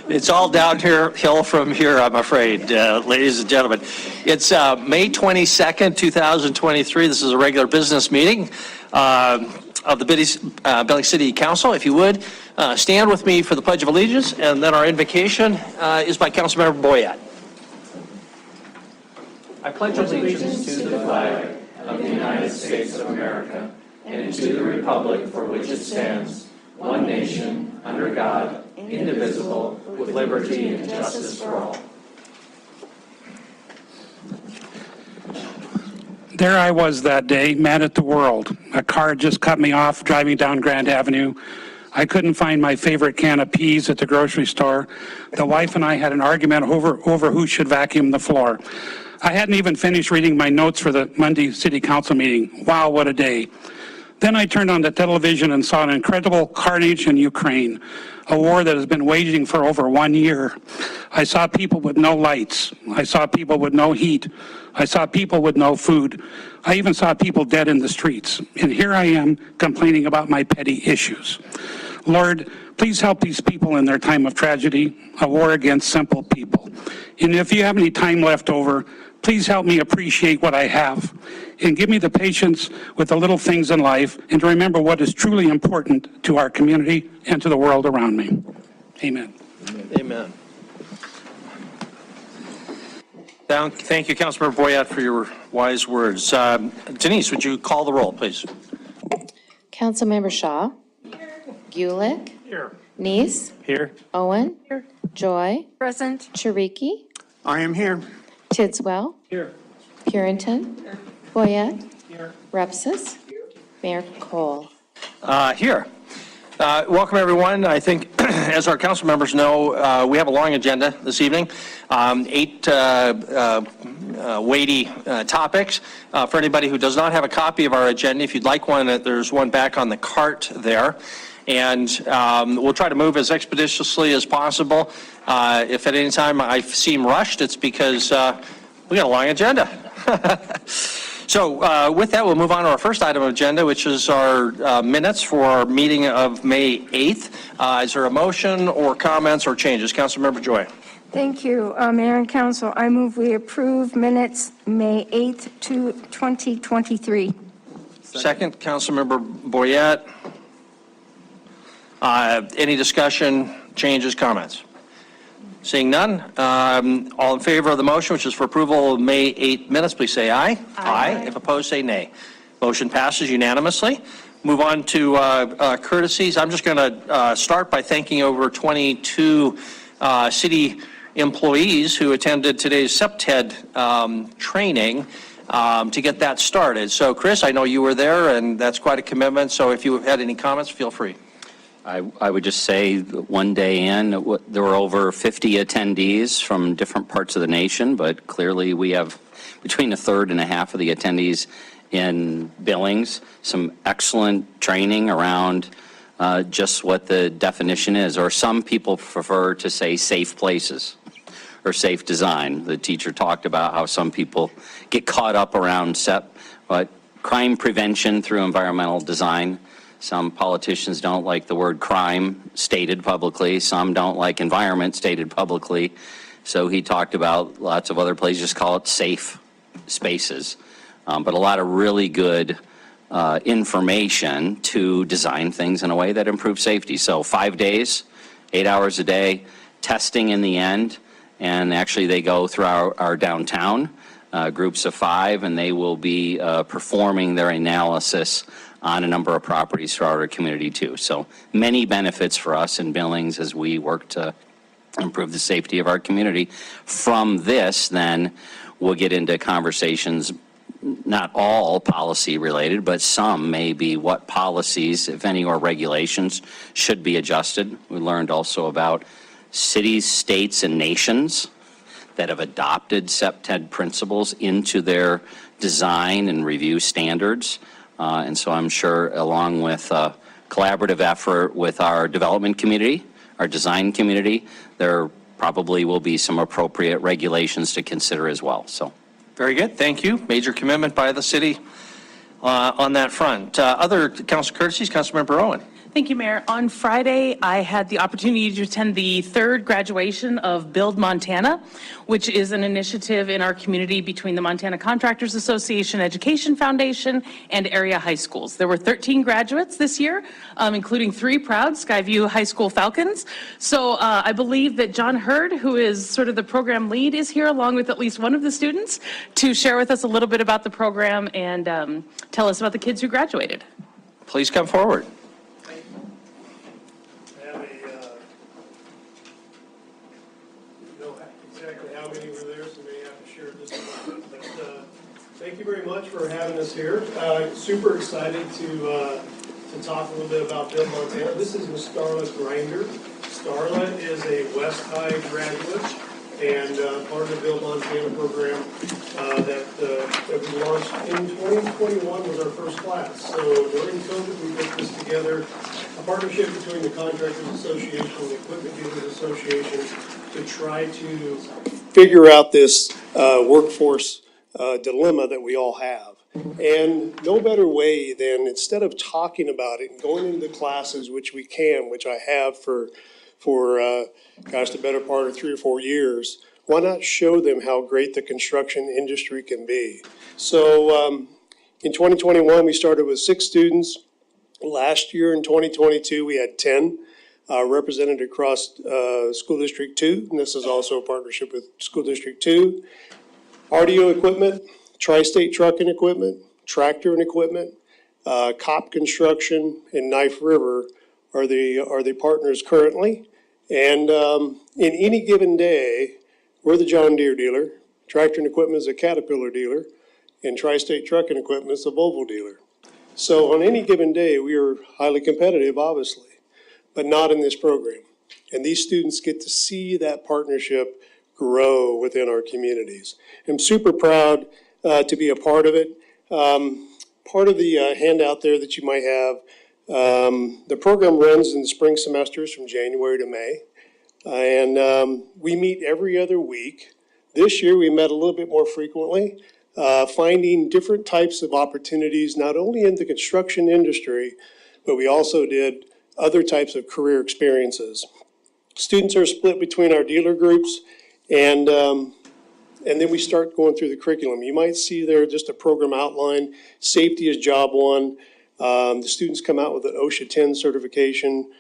It's all downhill from here, I'm afraid, ladies and gentlemen. It's May 22nd, 2023. This is a regular business meeting of the Billings City Council. If you would, stand with me for the Pledge of Allegiance, and then our invocation is by Councilmember Boyette. I pledge allegiance to the flag of the United States of America and to the republic for which it stands, one nation, under God, indivisible, with liberty and justice for all. There I was that day, mad at the world. A car just cut me off driving down Grand Avenue. I couldn't find my favorite can of peas at the grocery store. The wife and I had an argument over who should vacuum the floor. I hadn't even finished reading my notes for the Monday City Council meeting. Wow, what a day. Then I turned on the television and saw an incredible carnage in Ukraine, a war that has been waging for over 1 year. I saw people with no lights. I saw people with no heat. I saw people with no food. I even saw people dead in the streets. And here I am complaining about my petty issues. Lord, please help these people in their time of tragedy, a war against simple people. And if you have any time left over, please help me appreciate what I have and give me the patience with the little things in life and to remember what is truly important to our community and to the world around me. Amen. Amen. Thank you, Councilmember Boyette, for your wise words. Denise, would you call the roll, please? Councilmember Shaw. Here. Gulick. Here. Neese. Here. Owen. Here. Joy. Present. Chiriki. I am here. Tidswell. Here. Purinton. Here. Boyette. Here. Repsis. Here. Mayor Cole. Here. Welcome, everyone. I think, as our council members know, we have a long agenda this evening. 8 weighty topics. For anybody who does not have a copy of our agenda, if you'd like one, there's one back on the cart there. And we'll try to move as expeditiously as possible. If at any time I seem rushed, it's because we got a long agenda. So with that, we'll move on to our first item of agenda, which is our minutes for our meeting of May 8th. Is there a motion or comments or changes? Councilmember Joy. Thank you, Mayor and Council. I move we approve minutes May 8th, 2023. Second, Councilmember Boyette. Any discussion, changes, comments? Seeing none, all in favor of the motion, which is for approval of May 8 minutes, please say aye. Aye. If opposed, say nay. Motion passes unanimously. Move on to courtesies. I'm just going to start by thanking over 22 city employees who attended today's SEPTED training to get that started. So, Chris, I know you were there, and that's quite a commitment. So if you have had any comments, feel free. I would just say one day in, there were over 50 attendees from different parts of the nation, but clearly we have between a third and a half of the attendees in Billings. Some excellent training around just what the definition is, or some people prefer to say safe places or safe design. The teacher talked about how some people get caught up around SEP, but crime prevention through environmental design. Some politicians don't like the word crime stated publicly. Some don't like environment stated publicly. So he talked about lots of other places, just call it safe spaces. But a lot of really good information to design things in a way that improves safety. So 5 days, 8 hours a day, testing in the end. And actually they go through our downtown, groups of 5, and they will be performing their analysis on a number of properties throughout our community too. So many benefits for us in Billings as we work to improve the safety of our community. From this, then, we'll get into conversations, not all policy related, but some may be what policies, if any, or regulations should be adjusted. We learned also about cities, states, and nations that have adopted SEPTED principles into their design and review standards. And so I'm sure, along with a collaborative effort with our development community, our design community, there probably will be some appropriate regulations to consider as well. So, very good. Thank you. Major commitment by the city on that front. Other council courtesies, Councilmember Owen. Thank you, Mayor. On Friday, I had the opportunity to attend the third graduation of Build Montana, which is an initiative in our community between the Montana Contractors Association Education Foundation and area high schools. There were 13 graduates this year, including 3 proud Skyview High School Falcons. So I believe that John Hurd, who is sort of the program lead, is here along with at least one of the students to share with us a little bit about the program and tell us about the kids who graduated. Please come forward. Exactly how many were there, so may have to share this one. But thank you very much for having us here. Super excited to talk a little bit about Build Montana. This is Ms. Starla Grinder. Starla is a West High graduate and part of the Build Montana program that we launched in 2021 was our first class. So during COVID, we put this together, a partnership between the Contractors Association and the Equipment Dealers Association to try to figure out this workforce dilemma that we all have. And no better way than, instead of talking about it and going into the classes, which we can, which I have for gosh, the better part of 3 or 4 years, why not show them how great the construction industry can be? So in 2021, we started with 6 students. Last year in 2022, we had 10 represented across School District 2, and this is also a partnership with School District 2. RDO equipment, Tri-State Trucking Equipment, Tractor and Equipment, COP Construction, and Knife River are the partners currently. And in any given day, we're the John Deere dealer, Tractor and Equipment is a Caterpillar dealer, and Tri-State Trucking Equipment is a Volvo dealer. So on any given day, we are highly competitive, obviously, but not in this program. And these students get to see that partnership grow within our communities. I'm super proud to be a part of it. Part of the handout there that you might have, the program runs in the spring semesters from January to May. And we meet every other week. This year we met a little bit more frequently, finding different types of opportunities, not only in the construction industry, but we also did other types of career experiences. Students are split between our dealer groups, and then we start going through the curriculum. You might see there just a program outline. Safety is job one. The students come out with an OSHA 10 certification.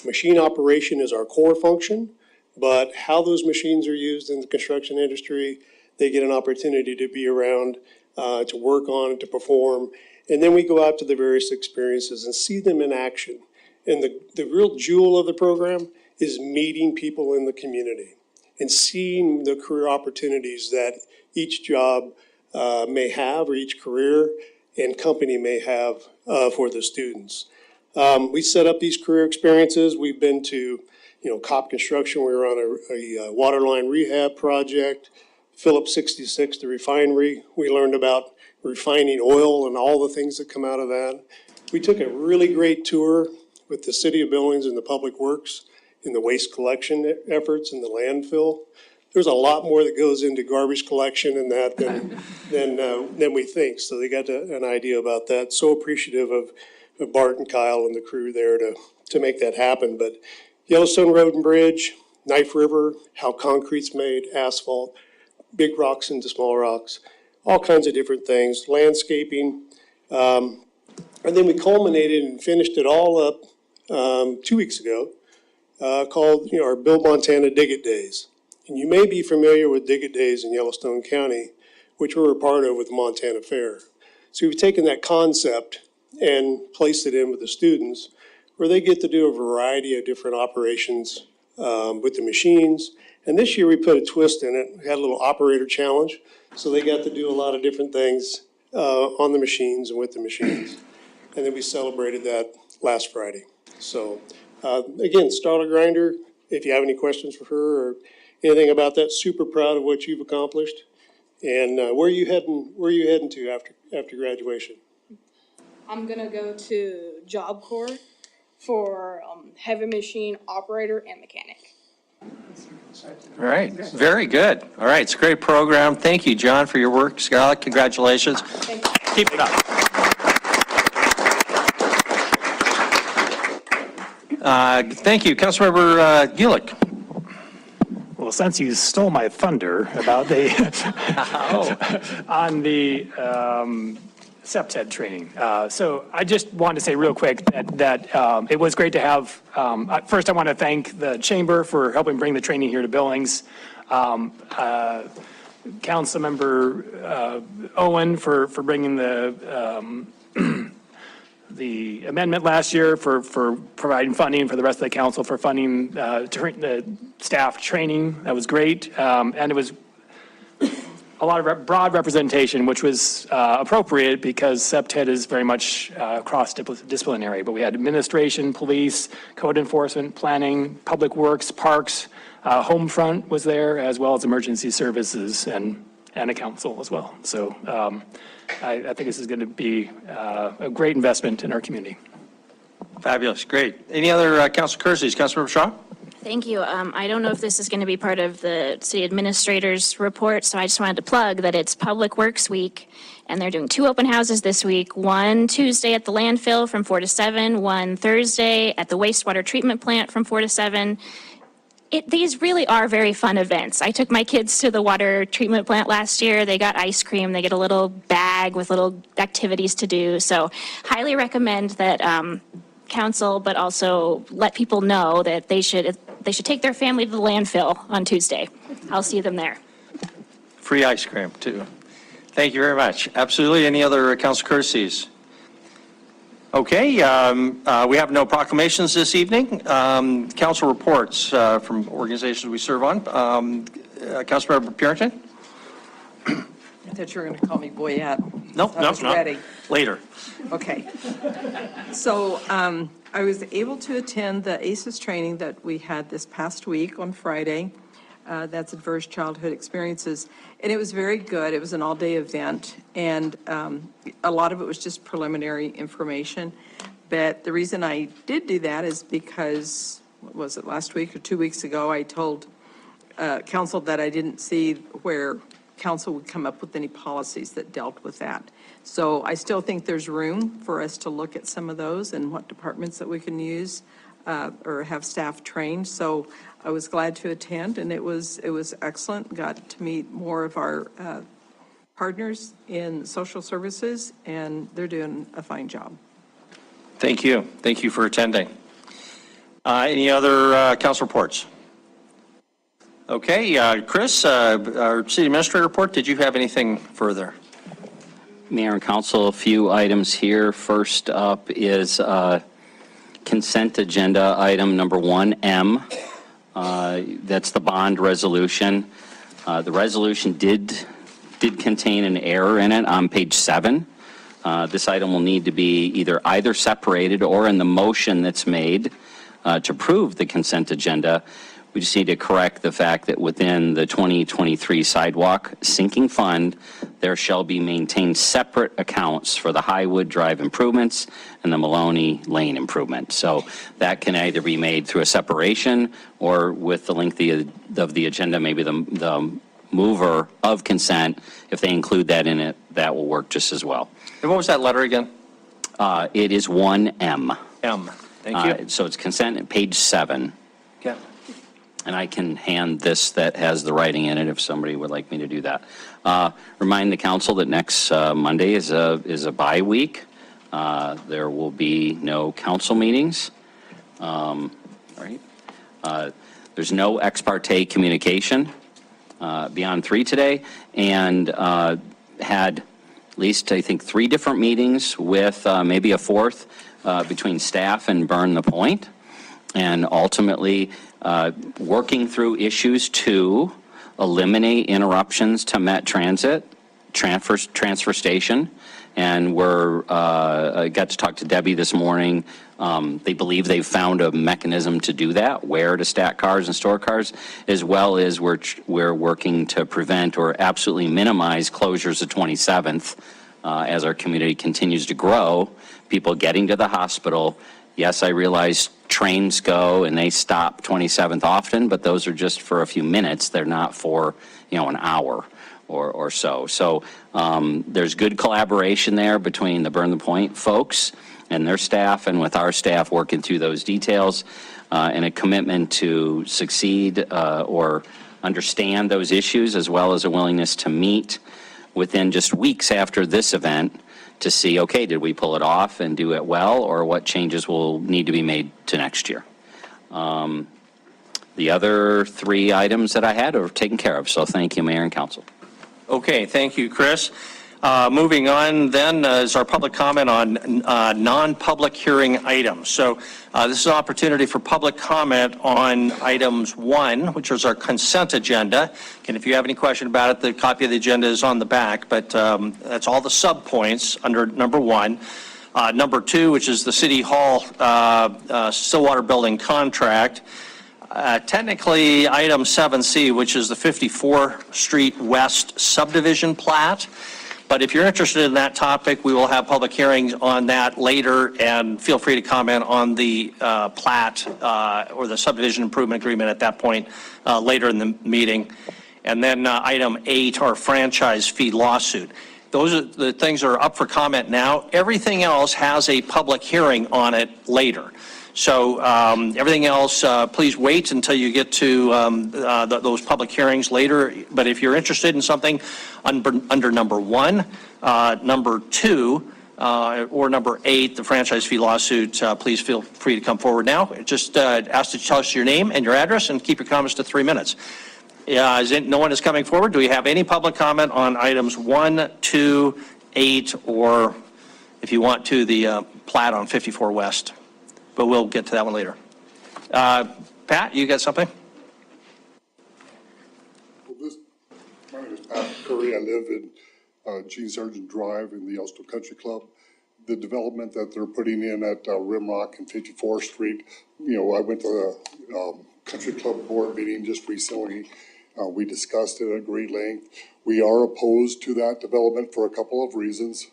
Machine operation is our core function, but how those machines are used in the construction industry, they get an opportunity to be around, to work on, and to perform. And then we go out to the various experiences and see them in action. And the real jewel of the program is meeting people in the community and seeing the career opportunities that each job may have, or each career and company may have for the students. We set up these career experiences. We've been to, COP Construction. We were on a water line rehab project. Phillips 66, the refinery. We learned about refining oil and all the things that come out of that. We took a really great tour with the City of Billings and the Public Works in the waste collection efforts in the landfill. There's a lot more that goes into garbage collection and that than we think. So they got an idea about that. So appreciative of Bart and Kyle and the crew there to make that happen. But Yellowstone Road and Bridge, Knife River, how concrete's made, asphalt, big rocks into small rocks, all kinds of different things, landscaping. And then we culminated and finished it all up 2 weeks ago, called our Build Montana Dig It Days. And you may be familiar with Dig It Days in Yellowstone County, which we're a part of with the Montana Fair. So we've taken that concept and placed it in with the students, where they get to do a variety of different operations with the machines. And this year we put a twist in it. We had a little operator challenge, so they got to do a lot of different things on the machines and with the machines. And then we celebrated that last Friday. So again, Starla Grinder, if you have any questions for her or anything about that, super proud of what you've accomplished. And where are you heading to after graduation? I'm gonna go to Job Corps for heavy machine operator and mechanic. All right, very good. All right, it's a great program. Thank you, John, for your work. Scarlett, congratulations. Thank you. Keep it up. Thank you. Councilmember Gulick. Well, since you stole my thunder about the, on the SEPTED training. So I just wanted to say real quick that it was great to have, first I want to thank the Chamber for helping bring the training here to Billings. Councilmember Owen for bringing the amendment last year, for providing funding, for the rest of the council for funding the staff training. That was great. And it was a lot of broad representation, which was appropriate because SEPTED is very much cross-disciplinary. But we had administration, police, code enforcement, planning, public works, parks, Homefront was there, as well as emergency services and a council as well. So I think this is going to be a great investment in our community. Fabulous, great. Any other council courtesies? Councilmember Shaw? Thank you. I don't know if this is going to be part of the city administrator's report, so I just wanted to plug that it's Public Works Week, and they're doing 2 open houses this week, one Tuesday at the landfill from 4 to 7, one Thursday at the wastewater treatment plant from 4 to 7. These really are very fun events. I took my kids to the water treatment plant last year. They got ice cream. They get a little bag with little activities to do. So highly recommend that council, but also let people know that they should take their family to the landfill on Tuesday. I'll see them there. Free ice cream, too. Thank you very much. Absolutely. Any other council courtesies? Okay, we have no proclamations this evening. Council reports from organizations we serve on. Councilmember Purinton? I thought you were going to call me Boyette. No, I was ready. Later. Okay. So I was able to attend the ACES training that we had this past week on Friday. That's Adverse Childhood Experiences. And it was very good. It was an all-day event. And a lot of it was just preliminary information. But the reason I did do that is because, what was it, last week or 2 weeks ago, I told council that I didn't see where council would come up with any policies that dealt with that. So I still think there's room for us to look at some of those and what departments that we can use or have staff trained. So I was glad to attend, and it was excellent. Got to meet more of our partners in social services, and they're doing a fine job. Thank you. Thank you for attending. Any other council reports? Okay, Chris, our city administrator report, did you have anything further? Mayor and council, a few items here. First up is consent agenda item number 1M. That's the bond resolution. The resolution did contain an error in it on page 7. This item will need to be either separated or in the motion that's made to approve the consent agenda. We just need to correct the fact that within the 2023 sidewalk sinking fund, there shall be maintained separate accounts for the Highwood Drive improvements and the Maloney Lane improvement. So that can either be made through a separation or with the length of the agenda, maybe the mover of consent, if they include that in it, that will work just as well. And what was that letter again? It is 1M. M. Thank you. So it's consent at page 7. Okay. And I can hand this that has the writing in it if somebody would like me to do that. Remind the council that next Monday is a bye week. There will be no council meetings. Right? There's no ex parte communication beyond 3 today, and had at least, I think, 3 different meetings with maybe a 4th between staff and Burn the Point, and ultimately working through issues to eliminate interruptions to Met Transit, transfer station. And I got to talk to Debbie this morning. They believe they've found a mechanism to do that, where to stack cars and store cars, as well as we're working to prevent or absolutely minimize closures of 27th as our community continues to grow, people getting to the hospital. Yes, I realize trains go and they stop 27th often, but those are just for a few minutes. They're not for, an hour or so. So there's good collaboration there between the Burn the Point folks and their staff, and with our staff working through those details, and a commitment to succeed or understand those issues, as well as a willingness to meet within just weeks after this event to see, okay, did we pull it off and do it well, or what changes will need to be made to next year. The other 3 items that I had are taken care of, so thank you, Mayor and Council. Okay, thank you, Chris. Moving on then is our public comment on non-public hearing items. So this is an opportunity for public comment on items 1, which is our consent agenda. And if you have any question about it, the copy of the agenda is on the back, but that's all the sub-points under number 1. Number 2, which is the City Hall Stillwater Building contract. Technically, item 7C, which is the 54th Street West subdivision plat. But if you're interested in that topic, we will have public hearings on that later, and feel free to comment on the plat or the subdivision improvement agreement at that point later in the meeting. And then item 8, our franchise fee lawsuit. Those are the things that are up for comment now. Everything else has a public hearing on it later. So everything else, please wait until you get to those public hearings later. But if you're interested in something under number 1, number 2, or number 8, the franchise fee lawsuit, please feel free to come forward now. Just ask to tell us your name and your address and keep your comments to 3 minutes. No one is coming forward. Do we have any public comment on items 1, 2, 8, or if you want to, the plat on 54 West? But we'll get to that one later. Pat, you got something? My name is Pat Curry. I live in Gene Sargent Drive in the Yellowstone Country Club. The development that they're putting in at Rimrock and 54th Street, I went to the Country Club board meeting just recently. We discussed it at great length. We are opposed to that development for a couple of reasons,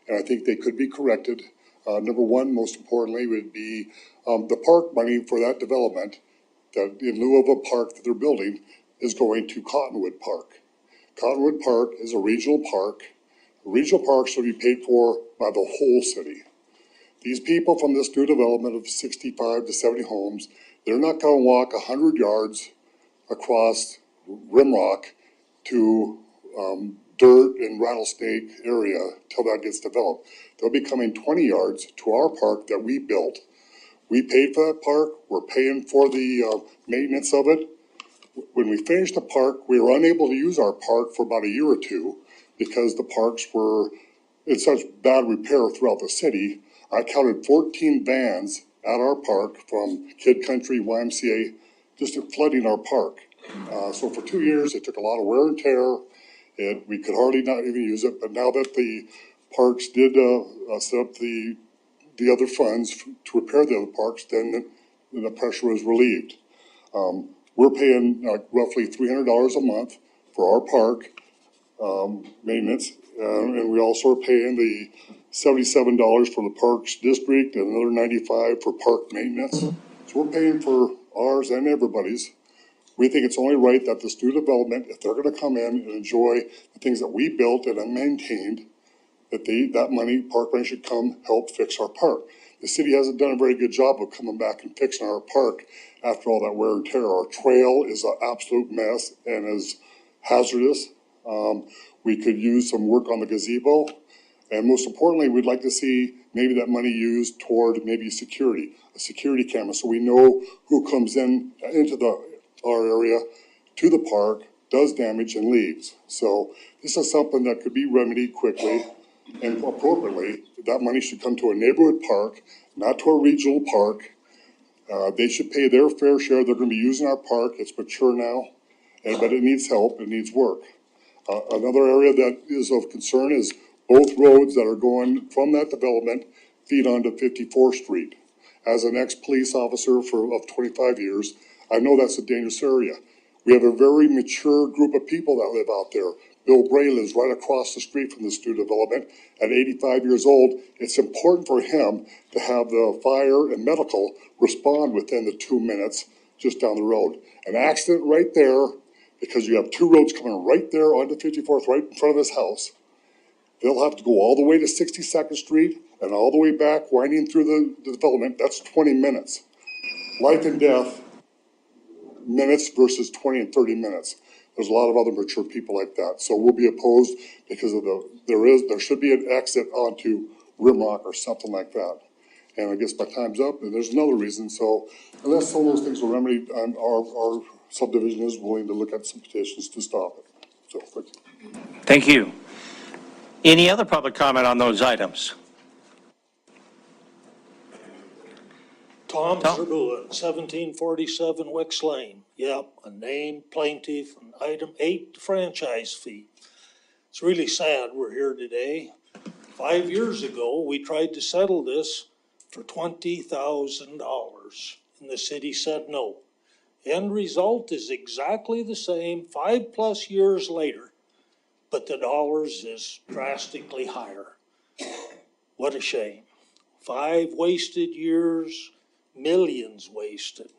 and I think they could be corrected. Number 1, most importantly, would be the park money for that development, that in lieu of a park that they're building, is going to Cottonwood Park. Cottonwood Park is a regional park. Regional parks will be paid for by the whole city. These people from this new development of 65 to 70 homes, they're not going to walk 100 yards across Rimrock to dirt and rattlesnake area till that gets developed. They'll be coming 20 yards to our park that we built. We paid for that park. We're paying for the maintenance of it. When we finished the park, we were unable to use our park for about a year or 2 because the parks were in such bad repair throughout the city. I counted 14 vans at our park from Kid Country, YMCA, just flooding our park. So for 2 years, it took a lot of wear and tear. We could hardly not even use it, but now that the parks did set up the other funds to repair the other parks, then the pressure was relieved. We're paying roughly $300 a month for our park maintenance, and we also are paying the $77 for the Parks District and another $95 for park maintenance. So we're paying for ours and everybody's. We think it's only right that this new development, if they're going to come in and enjoy the things that we built and maintained, that money, park money, should come help fix our park. The city hasn't done a very good job of coming back and fixing our park after all that wear and tear. Our trail is an absolute mess and is hazardous. We could use some work on the gazebo. And most importantly, we'd like to see maybe that money used toward maybe security, a security camera, so we know who comes into our area to the park, does damage, and leaves. So this is something that could be remedied quickly and appropriately. That money should come to a neighborhood park, not to a regional park. They should pay their fair share. They're going to be using our park. It's mature now, but it needs help. It needs work. Another area that is of concern is both roads that are going from that development feed onto 54th Street. As an ex-police officer of 25 years, I know that's a dangerous area. We have a very mature group of people that live out there. Bill Bray lives right across the street from this new development. At 85 years old, it's important for him to have the fire and medical respond within the 2 minutes just down the road. An accident right there, because you have 2 roads coming right there onto 54th, right in front of his house. They'll have to go all the way to 62nd Street and all the way back, winding through the development, that's 20 minutes. Life and death, minutes versus 20 and 30 minutes. There's a lot of other mature people like that. So we'll be opposed because of there should be an exit onto Rimrock or something like that. And I guess my time's up, and there's another reason. So unless some of those things are remedied, our subdivision is willing to look at some petitions to stop it. So, thank you. Thank you. Any other public comment on those items? Tom Zerdua, 1747 Wicks Lane. Yep, a named plaintiff, and item 8, franchise fee. It's really sad we're here today. 5 years ago, we tried to settle this for $20,000, and the city said no. End result is exactly the same 5+ years later, but the dollars is drastically higher. What a shame. 5 wasted years, millions wasted.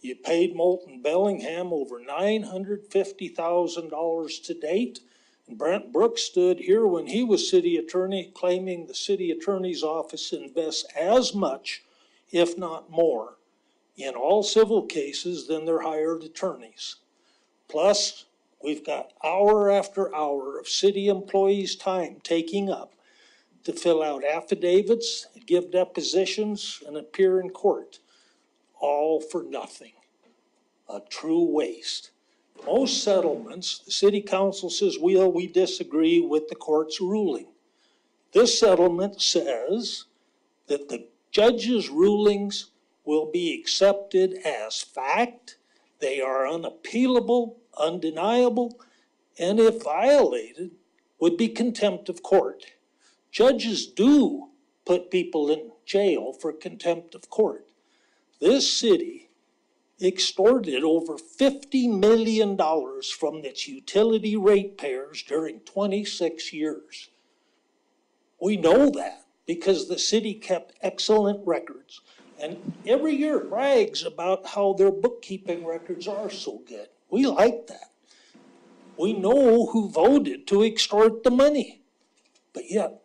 You paid Moulton Bellingham over $950,000 to date. And Brent Brooks stood here when he was city attorney claiming the city attorney's office invests as much, if not more, in all civil cases than their hired attorneys. Plus, we've got hour after hour of city employees' time taking up to fill out affidavits, give depositions, and appear in court, all for nothing. A true waste. Most settlements, the city council says, we disagree with the court's ruling. This settlement says that the judge's rulings will be accepted as fact, they are unappealable, undeniable, and if violated, would be contempt of court. Judges do put people in jail for contempt of court. This city extorted over $50 million from its utility ratepayers during 26 years. We know that because the city kept excellent records and every year brags about how their bookkeeping records are so good. We like that. We know who voted to extort the money, but yet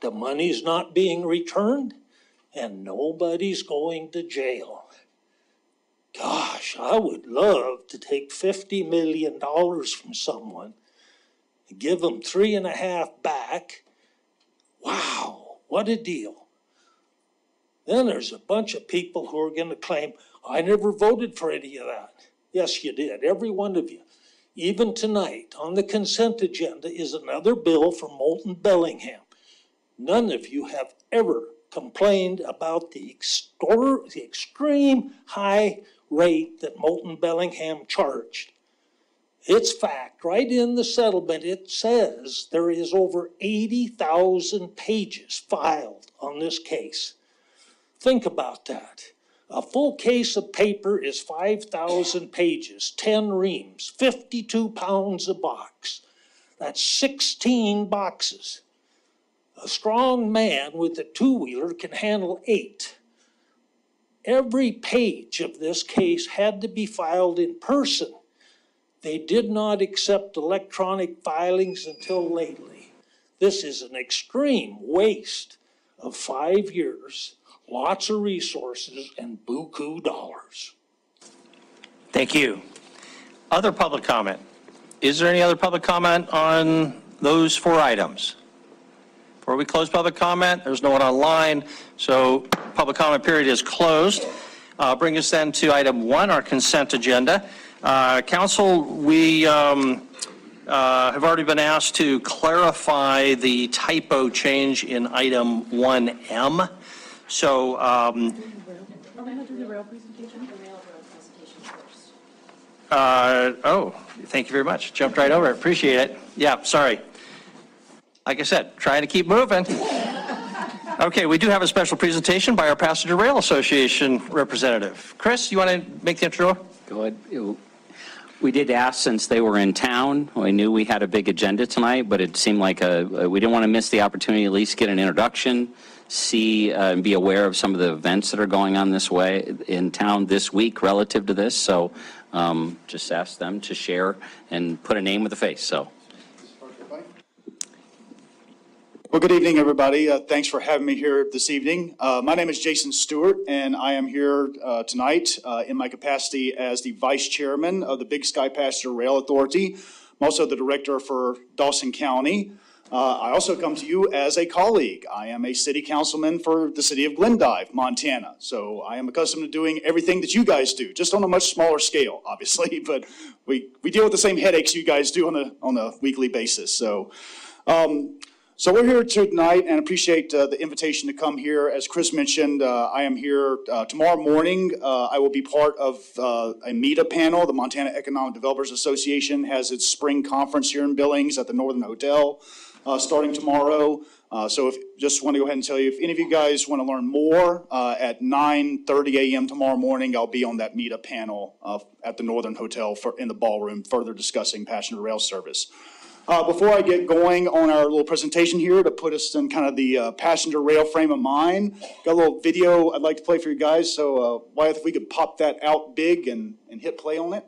the money's not being returned and nobody's going to jail. Gosh, I would love to take $50 million from someone and give them 3.5 back. Wow, what a deal. Then there's a bunch of people who are going to claim, I never voted for any of that. Yes, you did, every one of you. Even tonight, on the consent agenda is another bill from Moulton Bellingham. None of you have ever complained about the extreme high rate that Moulton Bellingham charged. It's fact, right in the settlement, it says there is over 80,000 pages filed on this case. Think about that. A full case of paper is 5,000 pages, 10 reams, 52 pounds a box. That's 16 boxes. A strong man with a two-wheeler can handle 8. Every page of this case had to be filed in person. They did not accept electronic filings until lately. This is an extreme waste of 5 years, lots of resources, and buku dollars. Thank you. Other public comment? Is there any other public comment on those 4 items? Before we close public comment, there's no one online, so public comment period is closed. Bring us then to item 1, our consent agenda. Council, we have already been asked to clarify the typo change in item 1M. So, oh, thank you very much. Jumped right over it. Appreciate it. Yeah, sorry. Like I said, trying to keep moving. Okay, we do have a special presentation by our Passenger Rail Association representative. Chris, you want to make the intro? Go ahead. We did ask since they were in town. We knew we had a big agenda tonight, but it seemed like we didn't want to miss the opportunity to at least get an introduction, see and be aware of some of the events that are going on this way in town this week relative to this. So just ask them to share and put a name with a face. So. Well, good evening, everybody. Thanks for having me here this evening. My name is Jason Stewart, and I am here tonight in my capacity as the Vice Chairman of the Big Sky Passenger Rail Authority. I'm also the Director for Dawson County. I also come to you as a colleague. I am a City Councilman for the City of Glendive, Montana. So I am accustomed to doing everything that you guys do, just on a much smaller scale, obviously. But we deal with the same headaches you guys do on a weekly basis. So we're here tonight and appreciate the invitation to come here. As Chris mentioned, I am here tomorrow morning. I will be part of a META panel. The Montana Economic Developers Association has its spring conference here in Billings at the Northern Hotel starting tomorrow. So just want to go ahead and tell you, if any of you guys want to learn more, at 9:30 a.m. tomorrow morning, I'll be on that META panel at the Northern Hotel in the ballroom, further discussing passenger rail service. Before I get going on our little presentation here to put us in kind of the passenger rail frame of mind, got a little video I'd like to play for you guys. So Wyatt, if we could pop that out big and hit play on it.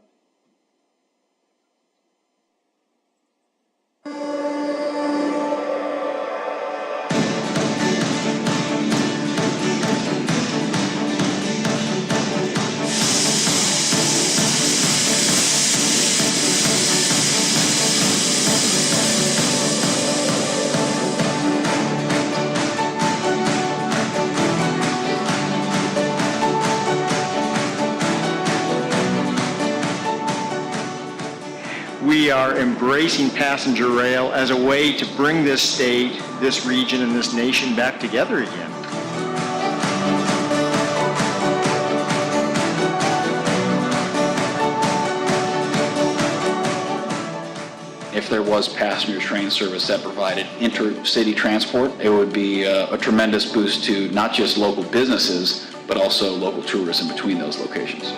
We are embracing passenger rail as a way to bring this state, this region, and this nation back together again. If there was passenger train service that provided intercity transport, it would be a tremendous boost to not just local businesses, but also local tourism between those locations.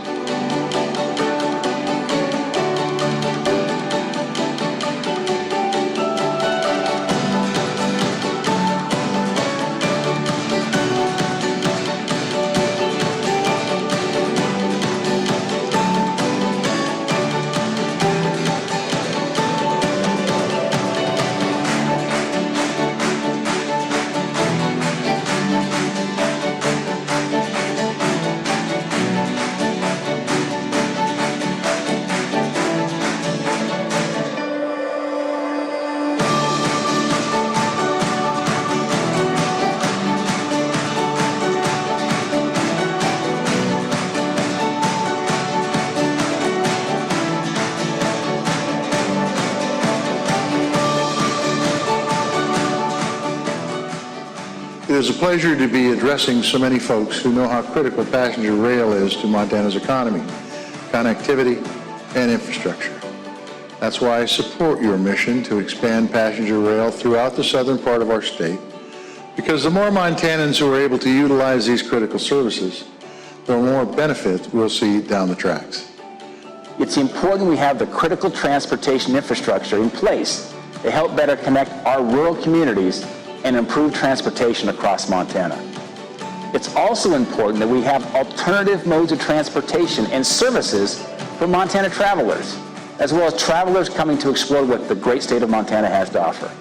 It is a pleasure to be addressing so many folks who know how critical passenger rail is to Montana's economy, connectivity, and infrastructure. That's why I support your mission to expand passenger rail throughout the southern part of our state, because the more Montanans who are able to utilize these critical services, the more benefit we'll see down the tracks. It's important we have the critical transportation infrastructure in place to help better connect our rural communities and improve transportation across Montana. It's also important that we have alternative modes of transportation and services for Montana travelers, as well as travelers coming to explore what the great state of Montana has to offer.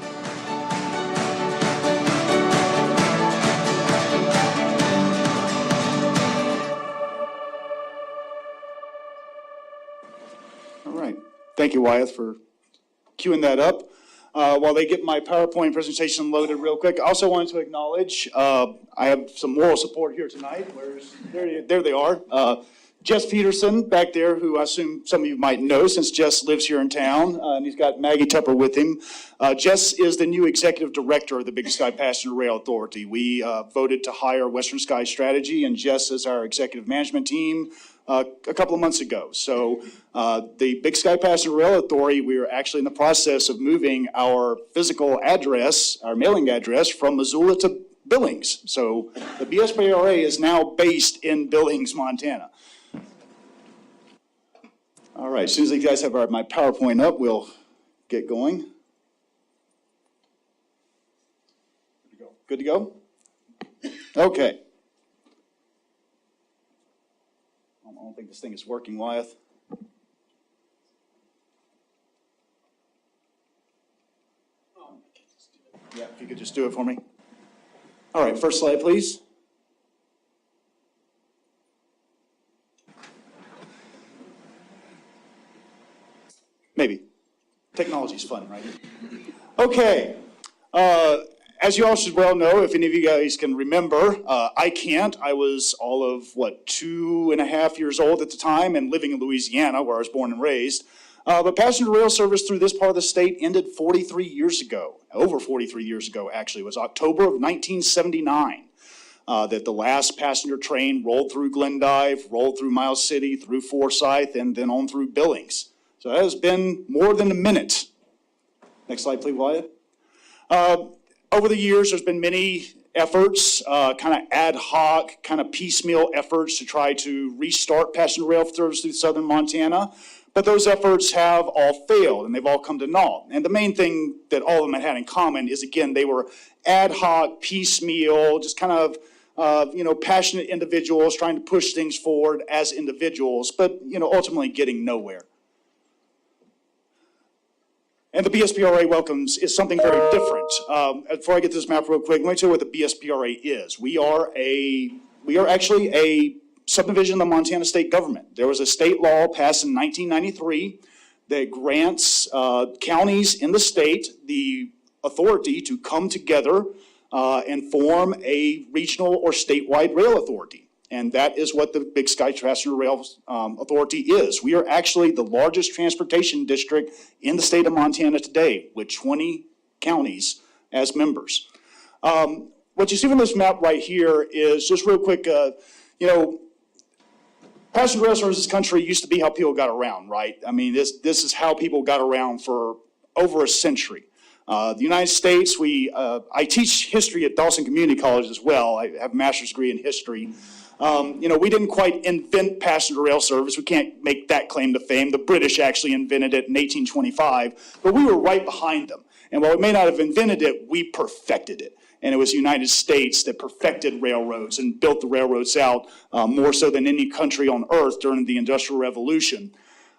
All right. Thank you, Wyeth, for queuing that up. While they get my PowerPoint presentation loaded real quick, I also wanted to acknowledge I have some moral support here tonight. There they are. Jess Peterson back there, who I assume some of you might know since Jess lives here in town, and he's got Maggie Tupper with him. Jess is the new executive director of the Big Sky Passenger Rail Authority. We voted to hire Western Sky Strategy, and Jess is our executive management team a couple of months ago. So the Big Sky Passenger Rail Authority, we are actually in the process of moving our physical address, our mailing address, from Missoula to Billings. So the BSPRA is now based in Billings, Montana. All right, as soon as you guys have my PowerPoint up, we'll get going. Good to go? Okay. I don't think this thing is working, Wyeth. Yeah, if you could just do it for me. All right, first slide, please. Maybe. Technology's fun, right? Okay. As you all should well know, if any of you guys can remember, I can't. I was all of, 2.5 years old at the time and living in Louisiana, where I was born and raised. But passenger rail service through this part of the state ended 43 years ago. Over 43 years ago, actually. It was October of 1979 that the last passenger train rolled through Glendive, rolled through Miles City, through Forsyth, and then on through Billings. So that has been more than a minute. Next slide, please, Wyatt. Over the years, there's been many efforts, kind of ad hoc, kind of piecemeal efforts to try to restart passenger rail service through southern Montana. But those efforts have all failed, and they've all come to naught. And the main thing that all of them had in common is, again, they were ad hoc, piecemeal, just kind of, passionate individuals trying to push things forward as individuals, but, ultimately getting nowhere. And the BSPRA welcomes is something very different. Before I get to this map real quick, let me tell you what the BSPRA is. We are actually a subdivision of the Montana state government. There was a state law passed in 1993 that grants counties in the state the authority to come together and form a regional or statewide rail authority. And that is what the Big Sky Passenger Rail Authority is. We are actually the largest transportation district in the state of Montana today, with 20 counties as members. What you see on this map right here is just real quick, passenger rail service in this country used to be how people got around, right? I mean, this is how people got around for over a century. The United States, I teach history at Dawson Community College as well. I have a master's degree in history. We didn't quite invent passenger rail service. We can't make that claim to fame. The British actually invented it in 1825, but we were right behind them. And while we may not have invented it, we perfected it. And it was the United States that perfected railroads and built the railroads out more so than any country on earth during the Industrial Revolution.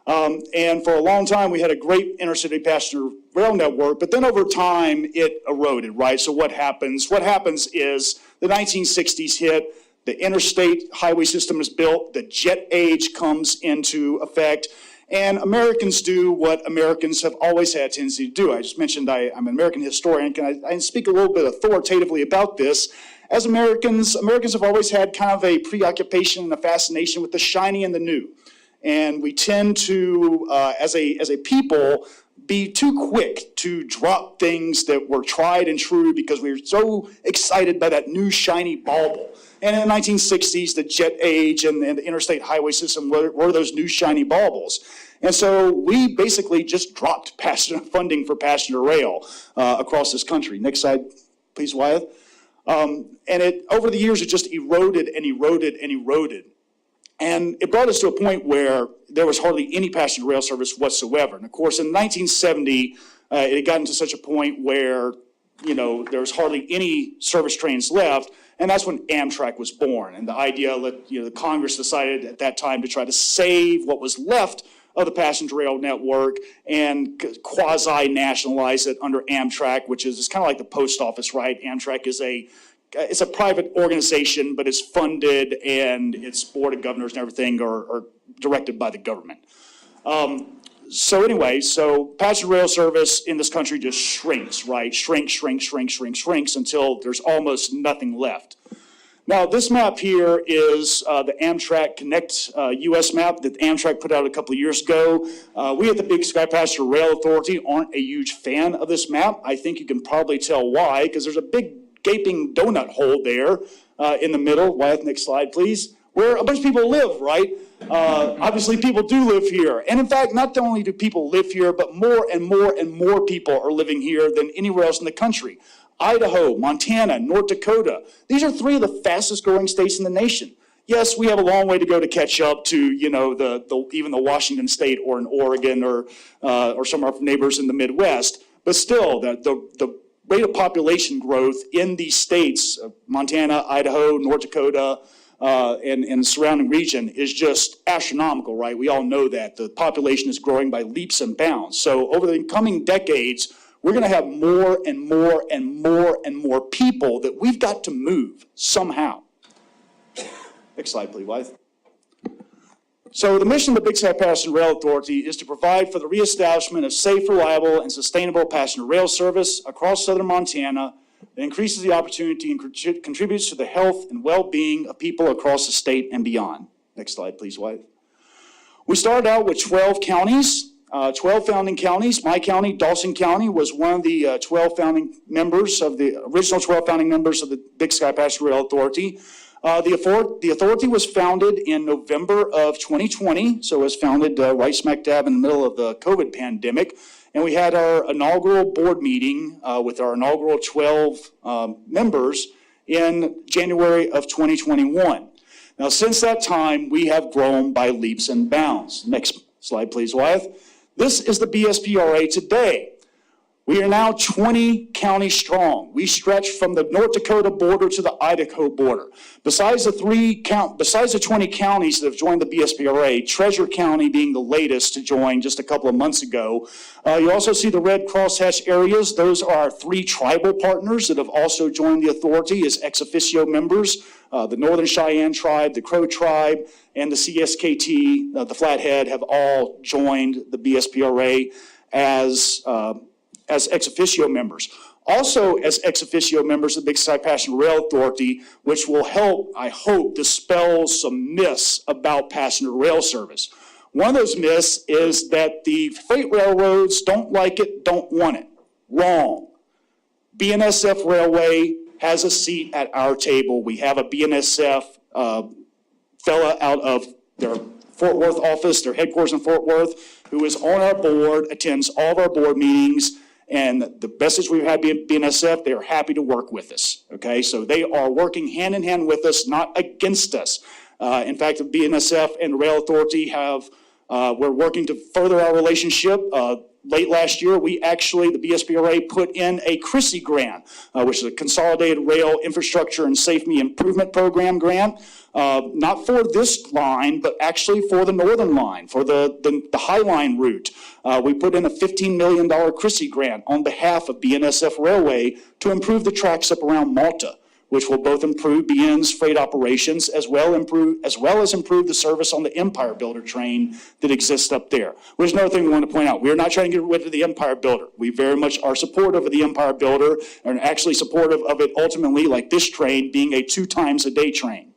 And for a long time, we had a great intercity passenger rail network, but then over time, it eroded, right? So what happens? What happens is the 1960s hit, the interstate highway system is built, the jet age comes into effect, and Americans do what Americans have always had a tendency to do. I just mentioned I'm an American historian. Can I speak a little bit authoritatively about this? As Americans have always had kind of a preoccupation and a fascination with the shiny and the new. And we tend to, as a people, be too quick to drop things that were tried and true because we were so excited by that new shiny bauble. And in the 1960s, the jet age and the interstate highway system were those new shiny baubles. And so we basically just dropped funding for passenger rail across this country. Next slide, please, Wyeth. And over the years, it just eroded and eroded and eroded. And it brought us to a point where there was hardly any passenger rail service whatsoever. And of course, in 1970, it had gotten to such a point where, there was hardly any service trains left. And that's when Amtrak was born. And the idea that, the Congress decided at that time to try to save what was left of the passenger rail network and quasi-nationalize it under Amtrak, which is kind of like the post office, right? Amtrak is it's a private organization, but it's funded and its board of governors and everything are directed by the government. So passenger rail service in this country just shrinks, right? Shrinks until there's almost nothing left. Now, this map here is the Amtrak Connect US map that Amtrak put out a couple of years ago. We at the Big Sky Passenger Rail Authority aren't a huge fan of this map. I think you can probably tell why, because there's a big gaping donut hole there in the middle. Wyeth, next slide, please. Where a bunch of people live, right? Obviously, people do live here. And in fact, not only do people live here, but more and more and more people are living here than anywhere else in the country. Idaho, Montana, North Dakota. These are three of the fastest growing states in the nation. Yes, we have a long way to go to catch up to, even the Washington State or in Oregon or some of our neighbors in the Midwest. But still, the rate of population growth in these states, Montana, Idaho, North Dakota, and the surrounding region is just astronomical, right? We all know that. The population is growing by leaps and bounds. So over the coming decades, we're going to have more and more and more and more people that we've got to move somehow. Next slide, please, Wythe. So the mission of the Big Sky Passenger Rail Authority is to provide for the reestablishment of safe, reliable, and sustainable passenger rail service across southern Montana that increases the opportunity and contributes to the health and well-being of people across the state and beyond. Next slide, please, Wythe. We started out with 12 counties, 12 founding counties. My county, Dawson County, was one of the 12 founding members of the original 12 founding members of the Big Sky Passenger Rail Authority. The authority was founded in November of 2020, so it was founded right smack dab in the middle of the COVID pandemic. And we had our inaugural board meeting with our inaugural 12 members in January of 2021. Now, since that time, we have grown by leaps and bounds. Next slide, please, Wythe. This is the BSPRA today. We are now 20 counties strong. We stretch from the North Dakota border to the Idaho border. Besides the 20 counties that have joined the BSPRA, Treasure County being the latest to join just a couple of months ago, you also see the red crosshatch areas. Those are our 3 tribal partners that have also joined the authority as ex officio members. The Northern Cheyenne Tribe, the Crow Tribe, and the CSKT, the Flathead, have all joined the BSPRA as ex officio members. Also as ex officio members of the Big Sky Passenger Rail Authority, which will help, I hope, dispel some myths about passenger rail service. One of those myths is that the freight railroads don't like it, don't want it. Wrong. BNSF Railway has a seat at our table. We have a BNSF fella out of their Fort Worth office, their headquarters in Fort Worth, who is on our board, attends all of our board meetings, and the message we've had BNSF, they are happy to work with us, okay? So they are working hand in hand with us, not against us. In fact, the BNSF and the Rail Authority we're working to further our relationship. Late last year, the BSPRA put in a CRISI grant, which is a Consolidated Rail Infrastructure and Safety Improvement Program grant, not for this line, but actually for the Northern Line, for the High Line route. We put in a $15 million CRISI grant on behalf of BNSF Railway to improve the tracks up around Malta, which will both improve BN's freight operations as well as improve the service on the Empire Builder train that exists up there. There's another thing we want to point out. We're not trying to get rid of the Empire Builder. We very much are supportive of the Empire Builder and actually supportive of it ultimately, like this train, being a 2 times a day train.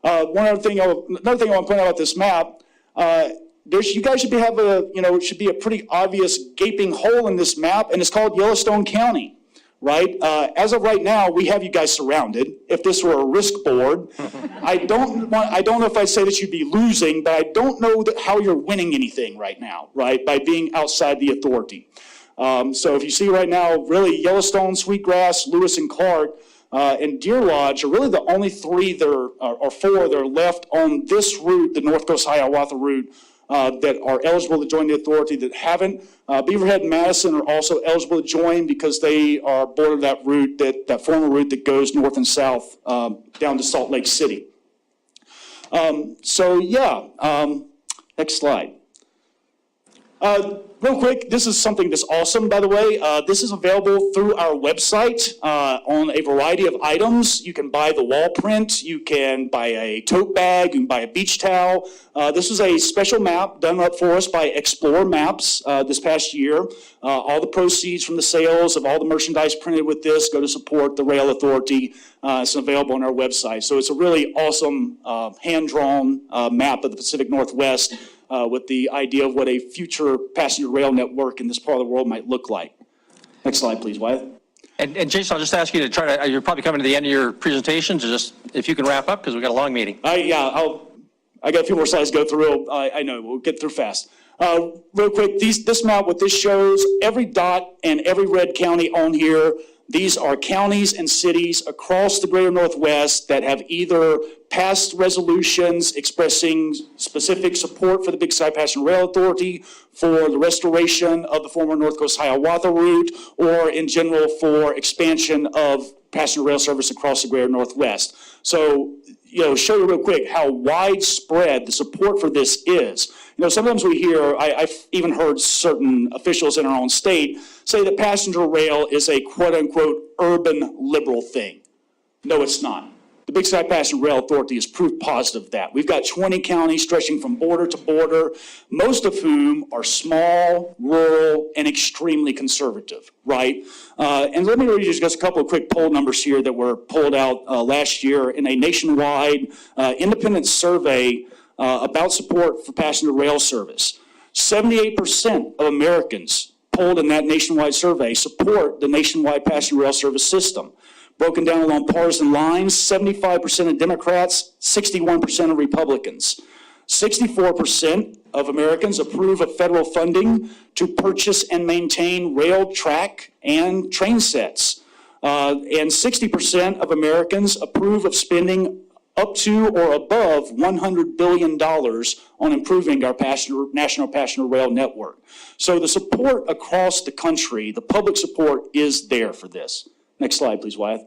Another thing I want to point out about this map, you guys should have it should be a pretty obvious gaping hole in this map, and it's called Yellowstone County. Right? As of right now, we have you guys surrounded. If this were a risk board, I don't know if I'd say that you'd be losing, but I don't know how you're winning anything right now, right? By being outside the authority. So if you see right now, really Yellowstone, Sweetgrass, Lewis and Clark, and Deer Lodge are really the only 3 or 4 that are left on this route, the North Coast Hiawatha route, that are eligible to join the authority that haven't. Beaverhead and Madison are also eligible to join because they are border that route, that former route that goes north and south down to Salt Lake City. Next slide. Real quick, this is something that's awesome, by the way. This is available through our website on a variety of items. You can buy the wall print, you can buy a tote bag, you can buy a beach towel. This is a special map done up for us by Explore Maps this past year. All the proceeds from the sales of all the merchandise printed with this go to support the Rail Authority. It's available on our website. So it's a really awesome hand-drawn map of the Pacific Northwest with the idea of what a future passenger rail network in this part of the world might look like. Next slide, please, Wythe. And Jason, I'll just ask you to you're probably coming to the end of your presentation, so just if you can wrap up, because we've got a long meeting. I got a few more slides to go through. I know, we'll get through fast. Real quick, this map, what this shows, every dot and every red county on here, these are counties and cities across the greater Northwest that have either passed resolutions expressing specific support for the Big Sky Passenger Rail Authority, for the restoration of the former North Coast Hiawatha route, or in general for expansion of passenger rail service across the greater Northwest. So, show you real quick how widespread the support for this is. Sometimes we hear, I've even heard certain officials in our own state say that passenger rail is a quote-unquote urban liberal thing. No, it's not. The Big Sky Passenger Rail Authority is proof positive of that. We've got 20 counties stretching from border to border, most of whom are small, rural, and extremely conservative, right? And let me read you just a couple of quick poll numbers here that were pulled out last year in a nationwide independent survey about support for passenger rail service. 78% of Americans polled in that nationwide survey support the nationwide passenger rail service system. Broken down along partisan lines, 75% of Democrats, 61% of Republicans. 64% of Americans approve of federal funding to purchase and maintain rail track and train sets. And 60% of Americans approve of spending up to or above $100 billion on improving our national passenger rail network. So the support across the country, the public support is there for this. Next slide, please, Wyeth.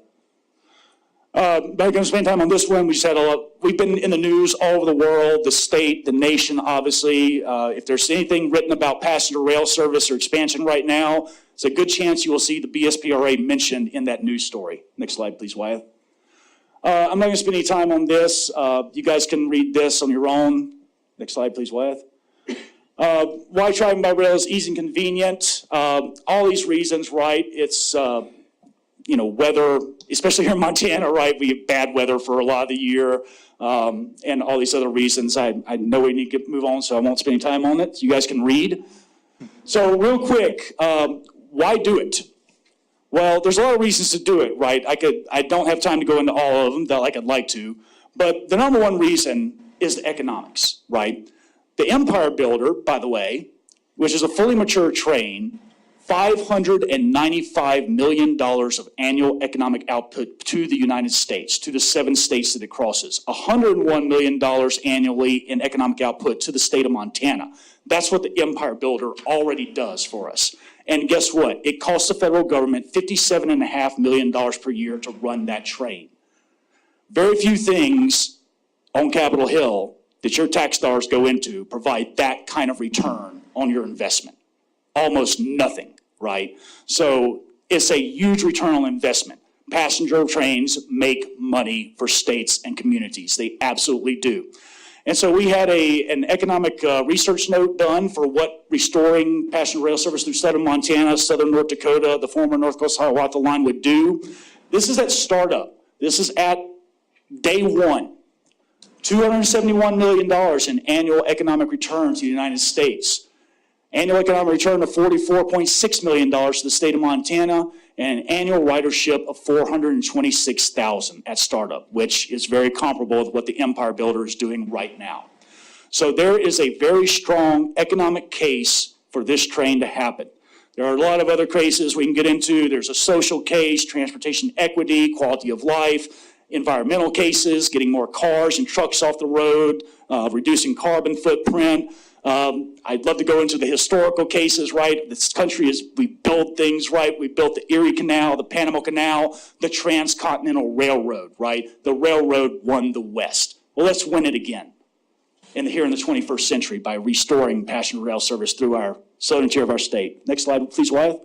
Not going to spend time on this one. We've been in the news all over the world, the state, the nation, obviously. If there's anything written about passenger rail service or expansion right now, it's a good chance you will see the BSPRA mentioned in that news story. Next slide, please, Wyeth. I'm not going to spend any time on this. You guys can read this on your own. Next slide, please, Wyeth. Why traveling by rail is easy and convenient. All these reasons, right? It's, weather, especially here in Montana, right? We have bad weather for a lot of the year, and all these other reasons. I know we need to move on, so I won't spend any time on it. You guys can read. So real quick, why do it? Well, there's a lot of reasons to do it, right? I don't have time to go into all of them like I'd like to, but the number one reason is the economics, right? The Empire Builder, by the way, which is a fully mature train, $595 million of annual economic output to the United States, to the 7 states that it crosses. $101 million annually in economic output to the state of Montana. That's what the Empire Builder already does for us. And guess what? It costs the federal government $57.5 million per year to run that train. Very few things on Capitol Hill that your tax dollars go into provide that kind of return on your investment. Almost nothing, right? So it's a huge return on investment. Passenger trains make money for states and communities. They absolutely do. And so we had an economic research note done for what restoring passenger rail service through southern Montana, southern North Dakota, the former North Coast Hiawatha line would do. This is at startup. This is at day one. $271 million in annual economic return to the United States. Annual economic return of $44.6 million to the state of Montana, and an annual ridership of 426,000 at startup, which is very comparable with what the Empire Builder is doing right now. So there is a very strong economic case for this train to happen. There are a lot of other cases we can get into. There's a social case, transportation equity, quality of life, environmental cases, getting more cars and trucks off the road, reducing carbon footprint. I'd love to go into the historical cases, right? This country we build things, right? We built the Erie Canal, the Panama Canal, the Transcontinental Railroad, right? The railroad won the West. Well, let's win it again here in the 21st century by restoring passenger rail service through our southern tier of our state. Next slide, please, Wyeth.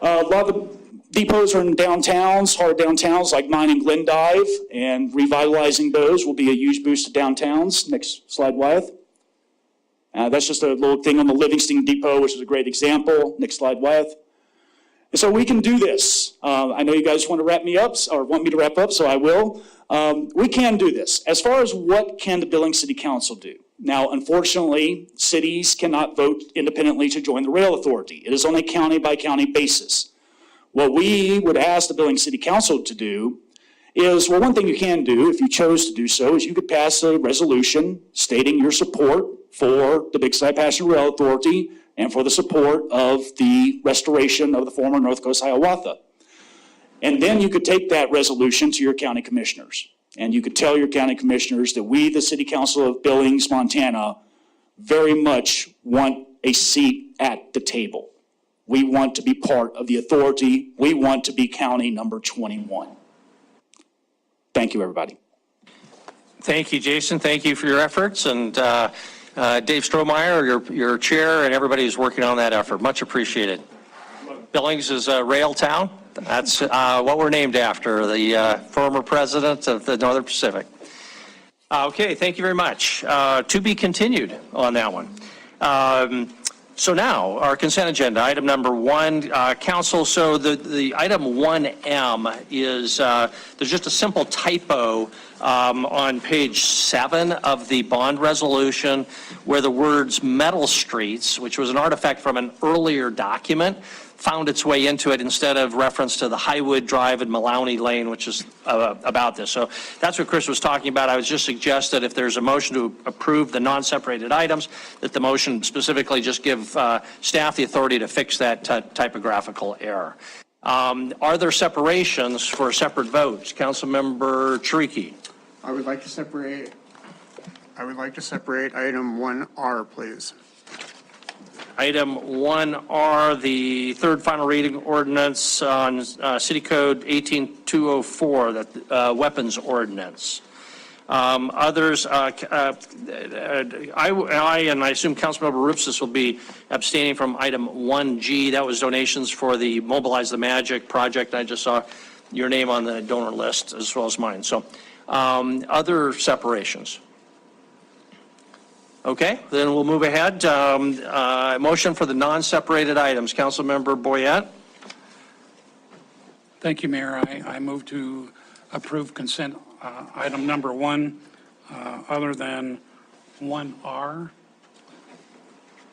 A lot of the depots are in downtowns, hard downtowns like mine in Glendive, and revitalizing those will be a huge boost to downtowns. Next slide, Wyeth. That's just a little thing on the Livingston Depot, which is a great example. Next slide, Wyeth. And so we can do this. I know you guys want to wrap me up, or want me to wrap up, so I will. We can do this. As far as what can the Billings City Council do? Now, unfortunately, cities cannot vote independently to join the rail authority. It is on a county-by-county basis. What we would ask the Billings City Council to do is, well, one thing you can do, if you chose to do so, is you could pass a resolution stating your support for the Big Sky Passenger Rail Authority and for the support of the restoration of the former North Coast Hiawatha. And then you could take that resolution to your county commissioners. And you could tell your county commissioners that we, the City Council of Billings, Montana, very much want a seat at the table. We want to be part of the authority. We want to be county number 21. Thank you, everybody. Thank you, Jason. Thank you for your efforts. And Dave Strohmeyer, your chair, and everybody who's working on that effort. Much appreciated. Billings is a rail town. That's what we're named after, the former president of the Northern Pacific. Okay, thank you very much. To be continued on that one. So now, our consent agenda, item number 1, council, so the item 1M is, there's just a simple typo on page 7 of the bond resolution where the words metal streets, which was an artifact from an earlier document, found its way into it instead of reference to the Highwood Drive and Maloney Lane, which is about this. So that's what Chris was talking about. I would just suggest that if there's a motion to approve the non-separated items, that the motion specifically just give staff the authority to fix that typographical error. Are there separations for separate votes? Councilmember Chiriky. I would like to separate item 1R, please. Item 1R, the third final reading ordinance on City Code 18204, that weapons ordinance. Others, I and I assume Councilmember Rupsis will be abstaining from item 1G. That was donations for the Mobilize the Magic project. I just saw your name on the donor list as well as mine. So other separations. Okay, then we'll move ahead. Motion for the non-separated items. Councilmember Boyette. Thank you, Mayor. I move to approve consent item number 1, other than 1R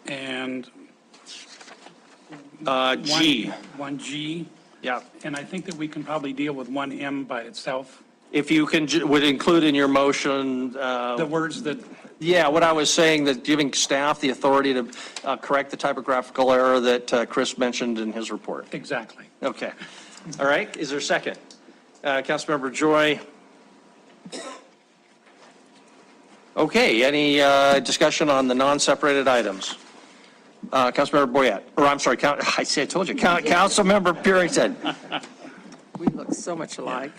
and G. 1G. Yeah. And I think that we can probably deal with 1M by itself. If you can, would include in your motion. The words that. Yeah, what I was saying, that giving staff the authority to correct the typographical error that Chris mentioned in his report. Exactly. Okay. All right. Is there a second? Councilmember Joy. Okay. Any discussion on the non-separated items? Councilmember Boyette. Or I'm sorry. I told you. Councilmember Purington. We look so much alike.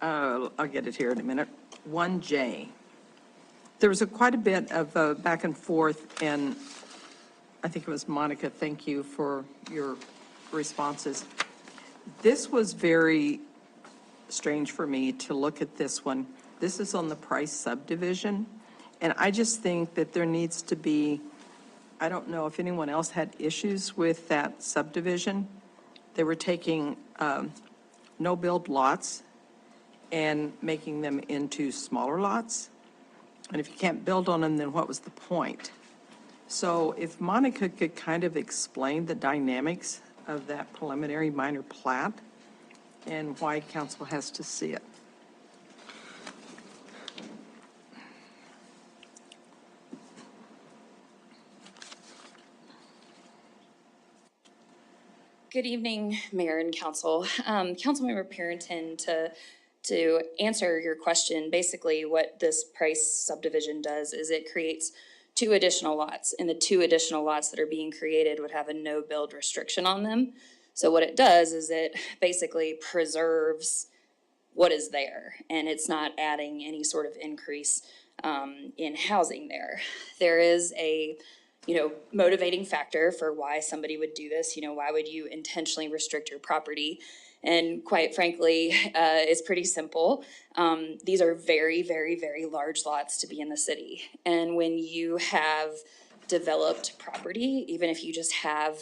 I'll get it here in a minute, 1J. There was quite a bit of back and forth, and I think it was Monica, thank you for your responses. This was very strange for me to look at this one. This is on the Price subdivision, and I just think that there needs to be, I don't know if anyone else had issues with that subdivision. They were taking no-build lots and making them into smaller lots. And if you can't build on them, then what was the point? So if Monica could kind of explain the dynamics of that preliminary minor plat and why council has to see it. Good evening, Mayor and Council. Councilmember Purington, to answer your question, basically what this Price subdivision does is it creates 2 additional lots, and the 2 additional lots that are being created would have a no-build restriction on them. So what it does is it basically preserves what is there, and it's not adding any sort of increase in housing there. There is a motivating factor for why somebody would do this. Why would you intentionally restrict your property? And quite frankly, it's pretty simple. These are very, very, very large lots to be in the city. And when you have developed property, even if you just have,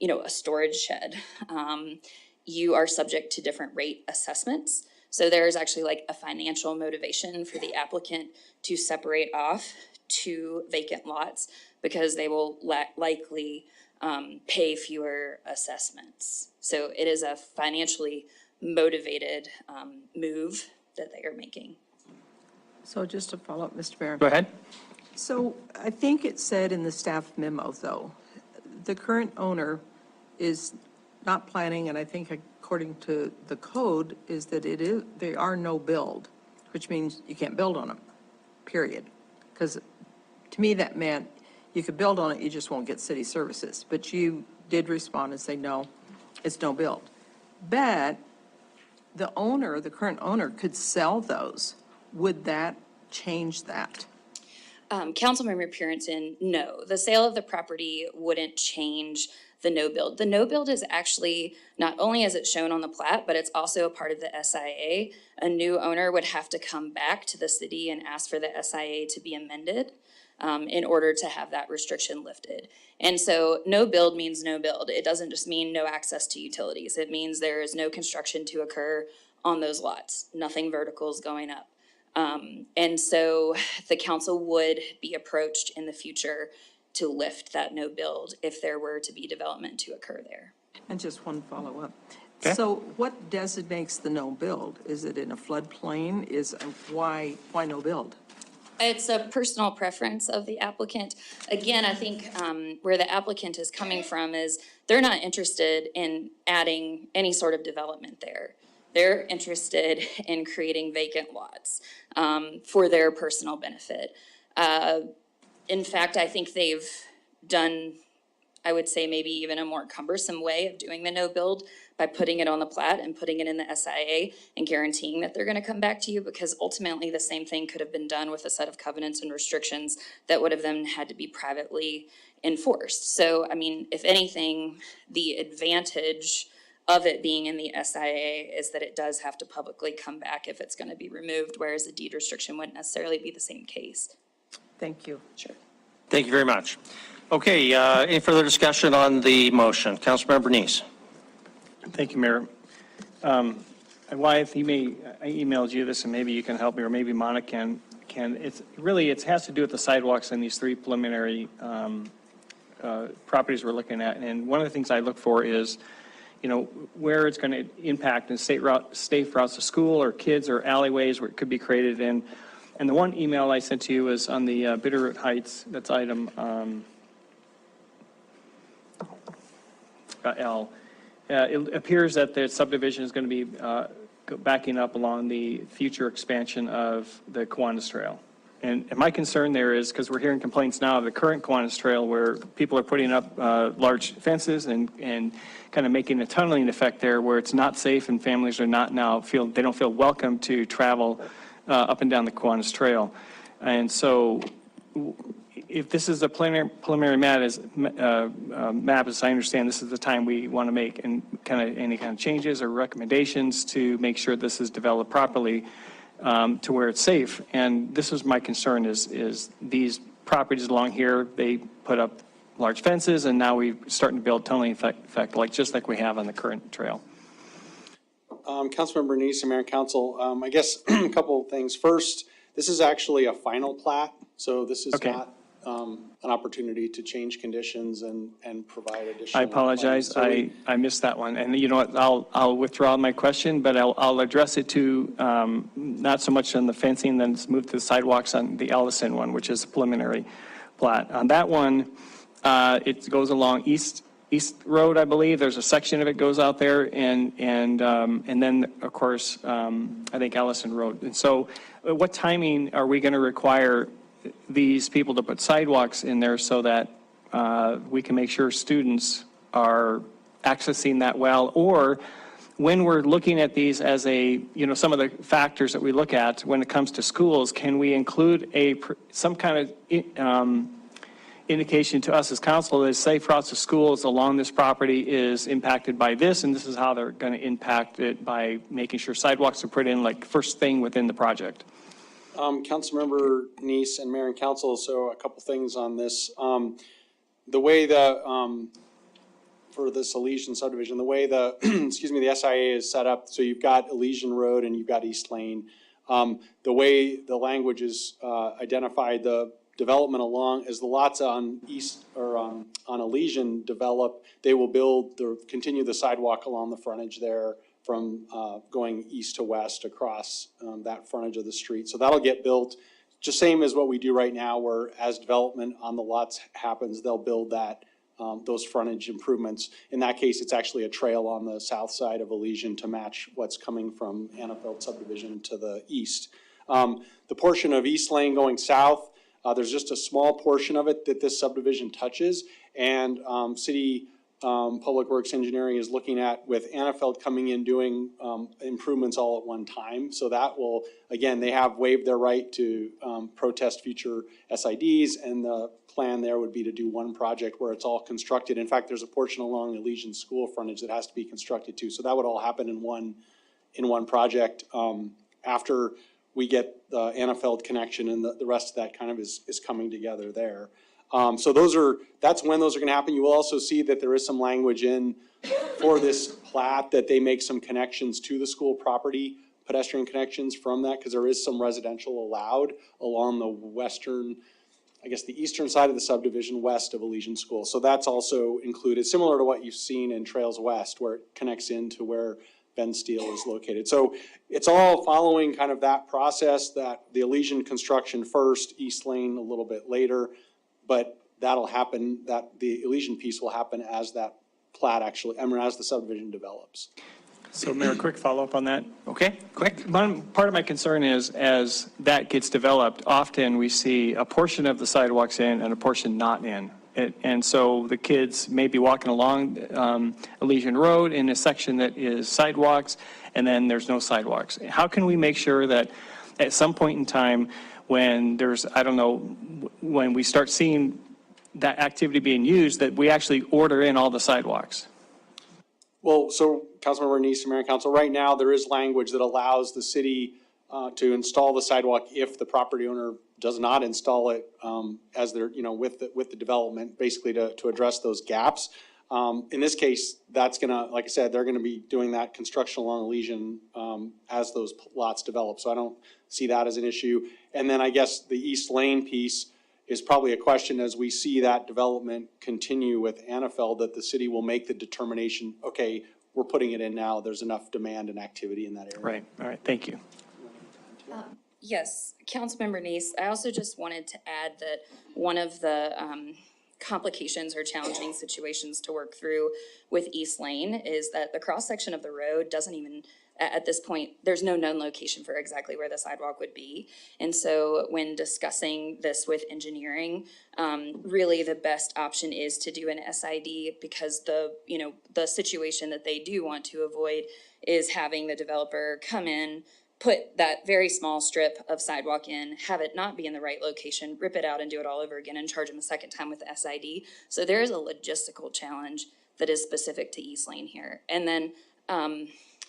a storage shed, you are subject to different rate assessments. So there's actually like a financial motivation for the applicant to separate off 2 vacant lots because they will likely pay fewer assessments. So it is a financially motivated move that they are making. So just to follow up, Mr. Mayor. Go ahead. So I think it said in the staff memo, though, the current owner is not planning, and I think according to the code, is that they are no build, which means you can't build on them, period. Because to me, that meant You could build on it, you just won't get city services. But you did respond and say, no, it's no build. But the owner, the current owner, could sell those. Would that change that? Councilmember Purinton, no. The sale of the property wouldn't change the no build. The no build is actually, not only is it shown on the plat, but it's also a part of the SIA. A new owner would have to come back to the city and ask for the SIA to be amended in order to have that restriction lifted. And so no build means no build. It doesn't just mean no access to utilities. It means there is no construction to occur on those lots. Nothing vertical is going up. And so the council would be approached in the future to lift that no build if there were to be development to occur there. And just one follow-up. Okay. So what designates the no build? Is it in a floodplain? Why no build? It's a personal preference of the applicant. Again, I think where the applicant is coming from is they're not interested in adding any sort of development there. They're interested in creating vacant lots for their personal benefit. In fact, I think they've done, I would say, maybe even a more cumbersome way of doing the no build by putting it on the plat and putting it in the SIA and guaranteeing that they're going to come back to you, because ultimately the same thing could have been done with a set of covenants and restrictions that would have then had to be privately enforced. So, I mean, if anything, the advantage of it being in the SIA is that it does have to publicly come back if it's going to be removed, whereas a deed restriction wouldn't necessarily be the same case. Thank you. Sure. Thank you very much. Okay, any further discussion on the motion? Councilmember Bernice. Thank you, Mayor. Wyeth, I emailed you this, and maybe you can help me, or maybe Monica can. It has to do with the sidewalks in these three preliminary properties we're looking at. And one of the things I look for is, where it's going to impact in safe routes to school or kids or alleyways where it could be created in. And the one email I sent to you was on the Bitterroot Heights, that's item L. It appears that the subdivision is going to be backing up along the future expansion of the Kiwanis Trail. And my concern there is, because we're hearing complaints now of the current Kiwanis Trail where people are putting up large fences and kind of making a tunneling effect there where it's not safe and families are not now they don't feel welcome to travel up and down the Kiwanis Trail. And so if this is a preliminary map, as I understand, this is the time we want to make and any kind of changes or recommendations to make sure this is developed properly to where it's safe. And this is my concern is these properties along here, they put up large fences and now we're starting to build tunneling effect just like we have on the current trail. Councilmember Bernice and Mayor and Council, I guess a couple of things. First, this is actually a final plat, so this is not an opportunity to change conditions and provide additional. I apologize. I missed that one. And you know what? I'll withdraw my question, but I'll address it to not so much on the fencing, then move to the sidewalks on the Ellison one, which is a preliminary plat. On that one, it goes along East Road, I believe. There's a section of it goes out there, and then of course I think Ellison Road. And so, what timing are we going to require these people to put sidewalks in there so that we can make sure students are accessing that well? Or when we're looking at these as some of the factors that we look at when it comes to schools, can we include some kind of indication to us as council that safe routes to schools along this property is impacted by this, and this is how they're going to impact it by making sure sidewalks are put in first thing within the project? Councilmember Neese and Mayor and Council, so a couple things on this. The way for this Elysian subdivision, the way the SIA is set up, so you've got Elysian Road and you've got East Lane. The way the language is identified, the development along, as the lots on East or on Elysian develop, they will continue the sidewalk along the frontage there from going east to west across that frontage of the street. So that'll get built just same as what we do right now, where as development on the lots happens, they'll build that those frontage improvements. In that case, it's actually a trail on the south side of Elysian to match what's coming from Annafeld subdivision to the east. The portion of East Lane going south, There's just a small portion of it that this subdivision touches, and City Public Works Engineering is looking at with Annafeld coming in doing improvements all at one time. So that will, again, they have waived their right to protest future SIDs, and the plan there would be to do one project where it's all constructed. In fact, there's a portion along Elysian School frontage that has to be constructed too. So that would all happen in one project after we get the Annafeld connection, and the rest of that kind of is coming together there. So that's when those are gonna happen. You will also see that there is some language in for this plat that they make some connections to the school property, pedestrian connections from that, because there is some residential allowed along the western, I guess the eastern side of the subdivision west of Elysian School. So that's also included, similar to what you've seen in Trails West, where it connects into where Ben Steel is located. So it's all following kind of that process, that the Elysian construction first, East Lane a little bit later, but that'll happen, that the Elysian piece will happen as that plat actually, as the subdivision develops. So Mayor, quick follow-up on that. Okay, quick. Part of my concern is, as that gets developed, often we see a portion of the sidewalks in and a portion not in. And so the kids may be walking along Elysian Road in a section that is sidewalks, and then there's no sidewalks. How can we make sure that at some point in time, when there's, I don't know, when we start seeing that activity being used, that we actually order in all the sidewalks? Well, so Councilmember Neese, Mayor and Council, right now there is language that allows the city to install the sidewalk if the property owner does not install it as they're, with the development, basically to address those gaps. In this case, that's gonna, like I said, they're gonna be doing that construction along Elysian as those lots develop. So I don't see that as an issue. And then I guess the East Lane piece is probably a question as we see that development continue with Annafeld, that the city will make the determination, okay, we're putting it in now, there's enough demand and activity in that area. Right, all right, thank you. Yes, Councilmember Neese, I also just wanted to add that one of the complications or challenging situations to work through with East Lane is that the cross-section of the road doesn't even, at this point, there's no known location for exactly where the sidewalk would be. And so when discussing this with engineering, really the best option is to do an SID, because the situation that they do want to avoid is having the developer come in, put that very small strip of sidewalk in, have it not be in the right location, rip it out and do it all over again and charge them a second time with the SID. So there is a logistical challenge that is specific to East Lane here. And then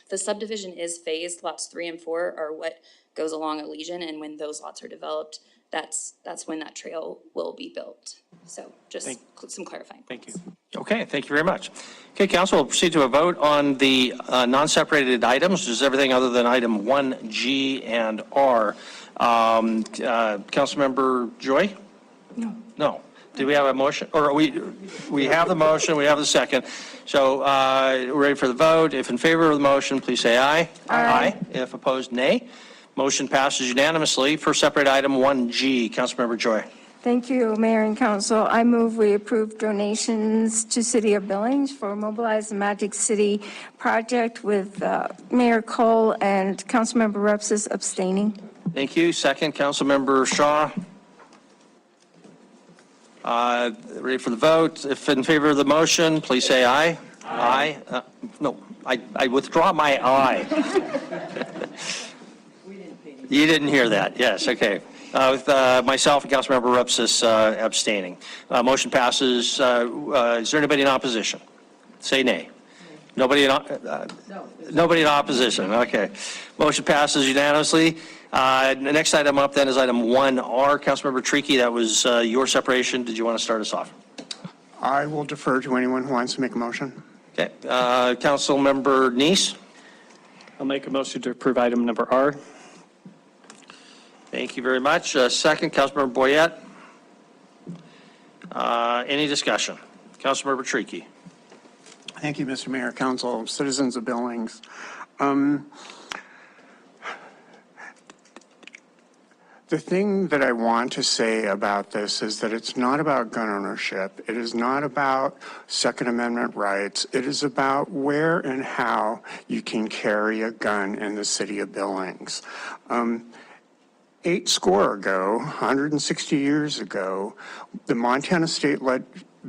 the subdivision is phased. Lots 3 and 4 are what goes along Elysian, and when those lots are developed, that's when that trail will be built. So just some clarifying. Thank you. Okay, thank you very much. Okay, council, we'll proceed to a vote on the non-separated items, which is everything other than item 1G and R. Councilmember Joy? No. No. Do we have a motion? Or we have the motion, we have the second. So we're ready for the vote. If in favor of the motion, please say aye. Aye. If opposed, nay. Motion passes unanimously. For separate item 1G, Councilmember Joy. Thank you, Mayor and Council. I move we approve donations to City of Billings for Mobilize the Magic City project with Mayor Cole and Councilmember Repsis abstaining. Thank you. Second, Councilmember Shaw. Ready for the vote. If in favor of the motion, please say aye. Aye. No, I withdraw my aye. You didn't hear that. Yes, okay. With myself and Councilmember Repsis abstaining. Motion passes. Is there anybody in opposition? Say nay. Nobody in opposition. Okay. Motion passes unanimously. The next item up then is item 1R. Councilmember Tricky, that was your separation. Did you want to start us off? I will defer to anyone who wants to make a motion. Okay. Councilmember Neese? I'll make a motion to approve item number R. Thank you very much. Second, Councilmember Boyette. Any discussion? Councilmember Tricky. Thank you, Mr. Mayor, Council, citizens of Billings. The thing that I want to say about this is that it's not about gun ownership. It is not about Second Amendment rights. It is about where and how you can carry a gun in the city of Billings. 160 years ago, the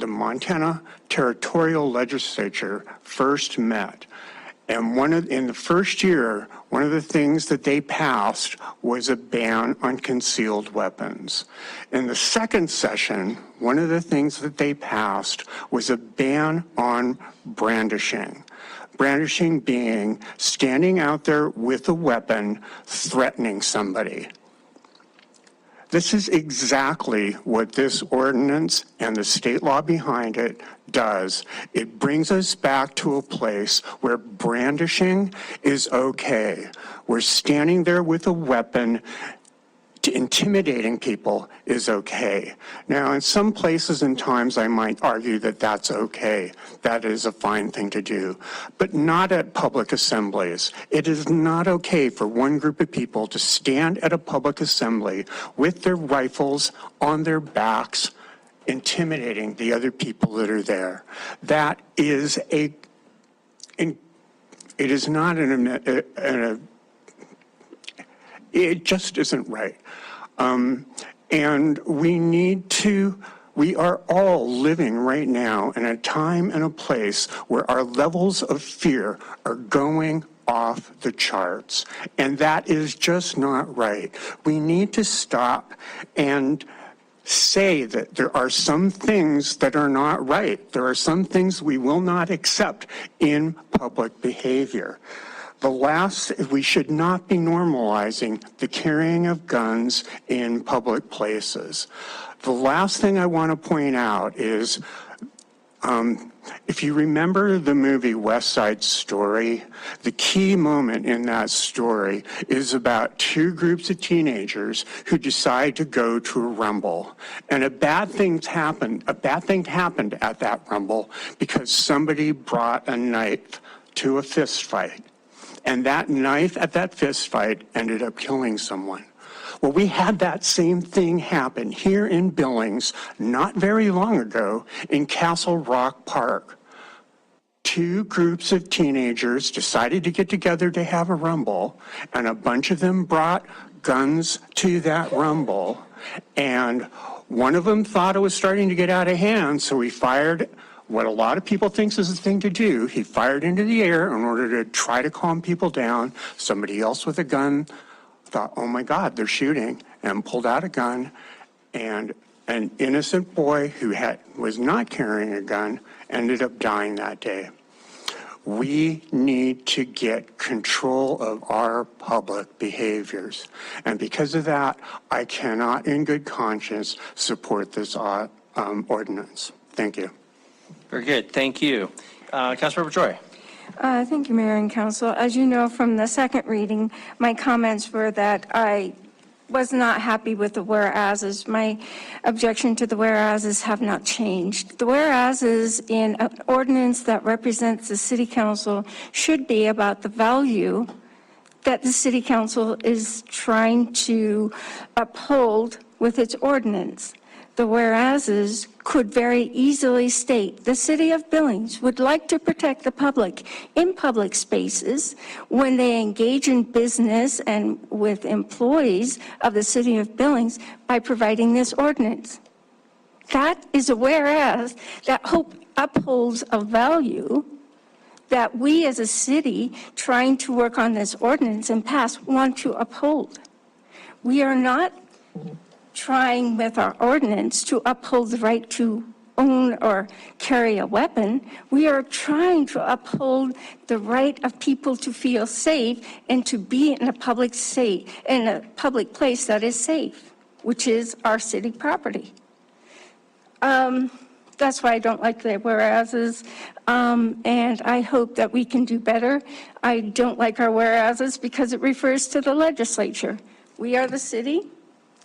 Montana Territorial Legislature first met. And in the first year, one of the things that they passed was a ban on concealed weapons. In the second session, one of the things that they passed was a ban on brandishing. Brandishing being standing out there with a weapon, threatening somebody. This is exactly what this ordinance and the state law behind it does. It brings us back to a place where brandishing is okay. We're standing there with a weapon. Intimidating people is okay. Now, in some places and times, I might argue that that's okay. That is a fine thing to do, but not at public assemblies. It is not okay for one group of people to stand at a public assembly with their rifles on their backs, intimidating the other people that are there. That is it is not it just isn't right. And we are all living right now in a time and a place where our levels of fear are going off the charts. And that is just not right. We need to stop and say that there are some things that are not right. There are some things we will not accept in public behavior. We should not be normalizing the carrying of guns in public places. The last thing I want to point out is, if you remember the movie West Side Story, the key moment in that story is about two groups of teenagers who decide to go to a rumble. And a bad thing happened at that rumble because somebody brought a knife to a fist fight. And that knife at that fist fight ended up killing someone. Well, we had that same thing happen here in Billings not very long ago in Castle Rock Park. Two groups of teenagers decided to get together to have a rumble, and a bunch of them brought guns to that rumble. And one of them thought it was starting to get out of hand, so he fired what a lot of people think is the thing to do. He fired into the air in order to try to calm people down. Somebody else with a gun thought, oh my God, they're shooting, and pulled out a gun. And an innocent boy who was not carrying a gun ended up dying that day. We need to get control of our public behaviors. And because of that, I cannot in good conscience support this ordinance. Thank you. Very good. Thank you. Councilmember Joy. Thank you, Mayor and Council. As you know from the second reading, my comments were that I was not happy with the whereases. My objection to the whereases have not changed. The whereases in an ordinance that represents the City Council should be about the value that the City Council is trying to uphold with its ordinance. The whereases could very easily state the City of Billings would like to protect the public in public spaces when they engage in business and with employees of the City of Billings by providing this ordinance. That is a whereas that upholds a value that we as a city trying to work on this ordinance and pass want to uphold. We are not trying with our ordinance to uphold the right to own or carry a weapon. We are trying to uphold the right of people to feel safe and to be in a public place that is safe, which is our city property. That's why I don't like the whereases, and I hope that we can do better. I don't like our whereases because it refers to the legislature. We are the city.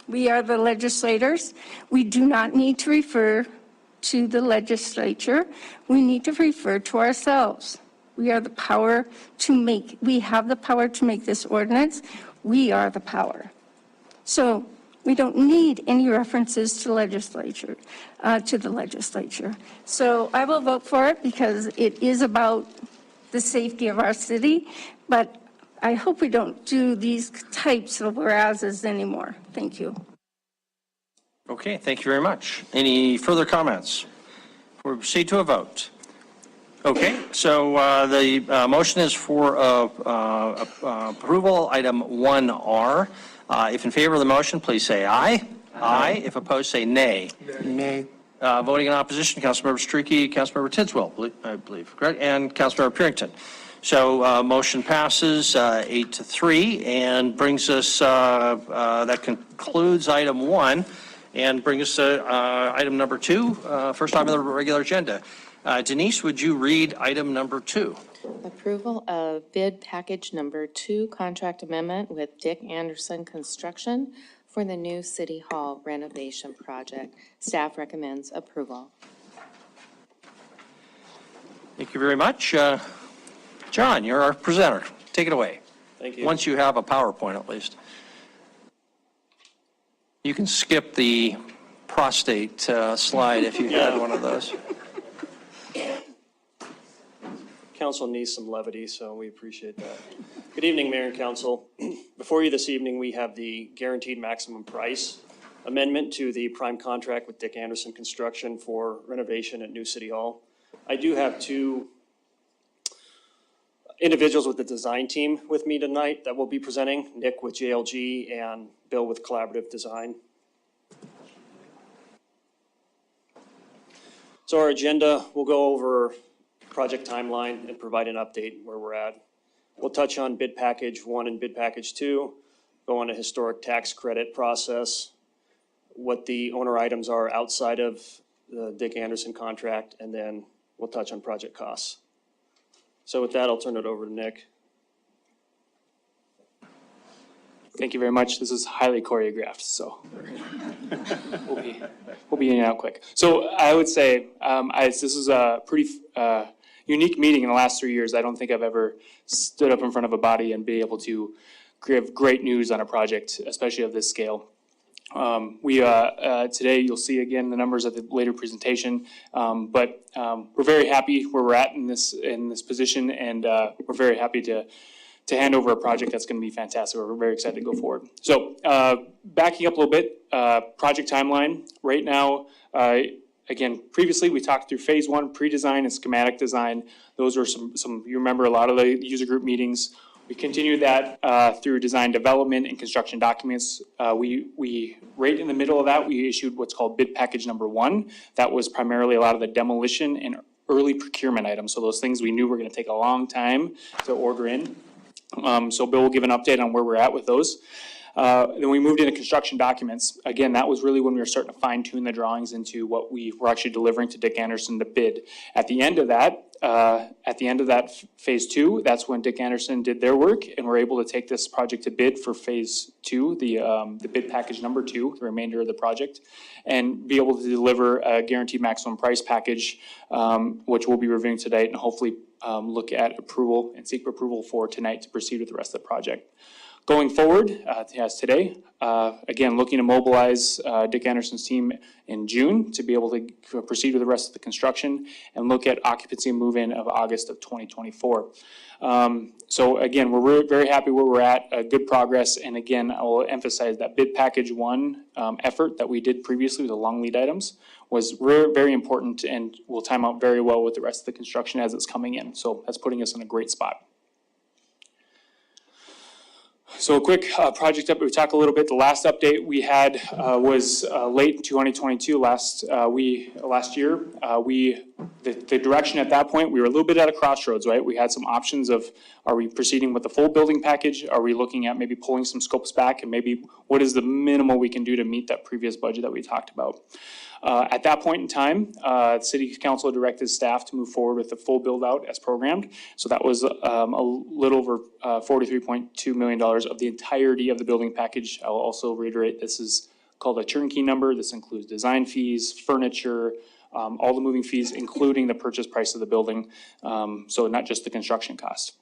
We are the legislators. We do not need to refer to the legislature. We need to refer to ourselves. We have the power to make this ordinance. We are the power. So we don't need any references to the legislature. So I will vote for it because it is about the safety of our city, but I hope we don't do these types of whereases anymore. Thank you. Okay, thank you very much. Any further comments? We'll proceed to a vote. Okay, so the motion is for approval, item 1R. If in favor of the motion, please say aye. Aye. If opposed, say nay. Nay. Voting in opposition, Councilmember Streaky, Councilmember Tidswell, I believe, correct, and Councilmember Purington. So motion passes 8-3 and brings us, that concludes item 1 and brings us to item number 2, first item on the regular agenda. Denise, would you read item number 2? Approval of bid package number 2, contract amendment with Dick Anderson Construction for the new City Hall renovation project. Staff recommends approval. Thank you very much. John, you're our presenter. Take it away. Thank you. Once you have a PowerPoint, at least. You can skip the prostate slide if you had one of those. Council needs some levity, so we appreciate that. Good evening, Mayor and Council. Before you this evening, we have the guaranteed maximum price amendment to the prime contract with Dick Anderson Construction for renovation at New City Hall. I do have two individuals with the design team with me tonight that will be presenting, Nick with JLG and Bill with Collaborative Design. So our agenda, we'll go over project timeline and provide an update where we're at. We'll touch on bid package 1 and bid package 2, go on a historic tax credit process, what the owner items are outside of the Dick Anderson contract, and then we'll touch on project costs. So with that, I'll turn it over to Nick. Thank you very much. This is highly choreographed, so we'll be in and out quick. So I would say this is a pretty unique meeting in the last 3 years. I don't think I've ever stood up in front of a body and be able to give great news on a project, especially of this scale. Today you'll see again the numbers at the later presentation, but we're very happy where we're at in this position, and we're very happy to hand over a project that's going to be fantastic. We're very excited to go forward. So backing up a little bit, project timeline right now. Again, previously we talked through phase 1, pre-design and schematic design. Those are some you remember a lot of the user group meetings. We continued that through design development and construction documents. We right in the middle of that, we issued what's called bid package number 1. That was primarily a lot of the demolition and early procurement items. So those things we knew were going to take a long time to order in. So Bill will give an update on where we're at with those. Then we moved into construction documents. Again, that was really when we were starting to fine tune the drawings into what we were actually delivering to Dick Anderson to bid. At the end of that phase 2, that's when Dick Anderson did their work, and we're able to take this project to bid for phase 2, the bid package number 2, the remainder of the project, and be able to deliver a guaranteed maximum price package, which we'll be reviewing today, and hopefully look at approval and seek approval for tonight to proceed with the rest of the project. Going forward, as today, again, looking to mobilize Dick Anderson's team in June to be able to proceed with the rest of the construction and look at occupancy and move-in of August of 2024. So again, we're very happy where we're at, good progress. And again, I will emphasize that bid package 1 effort that we did previously with the long lead items was very important and will time out very well with the rest of the construction as it's coming in. So that's putting us in a great spot. So a quick project update. We talked a little bit. The last update we had was late in 2022. Last year, the direction at that point, we were a little bit at a crossroads, right? We had some options of, are we proceeding with the full building package? Are we looking at maybe pulling some scopes back, and maybe what is the minimal we can do to meet that previous budget that we talked about? At that point in time, City Council directed staff to move forward with the full build out as programmed. So that was a little over $43.2 million of the entirety of the building package. I'll also reiterate, this is called a turnkey number. This includes design fees, furniture, all the moving fees, including the purchase price of the building. So not just the construction cost.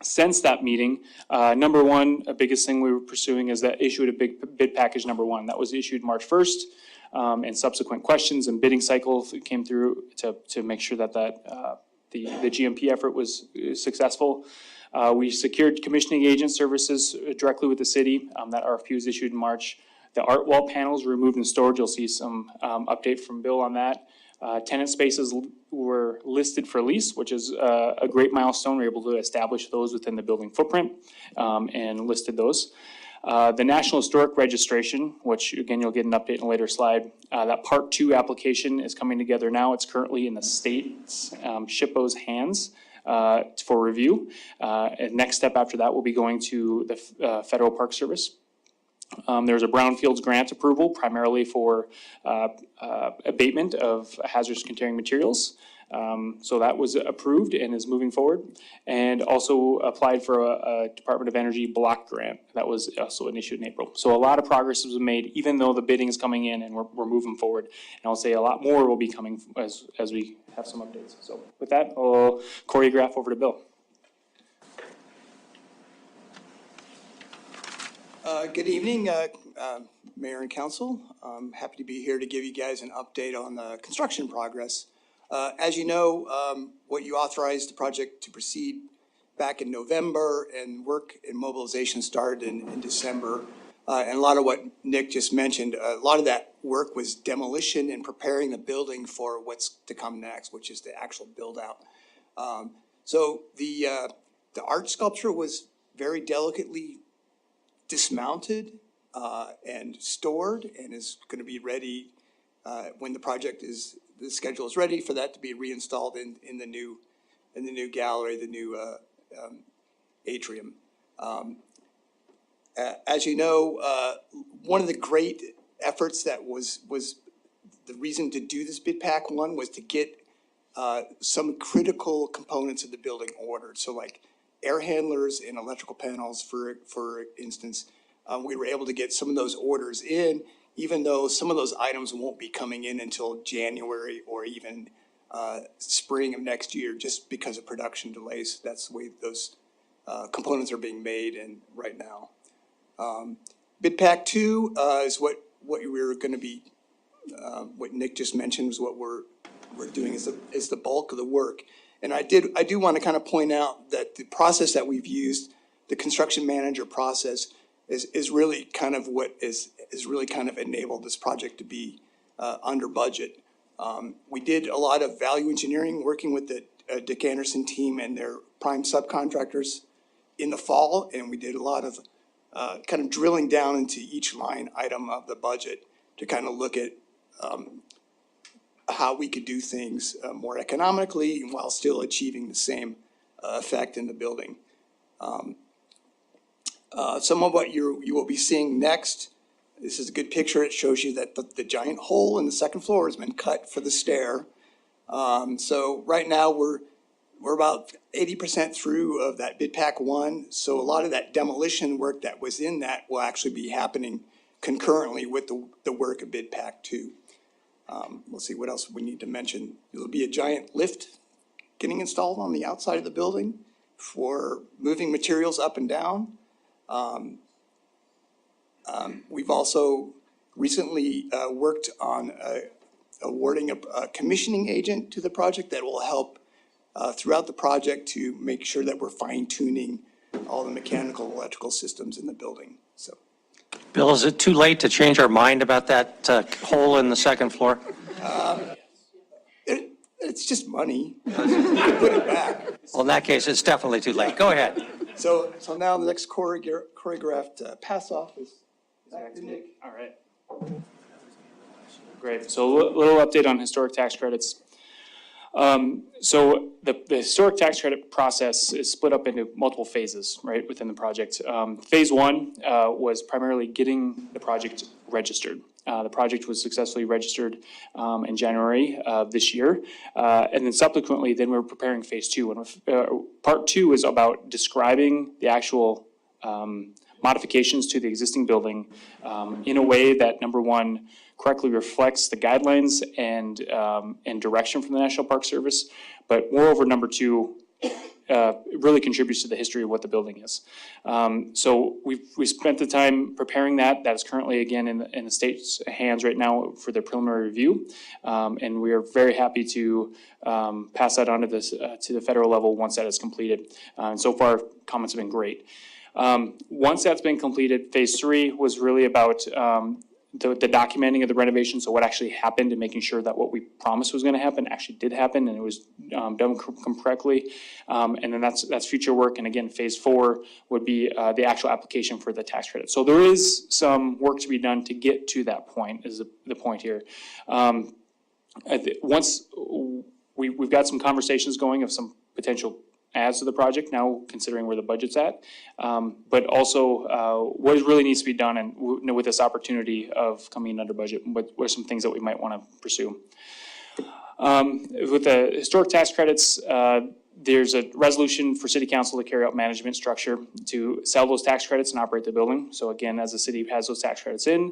Since that meeting, number one, a biggest thing we were pursuing is that issued a bid package number 1. That was issued March 1st. And subsequent questions and bidding cycles came through to make sure that the GMP effort was successful. We secured commissioning agent services directly with the city. That RFP was issued in March. The art wall panels were removed and stored. You'll see some update from Bill on that. Tenant spaces were listed for lease, which is a great milestone. We were able to establish those within the building footprint and listed those. The National Historic Registration, which again, you'll get an update in a later slide. That Part 2 application is coming together now. It's currently in the state's SHPO's hands for review. And next step after that will be going to the Federal Park Service. There's a brownfields grant approval primarily for abatement of hazardous containing materials. So that was approved and is moving forward. And also applied for a Department of Energy block grant that was also issued in April. So a lot of progress has been made, even though the bidding is coming in and we're moving forward. And I'll say a lot more will be coming as we have some updates. So with that, I'll choreograph over to Bill. Good evening, Mayor and Council. I'm happy to be here to give you guys an update on the construction progress. As you know, what you authorized the project to proceed back in November, and work and mobilization started in December. And a lot of what Nick just mentioned, a lot of that work was demolition and preparing the building for what's to come next, which is the actual build out. So the art sculpture was very delicately dismounted and stored, and is going to be ready when the schedule is ready for that to be reinstalled in the new gallery, the new atrium. As you know, one of the great efforts that was the reason to do this bid pack one was to get some critical components of the building ordered. So like air handlers and electrical panels, for instance, we were able to get some of those orders in, even though some of those items won't be coming in until January or even spring of next year, just because of production delays. That's the way those components are being made and right now. Bid Pack 2 is what we're going to be, what Nick just mentioned was what we're doing is the bulk of the work. And I do want to kind of point out that the process that we've used, the construction manager process, is really kind of what is really kind of enabled this project to be under budget. We did a lot of value engineering, working with the Dick Anderson team and their prime subcontractors in the fall, and we did a lot of kind of drilling down into each line item of the budget to kind of look at how we could do things more economically while still achieving the same effect in the building. Some of what you will be seeing next, this is a good picture. It shows you that the giant hole in the second floor has been cut for the stair. So right now we're about 80% through of that bid pack 1. So a lot of that demolition work that was in that will actually be happening concurrently with the work of bid pack 2. Let's see what else we need to mention. There'll be a giant lift getting installed on the outside of the building for moving materials up and down. We've also recently worked on awarding a commissioning agent to the project that will help throughout the project to make sure that we're fine-tuning all the mechanical, electrical systems in the building. So. Bill, is it too late to change our mind about that hole in the second floor? It's just money. Put it back. Well, in that case, it's definitely too late. Go ahead. So now the next choreographed pass-off is back to Nick. All right. Great. So a little update on historic tax credits. So the historic tax credit process is split up into multiple phases, right, within the project. Phase 1 was primarily getting the project registered. The project was successfully registered in January of this year. And then subsequently, then we were preparing phase 2. And part 2 is about describing the actual modifications to the existing building in a way that, number one, correctly reflects the guidelines and direction from the National Park Service. But moreover, number 2, really contributes to the history of what the building is. So we spent the time preparing that. That is currently, again, in the state's hands right now for their preliminary review. And we are very happy to pass that on to the federal level once that is completed. And so far, comments have been great. Once that's been completed, phase 3 was really about the documenting of the renovation, so what actually happened and making sure that what we promised was going to happen actually did happen and it was done correctly. And then that's future work. And again, phase 4 would be the actual application for the tax credit. So there is some work to be done to get to that point, is the point here. Once we've got some conversations going of some potential adds to the project now, considering where the budget's at, but also what really needs to be done, and with this opportunity of coming under budget, what are some things that we might want to pursue. With the historic tax credits, there's a resolution for city council to carry out management structure to sell those tax credits and operate the building. So again, as the city has those tax credits in,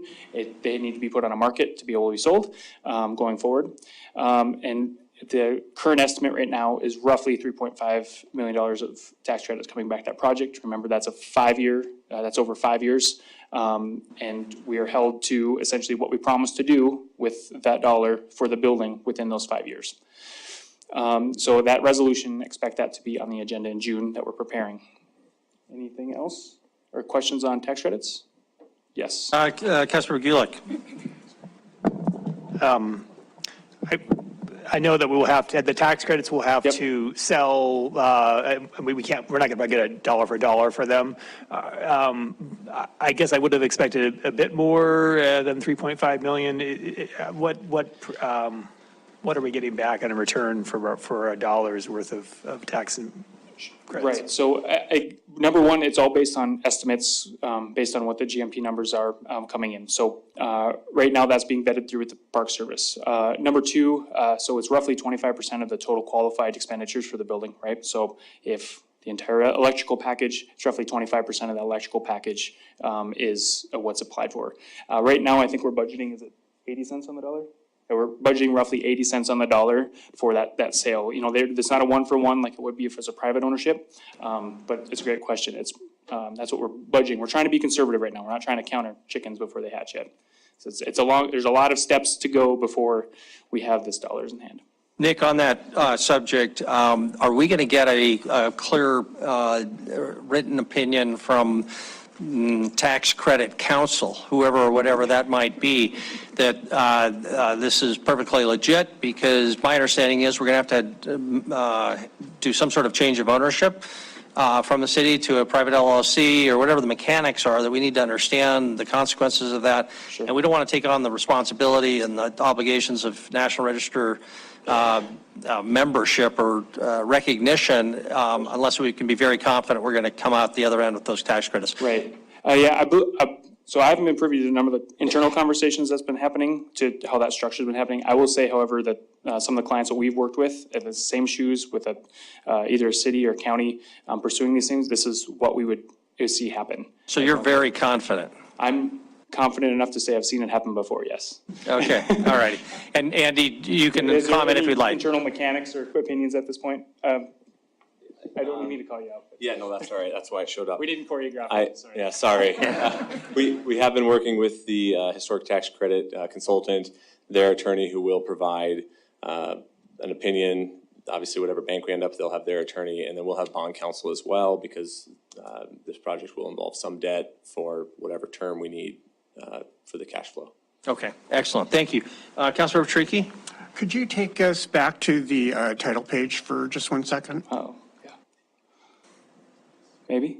they need to be put on a market to be able to be sold going forward. And the current estimate right now is roughly $3.5 million of tax credits coming back to that project. Remember, that's a 5-year, that's over 5 years. And we are held to essentially what we promised to do with that dollar for the building within those 5 years. So that resolution, expect that to be on the agenda in June that we're preparing. Anything else or questions on tax credits? Yes. Councilmember Gulick. I know that we will have to, the tax credits will have to sell, we're not going to get a dollar for dollar for them. I guess I would have expected a bit more than 3.5 million. What are we getting back in return for a dollar's worth of tax and credits? Right, so number one, it's all based on estimates, based on what the GMP numbers are coming in. So right now that's being vetted through with the Park Service. Number two, so it's roughly 25% of the total qualified expenditures for the building, right? So if the entire electrical package, it's roughly 25% of that electrical package is what's applied for. Right now, I think we're budgeting, is it 80 cents on the dollar? We're budgeting roughly 80 cents on the dollar for that sale. You know, it's not a one-for-one like it would be if it's a private ownership, but it's a great question. That's what we're budgeting. We're trying to be conservative right now. We're not trying to counter chickens before they hatch yet. So there's a lot of steps to go before we have this dollars in hand. Nick, on that subject, are we going to get a clear written opinion from tax credit counsel, whoever or whatever that might be, that this is perfectly legit? Because my understanding is we're going to have to do some sort of change of ownership from the city to a private LLC or whatever the mechanics are, that we need to understand the consequences of that. Sure. And we don't want to take on the responsibility and the obligations of National Register membership or recognition unless we can be very confident we're going to come out the other end with those tax credits. Right. So I haven't been privy to a number of the internal conversations that's been happening, to how that structure has been happening. I will say, however, that some of the clients that we've worked with have the same shoes with either a city or county pursuing these things. This is what we would see happen. So you're very confident? I'm confident enough to say I've seen it happen before, yes. Okay, all righty. And Andy, you can comment if you'd like. Internal mechanics or opinions at this point? I don't mean to call you out. Yeah, no, that's all right. That's why I showed up. We didn't choreograph it, sorry. Yeah, sorry. We have been working with the historic tax credit consultant, their attorney, who will provide an opinion. Obviously, whatever bank we end up, they'll have their attorney, and then we'll have bond counsel as well, because this project will involve some debt for whatever term we need for the cash flow. Okay, excellent. Thank you. Councilor Tricky? Could you take us back to the title page for just 1 second? Oh, yeah. Maybe?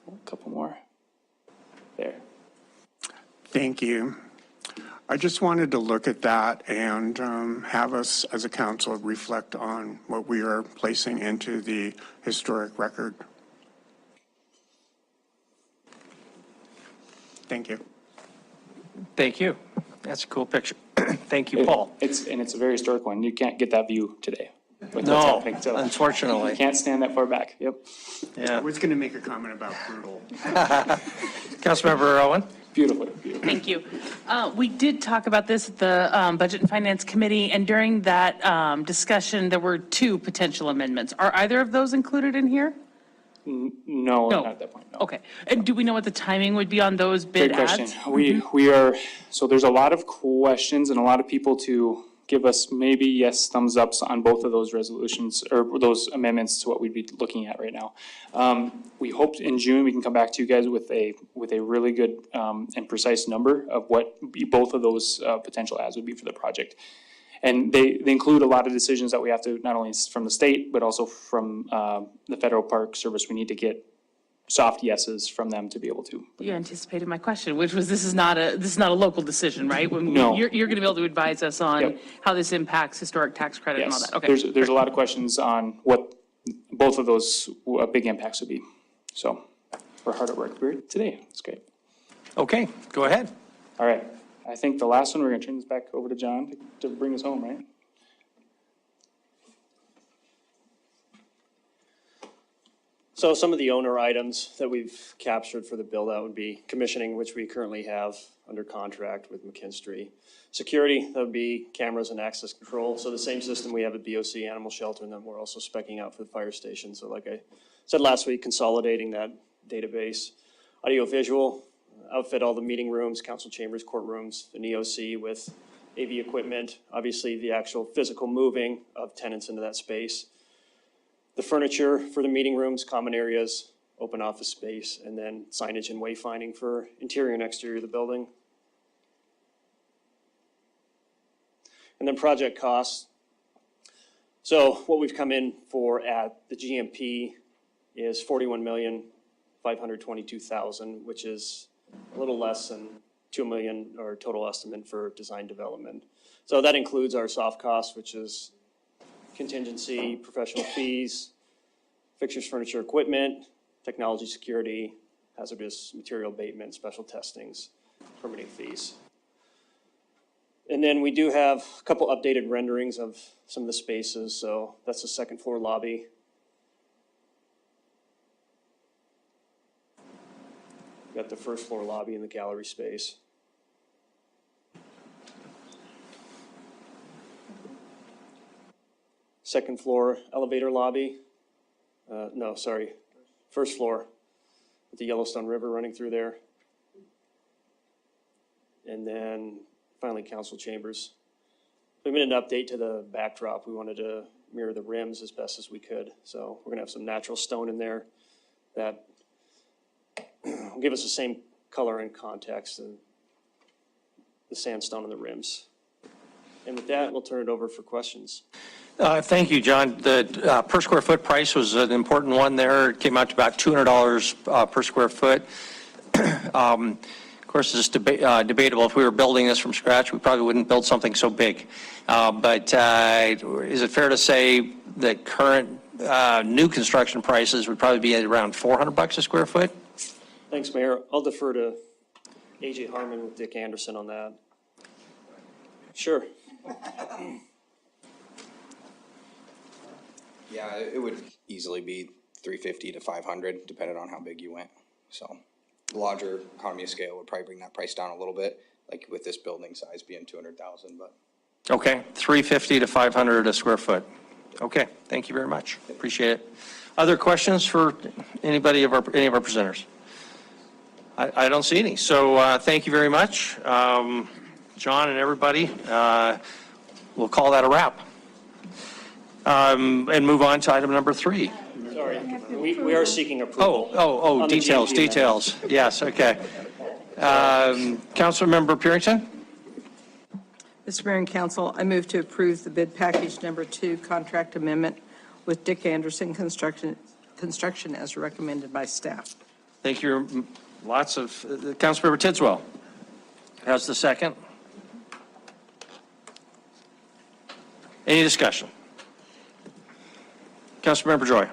A couple more. There. Thank you. I just wanted to look at that and have us as a council reflect on what we are placing into the historic record. Thank you. Thank you. That's a cool picture. Thank you, Paul. It's a very historic one. You can't get that view today. No, unfortunately. You can't stand that far back. Yep. Yeah. I was going to make a comment about brutal. Councilmember Owen? Beautiful. Thank you. We did talk about this at the Budget and Finance Committee, and during that discussion, there were 2 potential amendments. Are either of those included in here? No, not at that point, no. Okay. And do we know what the timing would be on those bid Great ads? question. We are, so there's a lot of questions and a lot of people to give us maybe yes, thumbs ups on both of those resolutions or those amendments to what we'd be looking at right now. We hope in June we can come back to you guys with a really good and precise number of what both of those potential ads would be for the project. And they include a lot of decisions that we have to, not only from the state, but also from the Federal Park Service. We need to get soft yeses from them to be able to. You anticipated my question, which was this is not a local decision, right? No. You're going to be able to advise us on Yep. how this impacts historic tax credit and all Yes, that. Okay. there's a lot of questions on what both of those big impacts would be. So we're hard at work today. It's great. Okay, go ahead. All right. I think the last one, we're going to turn this back over to John to bring us home, right? So some of the owner items that we've captured for the build out would be commissioning, which we currently have under contract with McKinstry. Security, that would be cameras and access control. So the same system we have at BOC Animal Shelter, and then we're also specking out for the fire station. So like I said last week, consolidating that database. Audio visual, outfit all the meeting rooms, council chambers, courtrooms, an EOC with AV equipment, obviously the actual physical moving of tenants into that space. The furniture for the meeting rooms, common areas, open office space, and then signage and wayfinding for interior and exterior of the building. And then project costs. So what we've come in for at the GMP is $41,522,000, which is a little less than $2 million or total estimate for design development. So that includes our soft costs, which is contingency, professional fees, fixtures, furniture, equipment, technology, security, hazardous material abatement, special testings, permitting fees. And then we do have a couple updated renderings of some of the spaces. So that's the second floor lobby. Got the first floor lobby and the gallery space. Second floor elevator lobby. No, sorry, first floor with the Yellowstone River running through there. And then finally council chambers. We made an update to the backdrop. We wanted to mirror the rims as best as we could. So we're gonna have some natural stone in there that will give us the same color and context and the sandstone in the rims. And with that, we'll turn it over for questions. Thank you, John. The per square foot price was an important one there. It came out to about $200 per square foot. Of course, it's debatable. If we were building this from scratch, we probably wouldn't build something so big. But is it fair to say that current new construction prices would probably be at around $400 a square foot? Thanks, Mayor. I'll defer to AJ Harmon with Dick Anderson on that. Sure. Yeah, it would easily be 350 to 500, depending on how big you went. So the larger economy of scale would probably bring that price down a little bit, like with this building size being 200,000, but. Okay, 350 to 500 a square foot. Okay, thank you very much. Appreciate it. Other questions for any of our presenters? I don't see any. So thank you very much, John and everybody. We'll call that a wrap. And move on to item number 3. Sorry, we are seeking approval. On the details. Yes, okay. Councilmember Purington? Mr. Mayor and Council, I move to approve the bid package number 2 contract amendment with Dick Anderson Construction as recommended by staff. Thank you. Lots of, Councilmember Tidswell has the second. Any discussion? Councilmember Joy.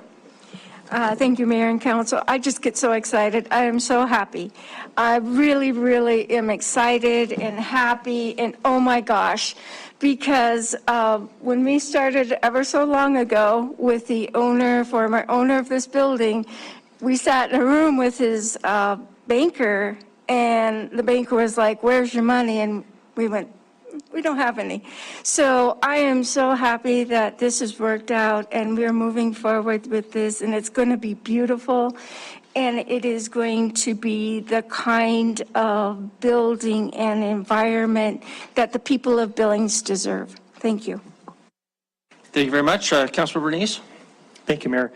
Thank you, Mayor and Council. I just get so excited. I am so happy. I really, really am excited and happy and oh my gosh, because when we started ever so long ago with the former owner of this building, we sat in a room with his banker And the banker was like, "Where's your money?" And we went, "We don't have any." So I am so happy that this has worked out and we're moving forward with this, and it's going to be beautiful. And it is going to be the kind of building and environment that the people of Billings deserve. Thank you. Thank you very much. Councilor Bernice? Thank you, Mayor.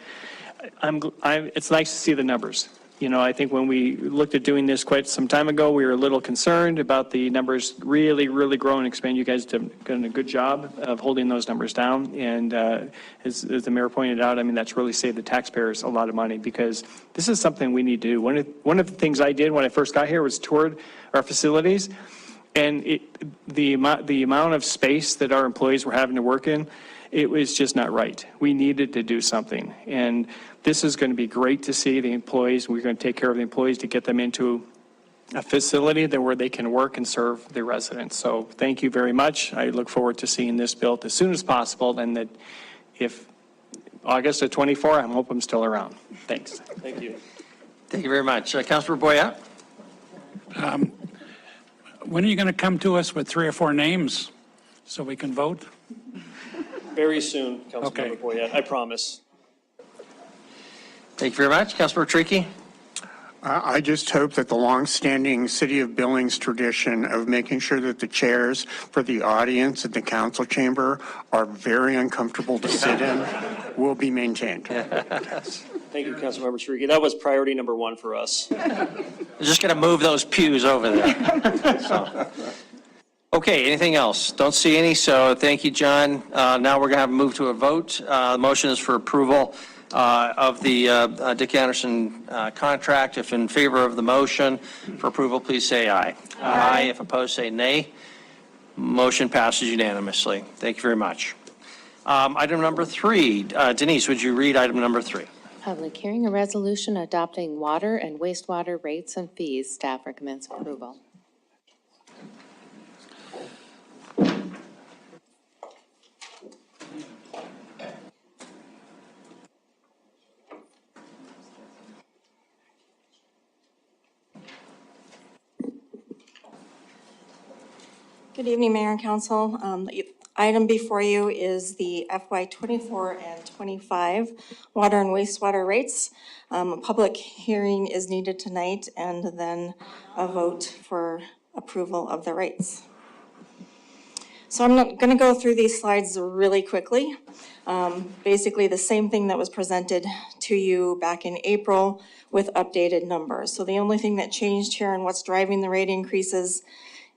It's nice to see the numbers. You know, I think when we looked at doing this quite some time ago, we were a little concerned about the numbers really growing and expanding. You guys done a good job of holding those numbers down. And as the mayor pointed out, I mean, that's really saved the taxpayers a lot of money because this is something we need to do. One of the things I did when I first got here was toured our facilities. And the amount of space that our employees were having to work in, it was just not right. We needed to do something. And this is going to be great to see the employees. We're going to take care of the employees to get them into a facility where they can work and serve the residents. So thank you very much. I look forward to seeing this built as soon as possible, and that if August of 24, I hope I'm still around. Thanks. Thank you. Thank you very much. Councilor Boyette? When are you going to come to us with 3 or 4 names so we can vote? Very soon, Councilmember Boyette, I promise. Thank you very much. Councilor Tricky? I just hope that the longstanding City of Billings tradition of making sure that the chairs for the audience at the council chamber are very uncomfortable to sit in will be maintained. Thank you, Councilmember Shariki. That was priority number 1 for us. We're just going to move those pews over there. So. Okay, anything else? Don't see any, so thank you, John. Now we're going to have to move to a vote. The motion is for approval of the Dick Anderson contract. If in favor of the motion for approval, please say aye. Aye. If opposed, say nay. Motion passes unanimously. Thank you very much. Item number 3. Denise, would you read item number 3? Public hearing, a resolution adopting water and wastewater rates and fees. Staff recommends approval. Good evening, Mayor and Council. The item before you is the FY24 and 25 water and wastewater rates. A public hearing is needed tonight and then a vote for approval of the rates. So I'm not going to go through these slides really quickly. Basically the same thing that was presented to you back in April with updated numbers. So the only thing that changed here and what's driving the rate increases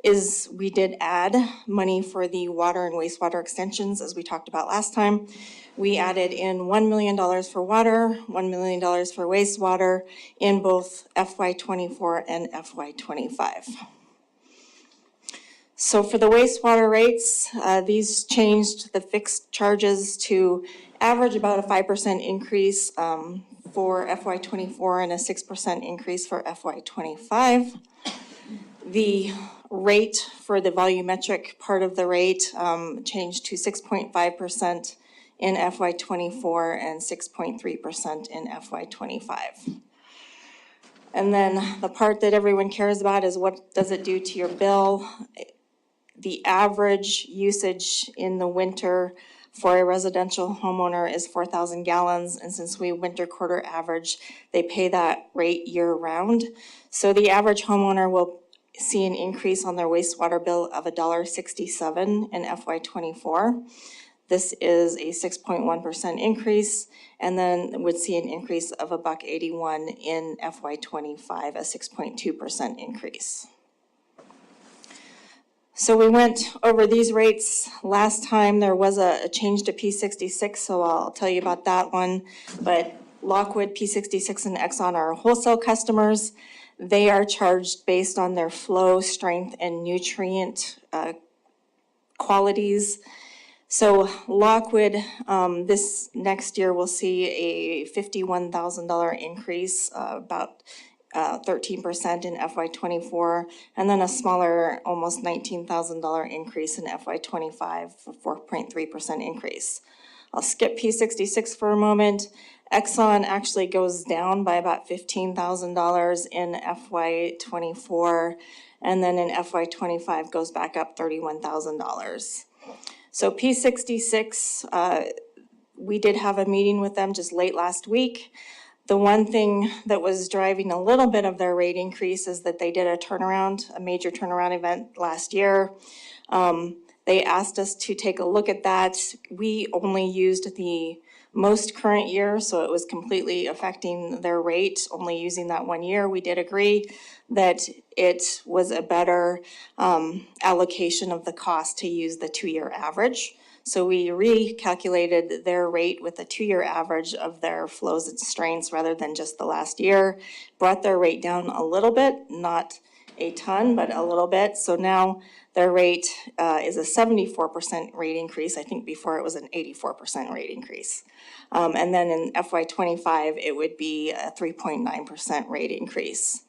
is we did add money for the water and wastewater extensions, as we talked about last time. We added in $1 million for water, $1 million for wastewater in both FY24 and FY25. So for the wastewater rates, these changed the fixed charges to average about a 5% increase for FY24 and a 6% increase for FY25. The rate for the volumetric part of the rate changed to 6.5% in FY24 and 6.3% in FY25. And then the part that everyone cares about is what does it do to your bill? The average usage in the winter for a residential homeowner is 4,000 gallons. And since we winter quarter average, they pay that rate year round. So the average homeowner will see an increase on their wastewater bill of $1.67 in FY24. This is a 6.1% increase, and then would see an increase of $1.81 in FY25, a 6.2% increase. So we went over these rates last time. There was a change to P66, so I'll tell you about that one. But Lockwood, P66, and Exxon are wholesale customers. They are charged based on their flow, strength, and nutrient qualities. So Lockwood, this next year will see a $51,000 increase, about 13% in FY24, and then a smaller, almost $19,000 increase in FY25, 4.3% increase. I'll skip P66 for a moment. Exxon actually goes down by about $15,000 in FY '24, and then in FY '25 goes back up $31,000. So P66, we did have a meeting with them just late last week. The one thing that was driving a little bit of their rate increase is that they did a major turnaround event last year. They asked us to take a look at that. We only used the most current year, so it was completely affecting their rate, only using that 1 year. We did agree that it was a better allocation of the cost to use the 2-year average. So we recalculated their rate with a 2-year average of their flows and strains rather than just the last year, brought their rate down a little bit, not a ton, but a little bit. So now their rate is a 74% rate increase. I think before it was an 84% rate increase. And then in FY '25, it would be a 3.9% rate increase.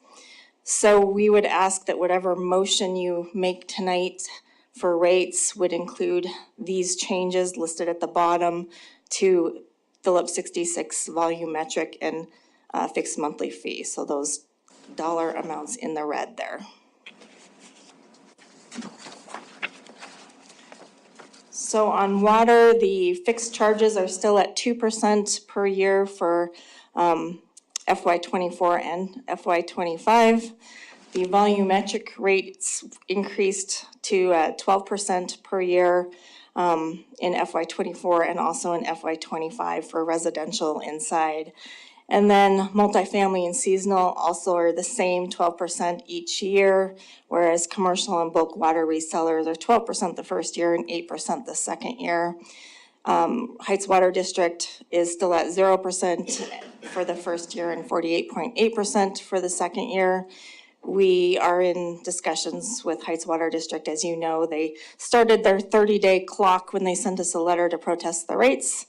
So we would ask that whatever motion you make tonight for rates would include these changes listed at the bottom to Phillips 66 volumetric and fixed monthly fee. So those dollar amounts in the red there. So on water, the fixed charges are still at 2% per year for FY '24 and FY '25. The volumetric rates increased to 12% per year in FY '24 and also in FY '25 for residential inside. And then multifamily and seasonal also are the same 12% each year, whereas commercial and bulk water resellers are 12% the first year and 8% the second year. Heights Water District is still at 0% for the first year and 48.8% for the second year. We are in discussions with Heights Water District. As you know, they started their 30-day clock when they sent us a letter to protest the rates.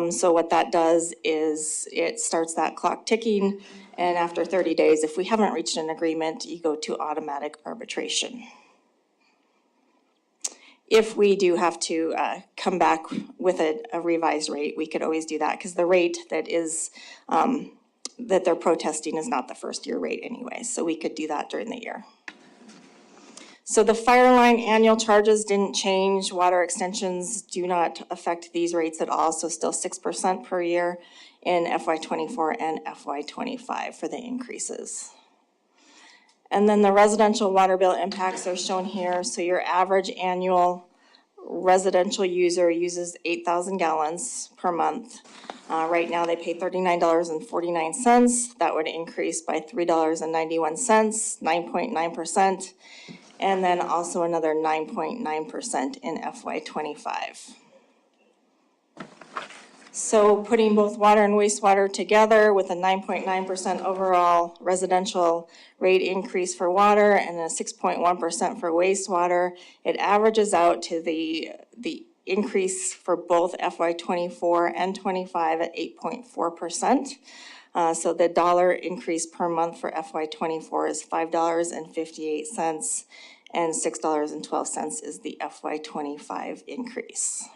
So what that does is it starts that clock ticking, and after 30 days, if we haven't reached an agreement, you go to automatic arbitration. If we do have to come back with a revised rate, we could always do that, because the rate that is that they're protesting is not the first year rate anyway, so we could do that during the year. So the fire line annual charges didn't change. Water extensions do not affect these rates at all, so still 6% per year in FY '24 and FY '25 for the increases. And then the residential water bill impacts are shown here. So your average annual residential user uses 8,000 gallons per month. Right now they pay $39.49. That would increase by $3.91, 9.9%. And then also another 9.9% in FY '25. So putting both water and wastewater together with a 9.9% overall residential rate increase for water and a 6.1% for wastewater, it averages out to the increase for both FY '24 and '25 at 8.4%. So the dollar increase per month for FY '24 is $5.58, and $6.12 is the FY '25 increase.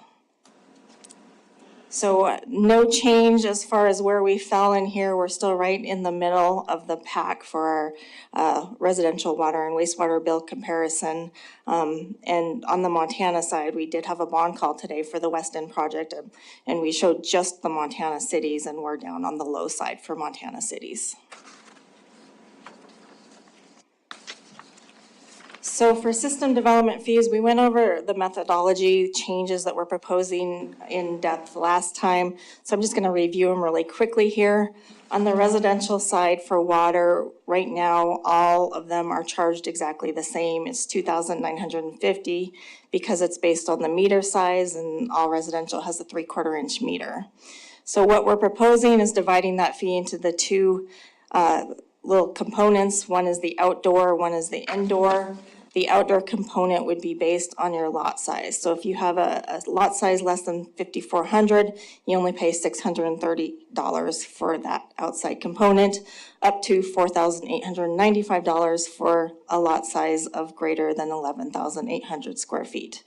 So no change as far as where we fell in here. We're still right in the middle of the pack for our residential water and wastewater bill comparison. And on the Montana side, we did have a bond call today for the West End project, and we showed just the Montana cities, and we're down on the low side for Montana cities. So for system development fees, we went over the methodology changes that we're proposing in depth last time. So I'm just going to review them really quickly here. On the residential side for water, right now, all of them are charged exactly the same. It's $2,950 because it's based on the meter size, and all residential has a 3/4 inch meter. So what we're proposing is dividing that fee into the two little components. One is the outdoor, one is the indoor. The outdoor component would be based on your lot size. So if you have a lot size less than 5,400, you only pay $630 for that outside component, up to $4,895 for a lot size of greater than 11,800 square feet.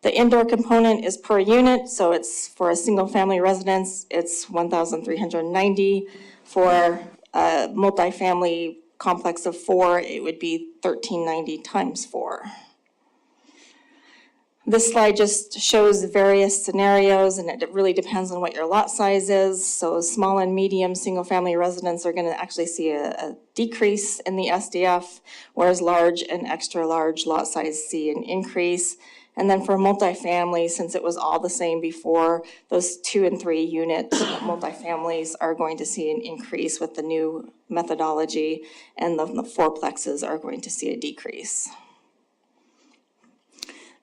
The indoor component is per unit, so it's for a single-family residence, it's 1,390. For a multifamily complex of 4, it would be 1,390 times 4. This slide just shows various scenarios, and it really depends on what your lot size is. So small and medium single-family residents are going to actually see a decrease in the SDF, whereas large and extra large lot size see an increase. And then for multifamily, since it was all the same before, those 2 and 3 unit multifamilies are going to see an increase with the new methodology, and the fourplexes are going to see a decrease.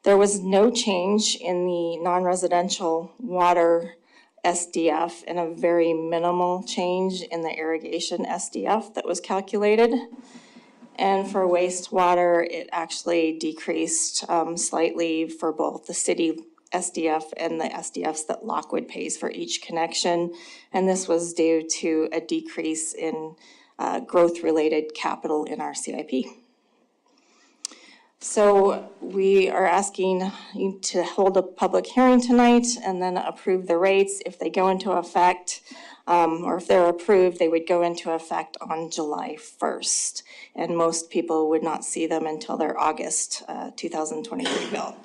There was no change in the non-residential water SDF and a very minimal change in the irrigation SDF that was calculated. And for wastewater, it actually decreased slightly for both the city SDF and the SDFs that Lockwood pays for each connection. And this was due to a decrease in growth-related capital in our CIP. So we are asking you to hold a public hearing tonight and then approve the rates. If they go into effect, or if they're approved, they would go into effect on July 1st. And most people would not see them until their August 2023 bill.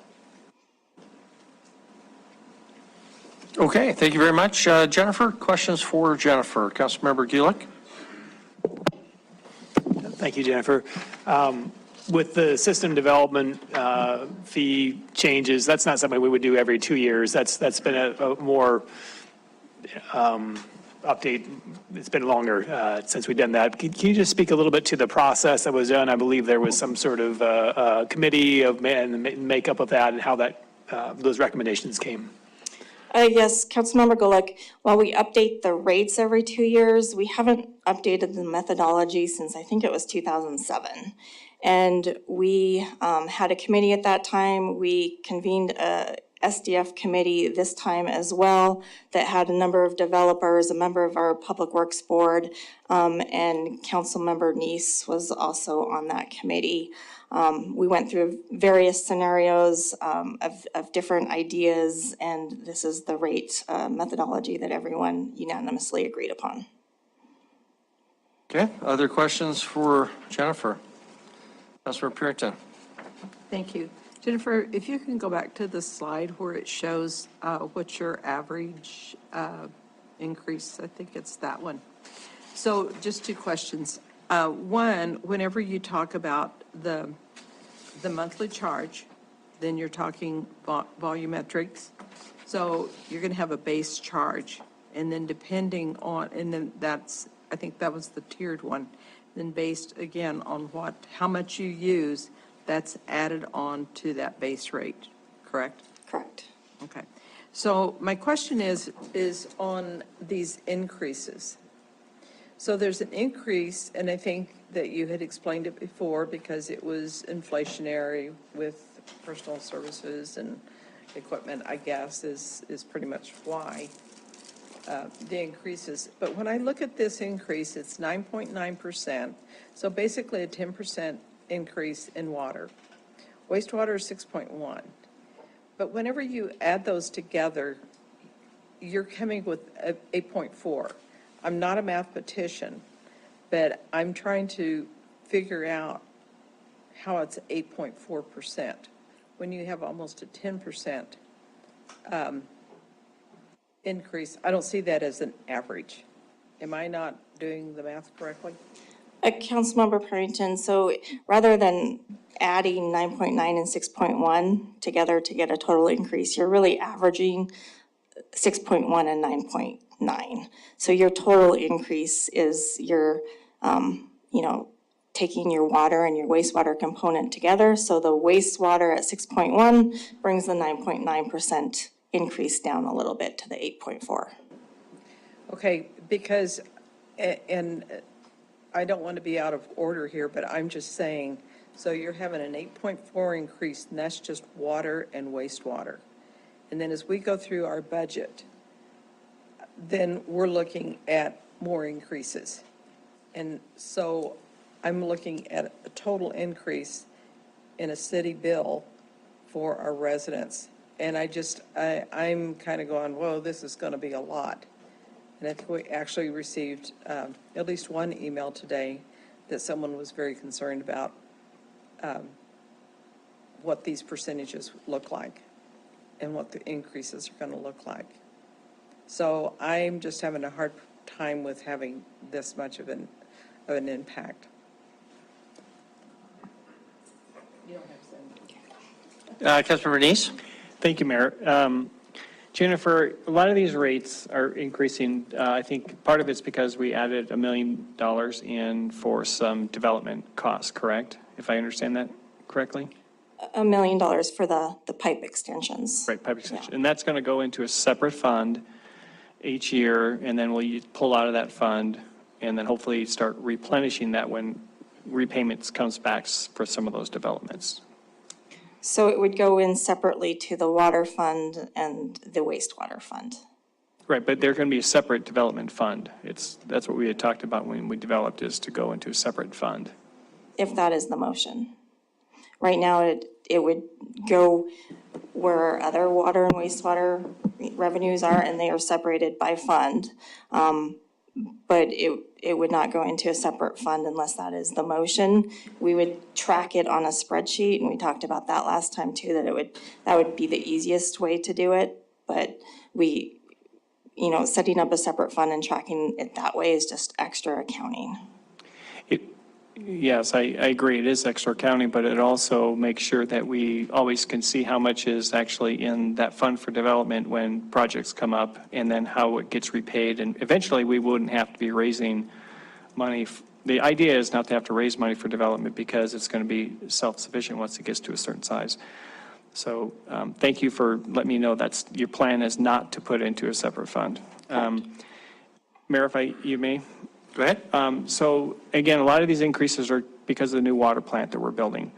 Okay, thank you very much. Jennifer, questions for Jennifer? Councilmember Gulick? Thank you, Jennifer. With the system development fee changes, that's not something we would do every 2 years. That's been a more update. It's been longer since we've done that. Can you just speak a little bit to the process that was done? I believe there was some sort of committee of and the makeup of that and how that those recommendations came. Yes, Councilmember Gulick, while we update the rates every 2 years, we haven't updated the methodology since I think it was 2007. And we had a committee at that time. We convened a SDF committee this time as well that had a number of developers, a member of our Public Works Board, and Councilmember Neese was also on that committee. We went through various scenarios of different ideas, and this is the rate methodology that everyone unanimously agreed upon. Okay, other questions for Jennifer? Councilor Purinton. Thank you. Jennifer, if you can go back to the slide where it shows what's your average increase, I think it's that one. So just 2 questions. One, whenever you talk about the monthly charge, then you're talking volumetrics. So you're going to have a base charge, and then depending on, and then that's, I think that was the tiered one, then based again on how much you use, that's added on to that base rate, correct? Correct. Okay. So my question is on these increases. So there's an increase, and I think that you had explained it before because it was inflationary with personal services and equipment, I guess, is pretty much why the increases. But when I look at this increase, it's 9.9%. So basically a 10% increase in water. Wastewater is 6.1. But whenever you add those together, you're coming with 8.4. I'm not a mathematician, but I'm trying to figure out how it's 8.4% when you have almost a 10% increase. I don't see that as an average. Am I not doing the math correctly? Councilmember Purinton, so rather than adding 9.9 and 6.1 together to get a total increase, you're really averaging 6.1 and 9.9. So your total increase is your, taking your water and your wastewater component together. So the wastewater at 6.1 brings the 9.9% increase down a little bit to the 8.4. Okay, because, and I don't want to be out of order here, but I'm just saying, so you're having an 8.4 increase, and that's just water and wastewater. And then as we go through our budget, then we're looking at more increases. And so I'm looking at a total increase in a city bill for our residents And I'm kind of going, whoa, this is going to be a lot. And I think we actually received at least one email today that someone was very concerned about what these percentages look like and what the increases are going to look like. So I'm just having a hard time with having this much of an impact. You don't have to say Councilmember Neese? Thank you, Mayor. Jennifer, a lot of these rates are increasing. I think part of it's because we added $1 million in for some development costs, correct? If I understand that correctly? $1 million for the pipe extensions. Right, pipe extension. And that's going to go into a separate fund each year, and then we'll pull out of that fund and then hopefully start replenishing that when repayments comes back for some of those developments. So it would go in separately to the water fund and the wastewater fund. Right, but there's going to be a separate development fund. That's what we had talked about when we developed, is to go into a separate fund. If that is the motion. Right now, it would go where other water and wastewater revenues are, and they are separated by fund. But it would not go into a separate fund unless that is the motion. We would track it on a spreadsheet, and we talked about that last time too, that would be the easiest way to do it. But setting up a separate fund and tracking it that way is just extra accounting. Yes, I agree. It is extra accounting, but it also makes sure that we always can see how much is actually in that fund for development when projects come up, and then how it gets repaid. And eventually, we wouldn't have to be raising money. The idea is not to have to raise money for development because it's going to be self-sufficient once it gets to a certain size. So thank you for letting me know that's your plan is not to put it into a separate fund. Mayor, if you may. Go ahead. So again, a lot of these increases are because of the new water plant that we're building.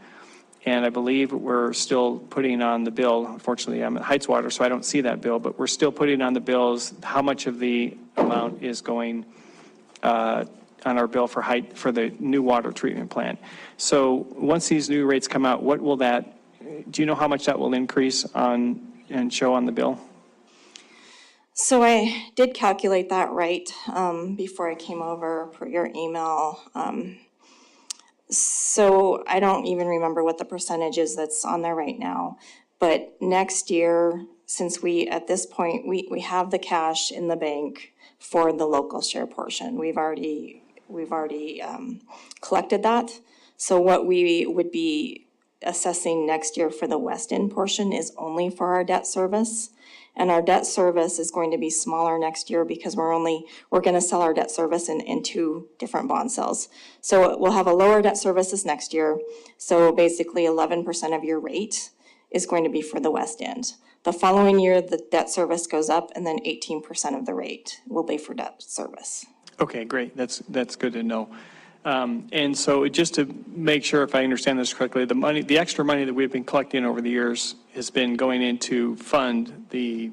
And I believe we're still putting on the bill. Unfortunately, I'm at Heights Water, so I don't see that bill, but we're still putting on the bills how much of the amount is going on our bill for the new water treatment plant. So once these new rates come out, what will that, do you know how much that will increase on and show on the bill? So I did calculate that right before I came over for your email. So I don't even remember what the percentage is that's on there right now. But next year, since at this point, we have the cash in the bank for the local share portion. We've already collected that. So what we would be assessing next year for the West End portion is only for our debt service. And our debt service is going to be smaller next year because we're going to sell our debt service in two different bond sales. So we'll have a lower debt service this next year. So basically 11% of your rate is going to be for the West End. The following year, the debt service goes up, and then 18% of the rate will be for debt service. Okay, great. That's good to know. And so just to make sure if I understand this correctly, the extra money that we've been collecting over the years has been going into fund the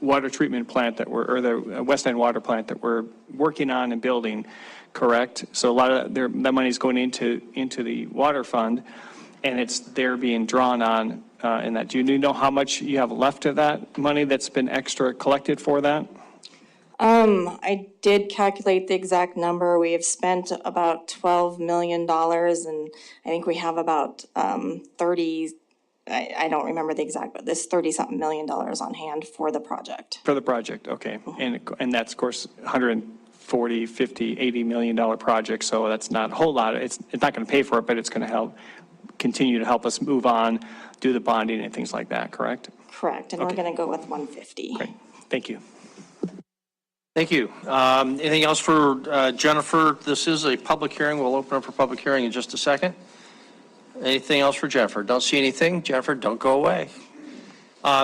water treatment plant or the West End water plant that we're working on and building, correct? So a lot of that money is going into the water fund, and it's there being drawn on in that. Do you know how much you have left of that money that's been extra collected for that? I did calculate the exact number. We have spent about $12 million, and I think we have about 30, I don't remember the exact, but this 30-something million dollars on hand for the project. For the project, okay. And that's, of course, 140, 50, $80 million project, so that's not a whole lot. It's not going to pay for it, but it's going to continue to help us move on, do the bonding and things like that, correct? Correct, and we're going to go with 150. Great, thank you. Thank you. Anything else for Jennifer? This is a public hearing. We'll open up for public hearing in just a second. Anything else for Jennifer? Don't see anything. Jennifer, don't go away.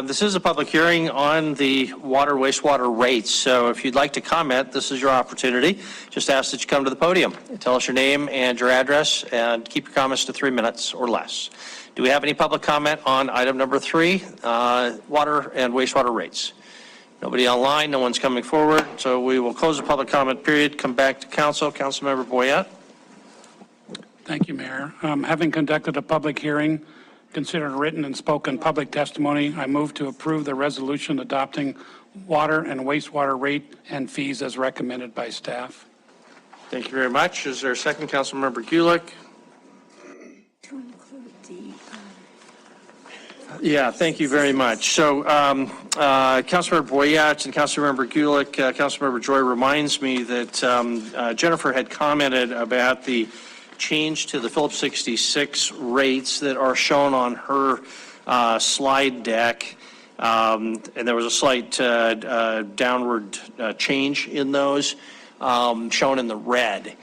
This is a public hearing on the water wastewater rates. So if you'd like to comment, this is your opportunity. Just ask that you come to the podium. Tell us your name and your address, and keep your comments to 3 minutes or less. Do we have any public comment on item number 3, water and wastewater rates? Nobody online, no one's coming forward, so we will close the public comment period, come back to council. Councilmember Boyette. Thank you, Mayor. Having conducted a public hearing Considering written and spoken public testimony, I move to approve the resolution adopting water and wastewater rate and fees as recommended by staff. Thank you very much. Is there a second, Councilmember Gulick? To include the, Yeah, thank you very much. So Councilmember Boyett and Councilmember Gulick, Councilmember Joy reminds me that Jennifer had commented about the change to the Phillips 66 rates that are shown on her slide deck. And there was a slight downward change in those shown in the red.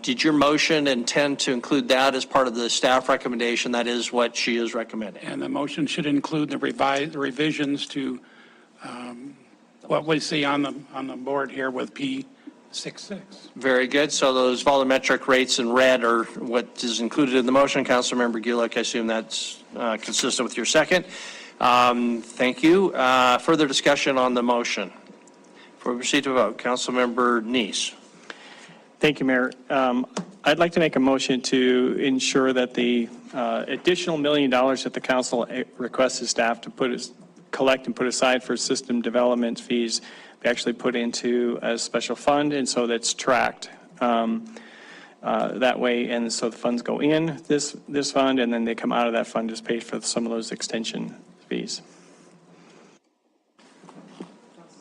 Did your motion intend to include that as part of the staff recommendation? That is what she is recommending. And the motion should include the revisions to what we see on the board here with P66. Very good. So those volumetric rates in red are what is included in the motion. Councilmember Gulick, I assume that's consistent with your second. Thank you. Further discussion on the motion? Before we proceed to vote, Councilmember Neese. Thank you, Mayor. I'd like to make a motion to ensure that the additional $1 million that the council requested staff to collect and put aside for system development fees be actually put into a special fund, and so that's tracked that way. And so the funds go in this fund, and then they come out of that fund to pay for some of those extension fees.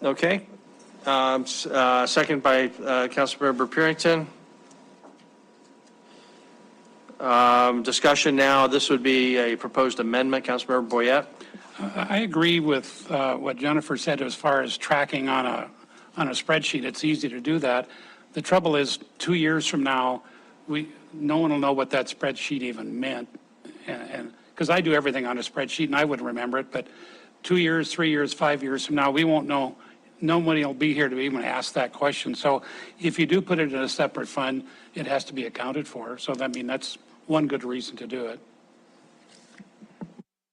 Okay. Second by Councilmember Purington. Discussion now. This would be a proposed amendment. Councilmember Boyett. I agree with what Jennifer said as far as tracking on a spreadsheet. It's easy to do that. The trouble is 2 years from now, no one will know what that spreadsheet even meant. And because I do everything on a spreadsheet and I wouldn't remember it, but 2 years, 3 years, 5 years from now, we won't know. Nobody will be here to even ask that question. So if you do put it in a separate fund, it has to be accounted for. So that's one good reason to do it.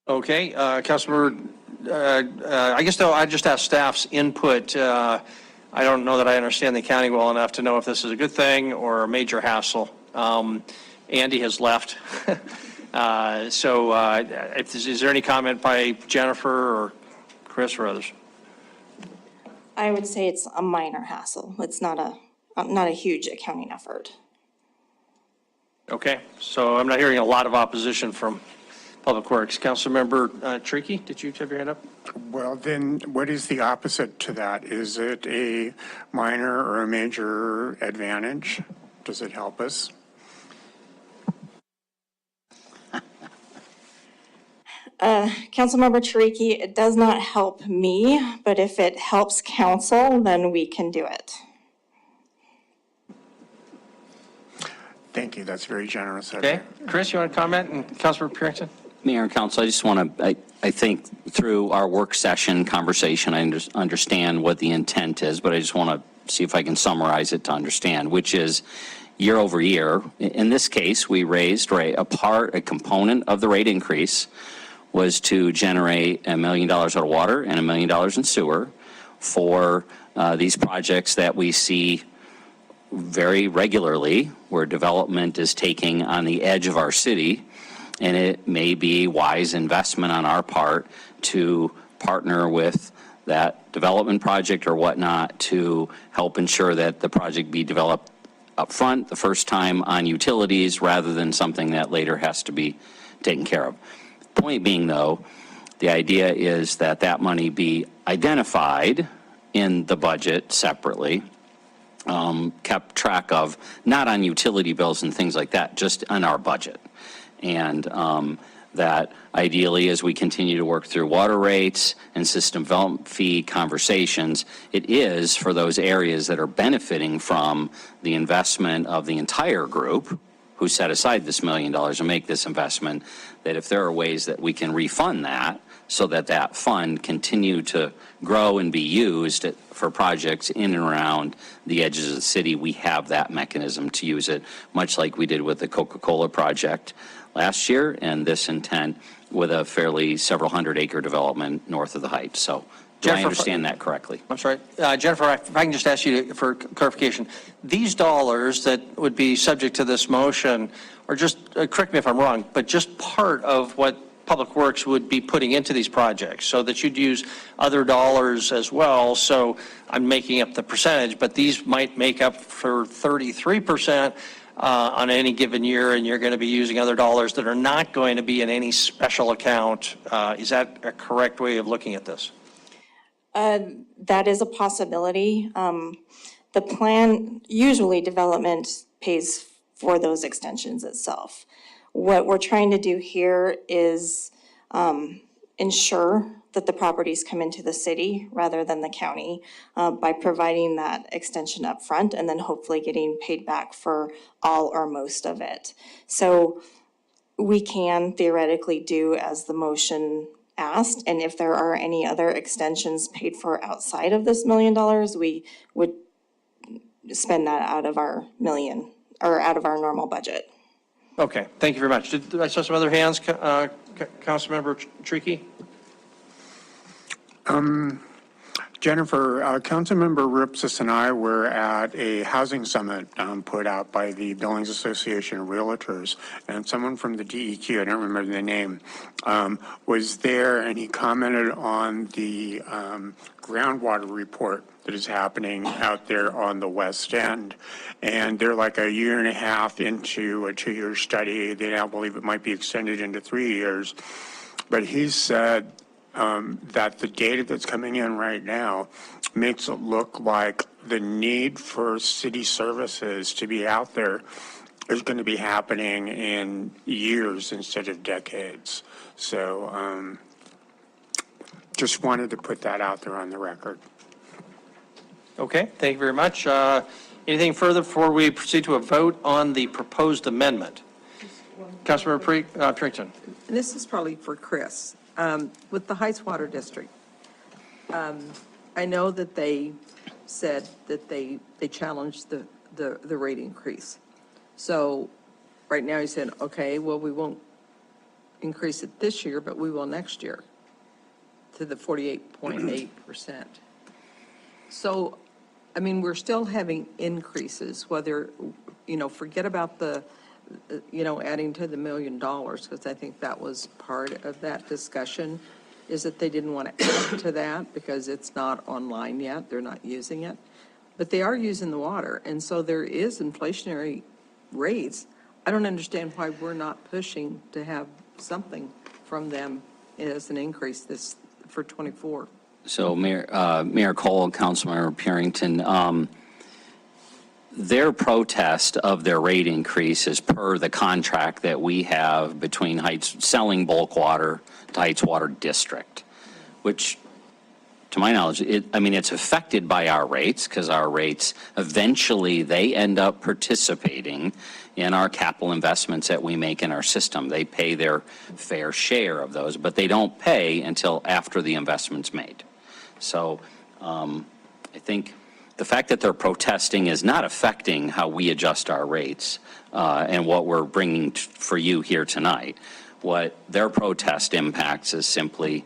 Okay, Councilmember, I guess though I just asked staff's input. I don't know that I understand the accounting well enough to know if this is a good thing or a major hassle. Andy has left. Is there any comment by Jennifer or Chris or others? I would say it's a minor hassle. It's not a huge accounting effort. Okay, so I'm not hearing a lot of opposition from Public Works. Councilmember Trickey, did you have your hand up? Well, then what is the opposite to that? Is it a minor or a major advantage? Does it help us? Councilmember Tariki, it does not help me, but if it helps council, then we can do it. Thank you. That's very generous. Okay, Chris, you want to comment? And Councilmember Purington? Mayor and Council, I just want to, I think through our work session conversation, I understand what the intent is, but I just want to see if I can summarize it to understand, which is year over year. In this case, we raised a component of the rate increase was to generate $1 million out of water and $1 million in sewer for these projects that we see very regularly where development is taking on the edge of our city. And it may be wise investment on our part to partner with that development project or whatnot to help ensure that the project be developed up front the first time on utilities rather than something that later has to be taken care of. Point being, though, the idea is that that money be identified in the budget separately, kept track of, not on utility bills and things like that, just on our budget. And that ideally, as we continue to work through water rates and system development fee conversations, it is for those areas that are benefiting from the investment of the entire group who set aside this $1 million and make this investment, that if there are ways that we can refund that so that that fund continue to grow and be used for projects in and around the edges of the city, we have that mechanism to use it, much like we did with the Coca-Cola project last year, and this intent with a fairly several hundred acre development north of the Heights. So do I understand that correctly? I'm sorry. Jennifer, if I can just ask you for clarification. These dollars that would be subject to this motion are just, correct me if I'm wrong, but just part of what Public Works would be putting into these projects, so that you'd use other dollars as well. So I'm making up the percentage, but these might make up for 33% on any given year, and you're going to be using other dollars that are not going to be in any special account. Is that a correct way of looking at this? That is a possibility. The plan, usually development pays for those extensions itself. What we're trying to do here is ensure that the properties come into the city rather than the county by providing that extension up front and then hopefully getting paid back for all or most of it. So we can theoretically do as the motion asked, and if there are any other extensions paid for outside of this $1 million, we would spend that out of our million, or out of our normal budget. Okay, thank you very much. Did I saw some other hands, Councilmember Tricky? Jennifer, Councilmember Ripsis and I were at a housing summit put out by the Billings Association of Realtors, and someone from the DEQ, I don't remember the name, was there, and he commented on the groundwater report that is happening out there on the West End. And they're like a year and a half into a 2-year study. They now believe it might be extended into 3 years. But he said that the data that's coming in right now makes it look like the need for city services to be out there is going to be happening in years instead of decades. So just wanted to put that out there on the record. Okay, thank you very much. Anything further before we proceed to a vote on the proposed amendment? Councilmember Prington. And this is probably for Chris. With the Heights Water District, I know that they said that they challenged the rate increase. So right now you said, okay, well, we won't increase it this year, but we will next year to the 48.8%. So, I mean, we're still having increases, whether, forget about the, adding to the $1 million, because I think that was part of that discussion, is that they didn't want to add to that because it's not online yet, they're not using it. But they are using the water, and so there is inflationary rates. I don't understand why we're not pushing to have something from them as an increase this for 24. So Mayor Cole, Councilmember Purington, their protest of their rate increase is per the contract that we have between Heights, selling bulk water to Heights Water District, which, to my knowledge, it's affected by our rates, because our rates, eventually, they end up participating in our capital investments that we make in our system. They pay their fair share of those, but they don't pay until after the investment's made. So I think the fact that they're protesting is not affecting how we adjust our rates and what we're bringing for you here tonight. What their protest impacts is simply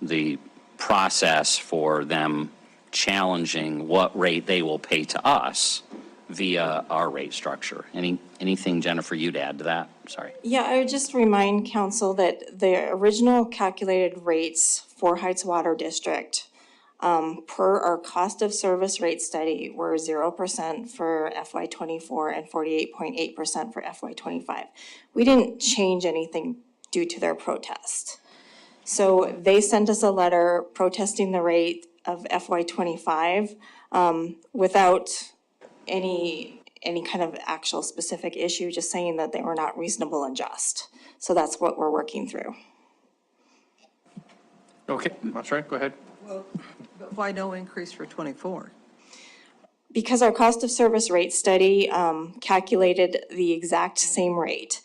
the process for them challenging what rate they will pay to us via our rate structure. Anything, Jennifer, you'd add to that? Sorry. Yeah, I would just remind council that the original calculated rates for Heights Water District per our cost of service rate study were 0% for FY24 and 48.8% for FY25. We didn't change anything due to their protest. So they sent us a letter protesting the rate of FY25 without any kind of actual specific issue, just saying that they were not reasonable and just. So that's what we're working through. Okay, that's right, go ahead. Well, but why no increase for 24? Because our cost of service rate study calculated the exact same rate.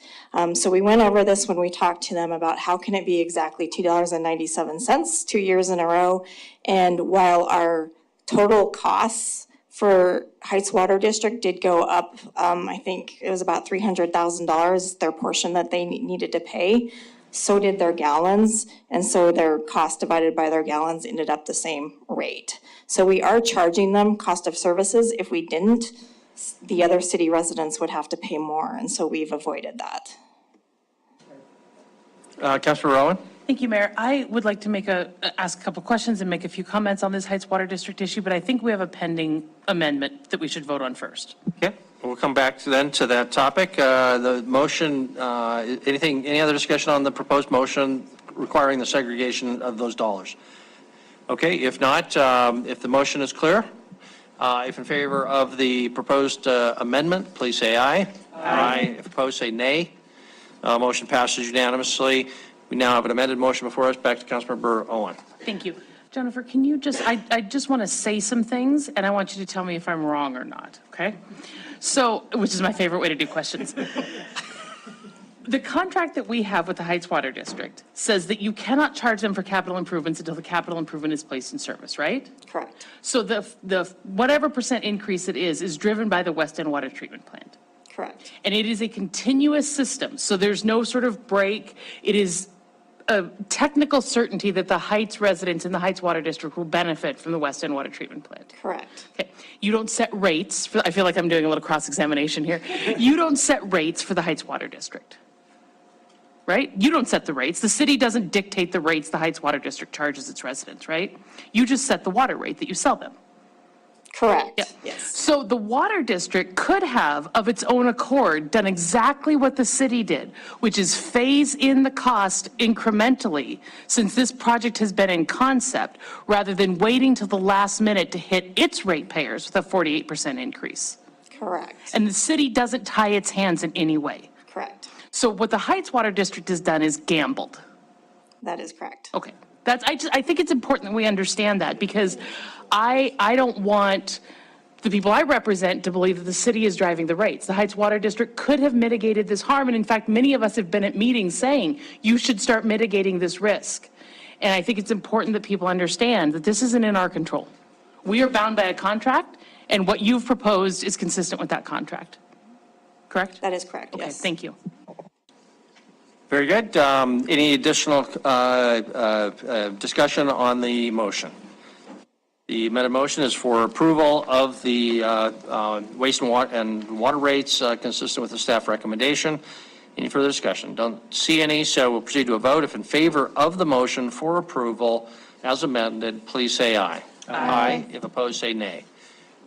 So we went over this when we talked to them about how can it be exactly $2.97 2 years in a row. And while our total costs for Heights Water District did go up, I think it was about $300,000, their portion that they needed to pay. So did their gallons, and so their cost divided by their gallons ended up the same rate. So we are charging them cost of services. If we didn't, the other city residents would have to pay more, and so we've avoided that. Councilor Rowan? Thank you, Mayor. I would like to ask a couple questions and make a few comments on this Heights Water District issue, but I think we have a pending amendment that we should vote on first. Okay, we'll come back to that topic. The motion, any other discussion on the proposed motion requiring the segregation of those dollars? Okay, if not, if the motion is clear, if in favor of the proposed amendment, please say aye. Aye. If opposed, say nay. Motion passes unanimously. We now have an amended motion before us. Back to Councilmember Owen. Thank you. Jennifer, can you I just want to say some things, and I want you to tell me if I'm wrong or not, okay? So, which is my favorite way to do questions. The contract that we have with the Heights Water District says that you cannot charge them for capital improvements until the capital improvement is placed in service, right? Correct. So the whatever percent increase it is driven by the West End Water Treatment Plant. Correct. And it is a continuous system, so there's no sort of break. It is a technical certainty that the Heights residents in the Heights Water District will benefit from the West End Water Treatment Plant. Correct. Okay. You don't set rates, I feel like I'm doing a little cross-examination here. You don't set rates for the Heights Water District, right? You don't set the rates. The city doesn't dictate the rates the Heights Water District charges its residents, right? You just set the water rate that you sell them. Correct. Yeah. Yes. So the water district could have, of its own accord, done exactly what the city did, which is phase in the cost incrementally since this project has been in concept, rather than waiting till the last minute to hit its ratepayers with a 48% increase. Correct. And the city doesn't tie its hands in any way. Correct. So what the Heights Water District has done is gambled. That is correct. Okay. I think it's important that we understand that, because I don't want the people I represent to believe that the city is driving the rates. The Heights Water District could have mitigated this harm, and in fact, many of us have been at meetings saying, you should start mitigating this risk. And I think it's important that people understand that this isn't in our control. We are bound by a contract, and what you've proposed is consistent with that contract. Correct? That is correct, Okay, yes. thank you. Very good. Any additional discussion on the motion? The amended motion is for approval of the waste and water rates consistent with the staff recommendation. Any further discussion? Don't see any, so we'll proceed to a vote. If in favor of the motion for approval as amended, please say aye. Aye. If opposed, say nay.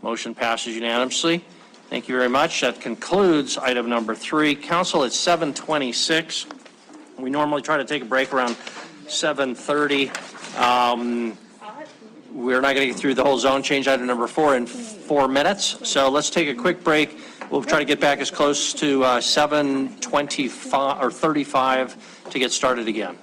Motion passes unanimously. Thank you very much. That concludes item number 3. Council, it's 7:26. We normally try to take a break around 7:30. We're not going to get through the whole zone change item number 4 in 4 minutes. So let's take a quick break. We'll try to get back as close to 7:25 or 35 to get started again.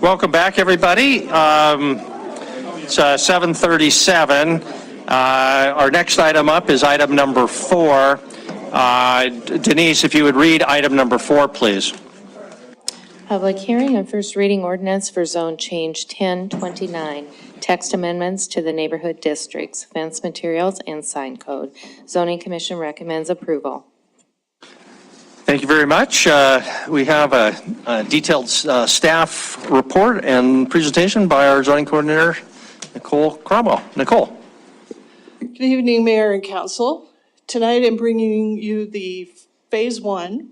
Welcome back, everybody. It's 7:37. Our next item up is item number 4. Denise, if you would read item number 4, please. Public hearing and first reading ordinance for zone change 1029, text amendments to the neighborhood districts, fence materials, and sign code. Zoning Commission recommends approval. Thank you very much. We have a detailed staff report and presentation by our zoning coordinator, Nicole Cromwell. Nicole. Good evening, Mayor and Council. Tonight I'm bringing you the Phase 1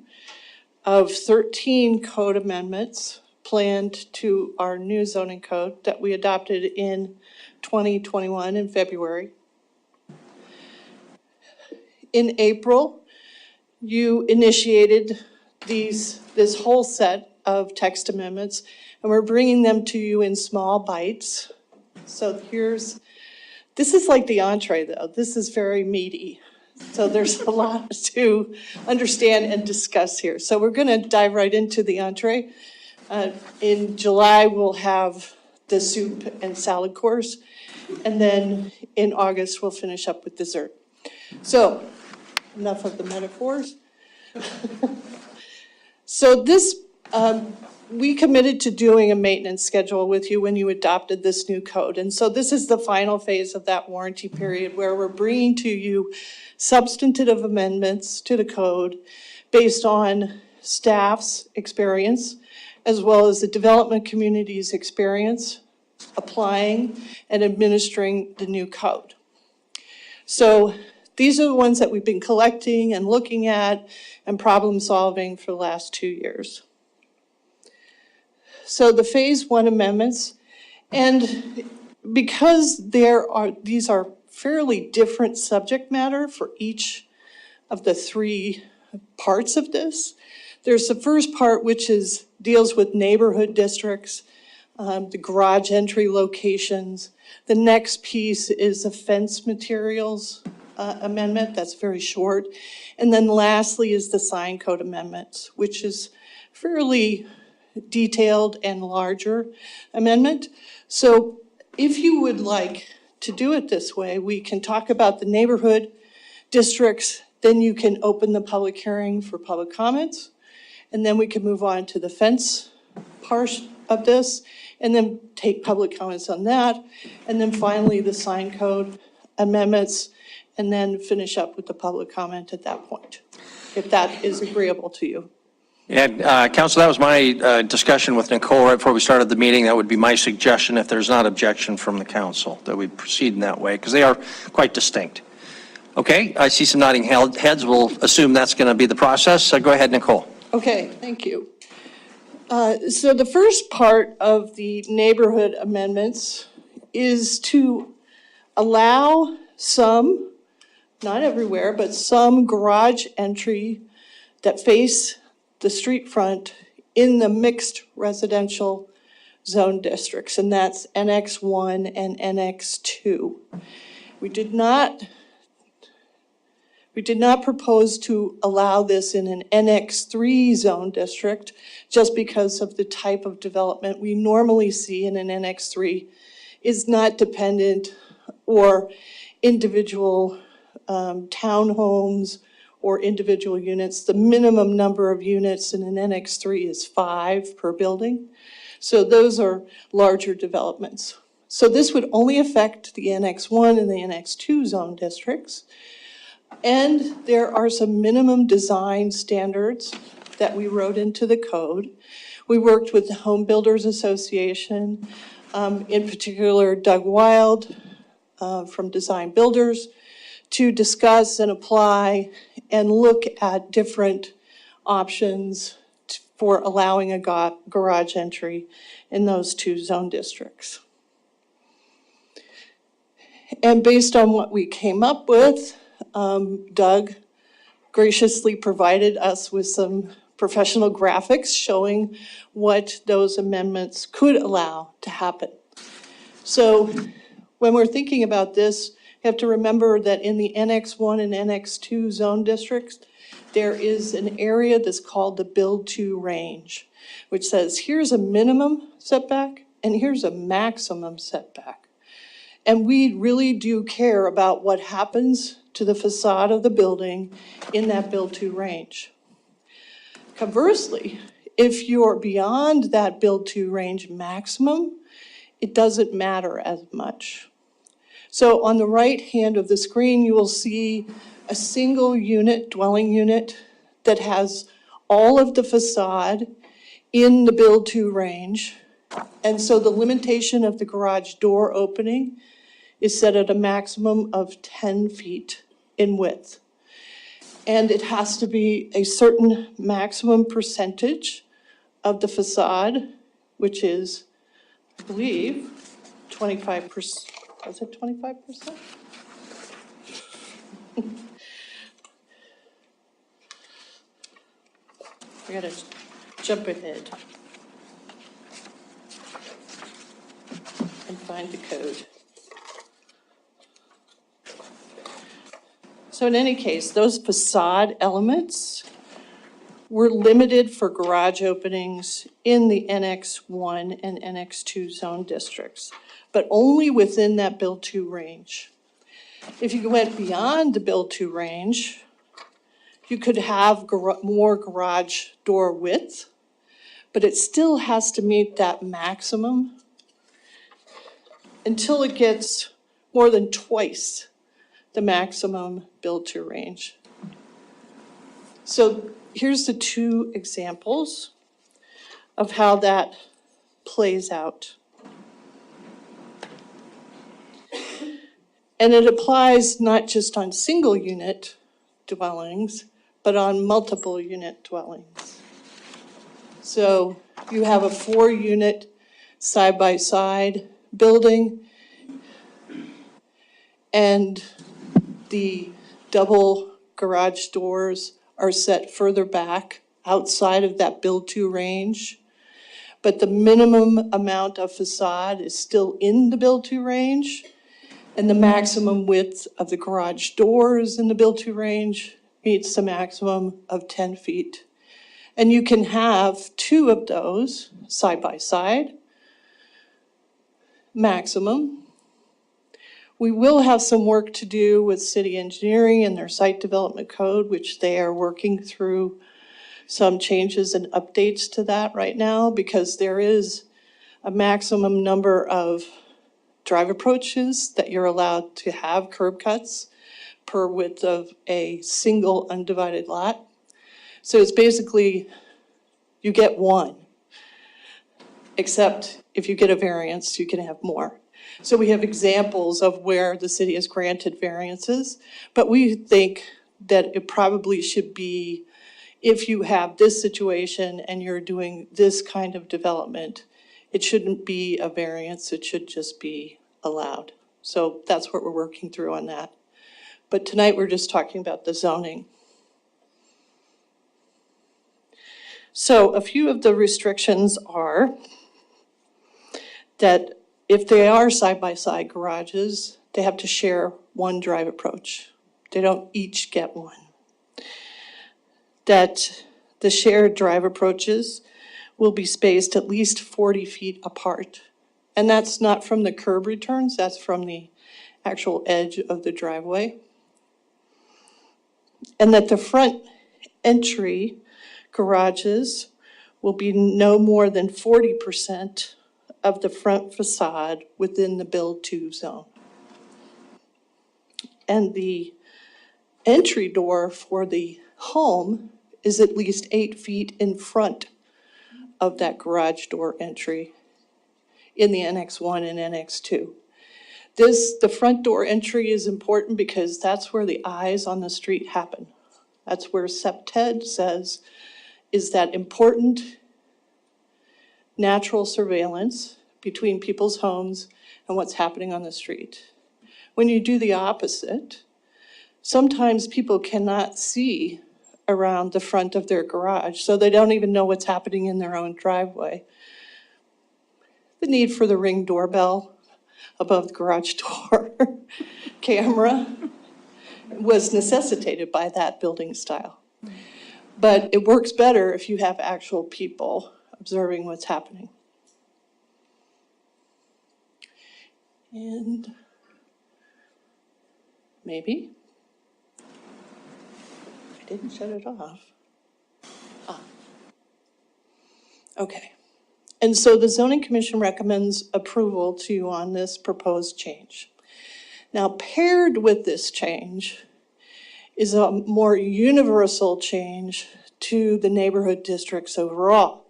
of 13 code amendments planned to our new zoning code that we adopted in 2021 in February. In April, you initiated this whole set of text amendments, and we're bringing them to you in small bites. So this is like the entree, though. This is very meaty. So there's a lot to understand and discuss here. So we're going to dive right into the entree. In July, we'll have the soup and salad course, and then in August, we'll finish up with dessert. So enough of the metaphors. So this, we committed to doing a maintenance schedule with you when you adopted this new code. And so this is the final phase of that warranty period where we're bringing to you substantive amendments to the code based on staff's experience, as well as the development community's experience applying and administering the new code. So these are the ones that we've been collecting and looking at and problem solving for the last 2 years. So the Phase 1 amendments, and because these are fairly different subject matter for each of the 3 parts of this. There's the first part, which deals with neighborhood districts, the garage entry locations. The next piece is the fence materials amendment, that's very short. And then lastly is the sign code amendment, which is fairly detailed and larger amendment. So if you would like to do it this way, we can talk about the neighborhood districts, then you can open the public hearing for public comments, and then we can move on to the fence part of this, and then take public comments on that, and then finally the sign code amendments, and then finish up with the public comment at that point, if that is agreeable to you. And Council, that was my discussion with Nicole right before we started the meeting. That would be my suggestion, if there's not objection from the council, that we proceed in that way, because they are quite distinct. Okay, I see some nodding heads. We'll assume that's going to be the process. So go ahead, Nicole. Okay, thank you. So the first part of the neighborhood amendments is to allow some, not everywhere, but some garage entry that face the street front in the mixed residential zone districts, and that's NX1 and NX2. We did not propose to allow this in an NX3 zone district just because of the type of development we normally see in an NX3 is not dependent or individual townhomes or individual units. The minimum number of units in an NX3 is 5 per building. So those are larger developments. So this would only affect the NX1 and the NX2 zone districts. And there are some minimum design standards that we wrote into the code. We worked with the Home Builders Association, in particular Doug Wild from Design Builders, to discuss and apply and look at different options for allowing a garage entry in those 2 zone districts. And based on what we came up with, Doug graciously provided us with some professional graphics showing what those amendments could allow to happen. So when we're thinking about this You have to remember that in the NX1 and NX2 zone districts, there is an area that's called the build to range, which says here's a minimum setback and here's a maximum setback. And we really do care about what happens to the facade of the building in that build to range. Conversely, if you're beyond that build to range maximum, it doesn't matter as much. So on the right hand of the screen, you will see a single unit, dwelling unit, that has all of the facade in the build to range. And so the limitation of the garage door opening is set at a maximum of 10 feet in width. And it has to be a certain maximum percentage of the facade, which is, I believe, 25%. Was it 25%? I gotta jump ahead and find the code. So in any case, those facade elements were limited for garage openings in the NX1 and NX2 zone districts, but only within that build to range. If you went beyond the build to range, you could have more garage door width, but it still has to meet that maximum until it gets more than twice the maximum build to range. So here's the two examples of how that plays out. And it applies not just on single unit dwellings, but on multiple unit dwellings. So you have a 4-unit side-by-side building, and the double garage doors are set further back outside of that build to range, but the minimum amount of facade is still in the build to range, and the maximum width of the garage doors in the build to range meets the maximum of 10 feet. And you can have 2 of those side by side, maximum. We will have some work to do with city engineering and their site development code, which they are working through some changes and updates to that right now, because there is a maximum number of drive approaches that you're allowed to have curb cuts per width of a single undivided lot. So it's basically, you get one, except if you get a variance, you can have more. So we have examples of where the city has granted variances, but we think that it probably should be, if you have this situation and you're doing this kind of development, it shouldn't be a variance, it should just be allowed. So that's what we're working through on that. But tonight we're just talking about the zoning. So a few of the restrictions are that if they are side-by-side garages, they have to share one drive approach. They don't each get one. That the shared drive approaches will be spaced at least 40 feet apart. And that's not from the curb returns, that's from the actual edge of the driveway. And that the front entry garages will be no more than 40% of the front facade within the build to zone. And the entry door for the home is at least 8 feet in front of that garage door entry in the NX1 and NX2. The front door entry is important because that's where the eyes on the street happen. That's where SEPTED says is that important natural surveillance between people's homes and what's happening on the street. When you do the opposite, sometimes people cannot see around the front of their garage, so they don't even know what's happening in their own driveway. The need for the Ring doorbell. above the garage door camera was necessitated by that building style. But it works better if you have actual people observing what's happening. And maybe I didn't shut it off. Okay. And so the zoning commission recommends approval to you on this proposed change. Now, paired with this change is a more universal change to the neighborhood districts overall,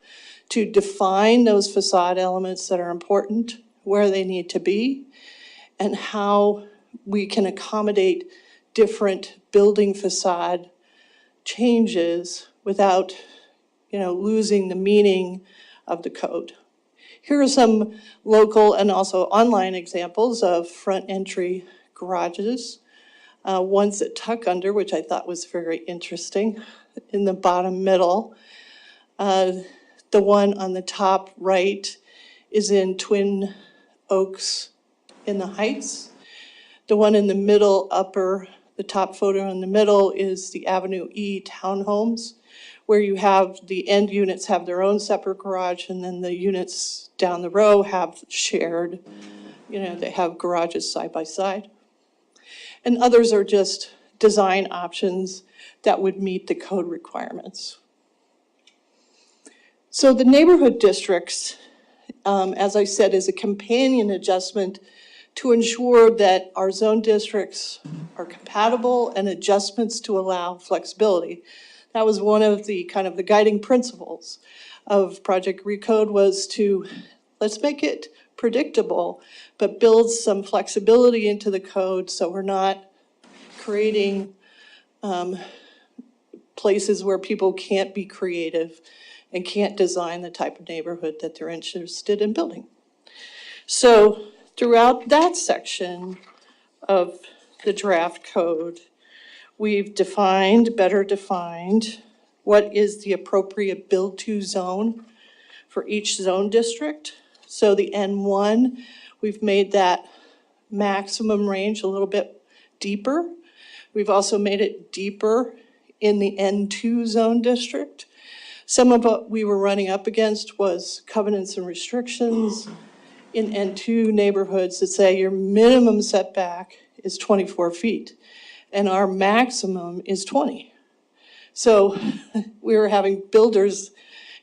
to define those facade elements that are important, where they need to be, and how we can accommodate different building facade changes without, losing the meaning of the code. Here are some local and also online examples of front entry garages. Ones that tuck under, which I thought was very interesting, in the bottom middle. The one on the top right is in Twin Oaks in the Heights. The one in the middle upper, the top photo in the middle is the Avenue E townhomes, where you have the end units have their own separate garage, and then the units down the row have shared, they have garages side by side. And others are just design options that would meet the code requirements. So the neighborhood districts, as I said, is a companion adjustment to ensure that our zone districts are compatible and adjustments to allow flexibility. That was one of the kind of the guiding principles of Project Recode, was to let's make it predictable, but build some flexibility into the code so we're not creating places where people can't be creative and can't design the type of neighborhood that they're interested in building. So throughout that section of the draft code, we've better defined what is the appropriate build-to zone for each zone district. So the N1, we've made that maximum range a little bit deeper. We've also made it deeper in the N2 zone district. Some of what we were running up against was covenants and restrictions in N2 neighborhoods that say your minimum setback is 24 feet and our maximum is 20. So we were having builders,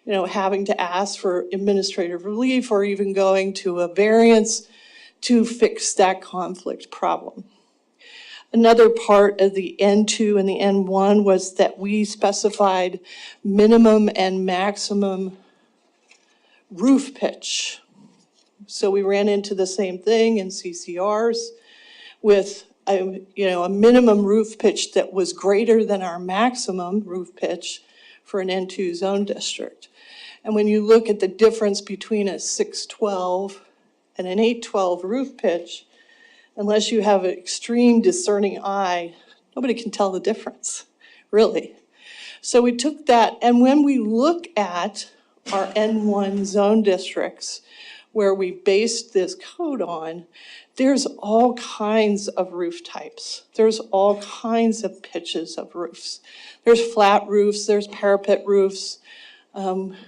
having to ask for administrative relief or even going to a variance to fix that conflict problem. Another part of the N2 and the N1 was that we specified minimum and maximum roof pitch. So we ran into the same thing in CCRs with a minimum roof pitch that was greater than our maximum roof pitch for an N2 zone district. And when you look at the difference between a 612 and an 812 roof pitch, unless you have an extreme discerning eye, nobody can tell the difference, really. So we took that, and when we look at our N1 zone districts, where we based this code on, there's all kinds of roof types. There's all kinds of pitches of roofs. There's flat roofs, there's parapet roofs.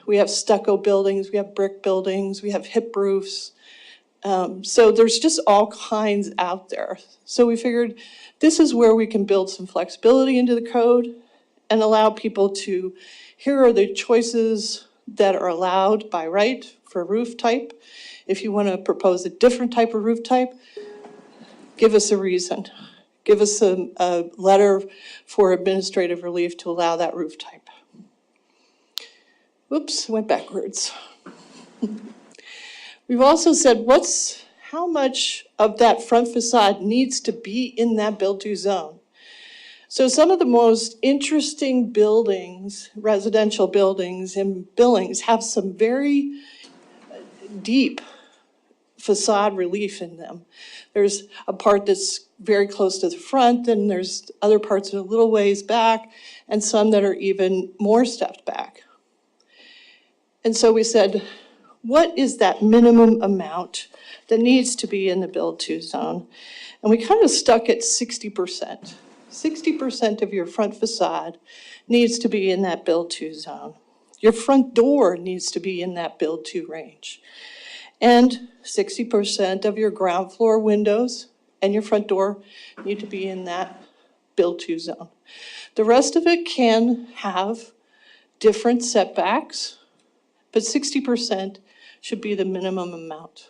We have stucco buildings, we have brick buildings, we have hip roofs. So there's just all kinds out there. So we figured this is where we can build some flexibility into the code and allow people to, here are the choices that are allowed by right for roof type. If you want to propose a different type of roof type, give us a reason. Give us a letter for administrative relief to allow that roof type. Oops, went backwards. We've also said how much of that front facade needs to be in that build-to zone. So some of the most interesting buildings, residential buildings in Billings, have some very deep facade relief in them. There's a part that's very close to the front, and there's other parts that are a little ways back, and some that are even more stepped back. And so we said, what is that minimum amount that needs to be in the build-to zone? And we kind of stuck at 60%. 60% of your front facade needs to be in that build-to zone. Your front door needs to be in that build-to range. And 60% of your ground floor windows and your front door need to be in that build-to zone. The rest of it can have different setbacks, but 60% should be the minimum amount.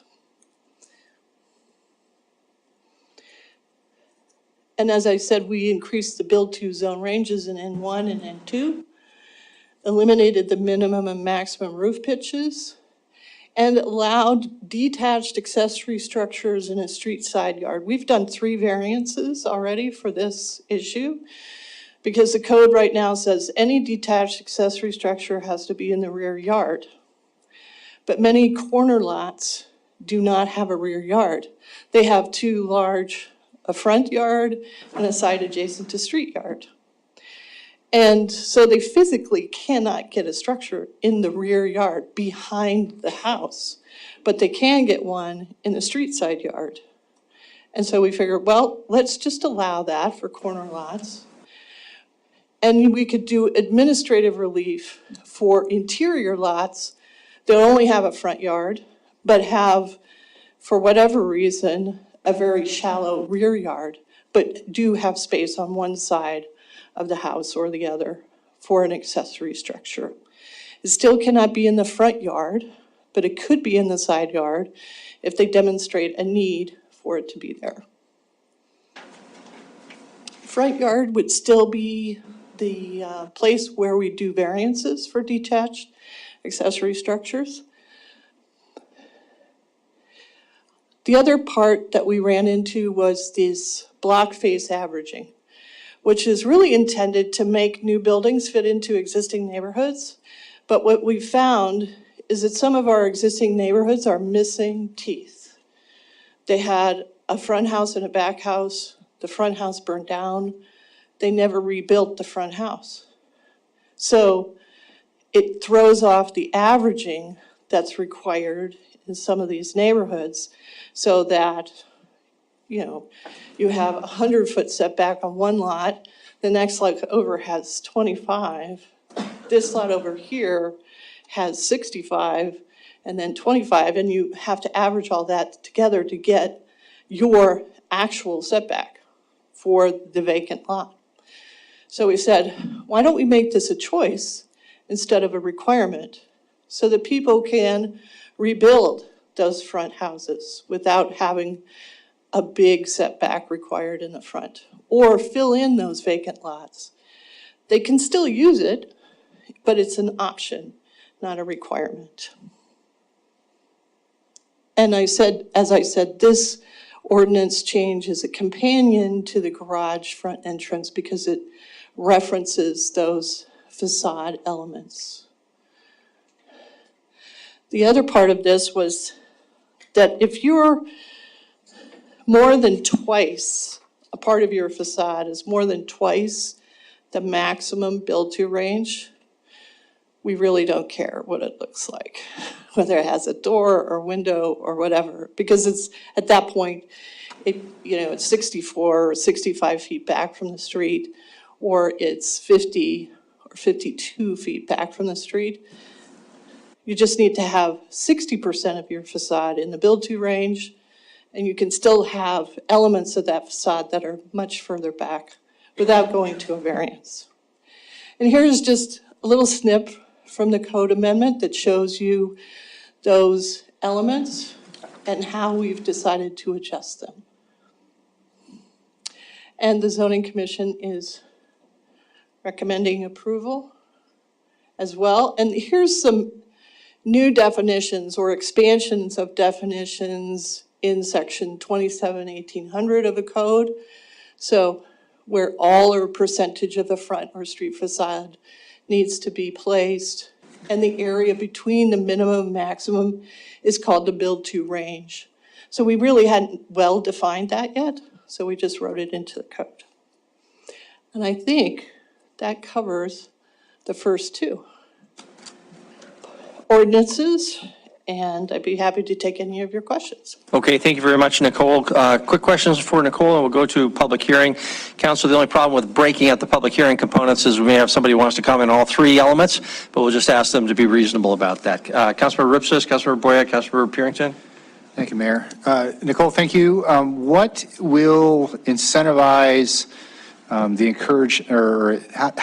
And as I said, we increased the build-to zone ranges in N1 and N2, eliminated the minimum and maximum roof pitches, and allowed detached accessory structures in a street side yard. We've done 3 variances already for this issue, because the code right now says any detached accessory structure has to be in the rear yard. But many corner lots do not have a rear yard. They have too large a front yard and a side adjacent to street yard. And so they physically cannot get a structure in the rear yard behind the house, but they can get one in the street side yard. And so we figured, well, let's just allow that for corner lots. And we could do administrative relief for interior lots that only have a front yard, but have, for whatever reason, a very shallow rear yard, but do have space on one side of the house or the other for an accessory structure. It still cannot be in the front yard, but it could be in the side yard if they demonstrate a need for it to be there. Front yard would still be the place where we do variances for detached accessory structures. The other part that we ran into was this block face averaging, which is really intended to make new buildings fit into existing neighborhoods. But what we found is that some of our existing neighborhoods are missing teeth. They had a front house and a back house. The front house burned down. They never rebuilt the front house. So it throws off the averaging that's required in some of these neighborhoods, so that, you have a 100-foot setback on one lot, the next lot over has 25, this lot over here has 65, and then 25, and you have to average all that together to get your actual setback for the vacant lot. So we said, why don't we make this a choice instead of a requirement, so that people can rebuild those front houses without having a big setback required in the front, or fill in those vacant lots. They can still use it, but it's an option, not a requirement. And as I said, this ordinance change is a companion to the garage front entrance because it references those facade elements. The other part of this was that if you're more than twice, a part of your facade is more than twice the maximum build-to range, we really don't care what it looks like, whether it has a door or window or whatever, because it's, at that point, it's 64 or 65 feet back from the street, or it's 50 or 52 feet back from the street. You just need to have 60% of your facade in the build-to range, and you can still have elements of that facade that are much further back without going to a variance. And here's just a little snip from the code amendment that shows you those elements and how we've decided to adjust them. And the zoning commission is recommending approval as well. And here's some new definitions or expansions of definitions in section 27-1800 of the code. So where all or percentage of the front or street facade needs to be placed, and the area between the minimum and maximum is called the build-to range. So we really hadn't well defined that yet, so we just wrote it into the code. And I think that covers the first two ordinances. and I'd be happy to take any of your questions. Okay, thank you very much, Nicole. Quick questions for Nicole, and we'll go to public hearing. Council, the only problem with breaking out the public hearing components is we may have somebody who wants to comment on all three elements, but we'll just ask them to be reasonable about that. Councilmember Ripsis, Councilmember Boyette, Councilmember Purington. Thank you, Mayor. Nicole, thank you. What will incentivize how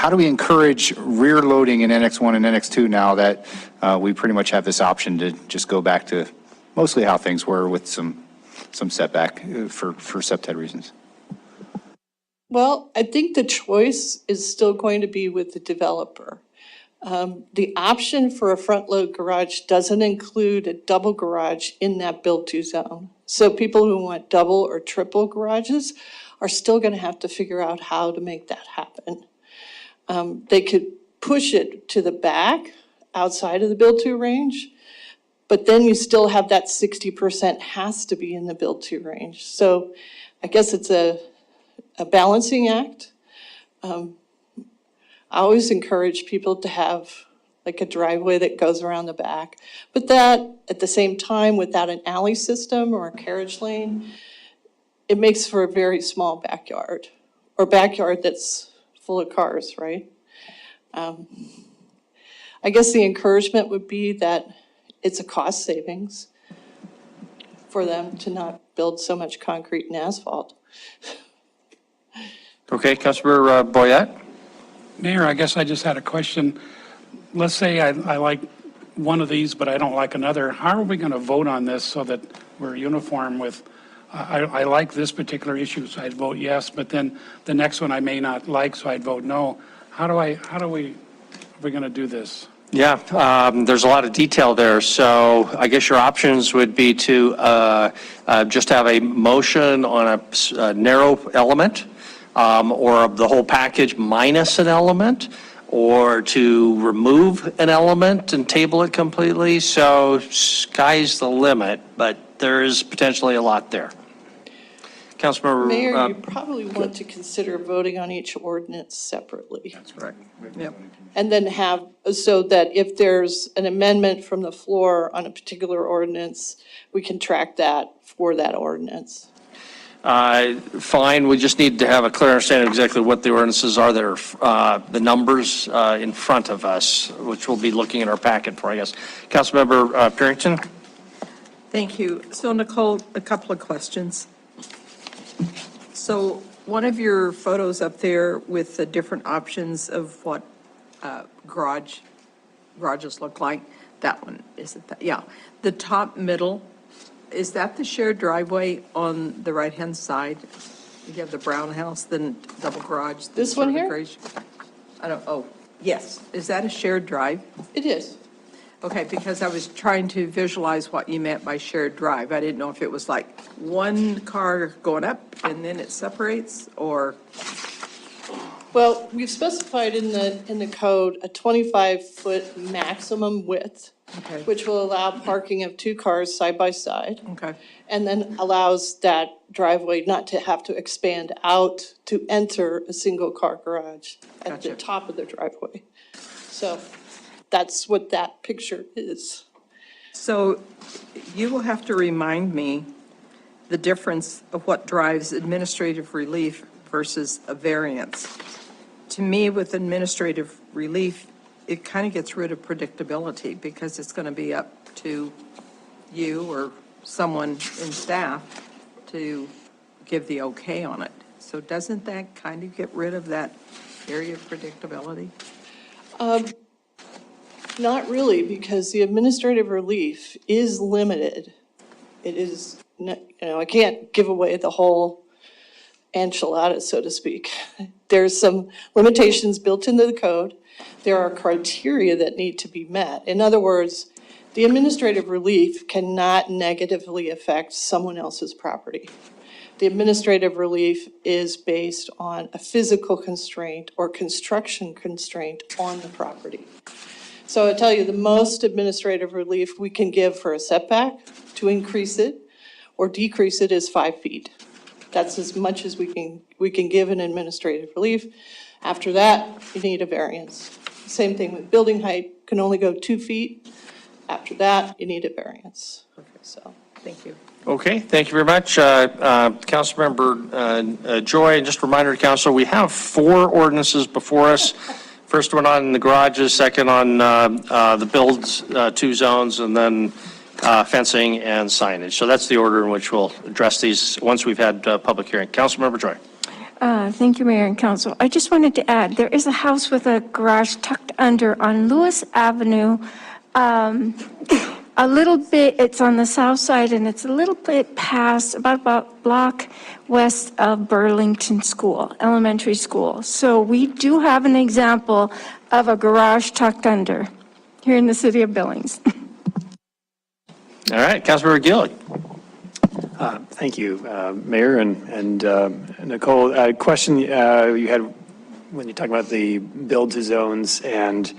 do we encourage rear loading in NX1 and NX2 now that we pretty much have this option to just go back to mostly how things were with some setback for SEPTED reasons? Well, I think the choice is still going to be with the developer. The option for a front load garage doesn't include a double garage in that build-to zone. So people who want double or triple garages are still going to have to figure out how to make that happen. They could push it to the back outside of the build-to range, but then you still have that 60% has to be in the build-to range. So I guess it's a balancing act. I always encourage people to have like a driveway that goes around the back, but that at the same time, without an alley system or a carriage lane, it makes for a very small backyard, or backyard that's full of cars, right? I guess the encouragement would be that it's a cost savings for them to not build so much concrete and asphalt. Okay, Councilmember Boyette. Mayor, I guess I just had a question. Let's say I like one of these, but I don't like another. How are we going to vote on this so that we're uniform with, I like this particular issue, so I'd vote yes, but then the next one I may not like, so I'd vote no. Are we going to do this? Yeah, there's a lot of detail there. So I guess your options would be to just have a motion on a narrow element, or the whole package minus an element, or to remove an element and table it completely. So sky's the limit, but there is potentially a lot there. Councilmember. Mayor, you probably want to consider voting on each ordinance separately. That's correct. Yep. And then have, so that if there's an amendment from the floor on a particular ordinance, we can track that for that ordinance. Fine, we just need to have a clear understanding of exactly what the ordinances are that are, the numbers in front of us, which we'll be looking at our packet for, I guess. Councilmember Purington. Thank you. So Nicole, a couple of questions. So one of your photos up there with the different options of what garages look like, that one, is it that? Yeah. The top middle, is that the shared driveway on the right-hand side? You have the brown house, then double garage. This one here? Yes. Is that a shared drive? It is. Okay, because I was trying to visualize what you meant by shared drive. I didn't know if it was like one car going up and then it separates, or? Well, we've specified in the code a 25-foot maximum width, Okay. which will allow parking of two cars side by side. Okay. And then allows that driveway not to have to expand out to enter a single car garage at the Gotcha. top of the driveway. So that's what that picture is. So you will have to remind me the difference of what drives administrative relief versus a variance. To me, with administrative relief, it kind of gets rid of predictability because it's going to be up to you or someone in staff to give the okay on it. So doesn't that kind of get rid of that area of predictability? Not really, because the administrative relief is limited. It is, I can't give away the whole enchilada, so to speak. There's some limitations built into the code. There are criteria that need to be met. In other words, the administrative relief cannot negatively affect someone else's property. The administrative relief is based on a physical constraint or construction constraint on the property. So I tell you, the most administrative relief we can give for a setback to increase it or decrease it is 5 feet. That's as much as we can give an administrative relief. After that, you need a variance. Same thing with building height, can only go 2 feet. After that, you need a variance. So, Thank you. Okay, thank you very much. Councilmember Joy, and just a reminder to council, we have 4 ordinances before us. First one on the garages, second on the builds, 2 zones, and then fencing and signage. So that's the order in which we'll address these once we've had public hearing. Councilmember Joy. Thank you, Mayor and Council. I just wanted to add, there is a house with a garage tucked under on Lewis Avenue. A little bit, it's on the south side, and it's a little bit past, about a block west of Burlington School, elementary school. So we do have an example of a garage tucked under here in the city of Billings. All right, Councilmember Gillig. Thank you, Mayor and Nicole. A question you had when you talk about the build to zones and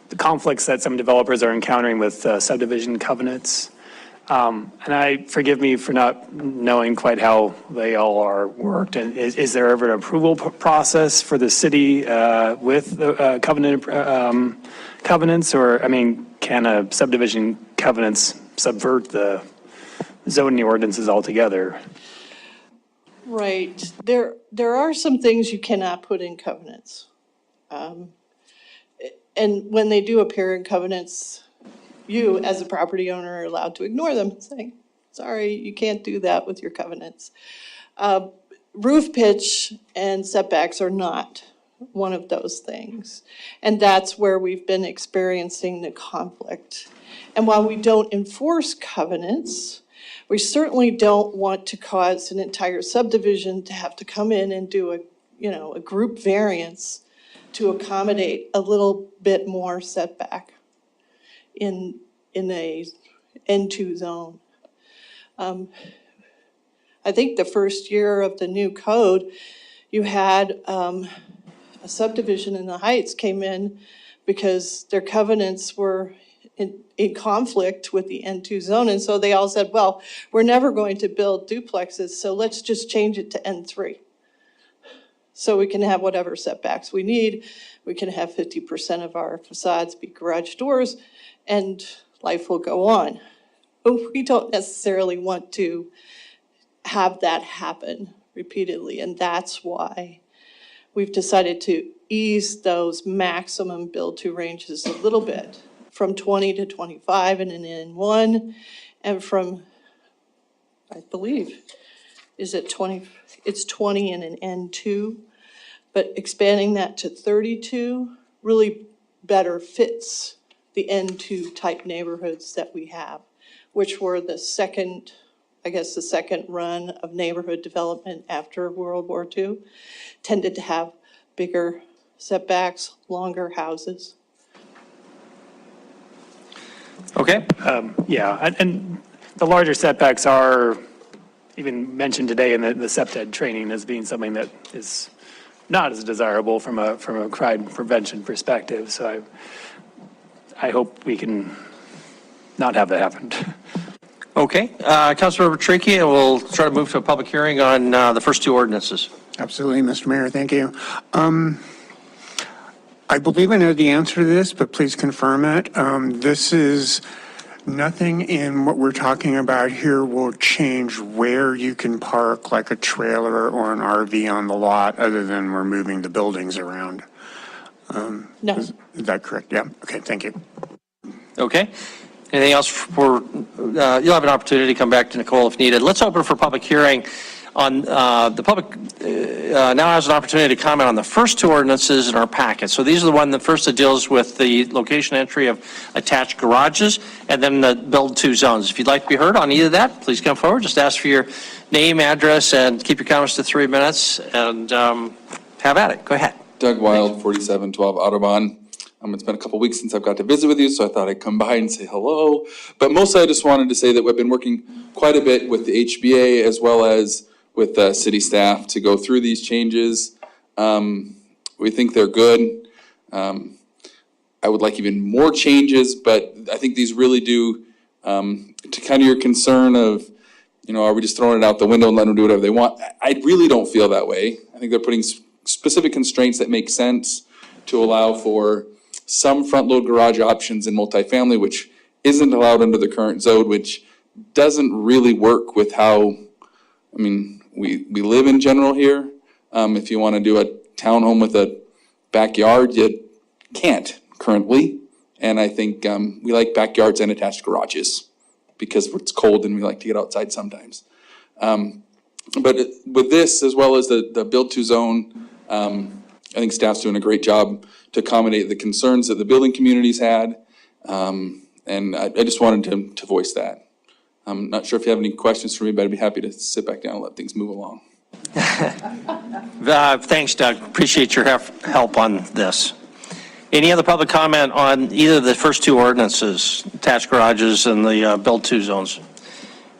the conflicts that some developers are encountering with subdivision covenants. And forgive me for not knowing quite how they all are worked. And is there ever an approval process for the city with the covenants? Or, I mean, can a subdivision covenants subvert the zoning ordinances altogether? right, there are some things you cannot put in covenants. And when they do appear in covenants, you, as a property owner, are allowed to ignore them, saying, sorry, you can't do that with your covenants. Roof pitch and setbacks are not one of those things. And that's where we've been experiencing the conflict. And while we don't enforce covenants, we certainly don't want to cause an entire subdivision to have to come in and do a group variance to accommodate a little bit more setback in a N2 zone. I think the first year of the new code, you had a subdivision in the Heights came in because their covenants were in conflict with the N2 zone. And so they all said, well, we're never going to build duplexes, so let's just change it to N3. So we can have whatever setbacks we need. We can have 50% of our facades be garage doors, and life will go on. But we don't necessarily want to have that happen repeatedly, and that's why we've decided to ease those maximum build-to ranges a little bit, from 20 to 25 in an N1, and from, I believe, is it 20? It's 20 in an N2, but expanding that to 32 really better fits the N2 type neighborhoods that we have, which were the second run of neighborhood development after World War II, tended to have bigger setbacks, longer houses. Okay. Yeah, and the larger setbacks are even mentioned today in the SEPTED training as being something that is not as desirable from a crime prevention perspective. So I hope we can not have that happen. Okay, Councilmember Tricky, and we'll try to move to a public hearing on the first 2 ordinances. Absolutely, Mr. Mayor, thank you. I believe I know the answer to this, but please confirm it. This is, nothing in what we're talking about here will change where you can park like a trailer or an RV on the lot, other than we're moving the buildings around. No. Is that correct? Yeah, okay, thank you. Okay. Anything else for, you'll have an opportunity to come back to Nicole if needed. Let's open for public hearing on, the public now has an opportunity to comment on the first 2 ordinances in our packet. So these are the one that first that deals with the location entry of attached garages, and then the build 2 zones. If you'd like to be heard on either of that, please come forward. Just ask for your name, address, and keep your comments to 3 minutes, and have at it. Go ahead. Doug Wild, 4712 Audubon. It's been a couple weeks since I've got to visit with you, so I thought I'd come by and say hello. But mostly I just wanted to say that we've been working quite a bit with the HBA as well as with city staff to go through these changes. We think they're good. I would like even more changes, but I think these really do, to kind of your concern of, are we just throwing it out the window and letting them do whatever they want? I really don't feel that way. I think they're putting specific constraints that make sense to allow for some front load garage options in multifamily, which isn't allowed under the current zone, which doesn't really work with how, I mean, we live in general here. If you want to do a townhome with a backyard, you can't currently. And I think we like backyards and attached garages because it's cold and we like to get outside sometimes. But with this, as well as the build-to zone, I think staff's doing a great job to accommodate the concerns that the building community's had. And I just wanted to voice that. I'm not sure if you have any questions for me, but I'd be happy to sit back down and let things move along. Thanks, Doug. Appreciate your help on this. Any other public comment on either of the first two ordinances, attached garages and the build-to zones?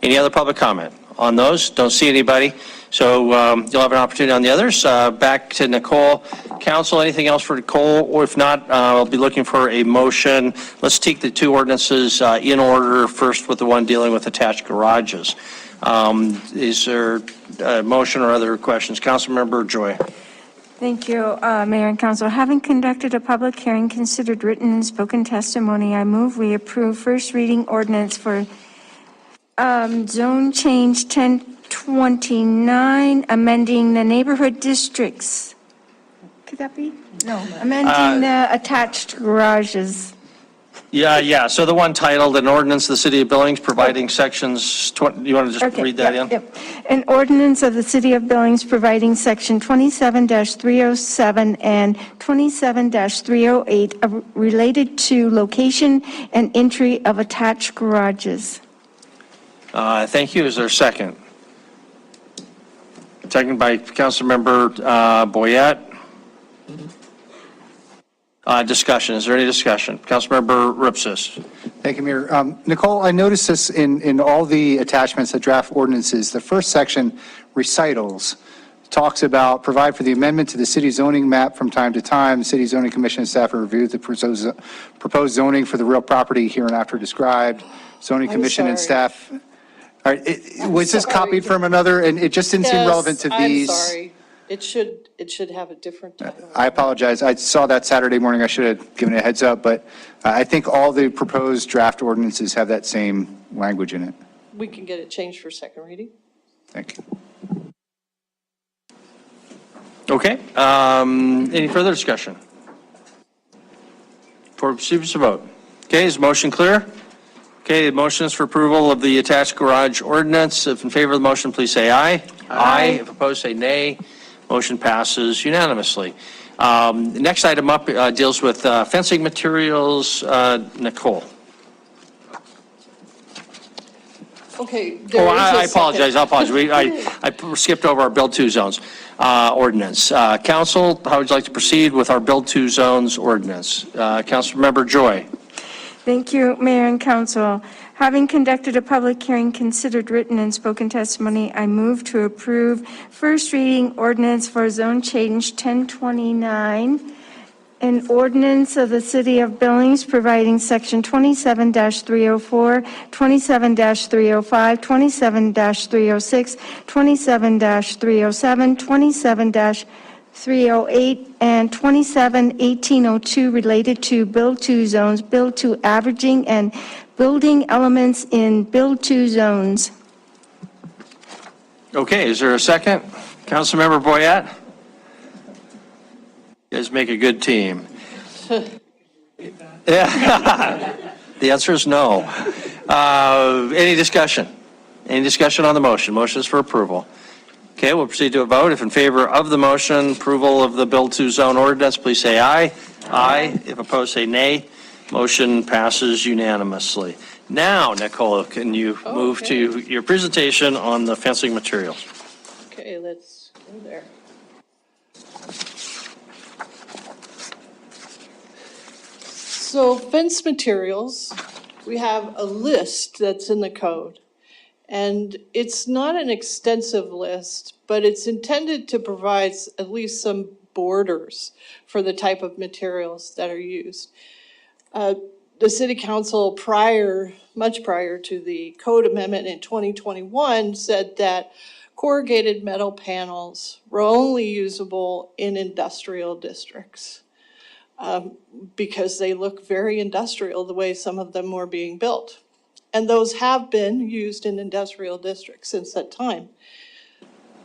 Any other public comment on those? Don't see anybody. So you'll have an opportunity on the others. Back to Nicole. Council, anything else for Nicole? Or if not, I'll be looking for a motion. Let's take the two ordinances in order, first with the one dealing with attached garages. Is there a motion or other questions? Councilmember Joy. Thank you, Mayor and Council. Having conducted a public hearing, considered written and spoken testimony, I move we approve first reading ordinance for zone change 1029, amending the neighborhood districts. Could that be? No, amending the attached garages. Yeah. So the one titled, an ordinance of the City of Billings providing sections 20, you want to just read that in? Yep. An ordinance of the City of Billings providing section 27-307 and 27-308 related to location and entry of attached garages. Thank you. Is there a second? Second by Councilmember Boyette. Discussion. Is there any discussion? Councilmember Ripsis. Thank you, Mayor. Nicole, I noticed this in all the attachments, the draft ordinances. The first section, recitals, talks about provide for the amendment to the city zoning map from time to time. The city zoning commission and staff review the proposed zoning for the real property hereinafter described. Zoning commission and staff. All right, was this copied from another, and it just didn't seem relevant to these? I'm sorry. It should have a different title. I apologize. I saw that Saturday morning. I should have given a heads up, but I think all the proposed draft ordinances have that same language in it. We can get it changed for second reading. Thank you. Okay. Any further discussion? For proceed to vote. Okay, is the motion clear? Okay, the motion is for approval of the attached garage ordinance. If in favor of the motion, please say aye. Aye. If opposed, say nay. Motion passes unanimously. The next item up deals with fencing materials. Nicole. Okay. I apologize. I skipped over our build-to zones ordinance. Council, how would you like to proceed with our build-to zones ordinance? Councilmember Joy. Thank you, Mayor and Council. Having conducted a public hearing, considered written and spoken testimony, I move to approve first reading ordinance for zone change 1029, an ordinance of the City of Billings providing section 27-304, 27-305, 27-306, 27-307, 27-308, and 27-1802 related to build-to zones, build-to averaging, and building elements in build-to zones. Okay, is there a second? Councilmember Boyette? You guys make a good team. Yeah. The answer is no. Any discussion? Any discussion on the motion? Motion is for approval. Okay, we'll proceed to a vote. If in favor of the motion, approval of the build-to zone ordinance, please say aye. Aye. If opposed, say nay. Motion passes unanimously. Now, Nicole, can you move to your presentation on the fencing materials? Okay, let's go there. So fence materials, we have a list that's in the code. And it's not an extensive list, but it's intended to provide at least some borders for the type of materials that are used. The City Council much prior to the code amendment in 2021 said that corrugated metal panels were only usable in industrial districts. because they look very industrial the way some of them were being built. And those have been used in industrial districts since that time.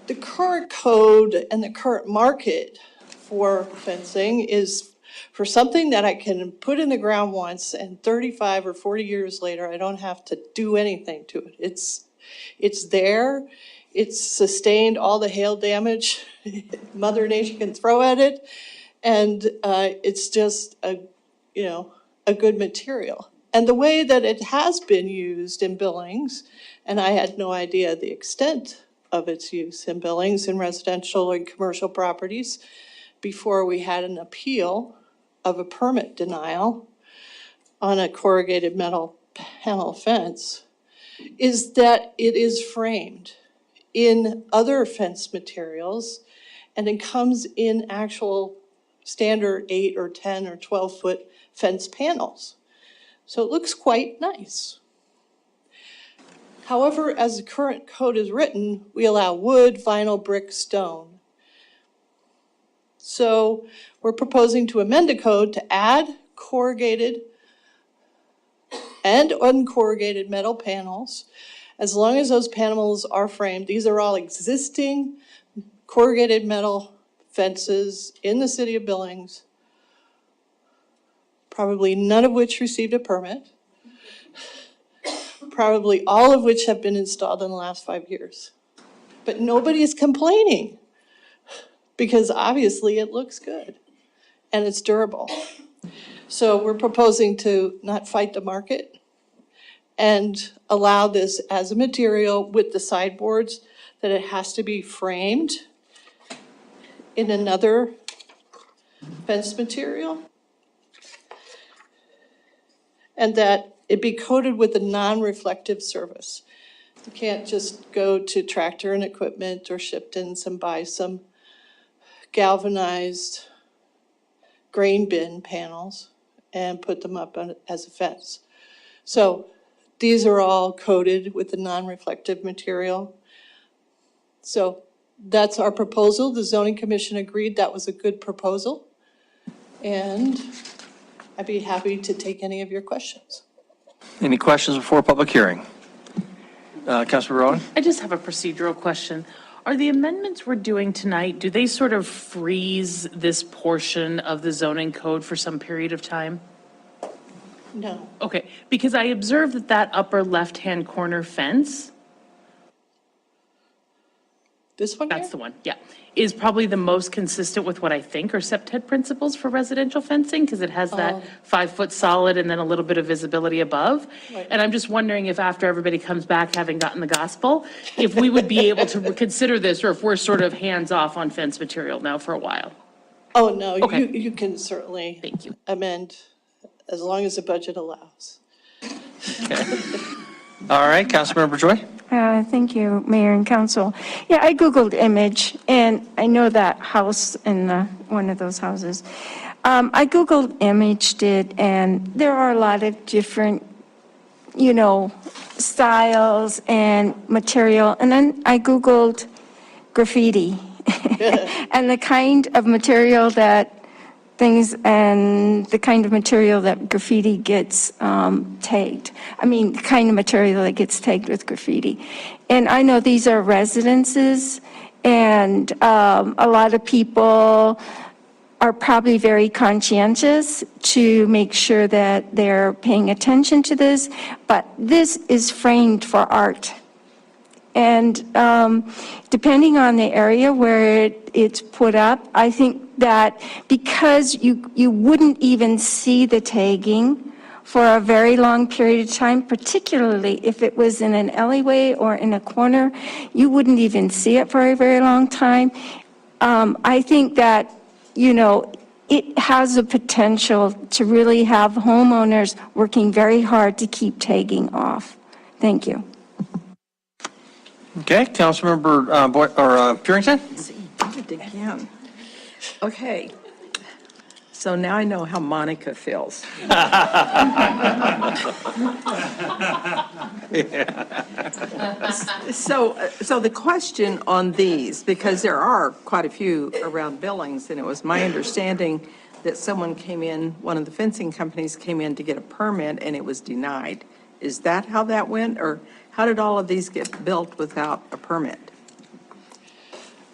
The current code and the current market for fencing is for something that I can put in the ground once and 35 or 40 years later, I don't have to do anything to it. It's there, it's sustained all the hail damage Mother Nature can throw at it, and it's just a good material. And the way that it has been used in Billings, and I had no idea the extent of its use in Billings in residential and commercial properties before we had an appeal of a permit denial on a corrugated metal panel fence, is that it is framed in other fence materials, and it comes in actual standard 8 or 10 or 12-foot fence panels. So it looks quite nice. However, as the current code is written, we allow wood, vinyl, brick, stone. So we're proposing to amend the code to add corrugated and uncorrugated metal panels, as long as those panels are framed. These are all existing corrugated metal fences in the city of Billings, probably none of which received a permit, probably all of which have been installed in the last 5 years. But nobody is complaining because obviously it looks good and it's durable. So we're proposing to not fight the market and allow this as a material with the sideboards, that it has to be framed in another fence material, and that it be coated with a non-reflective surface. You can't just go to Tractor and Equipment or Shipton's and buy some galvanized grain bin panels and put them up as a fence. So these are all coated with the non-reflective material. So that's our proposal. The zoning commission agreed that was a good proposal. And I'd be happy to take any of your questions. Any questions before public hearing? Councilor Rowan? I just have a procedural question. Are the amendments we're doing tonight, do they sort of freeze this portion of the zoning code for some period of time? No. Okay, because I observed that that upper left-hand corner fence, this one here? that's the one, yeah, is probably the most consistent with what I think are SEPTED principles for residential fencing, because it has that 5-foot solid and then a little bit of visibility above. Right. And I'm just wondering if after everybody comes back, having gotten the gospel, if we would be able to consider this, or if we're sort of hands-off on fence material now for a while. Oh, no, Okay. you can certainly Thank you. amend as long as the budget allows. All right, Councilmember Joy? Thank you, Mayor and Council. Yeah, I Googled image, and I know that house in one of those houses. I Googled imaged it, and there are a lot of different, styles and material. And then I Googled graffiti and the kind of material that the kind of material that graffiti gets tagged. The kind of material that gets tagged with graffiti. And I know these are residences, and a lot of people are probably very conscientious to make sure that they're paying attention to this, but this is framed for art. And depending on the area where it's put up, I think that because you wouldn't even see the tagging for a very long period of time, particularly if it was in an alleyway or in a corner, you wouldn't even see it for a very long time. I think that, it has the potential to really have homeowners working very hard to keep tagging off. Thank you. Okay, Councilmember Purington? Again. Okay. So now I know how Monica feels. So the question on these, because there are quite a few around Billings, and it was my understanding that someone came in, one of the fencing companies came in to get a permit and it was denied. Is that how that went, or how did all of these get built without a permit?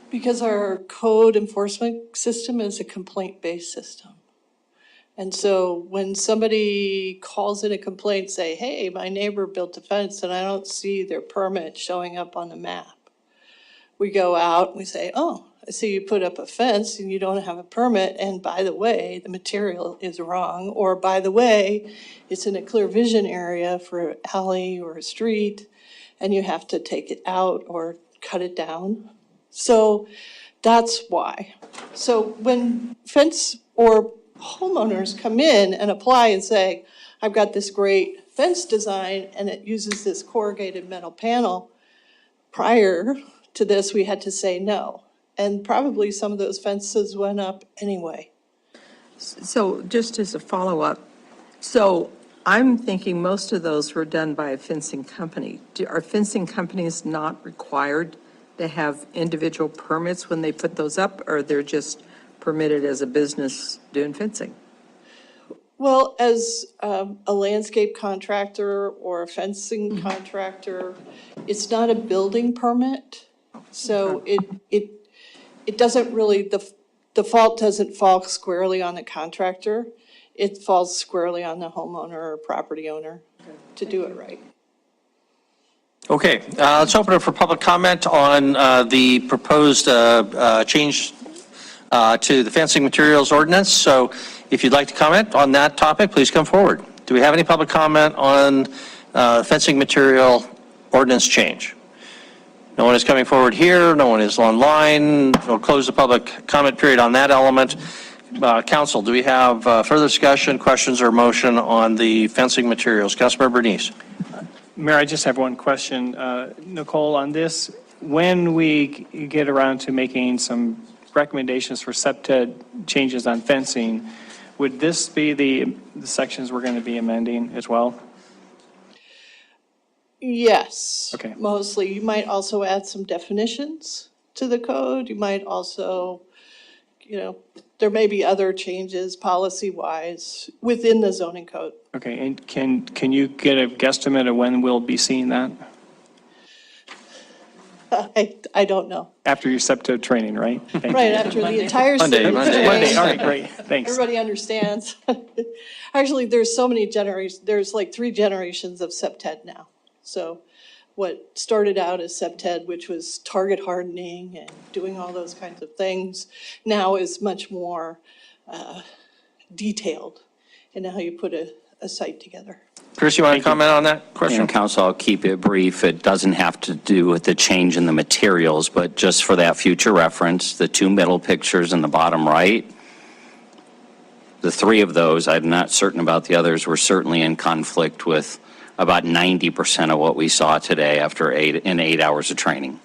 Because our code enforcement system is a complaint-based system. And so when somebody calls in a complaint, say, hey, my neighbor built a fence and I don't see their permit showing up on the map. We go out and we say, oh, I see you put up a fence and you don't have a permit, and by the way, the material is wrong, or by the way, it's in a clear vision area for an alley or a street, and you have to take it out or cut it down. So that's why. So when fence or homeowners come in and apply and say, I've got this great fence design and it uses this corrugated metal panel, prior to this, we had to say no. And probably some of those fences went up anyway. So just as a follow-up, so I'm thinking most of those were done by a fencing company. Are fencing companies not required to have individual permits when they put those up, or they're just permitted as a business doing fencing? Well, as a landscape contractor or a fencing contractor, it's not a building permit. So it doesn't really, the fault doesn't fall squarely on the contractor. It falls squarely on the homeowner or property owner to do it right. Okay, let's open it for public comment on the proposed change to the fencing materials ordinance. So if you'd like to comment on that topic, please come forward. Do we have any public comment on fencing material ordinance change? No one is coming forward here. No one is online. We'll close the public comment period on that element. Council, do we have further discussion, questions, or motion on the fencing materials? Councilmember Bernice. Mayor, I just have one question. Nicole, on this, when we get around to making some recommendations for SEPTED changes on fencing, would this be the sections we're going to be amending as well? Yes. Okay. Mostly. You might also add some definitions to the code. You might also, there may be other changes policy-wise within the zoning code. Okay, and can you get a guesstimate of when we'll be seeing that? I don't know. After your SEPTED training, right? Thank you. Right, after the entire city. Monday, all right, great, thanks. Everybody understands. Actually, there's so many generations, there's like 3 generations of SEPTED now. So what started out as SEPTED, which was target hardening and doing all those kinds of things, now is much more detailed in how you put a site together. Chris, you want to comment on that question? And Council, I'll keep it brief. It doesn't have to do with the change in the materials, but just for that future reference, the 2 middle pictures in the bottom right, the 3 of those, I'm not certain about the others, were certainly in conflict with about 90% of what we saw today after 8 hours of training.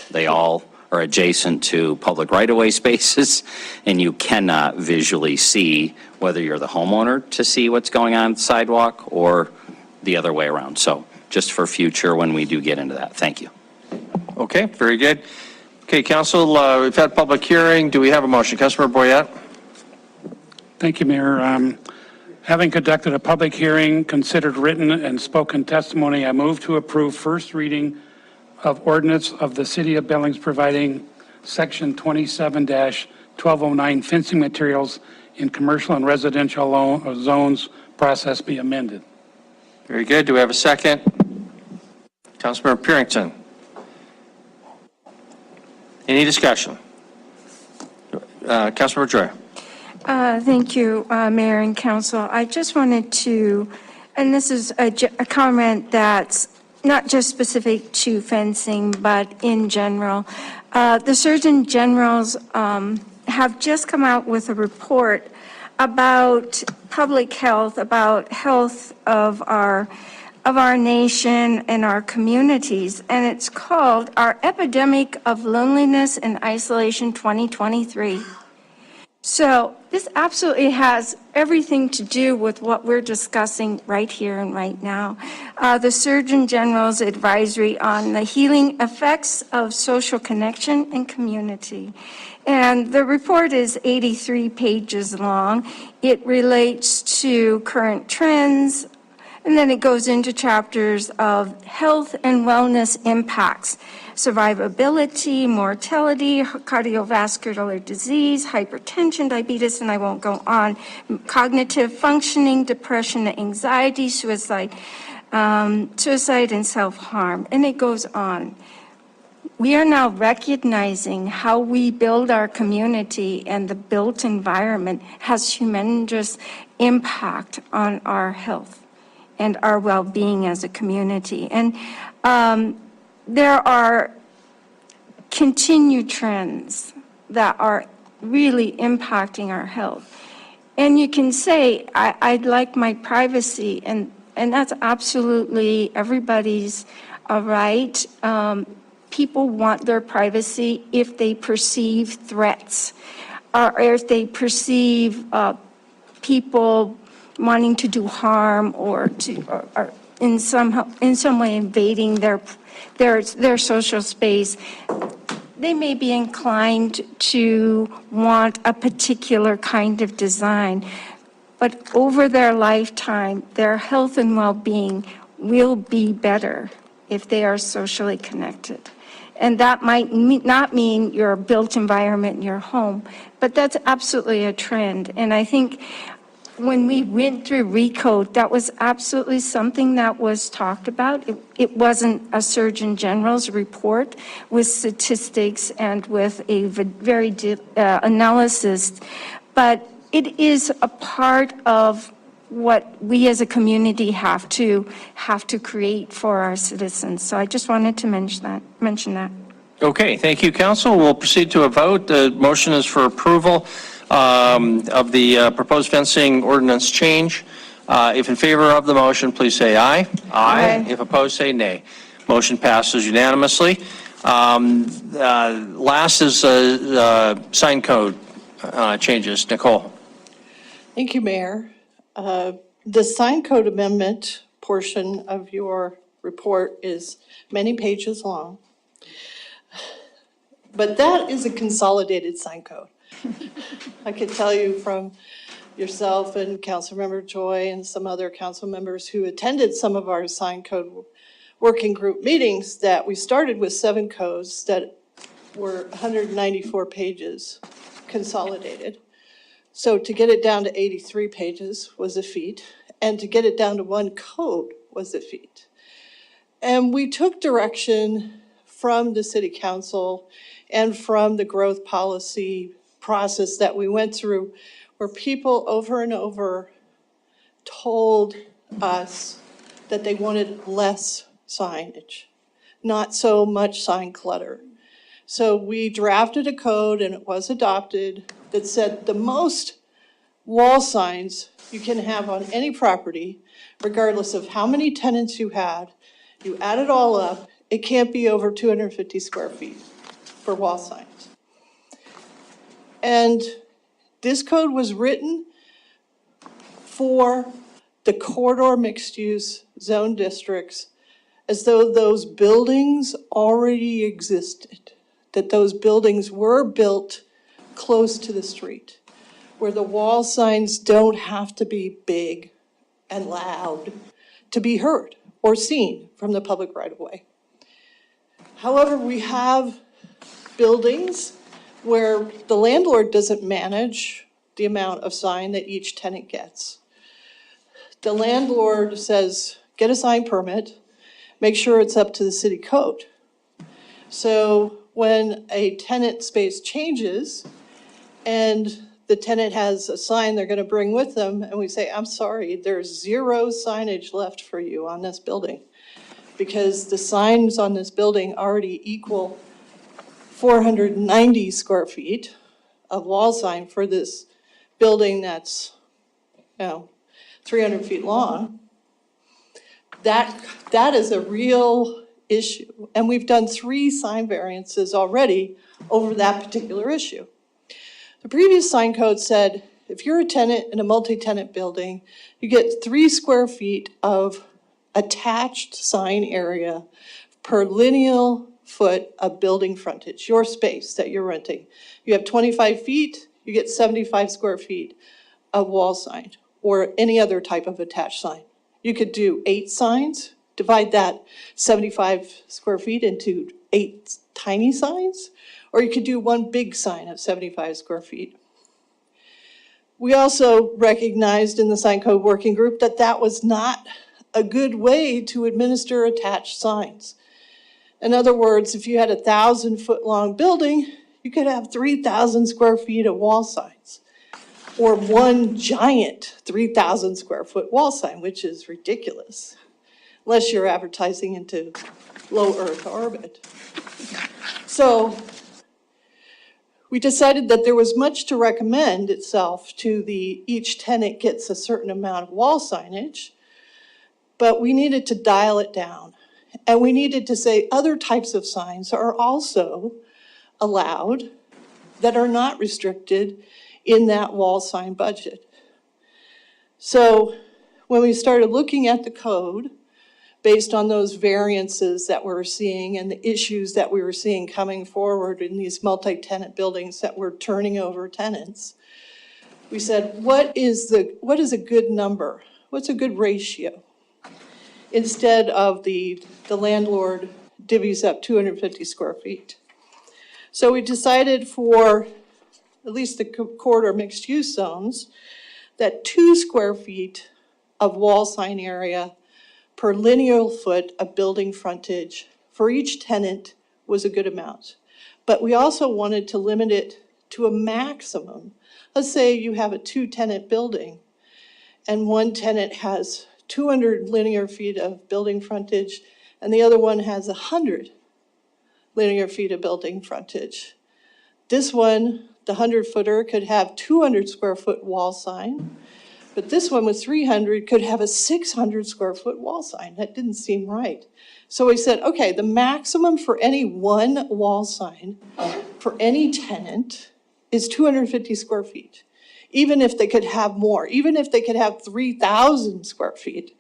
They all are adjacent to public right-of-way spaces, and you cannot visually see whether you're the homeowner to see what's going on the sidewalk or the other way around. So just for future when we do get into that. Thank you. Okay, very good. Okay, Council, we've had public hearing. Do we have a motion? Councilmember Boyette? Thank you, Mayor. Having conducted a public hearing, considered written and spoken testimony, I move to approve first reading of ordinance of the City of Billings providing Section 27-1209 fencing materials in commercial and residential zones process be amended. Very good. Do we have a second? Councilmember Purington. Any discussion? Councilmember Joy. Thank you, Mayor and Council. I just wanted to, and this is a comment that's not just specific to fencing, but in general. The Surgeon Generals have just come out with a report about public health, about health of our nation and our communities, and it's called Our Epidemic of Loneliness and Isolation 2023. So this absolutely has everything to do with what we're discussing right here and right now. The Surgeon General's advisory on the healing effects of social connection and community. And the report is 83 pages long. It relates to current trends, and then it goes into chapters of health and wellness impacts, survivability, mortality, cardiovascular disease, hypertension, diabetes, and I won't go on, cognitive functioning, depression, anxiety, suicide and self-harm, and it goes on. We are now recognizing how we build our community and the built environment has tremendous impact on our health and our well-being as a community. And there are continued trends that are really impacting our health. And you can say, I'd like my privacy, and that's absolutely everybody's right. People want their privacy if they perceive threats, or if they perceive people wanting to do harm or in some way invading their social space. They may be inclined to want a particular kind of design, but over their lifetime, their health and well-being will be better if they are socially connected. And that might not mean your built environment in your home, but that's absolutely a trend. And I think when we went through RECODE, that was absolutely something that was talked about. It wasn't a Surgeon General's report with statistics and with a very analysis, but it is a part of what we as a community have to create for our citizens. So I just wanted to mention that. Okay, thank you, Council. We'll proceed to a vote. The motion is for approval of the proposed fencing ordinance change. If in favor of the motion, please say aye. Aye. If opposed, say nay. Motion passes unanimously. Last is sign code changes. Nicole. Thank you, Mayor. The sign code amendment portion of your report is many pages long, but that is a consolidated sign code. I can tell you from yourself and Councilmember Joy and some other council members who attended some of our sign code working group meetings that we started with 7 codes that were 194 pages consolidated. So to get it down to 83 pages was a feat, and to get it down to 1 code was a feat. And we took direction from the city council and from the growth policy process that we went through, where people over and over told us that they wanted less signage, not so much sign clutter. So we drafted a code, and it was adopted, that said the most wall signs you can have on any property, regardless of how many tenants you had, you add it all up, it can't be over 250 square feet for wall signs. And this code was written for the corridor mixed-use zone districts as though those buildings already existed, that those buildings were built close to the street, where the wall signs don't have to be big and loud to be heard or seen from the public right-of-way. However, we have buildings where the landlord doesn't manage the amount of sign that each tenant gets. The landlord says, get a sign permit, make sure it's up to the city code. So when a tenant space changes and the tenant has a sign they're going to bring with them, and we say, I'm sorry, there's 0 signage left for you on this building, because the signs on this building already equal 490 square feet of wall sign for this building that's, 300 feet long. That is a real issue. And we've done 3 sign variances already over that particular issue. The previous sign code said, if you're a tenant in a multi-tenant building, you get 3 square feet of attached sign area per lineal foot of building frontage, your space that you're renting. You have 25 feet, you get 75 square feet of wall sign or any other type of attached sign. You could do 8 signs, divide that 75 square feet into 8 tiny signs, or you could do 1 big sign of 75 square feet. We also recognized in the sign code working group that that was not a good way to administer attached signs. In other words, if you had a 1,000-foot-long building, you could have 3,000 square feet of wall signs, or 1 giant 3,000 square foot wall sign, which is ridiculous, unless you're advertising into low Earth orbit. So we decided that there was much to recommend itself to each tenant gets a certain amount of wall signage, but we needed to dial it down. And we needed to say other types of signs are also allowed that are not restricted in that wall sign budget. So when we started looking at the code, based on those variances that we were seeing and the issues that we were seeing coming forward in these multi-tenant buildings that were turning over tenants, we said, what is a good number? What's a good ratio? Instead of the landlord divvies up 250 square feet. So we decided for at least the corridor mixed use zones that 2 square feet of wall sign area per lineal foot of building frontage for each tenant was a good amount. But we also wanted to limit it to a maximum. Let's say you have a 2-tenant building and one tenant has 200 linear feet of building frontage and the other one has 100 linear feet of building frontage. This one, the 100-footer, could have 200 square foot wall sign, but this one with 300 could have a 600 square foot wall sign. That didn't seem right. So we said, okay, the maximum for any one wall sign for any tenant is 250 square feet. Even if they could have more, even if they could have 3,000 square feet,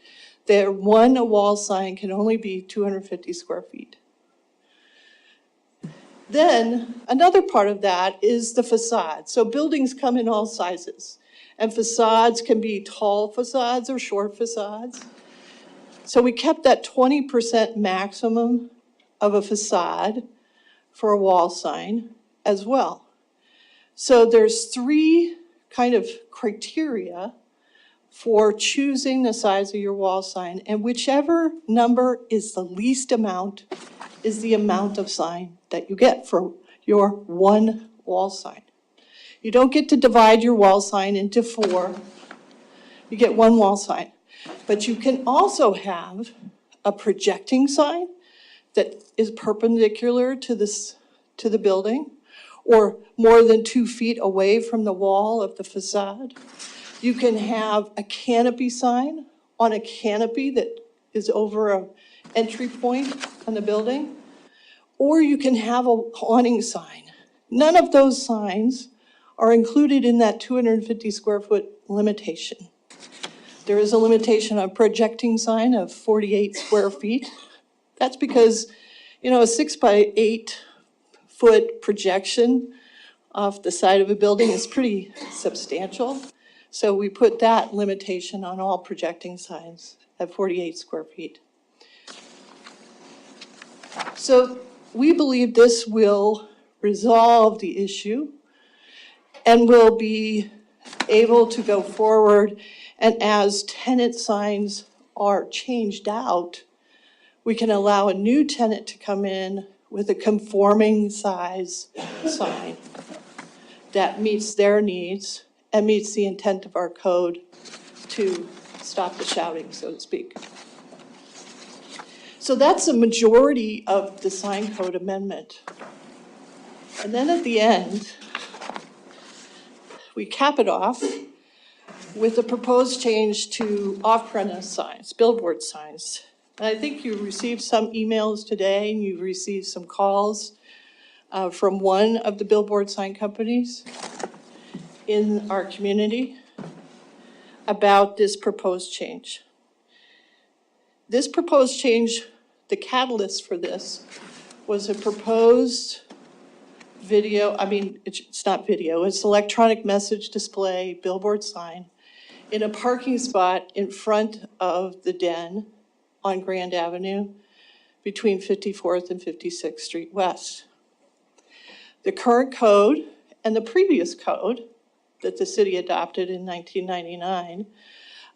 their one wall sign can only be 250 square feet. Then another part of that is the facade. So buildings come in all sizes, and facades can be tall facades or short facades. So we kept that 20% maximum of a facade for a wall sign as well. So there's 3 kind of criteria for choosing the size of your wall sign, and whichever number is the least amount is the amount of sign that you get for your one wall sign. You don't get to divide your wall sign into 4. You get 1 wall sign. But you can also have a projecting sign that is perpendicular to the building, or more than 2 feet away from the wall of the facade. You can have a canopy sign on a canopy that is over an entry point on the building, or you can have a awning sign. None of those signs are included in that 250 square foot limitation. There is a limitation on projecting sign of 48 square feet. That's because, a 6 by 8 foot projection off the side of a building is pretty substantial. So we put that limitation on all projecting signs at 48 square feet. So we believe this will resolve the issue and will be able to go forward. And as tenant signs are changed out, we can allow a new tenant to come in with a conforming size sign that meets their needs and meets the intent of our code to stop the shouting, so to speak. So that's a majority of the sign code amendment. And then at the end, we cap it off with a proposed change to off-premise signs, billboard signs. And I think you received some emails today, and you received some calls from one of the billboard sign companies. in our community about this proposed change. This proposed change, the catalyst for this was a proposed video, it's not video, it's electronic message display billboard sign in a parking spot in front of the Den on Grand Avenue between 54th and 56th Street West. The current code and the previous code that the city adopted in 1999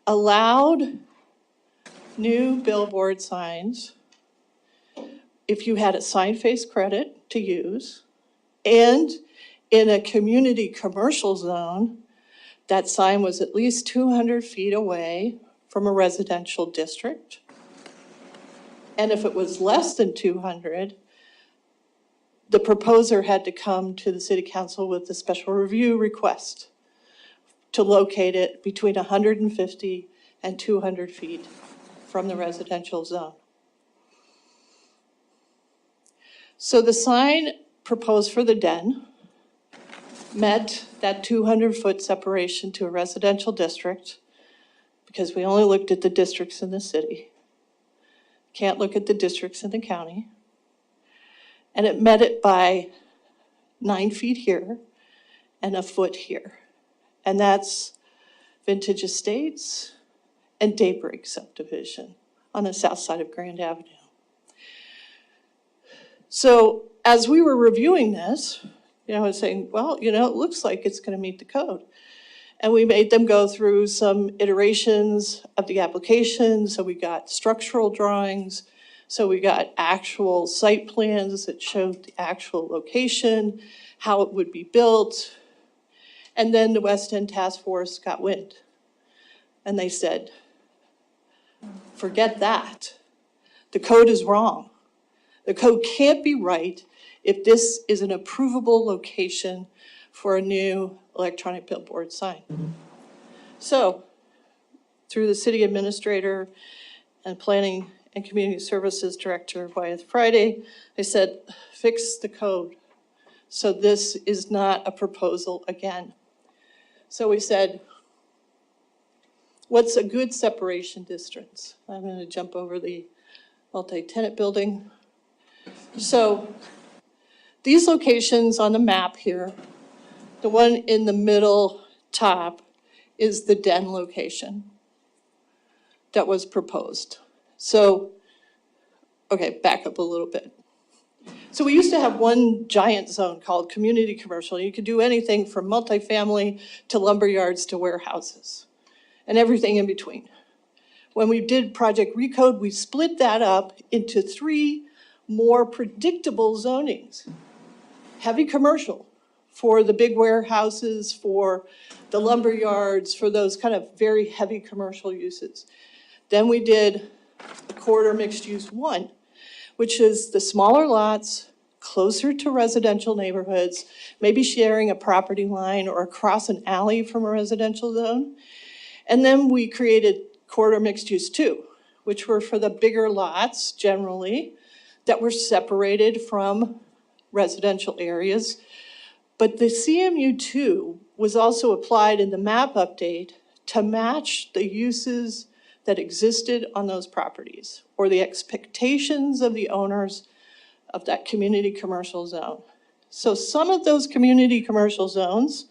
allowed new billboard signs if you had a sign face credit to use, and in a community commercial zone, that sign was at least 200 feet away from a residential district. And if it was less than 200, the proposer had to come to the city council with a special review request to locate it between 150 and 200 feet from the residential zone. So the sign proposed for the Den met that 200-foot separation to a residential district, because we only looked at the districts in the city. Can't look at the districts in the county. And it met it by 9 feet here and a foot here. And that's Vintage Estates and Daybreak subdivision on the south side of Grand Avenue. So as we were reviewing this, I was saying, well, it looks like it's going to meet the code. And we made them go through some iterations of the application. So we got structural drawings. So we got actual site plans that showed the actual location, how it would be built. And then the West End Task Force got wind. And they said, forget that. The code is wrong. The code can't be right if this is an approvable location for a new electronic billboard sign. So, through the city administrator and planning and community services director, Wyeth Friday, I said, fix the code. So this is not a proposal again. So we said, what's a good separation distance? I'm going to jump over the multi-tenant building. So these locations on the map here, the one in the middle top is the Den location that was proposed. So, okay, back up a little bit. So we used to have one giant zone called community commercial. You could do anything from multifamily to lumberyards to warehouses and everything in between. When we did Project Recode, we split that up into 3 more predictable zonings. Heavy commercial for the big warehouses, for the lumberyards, for those kind of very heavy commercial uses. Then we did the corridor mixed use 1, which is the smaller lots closer to residential neighborhoods, maybe sharing a property line or across an alley from a residential zone. And then we created corridor mixed use 2, which were for the bigger lots generally that were separated from residential areas. But the CMU2 was also applied in the map update to match the uses that existed on those properties or the expectations of the owners of that community commercial zone. So some of those community commercial zones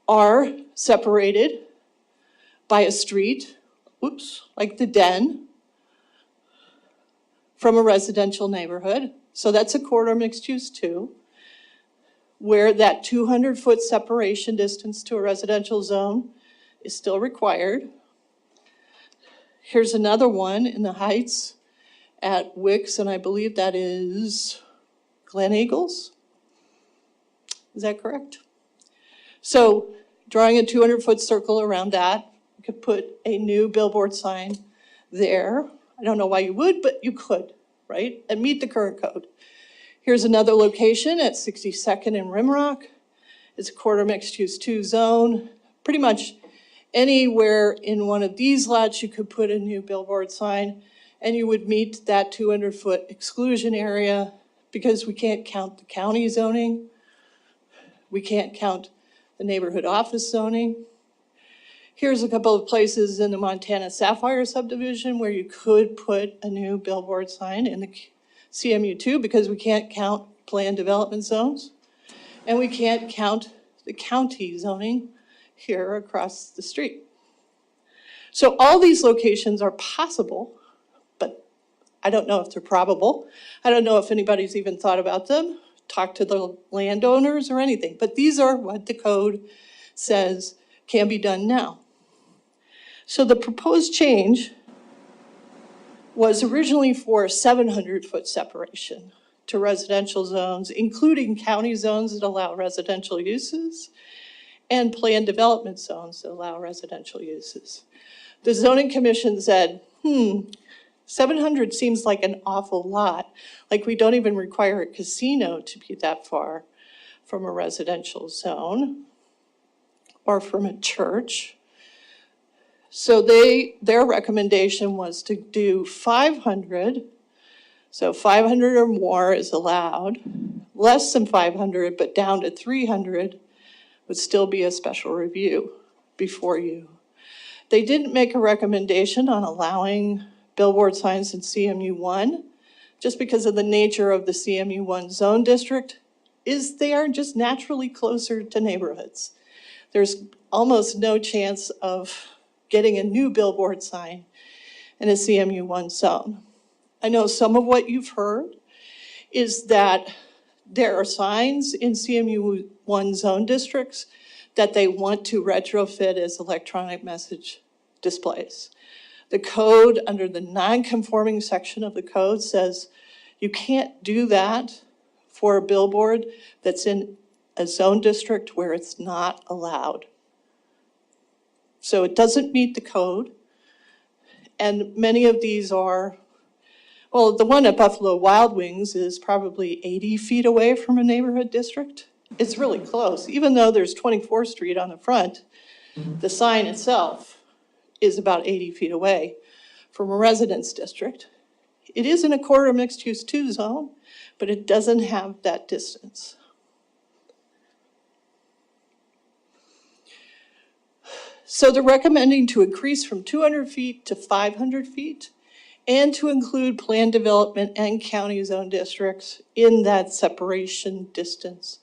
are separated by a street, like the Den, from a residential neighborhood. So that's a corridor mixed use 2, where that 200-foot separation distance to a residential zone is still required. Here's another one in the Heights at Wicks, and I believe that is Glen Eagles. Is that correct? So drawing a 200-foot circle around that, you could put a new billboard sign there. I don't know why you would, but you could, right? And meet the current code. Here's another location at 62nd and Rimrock. It's a corridor mixed use 2 zone. Pretty much anywhere in one of these lots you could put a new billboard sign and you would meet that 200-foot exclusion area because we can't count the county zoning. We can't count the neighborhood office zoning. Here's a couple of places in the Montana Sapphire subdivision where you could put a new billboard sign in the CMU2 because we can't count planned development zones. And we can't count the county zoning here across the street. So all these locations are possible, but I don't know if they're probable. I don't know if anybody's even thought about them, talked to the landowners or anything, but these are what the code says can be done now. So the proposed change was originally for a 700-foot separation to residential zones, including county zones that allow residential uses and planned development zones that allow residential uses. The zoning commission said, 700 seems like an awful lot. Like we don't even require a casino to be that far from a residential zone or from a church. So their recommendation was to do 500. So 500 or more is allowed. Less than 500, but down to 300 would still be a special review before you. They didn't make a recommendation on allowing billboard signs in CMU1, just because of the nature of the CMU1 zone district, is they are just naturally closer to neighborhoods. There's almost no chance of getting a new billboard sign in a CMU1 zone. I know some of what you've heard is that there are signs in CMU1 zone districts that they want to retrofit as electronic message displays. The code, under the non-conforming section of the code, says you can't do that for a billboard that's in a zone district where it's not allowed. So it doesn't meet the code. And many of these are, well, the one at Buffalo Wild Wings is probably 80 feet away from a neighborhood district. It's really close. Even though there's 24th Street on the front, the sign itself is about 80 feet away from a residence district. It is in a corridor mixed use 2 zone, but it doesn't have that distance. So they're recommending to increase from 200 feet to 500 feet and to include planned development and county zone districts in that separation distance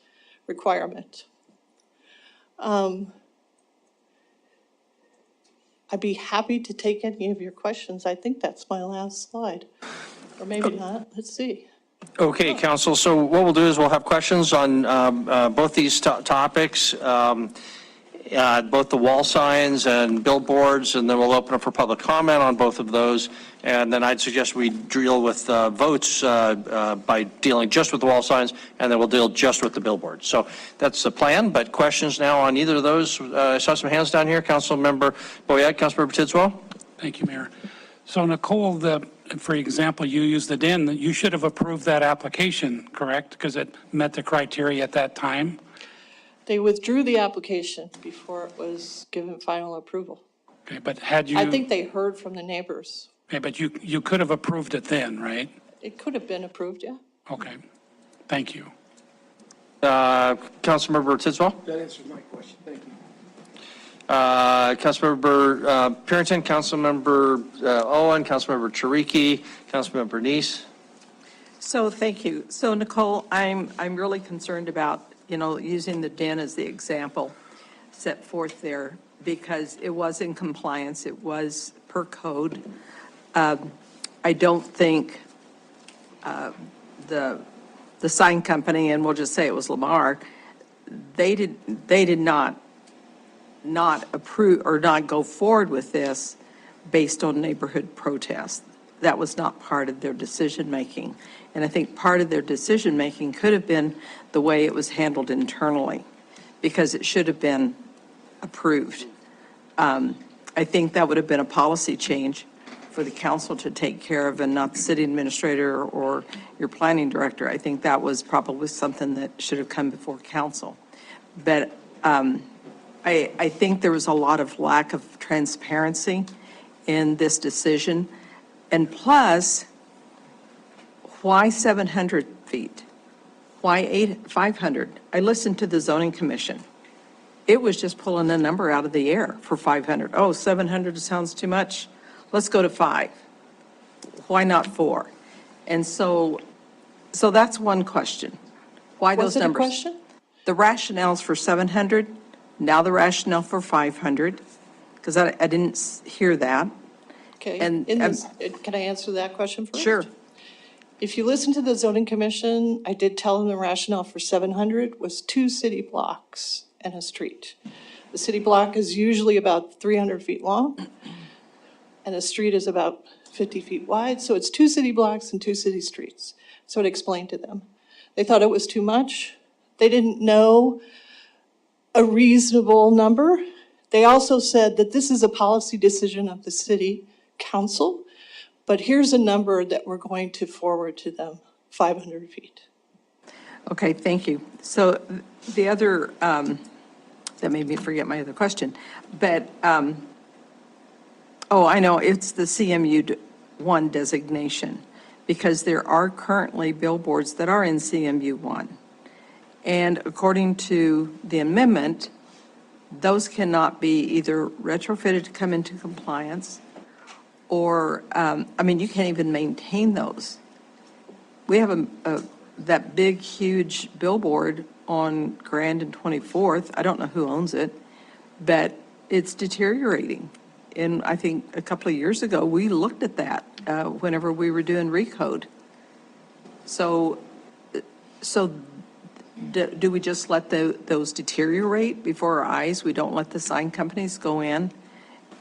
requirement. I'd be happy to take any of your questions. I think that's my last slide, or maybe not. Let's see. Okay, council, so what we'll do is we'll have questions on both these topics, both the wall signs and billboards, and then we'll open up for public comment on both of those. And then I'd suggest we deal with votes by dealing just with the wall signs, and then we'll deal just with the billboards. So that's the plan, but questions now on either of those. I saw some hands down here. Councilmember Boyette, Councilmember Tidswell. Thank you, Mayor. So Nicole, for example, you used the DIN, you should have approved that application, correct? Because it met the criteria at that time? They withdrew the application before it was given final approval. Okay, but had you... I think they heard from the neighbors. Okay, but you could have approved it then, right? It could have been approved, yeah. Okay, thank you. Councilmember Tidswell. That answers my question. Thank you. Councilmember Purinton, Councilmember Owen, Councilmember Chiriki, Councilmember Neese. So thank you. So Nicole, I'm really concerned about, using the den as the example set forth there, because it was in compliance, it was per code. I don't think the sign company, and we'll just say it was Lamar, they did not approve or not go forward with this based on neighborhood protest. That was not part of their decision-making. And I think part of their decision-making could have been the way it was handled internally, because it should have been approved. I think that would have been a policy change for the council to take care of, and not the city administrator or your planning director. I think that was probably something that should have come before council. But I think there was a lot of lack of transparency in this decision. And plus, why 700 feet? Why 500? I listened to the zoning commission, it was just pulling a number out of the air for 500. Oh, 700 sounds too much. Let's go to 5. Why not 4? And so that's one question. Why those Was it a numbers? question? The rationales for 700, now the rationale for 500, because I didn't hear that. Okay, And, can I answer that question first? Sure. If you listen to the zoning commission, I did tell them the rationale for 700 was 2 city blocks and a street. The city block is usually about 300 feet long, and the street is about 50 feet wide, so it's 2 city blocks and 2 city streets. So it explained to them. They thought it was too much. They didn't know a reasonable number. They also said that this is a policy decision of the city council, but here's a number that we're going to forward to them, 500 feet. Okay, thank you. So the other, that made me forget my other question, but, oh, I know, it's the CMU1 designation, because there are currently billboards that are in CMU1. And according to the amendment, those cannot be either retrofitted to come into compliance, or, I mean, you can't even maintain those. We have that big, huge billboard on Grand and 24th. I don't know who owns it, but it's deteriorating. And I think a couple of years ago, we looked at that whenever we were doing recode. So do we just let those deteriorate before our eyes? We don't let the sign companies go in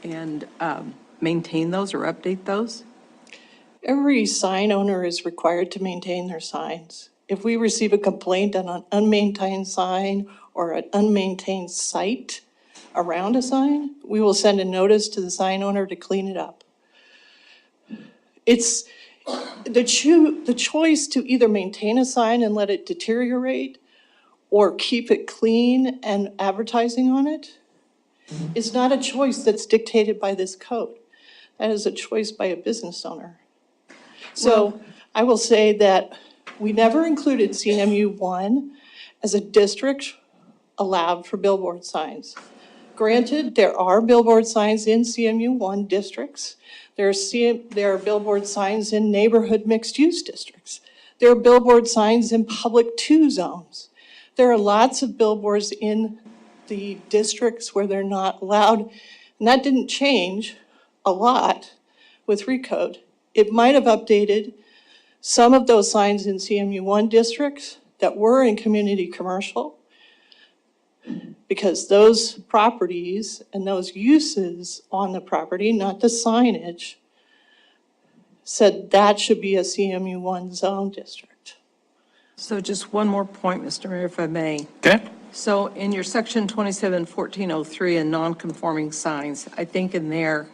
and maintain those or update those? Every sign owner is required to maintain their signs. If we receive a complaint on an unmaintained sign or an unmaintained site around a sign, we will send a notice to the sign owner to clean it up. It's the choice to either maintain a sign and let it deteriorate or keep it clean and advertising on it is not a choice that's dictated by this code. That is a choice by a business owner. So I will say that we never included CMU1 as a district allowed for billboard signs. Granted, there are billboard signs in CMU1 districts. There are billboard signs in neighborhood mixed-use districts. There are billboard signs in public 2 zones. There are lots of billboards in the districts where they're not allowed, and that didn't change a lot with Recode. It might have updated some of those signs in CMU1 districts that were in community commercial, because those properties and those uses on the property, not the signage, said that should be a CMU1 zone district. So just one more point, Mr. Mayor, if I may. Okay. So in your section 271403 and non-conforming signs, I think in there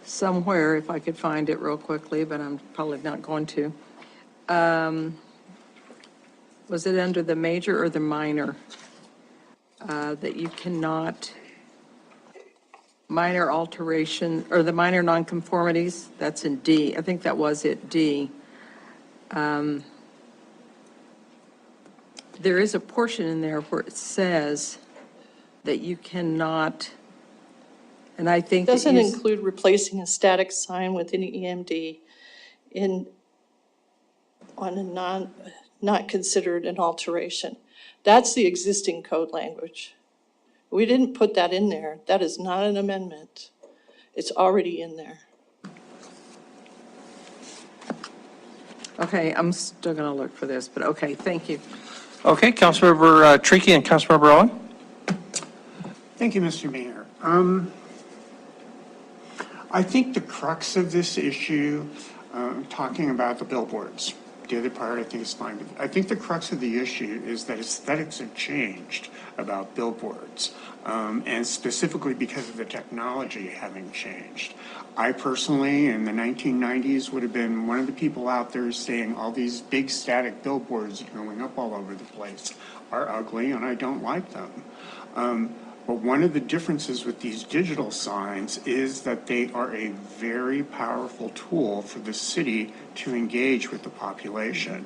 somewhere, if I could find it real quickly, but I'm probably not going to. Was it under the major or the minor? That you cannot, minor alteration, or the minor nonconformities, that's in D. I think that was it, D. There is a portion in there where it says that you cannot, and I think. Doesn't include replacing a static sign with an EMD on a not considered an alteration. That's the existing code language. We didn't put that in there. That is not an amendment. It's already in there. Okay, I'm still going to look for this, but okay, thank you. Okay, Councilmember Tricky and Councilmember Owen. Thank you, Mr. Mayor. I think the crux of this issue, talking about the billboards, the other part I think is fine, but I think the crux of the issue is that aesthetics have changed about billboards, and specifically because of the technology having changed. I personally, in the 1990s, would have been one of the people out there saying all these big static billboards going up all over the place are ugly and I don't like them. But one of the differences with these digital signs is that they are a very powerful tool for the city to engage with the population.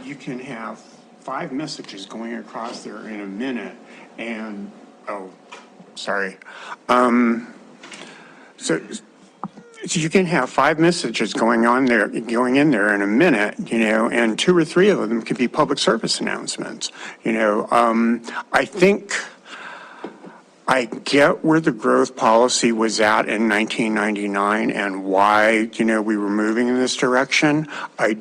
You can have 5 messages going across there in a minute, and Oh, sorry. So you can have 5 messages going in there in a minute, and 2 or 3 of them could be public service announcements. I think I get where the growth policy was at in 1999 and why, we were moving in this direction. I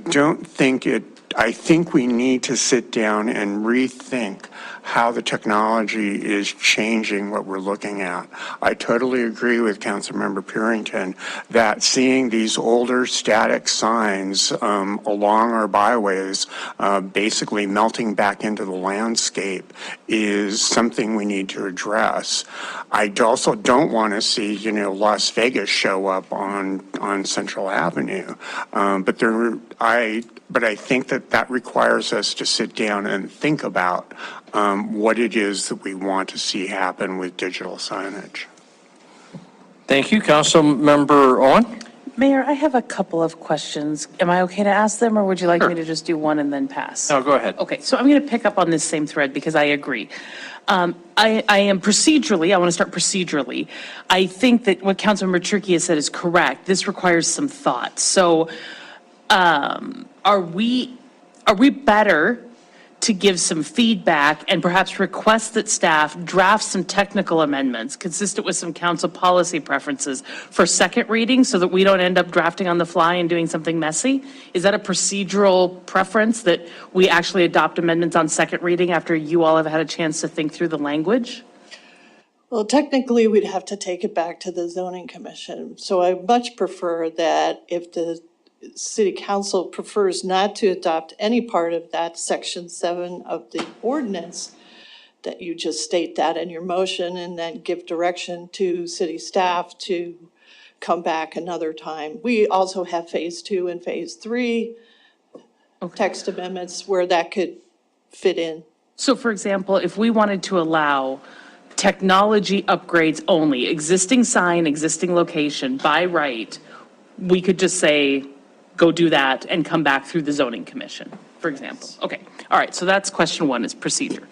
think we need to sit down and rethink how the technology is changing what we're looking at. I totally agree with Councilmember Purington that seeing these older static signs along our byways basically melting back into the landscape is something we need to address. I also don't want to see, Las Vegas show up on Central Avenue. But I think that requires us to sit down and think about what it is that we want to see happen with digital signage. Thank you. Councilmember Owen? Mayor, I have a couple of questions. Am I okay to ask them, or would you like me to just do one and then pass? No, go ahead. Okay, so I'm going to pick up on this same thread because I agree. I am procedurally, I want to start procedurally. I think that what Councilmember Chirky has said is correct. This requires some thought. So are we better to give some feedback and perhaps request that staff draft some technical amendments consistent with some council policy preferences for second reading so that we don't end up drafting on the fly and doing something messy? Is that a procedural preference that we actually adopt amendments on second reading after you all have had a chance to think through the language? Well, technically, we'd have to take it back to the zoning commission. So I much prefer that if the city council prefers not to adopt any part of that section 7 of the ordinance, that you just state that in your motion and then give direction to city staff to come back another time. We also have phase 2 and phase 3 text amendments where that could fit in. So for example, if we wanted to allow technology upgrades only, existing sign, existing location by right, we could just say, go do that and come back through the zoning commission, for example. Okay, all right, so that's question 1 is procedure.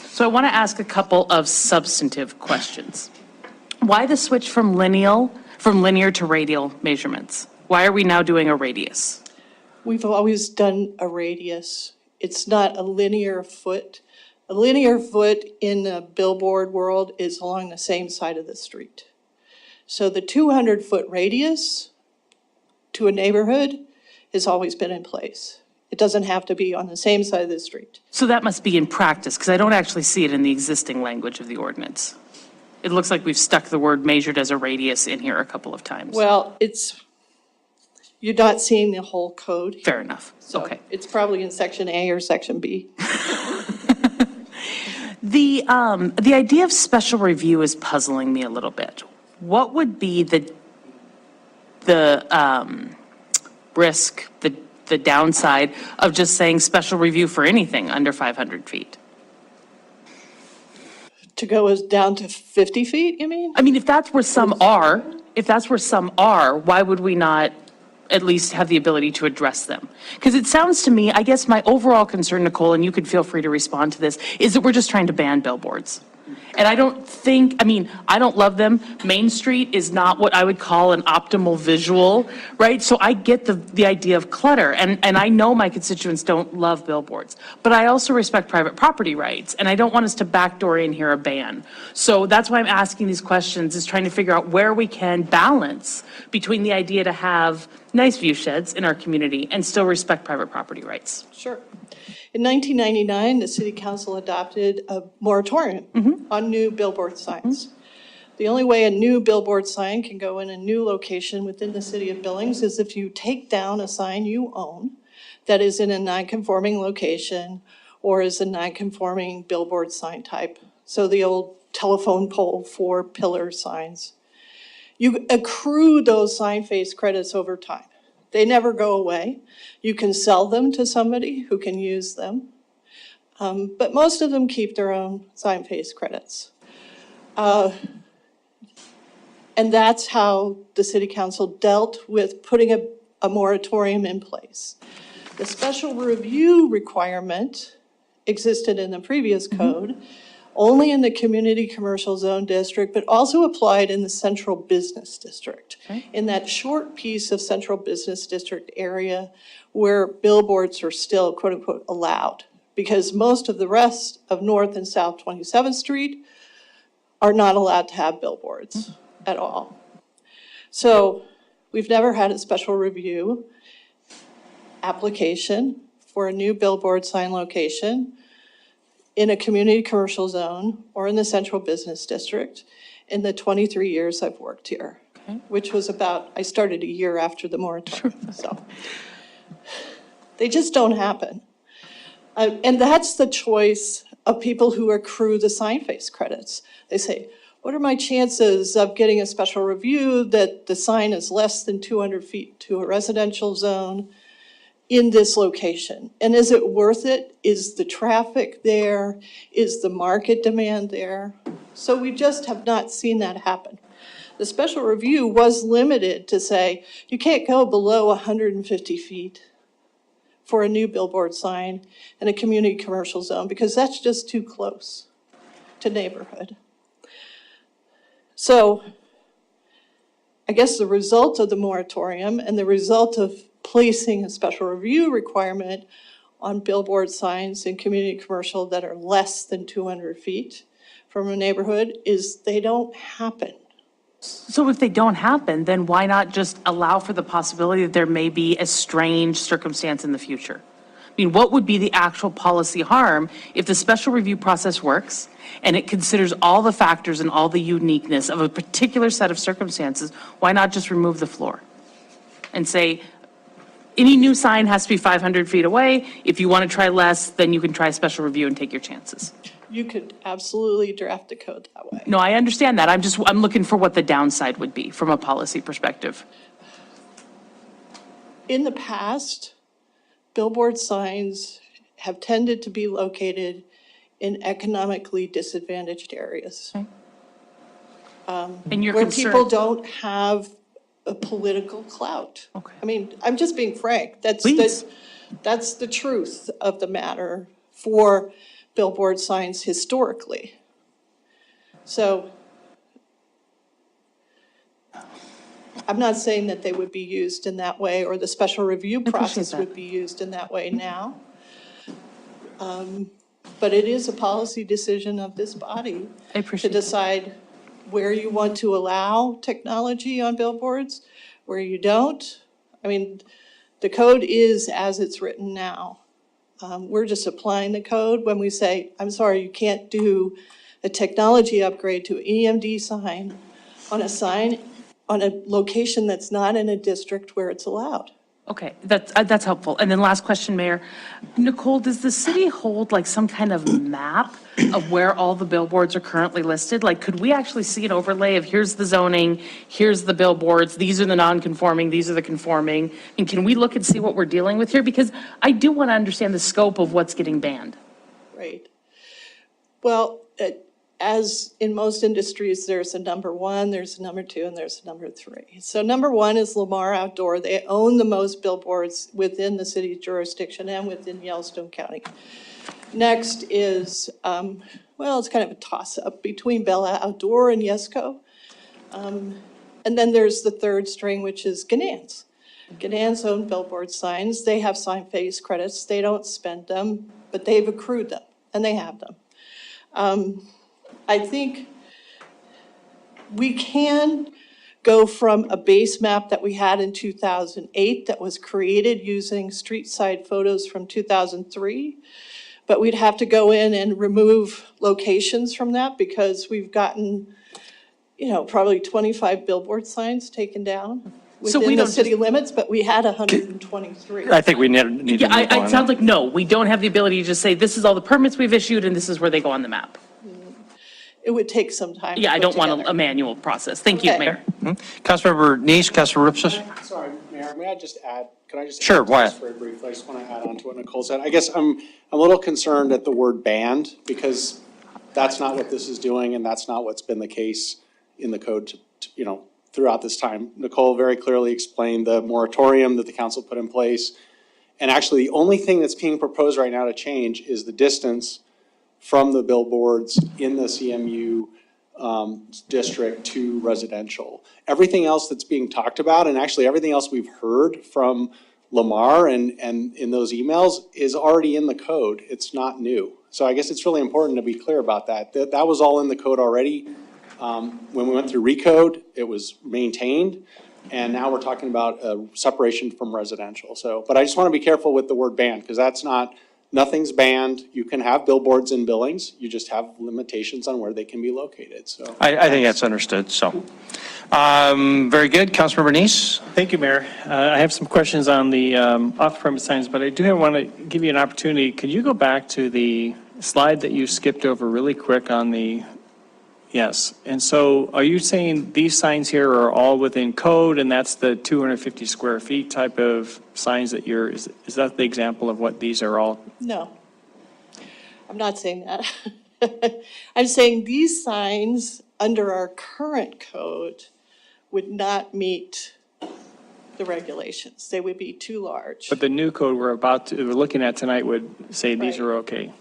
So I want to ask a couple of substantive questions. Why the switch from linear to radial measurements? Why are we now doing a radius? We've always done a radius. It's not a linear foot. A linear foot in the billboard world is along the same side of the street. So the 200-foot radius to a neighborhood has always been in place. It doesn't have to be on the same side of the street. So that must be in practice, because I don't actually see it in the existing language of the ordinance. It looks like we've stuck the word measured as a radius in here a couple of times. Well, you're not seeing the whole code here. Fair enough, So okay. it's probably in section A or section B. The idea of special review is puzzling me a little bit. What would be the risk, the downside of just saying special review for anything under 500 feet? To go down to 50 feet, you mean? I mean, if that's where some are, why would we not at least have the ability to address them? Because it sounds to me, I guess my overall concern, Nicole, and you could feel free to respond to this, is that we're just trying to ban billboards. And I don't love them. Main Street is not what I would call an optimal visual, right? So I get the idea of clutter, and I know my constituents don't love billboards, but I also respect private property rights, and I don't want us to backdoor in here a ban. So that's why I'm asking these questions, is trying to figure out where we can balance between the idea to have nice view sheds in our community and still respect private property rights. Sure. In 1999, the city council adopted a moratorium on new billboard signs. The only way a new billboard sign can go in a new location within the city of Billings is if you take down a sign you own that is in a non-conforming location or is a non-conforming billboard sign type. So the old telephone pole 4-pillar signs. You accrue those sign face credits over time. They never go away. You can sell them to somebody who can use them. But most of them keep their own sign face credits. And that's how the city council dealt with putting a moratorium in place. The special review requirement existed in the previous code only in the community commercial zone district, but also applied in the central business district. In that short piece of central business district area where billboards are still quote unquote allowed. Because most of the rest of North and South 27th Street are not allowed to have billboards at all. So we've never had a special review application for a new billboard sign location in a community commercial zone or in the central business district in the 23 years I've worked here, which was I started a year after the moratorium, so. They just don't happen. And that's the choice of people who accrue the sign face credits. They say, what are my chances of getting a special review that the sign is less than 200 feet to a residential zone in this location? And is it worth it? Is the traffic there? Is the market demand there? So we just have not seen that happen. The special review was limited to say, you can't go below 150 feet for a new billboard sign in a community commercial zone because that's just too close to neighborhood. So I guess the result of the moratorium and the result of placing a special review requirement on billboard signs in community commercial that are less than 200 feet from a neighborhood is they don't happen. So if they don't happen, then why not just allow for the possibility that there may be a strange circumstance in the future? I mean, what would be the actual policy harm if the special review process works and it considers all the factors and all the uniqueness of a particular set of circumstances? Why not just remove the floor and say, any new sign has to be 500 feet away. If you want to try less, then you can try a special review and take your chances. You could absolutely draft the code that way. No, I understand that. I'm looking for what the downside would be from a policy perspective. In the past, billboard signs have tended to be located in economically disadvantaged areas. And you're where concerned- people don't have a political clout. Okay. I mean, I'm just being frank. That's the truth of the matter for billboard signs historically. So I'm not saying that they would be used in that way or the special review process would be used in that way now. But it is a policy decision of this body to decide where you want to allow technology on billboards, where you don't. I mean, the code is as it's written now. We're just applying the code when we say, I'm sorry, you can't do a technology upgrade to an EMD sign on a location that's not in a district where it's allowed. Okay, that's helpful. And then last question, Mayor. Nicole, does the city hold like some kind of map of where all the billboards are currently listed? Like, could we actually see an overlay of here's the zoning, here's the billboards, these are the non-conforming, these are the conforming? And can we look and see what we're dealing with here? Because I do want to understand the scope of what's getting banned. Right. Well, as in most industries, there's a number one, there's a number two, and there's a number three. So number one is Lamar Outdoor. They own the most billboards within the city's jurisdiction and within Yellowstone County. Next is, well, it's kind of a toss-up between Bella Outdoor and Yesco. And then there's the third string, which is Ganans. Ganans own billboard signs. They have sign face credits. They don't spend them, but they've accrued them, and they have them. I think we can go from a base map that we had in 2008 that was created using street side photos from 2003, but we'd have to go in and remove locations from that because we've gotten, probably 25 billboard signs taken down within the city limits, but we had 123. I think we need to move on. It sounds like, no, we don't have the ability to just say, this is all the permits we've issued and this is where they go on the map. It would take some time. Yeah, I don't want a manual process. Thank you, Okay. Mayor. Councilmember Neese, Councilmember Ripsis? Sorry, Mayor, may I just add, could I just? Sure, add to Wyatt. this very briefly? I just want to add on to what Nicole said. I guess I'm a little concerned at the word banned because that's not what this is doing and that's not what's been the case in the code throughout this time. Nicole very clearly explained the moratorium that the council put in place. And actually, the only thing that's being proposed right now to change is the distance from the billboards in the CMU district to residential. Everything else that's being talked about, and actually everything else we've heard from Lamar and in those emails, is already in the code. It's not new. So I guess it's really important to be clear about that. That was all in the code already. When we went through recode, it was maintained, and now we're talking about separation from residential. So, but I just want to be careful with the word banned, because that's not, nothing's banned. You can have billboards in Billings. You just have limitations on where they can be located, so. I think that's understood, so. Very good. Councilmember Neese? Thank you, Mayor. I have some questions on the off-premise signs, but I do want to give you an opportunity. Could you go back to the slide that you skipped over really quick on the, yes. And so are you saying these signs here are all within code, and that's the 250 square feet type of signs that you're, is that the example of what these are all? No, I'm not saying that. I'm saying these signs under our current code would not meet the regulations. They would be too large. But the new code we're looking at tonight would say these are okay.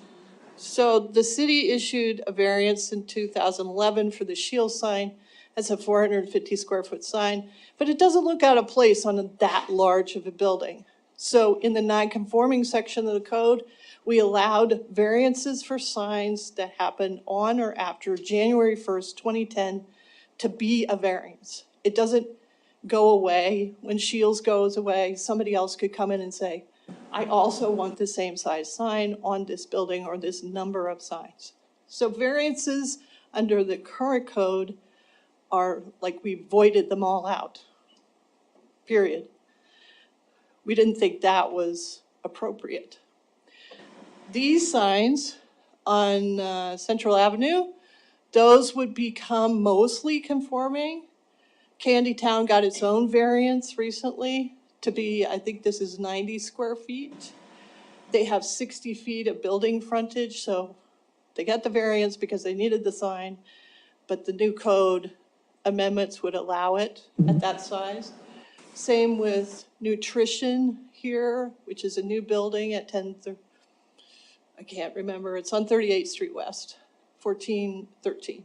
So the city issued a variance in 2011 for the shield sign. That's a 450 square foot sign, but it doesn't look out of place on that large of a building. So in the non-conforming section of the code, we allowed variances for signs that happen on or after January 1st, 2010 to be a variance. It doesn't go away. When Shields goes away, somebody else could come in and say, I also want the same size sign on this building or this number of signs. So variances under the current code are like we voided them all out, period. We didn't think that was appropriate. These signs on Central Avenue, those would become mostly conforming. Candytown got its own variance recently to be, I think this is 90 square feet. They have 60 feet of building frontage, so they got the variance because they needed the sign, but the new code amendments would allow it at that size. Same with Nutrition here, which is a new building at I can't remember, it's on 38th Street West, 1413.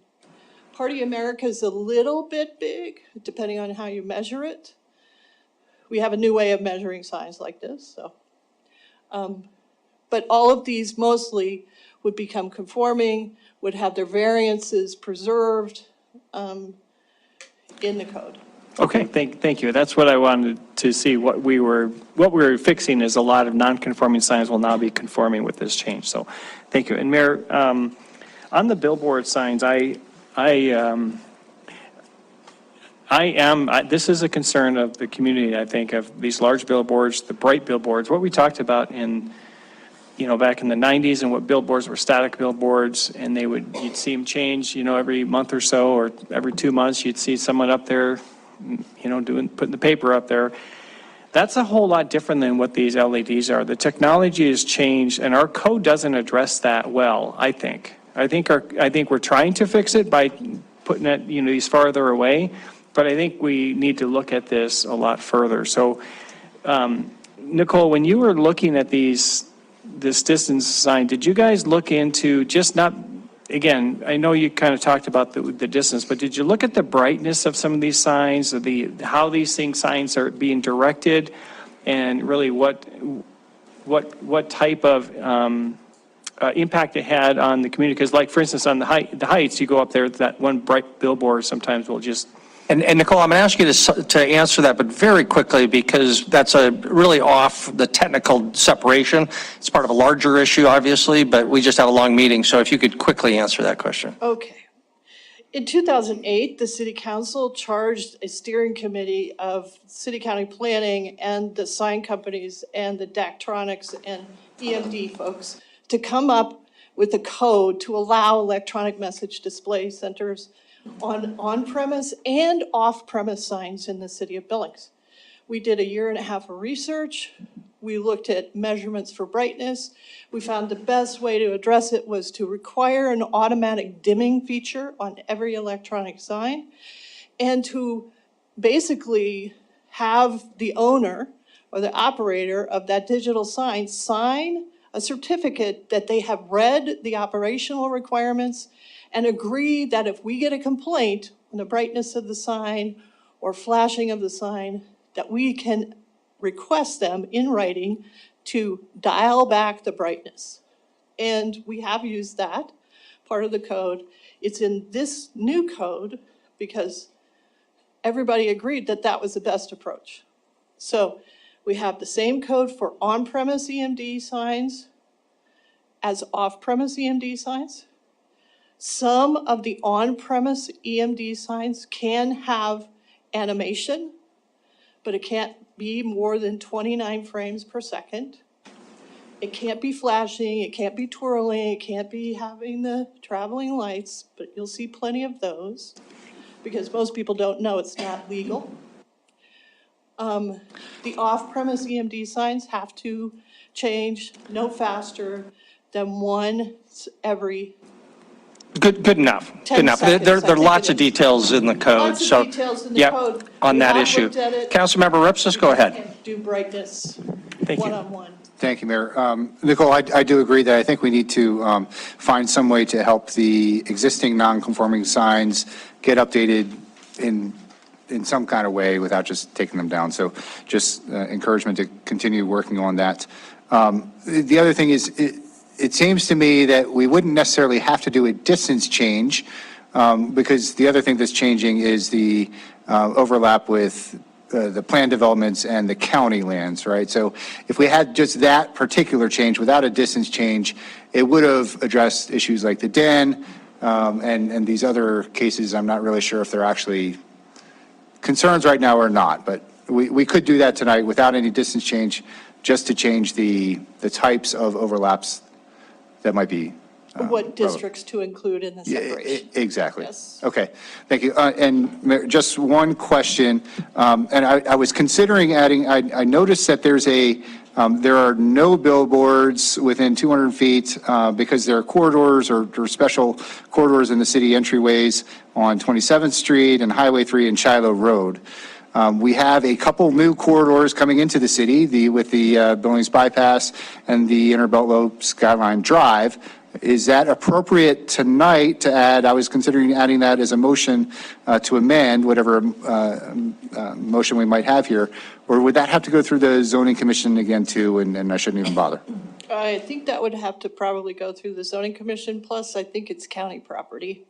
Party America is a little bit big, depending on how you measure it. We have a new way of measuring signs like this, so. But all of these mostly would become conforming, would have their variances preserved in the code. Okay, thank you. That's what I wanted to see. What we were fixing is a lot of non-conforming signs will now be conforming with this change. So, thank you. And Mayor, on the billboard signs, this is a concern of the community, I think, of these large billboards, the bright billboards, what we talked about in, back in the 90s, and what billboards were static billboards, and you'd see them change, every month or so, or every 2 months, you'd see someone up there, putting the paper up there. That's a whole lot different than what these LEDs are. The technology has changed, and our code doesn't address that well, I think. I think we're trying to fix it by putting it, these farther away, but I think we need to look at this a lot further. So, Nicole, when you were looking at this distance sign, did you guys look into just not, again, I know you kind of talked about the distance, but did you look at the brightness of some of these signs, or how these signs are being directed, and really what type of impact it had on the community? Because, like, for instance, on the Heights, you go up there, that one bright billboard sometimes will just. And Nicole, I'm going to ask you to answer that, but very quickly, because that's really off the technical separation. It's part of a larger issue, obviously, but we just had a long meeting, so if you could quickly answer that question. Okay. In 2008, the City Council charged a steering committee of City County Planning and the sign companies and the Daktronics and EMD folks to come up with a code to allow electronic message display centers on-premise and off-premise signs in the city of Billings. We did 1.5 years of research. We looked at measurements for brightness. We found the best way to address it was to require an automatic dimming feature on every electronic sign, and to basically have the owner or the operator of that digital sign a certificate that they have read the operational requirements and agree that if we get a complaint on the brightness of the sign or flashing of the sign, that we can request them in writing to dial back the brightness. And we have used that part of the code. It's in this new code because everybody agreed that that was the best approach. So we have the same code for on-premise EMD signs as off-premise EMD signs. Some of the on-premise EMD signs can have animation, but it can't be more than 29 frames per second. It can't be flashing, it can't be twirling, it can't be having the traveling lights, but you'll see plenty of those because most people don't know it's not legal. The off-premise EMD signs have to change no faster than once every Good enough. 10 Good enough. seconds, There I are think lots it of is. details in the code, Lots of so. details in the yep, code. on We that have issue. looked at it. Councilmember Ripsis, go ahead. Can't do brightness Thank you. one-on-one. Thank you, Mayor. Nicole, I do agree that I think we need to find some way to help the existing non-conforming signs get updated in some kind of way without just taking them down. So just encouragement to continue working on that. The other thing is, it seems to me that we wouldn't necessarily have to do a distance change because the other thing that's changing is the overlap with the plan developments and the county lands, right? So if we had just that particular change without a distance change, it would have addressed issues like the den and these other cases. I'm not really sure if they're actually concerns right now or not, but we could do that tonight without any distance change, just to change the types of overlaps that might be. What districts to include in the separation. Exactly. Yes. Okay, thank you. And Mayor, just one question, and I was considering adding, I noticed that there are no billboards within 200 feet because there are corridors or special corridors in the city entryways on 27th Street and Highway 3 and Shiloh Road. We have a couple new corridors coming into the city, with the Billings bypass and the Inner Belt Loop Skyline Drive. Is that appropriate tonight to add? I was considering adding that as a motion to amend whatever motion we might have here. Or would that have to go through the zoning commission again too, and I shouldn't even bother? I think that would have to probably go through the zoning commission, plus I think it's county property.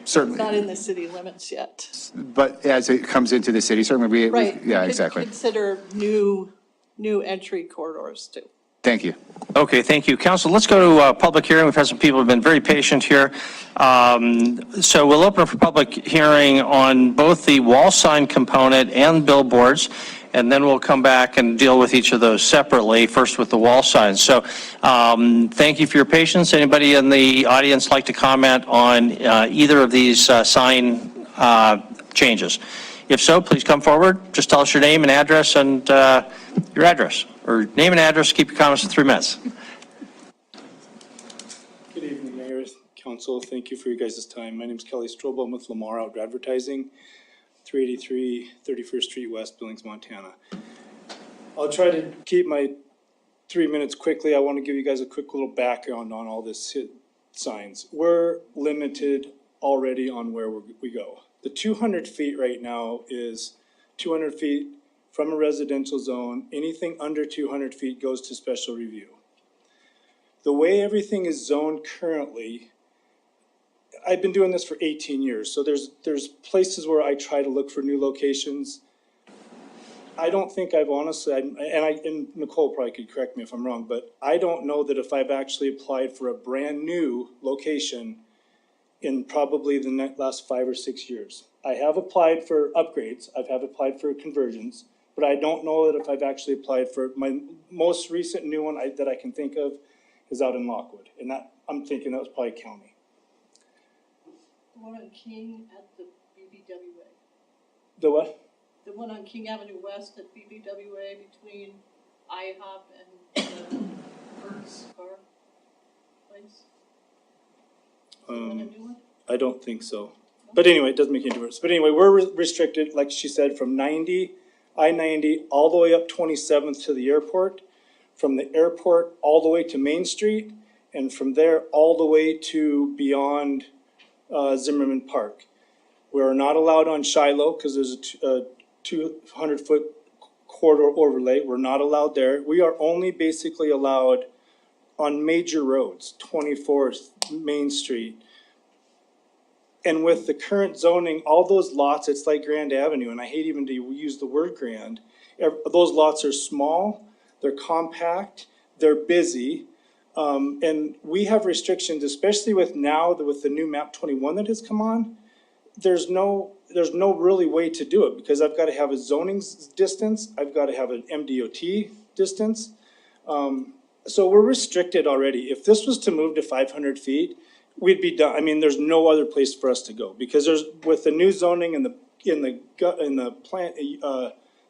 Certainly. Not in the city limits yet. But as it comes into the city, certainly we. Right. Yeah, We could exactly. consider new entry corridors too. Thank you. Okay, thank you. Council, let's go to public hearing. We've had some people who have been very patient here. So we'll open for public hearing on both the wall sign component and billboards, and then we'll come back and deal with each of those separately, first with the wall signs. So thank you for your patience. Anybody in the audience like to comment on either of these sign changes? If so, please come forward. Just tell us your name and address and your address. Or name and address, keep your comments to 3 minutes. Good evening, Mayor, Council. Thank you for your guys' time. My name is Kelly Strobel. I'm with Lamar Outdoor Advertising, 383 31st Street West, Billings, Montana. I'll try to keep my 3 minutes quickly. I want to give you guys a quick little background on all this signs. We're limited already on where we go. The 200 feet right now is 200 feet from a residential zone. Anything under 200 feet goes to special review. The way everything is zoned currently, I've been doing this for 18 years, so there's places where I try to look for new locations. I don't think I've honestly, and Nicole probably could correct me if I'm wrong, but I don't know that if I've actually applied for a brand new location in probably the last 5 or 6 years. I have applied for upgrades, I have applied for conversions, but I don't know that if I've actually applied for, my most recent new one that I can think of is out in Lockwood, and that, I'm thinking that was probably county. The one on King at the BBWA. The what? The one on King Avenue West at BBWA between IHOP and the Burt's Car place. I don't think so. But anyway, it doesn't make any difference. But anyway, we're restricted, like she said, from I-90 all the way up 27th to the airport. from the airport all the way to Main Street, and from there all the way to beyond Zimmerman Park. We are not allowed on Shiloh because there's a 200-foot corridor overlay. We're not allowed there. We are only basically allowed on major roads, 24th, Main Street. And with the current zoning, all those lots, it's like Grand Avenue, and I hate even to use the word grand. Those lots are small, they're compact, they're busy, and we have restrictions, especially with the new map 21 that has come on. There's no really way to do it because I've got to have a zoning distance, I've got to have an MDOT distance. So we're restricted already. If this was to move to 500 feet, we'd be done. I mean, there's no other place for us to go because with the new zoning in the plant,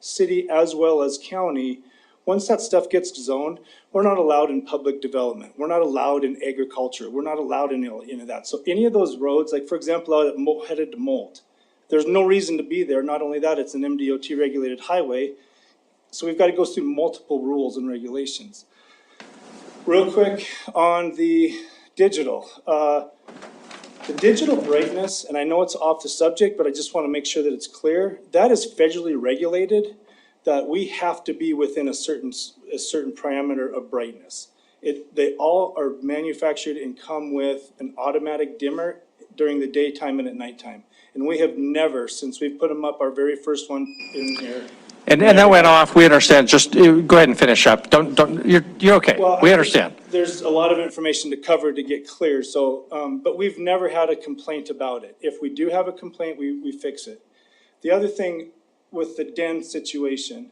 city as well as county, once that stuff gets zoned, we're not allowed in public development. We're not allowed in agriculture. We're not allowed in any of that. So any of those roads, like for example, out at headed to Molt, there's no reason to be there. Not only that, it's an MDOT regulated highway. So we've got to go through multiple rules and regulations. Real quick on the digital. The digital brightness, and I know it's off the subject, but I just want to make sure that it's clear, that is federally regulated, that we have to be within a certain parameter of brightness. They all are manufactured and come with an automatic dimmer during the daytime and at nighttime. And we have never, since we've put them up, our very first one in here. And that went off, we understand, just go ahead and finish up. You're okay, Well, we understand. There's a lot of information to cover to get clear, so, but we've never had a complaint about it. If we do have a complaint, we fix it. The other thing with the den situation,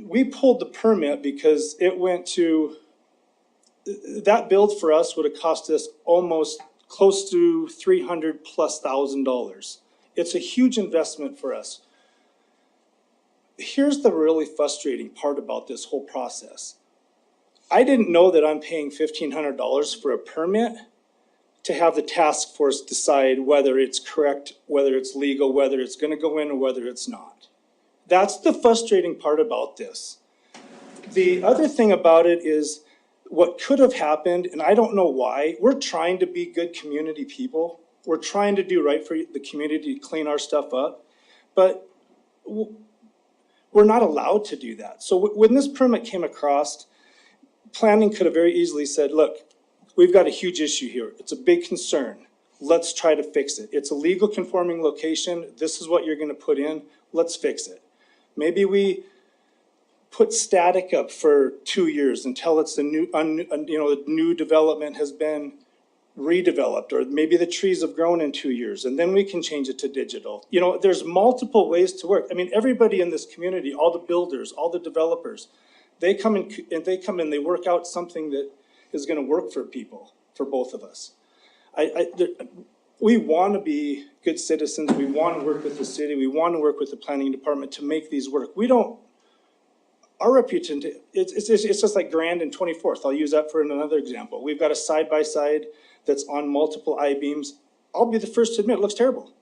we pulled the permit because it went to, that build for us would have cost us almost close to $300,000+. It's a huge investment for us. Here's the really frustrating part about this whole process. I didn't know that I'm paying $1,500 for a permit to have the task force decide whether it's correct, whether it's legal, whether it's gonna go in or whether it's not. That's the frustrating part about this. The other thing about it is what could have happened, and I don't know why, we're trying to be good community people. We're trying to do right for the community, clean our stuff up, but we're not allowed to do that. So when this permit came across, planning could have very easily said, look, we've got a huge issue here. It's a big concern. Let's try to fix it. It's a legal conforming location. This is what you're gonna put in. Let's fix it. Maybe we put static up for 2 years until it's the new development has been redeveloped, or maybe the trees have grown in 2 years, and then we can change it to digital. You know, there's multiple ways to work. I mean, everybody in this community, all the builders, all the developers, they come and they work out something that is gonna work for people, for both of us. We wanna be good citizens, we wanna work with the city, we wanna work with the planning department to make these work. We don't, our reputation, it's just like Grand and 24th. I'll use that for another example. We've got a side-by-side that's on multiple I-beams. I'll be the first to admit, it looks terrible.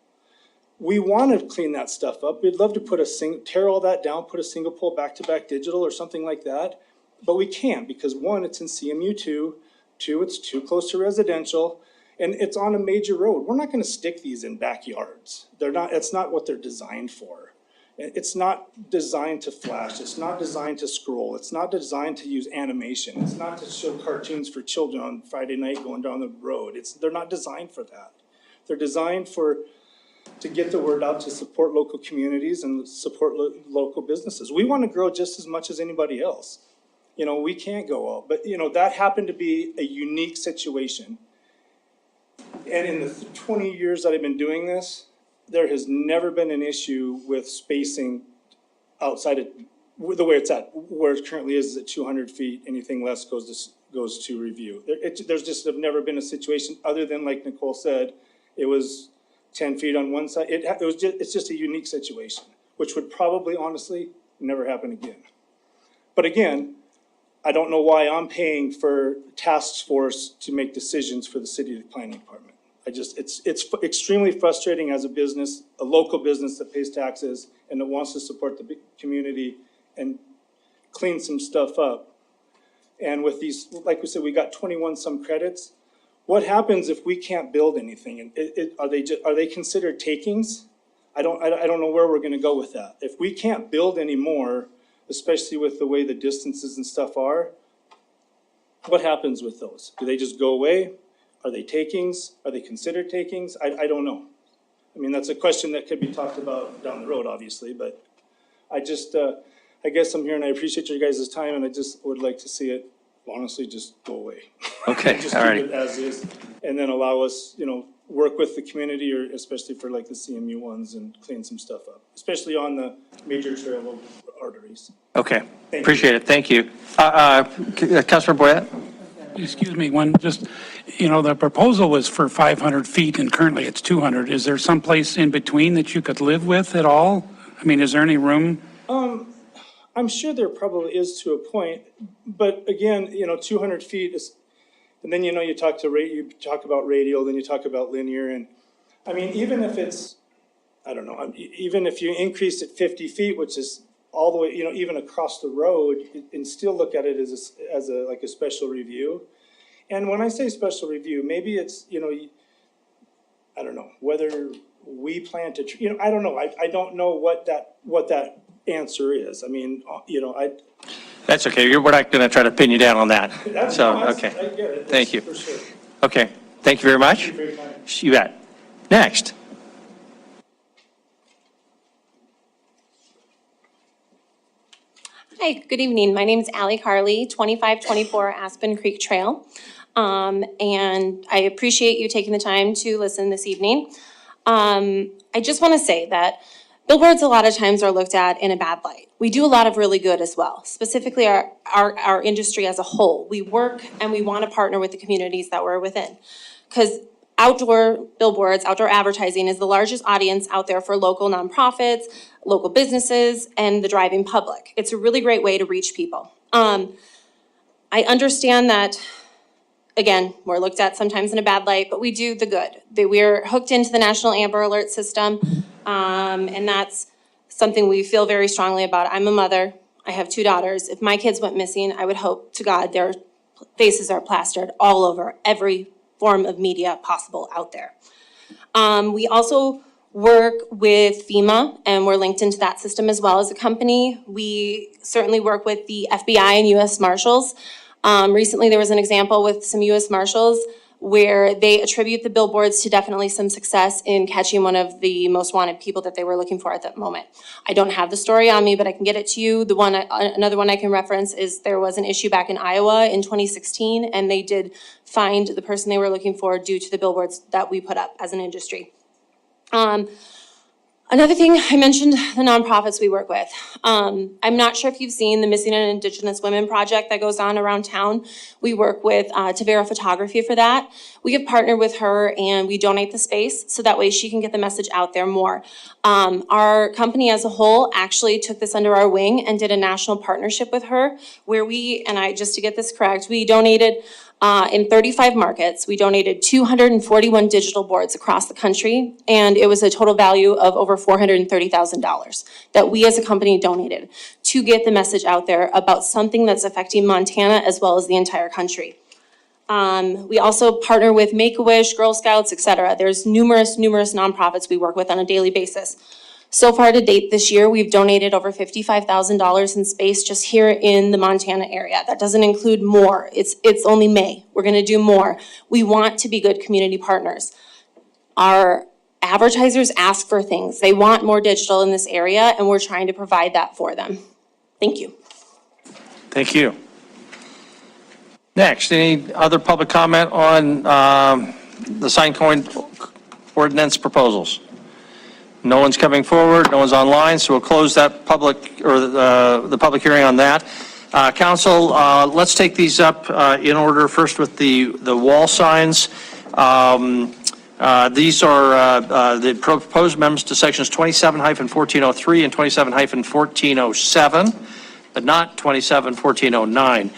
We want to clean that stuff up. We'd love to tear all that down, put a single pole back-to-back digital or something like that. But we can't because one, it's in CMU2, two, it's too close to residential, and it's on a major road. We're not going to stick these in backyards. It's not what they're designed for. It's not designed to flash. It's not designed to scroll. It's not designed to use animation. It's not to show cartoons for children on Friday night going down the road. They're not designed for that. They're designed to get the word out, to support local communities and support local businesses. We want to grow just as much as anybody else. You know, we can't go out, but you know, that happened to be a unique situation. And in the 20 years that I've been doing this, there has never been an issue with spacing outside of the way it's at, where it currently is at 200 feet. Anything less goes to review. There's just never been a situation other than, like Nicole said, it was 10 feet on one side. It's just a unique situation, which would probably honestly never happen again. But again, I don't know why I'm paying for task force to make decisions for the city planning department. It's extremely frustrating as a business, a local business that pays taxes and that wants to support the community and clean some stuff up. And with these, like we said, we got 21 some credits. What happens if we can't build anything? And are they considered takings? I don't know where we're gonna go with that. If we can't build anymore, especially with the way the distances and stuff are, what happens with those? Do they just go away? Are they takings? Are they considered takings? I don't know. I mean, that's a question that could be talked about down the road, obviously, but I just, I guess I'm here and I appreciate your guys' time, and I just would like to see it honestly just go away. Okay, Just all keep right. it as is, and then allow us, work with the community, or especially for like the CMU ones, and clean some stuff up, especially on the major travel arteries. Okay, you. appreciate it, thank you. Councilor Boyette? Excuse me, the proposal was for 500 feet and currently it's 200. Is there some place in between that you could live with at all? I mean, is there any room? I'm sure there probably is to a point, but again, 200 feet is, and then, you talk about radial, then you talk about linear, and, I mean, even if it's, I don't know, even if you increase it 50 feet, which is all the way, even across the road, and still look at it as a special review. And when I say special review, maybe it's, I don't know, whether we plan to, I don't know. I don't know what that answer is. I mean, That's okay, we're not going to try to pin you down on that. So, I okay, get it. thank you. For sure. Okay, thank you very much. Thank you for your time. You bet. Next. Hi, good evening. My name is Allie Carley, 2524 Aspen Creek Trail. And I appreciate you taking the time to listen this evening. I just want to say that billboards a lot of times are looked at in a bad light. We do a lot of really good as well, specifically our industry as a whole. We work and we want to partner with the communities that we're within. Because outdoor billboards, outdoor advertising is the largest audience out there for local nonprofits, local businesses, and the driving public. It's a really great way to reach people. I understand that, again, we're looked at sometimes in a bad light, but we do the good. We're hooked into the National Amber Alert system, and that's something we feel very strongly about. I'm a mother. I have 2 daughters. If my kids went missing, I would hope to God their faces are plastered all over every form of media possible out there. We also work with FEMA, and we're linked into that system as well as a company. We certainly work with the FBI and U.S. Marshals. Recently, there was an example with some U.S. Marshals where they attribute the billboards to definitely some success in catching one of the most wanted people that they were looking for at that moment. I don't have the story on me, but I can get it to you. Another one I can reference is there was an issue back in Iowa in 2016, and they did find the person they were looking for due to the billboards that we put up as an industry. Another thing, I mentioned the nonprofits we work with. I'm not sure if you've seen the Missing and Indigenous Women project that goes on around town. We work with Tavera Photography for that. We have partnered with her and we donate the space so that way she can get the message out there more. Our company as a whole actually took this under our wing and did a national partnership with her where just to get this correct, we donated in 35 markets. We donated 241 digital boards across the country, and it was a total value of over $430,000 that we as a company donated to get the message out there about something that's affecting Montana as well as the entire country. We also partner with Make-A-Wish, Girl Scouts, etc. There's numerous nonprofits we work with on a daily basis. So far to date this year, we've donated over $55,000 in space just here in the Montana area. That doesn't include more. It's only May. We're going to do more. We want to be good community partners. Our advertisers ask for things. They want more digital in this area, and we're trying to provide that for them. Thank you. Thank you. Next, any other public comment on the sign coin ordinance proposals? No one's coming forward, no one's online, so we'll close that the public hearing on that. Council, let's take these up in order, first with the wall signs. These are the proposed amendments to sections 27-1403 and 27-1407, but not 27-1409.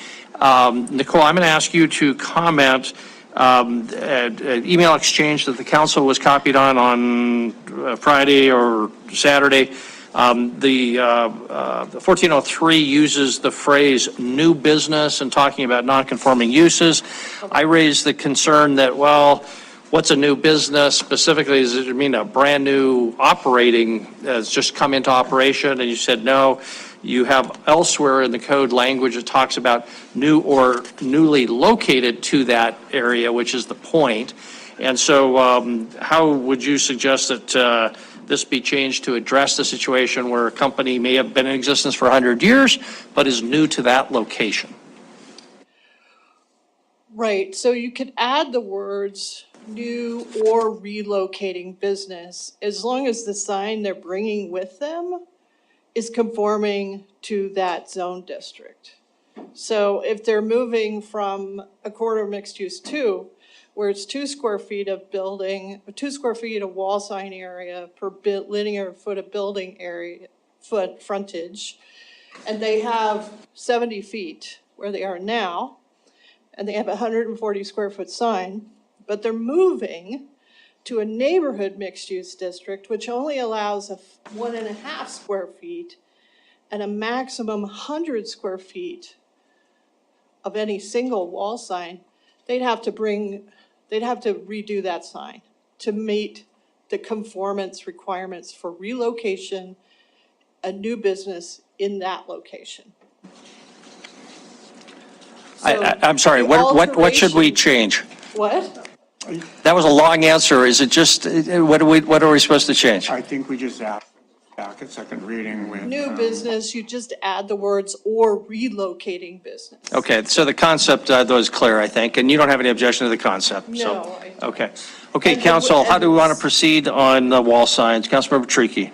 Nicole, I'm going to ask you to comment an email exchange that the council was copied on Friday or Saturday The 1403 uses the phrase "new business" and talking about non-conforming uses. I raised the concern that, well, what's a new business specifically? Does it mean a brand-new operating has just come into operation? And you said, no, you have elsewhere in the code language that talks about new or newly located to that area, which is the point. And so how would you suggest that this be changed to address the situation where a company may have been in existence for 100 years, but is new to that location? Right, so you could add the words new or relocating business, as long as the sign they're bringing with them is conforming to that zone district. So if they're moving from a corridor mixed use 2, where it's 2 square feet of building, 2 square feet of wall sign area per linear foot of building area, foot frontage, and they have 70 feet where they are now, and they have a 140 square foot sign, but they're moving to a neighborhood mixed use district, which only allows a 1.5 square feet and a maximum 100 square feet of any single wall sign, they'd have to redo that sign to meet the conformance requirements for relocation, a new business in that location. I'm sorry, what should we change? What? That was a long answer. Is it just, what are we supposed to change? I think we just asked back at second reading with. New business, you just add the words "or relocating business." Okay, so the concept though is clear, I think, and you don't have any objection to the concept? So, No, I don't. okay. Okay, council, how do we want to proceed on the wall signs? Councilmember Tricky.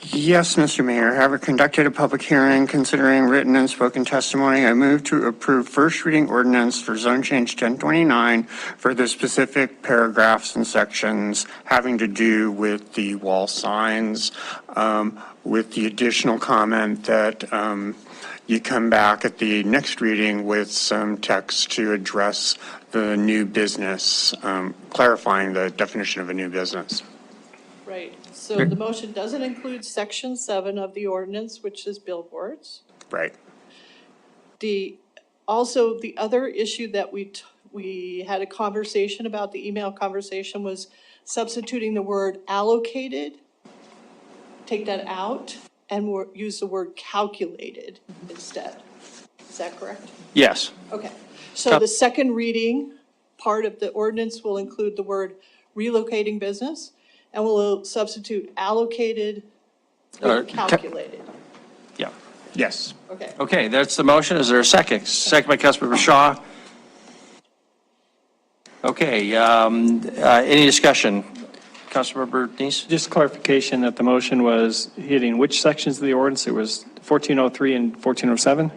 Yes, Mr. Mayor, having conducted a public hearing considering written and spoken testimony, I move to approve first reading ordinance for zone change 1029 for the specific paragraphs and sections having to do with the wall signs, with the additional comment that you come back at the next reading with some text to address the new business, clarifying the definition of a new business. Right, so the motion doesn't include section 7 of the ordinance, which is billboards. Right. Also, the other issue that we had a conversation about, the email conversation, was substituting the word allocated, take that out, and use the word calculated instead. Is that correct? Yes. Okay, so the second reading part of the ordinance will include the word relocating business, and we'll substitute allocated with calculated. Yeah. Yes. Okay. Okay, that's the motion. Is there a second? Second by Councilmember Shaw. Okay, any discussion? Councilmember Deese? Just clarification that the motion was hitting which sections of the ordinance? It was 1403 and 1407?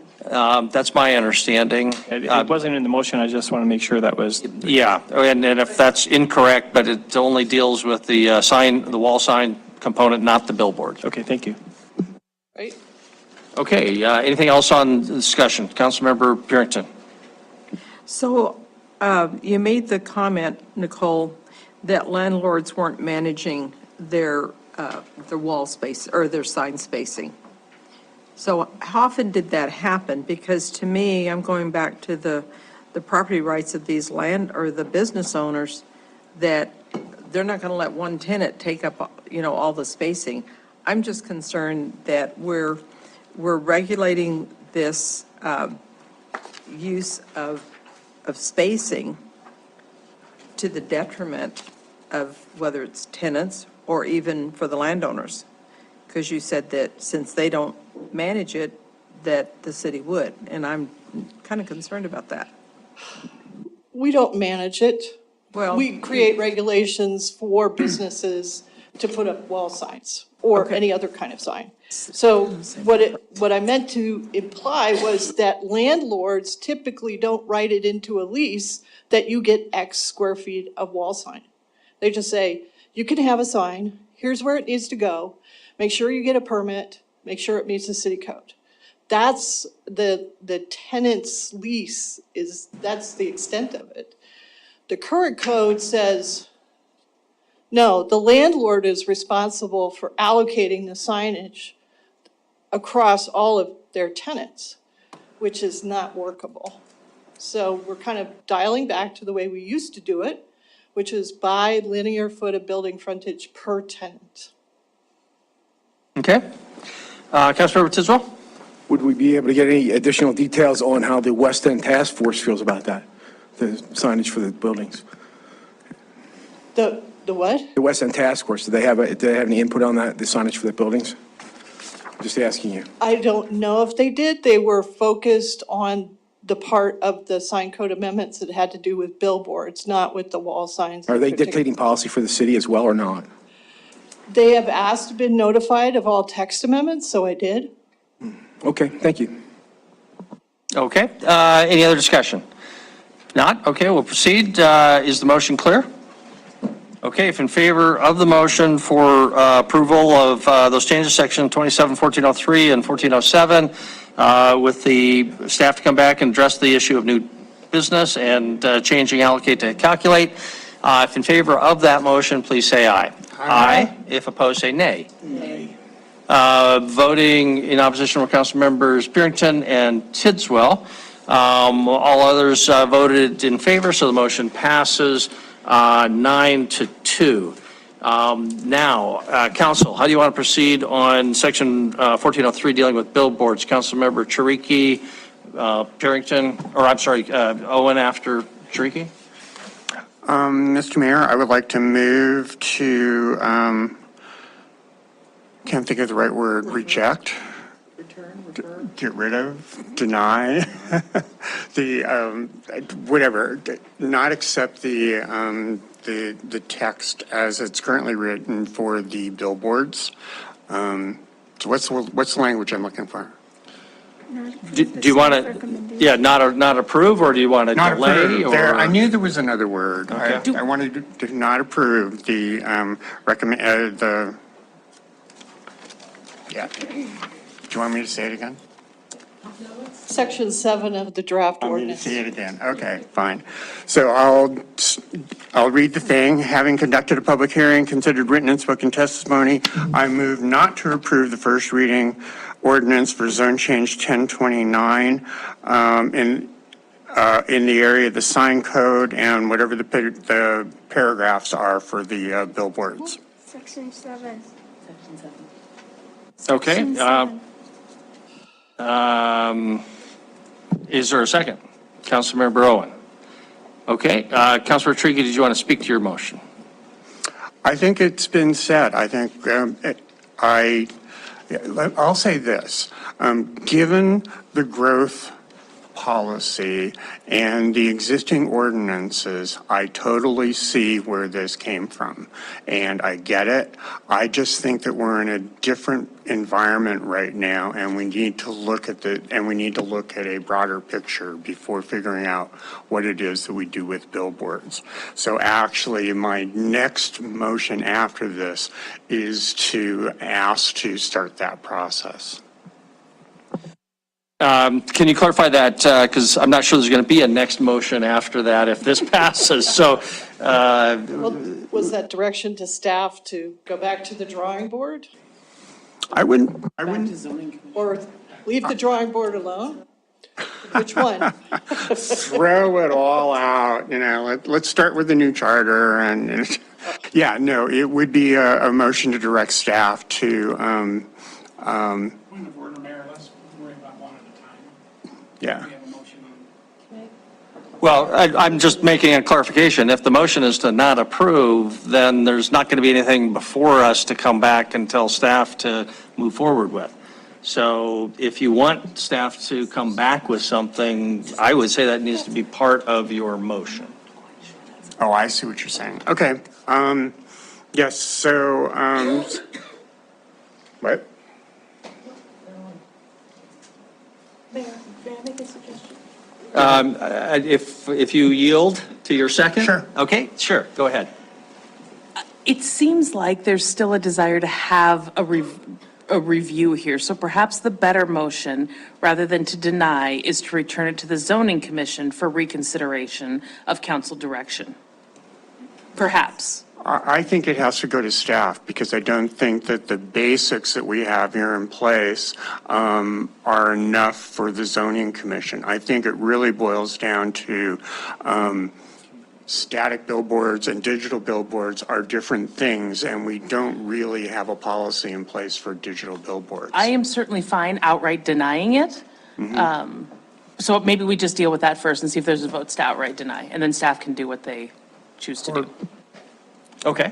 That's my understanding. It wasn't in the motion. I just want to make sure that was. Yeah, and if that's incorrect, but it only deals with the sign, the wall sign component, not the billboard. Okay, thank you. Right? Okay, anything else on discussion? Councilmember Purington. So you made the comment, Nicole, that landlords weren't managing their wall space or their sign spacing. So how often did that happen? Because to me, I'm going back to the property rights of these land or the business owners, that they're not going to let one tenant take up, all the spacing. I'm just concerned that we're regulating this use of spacing to the detriment of whether it's tenants or even for the landowners. Because you said that since they don't manage it, that the city would, and I'm kind of concerned about that. We don't manage it. Well, we create regulations for businesses to put up wall signs or any other kind of sign. So what I meant to imply was that landlords typically don't write it into a lease that you get X square feet of wall sign. They just say, you can have a sign, here's where it needs to go, make sure you get a permit, make sure it meets the city code. That's the tenant's lease, that's the extent of it. The current code says No, the landlord is responsible for allocating the signage across all of their tenants, which is not workable. So we're kind of dialing back to the way we used to do it, which is by linear foot of building frontage per tenant. Okay. Councilmember Tisdale? Would we be able to get any additional details on how the West End Task Force feels about that? The signage for the buildings? The what? The West End Task Force, do they have any input on that, the signage for the buildings? Just asking you. I don't know if they did. They were focused on the part of the sign code amendments that had to do with billboards, not with the wall signs. Are they dictating policy for the city as well or not? They have asked to be notified of all text amendments, so I did. Okay, thank you. Okay. Any other discussion? Not? Okay, we'll proceed. Is the motion clear? Okay, if in favor of the motion for approval of those changes, section 27, 1403 and 1407, with the staff to come back and address the issue of new business and changing allocate to calculate. If in favor of that motion, please say aye. Aye. If opposed, say nay. Nay. Voting in opposition were council members Barrington and Tidswell. All others voted in favor, so the motion passes 9-2. Now, council, how do you want to proceed on section 1403 dealing with billboards? Councilmember Chiriki, Barrington, or I'm sorry, Owen after Chiriki? Mr. Mayor, I would like to move to, can't think of the right word, reject. Get rid of, deny, whatever, not accept the text as it's currently written for the billboards. So what's the language I'm looking for? Do you want to, not approve, or do you want to Not delay? approve. I knew there was another word. Okay. I wanted to not approve the yeah. Do you want me to say it again? Section 7 of the draft Want me to ordinance. say it again? Okay, fine. So I'll read the thing. Having conducted a public hearing, considered written and spoken testimony, I move not to approve the first reading ordinance for zone change 1029 in the area of the sign code and whatever the paragraphs are for the billboards. Section 7. Okay. Is there a second? Councilmember Owen. Okay. Councilor Trigi, did you want to speak to your motion? I think it's been said. I think I'll say this. Given the growth policy and the existing ordinances, I totally see where this came from, and I get it. I just think that we're in a different environment right now, and we need to look at a broader picture before figuring out what it is that we do with billboards. So actually, my next motion after this is to ask to start that process. Can you clarify that? Because I'm not sure there's going to be a next motion after that if this passes. So, Well, was that direction to staff to go back to the drawing board? I wouldn't. Or leave the drawing board alone? Which one? Throw it all out, let's start with the new charter and, yeah, no, it would be a motion to direct staff to, Point of order, Mayor, let's worry about one at a time. yeah. We have a motion on. well, I'm just making a clarification. If the motion is to not approve, then there's not going to be anything before us to come back and tell staff to move forward with. So if you want staff to come back with something, I would say that needs to be part of your motion. Oh, I see what you're saying. Okay. Yes, so, what? Mayor, may I make a suggestion? If you yield to your second? Sure. Okay, sure, go ahead. It seems like there's still a desire to have a review here, so perhaps the better motion, rather than to deny, is to return it to the zoning commission for reconsideration of council direction. perhaps. I think it has to go to staff because I don't think that the basics that we have here in place are enough for the zoning commission. I think it really boils down to static billboards and digital billboards are different things, and we don't really have a policy in place for digital billboards. I am certainly fine outright denying it. So maybe we just deal with that first and see if there's a vote to outright deny, and then staff can do what they choose to do. Okay.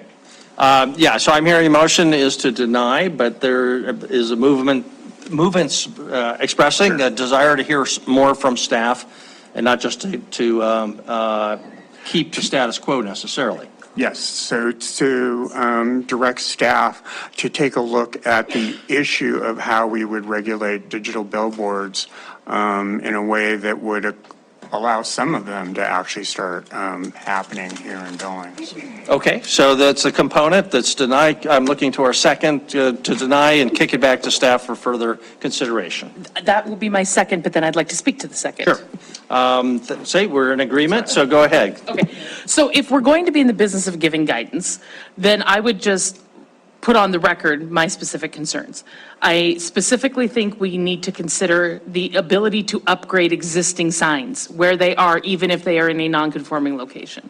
Yeah, so I'm hearing a motion is to deny, but there is a movements expressing a desire to hear more from staff and not just to keep the status quo necessarily. Yes, so to direct staff to take a look at the issue of how we would regulate digital billboards in a way that would allow some of them to actually start happening here in Billings. Okay, so that's a component that's denied. I'm looking to our second to deny and kick it back to staff for further consideration. That will be my second, but then I'd like to speak to the second. Sure. Say we're in agreement, so go ahead. Okay, so if we're going to be in the business of giving guidance, then I would just put on the record my specific concerns. I specifically think we need to consider the ability to upgrade existing signs where they are, even if they are in a non-conforming location.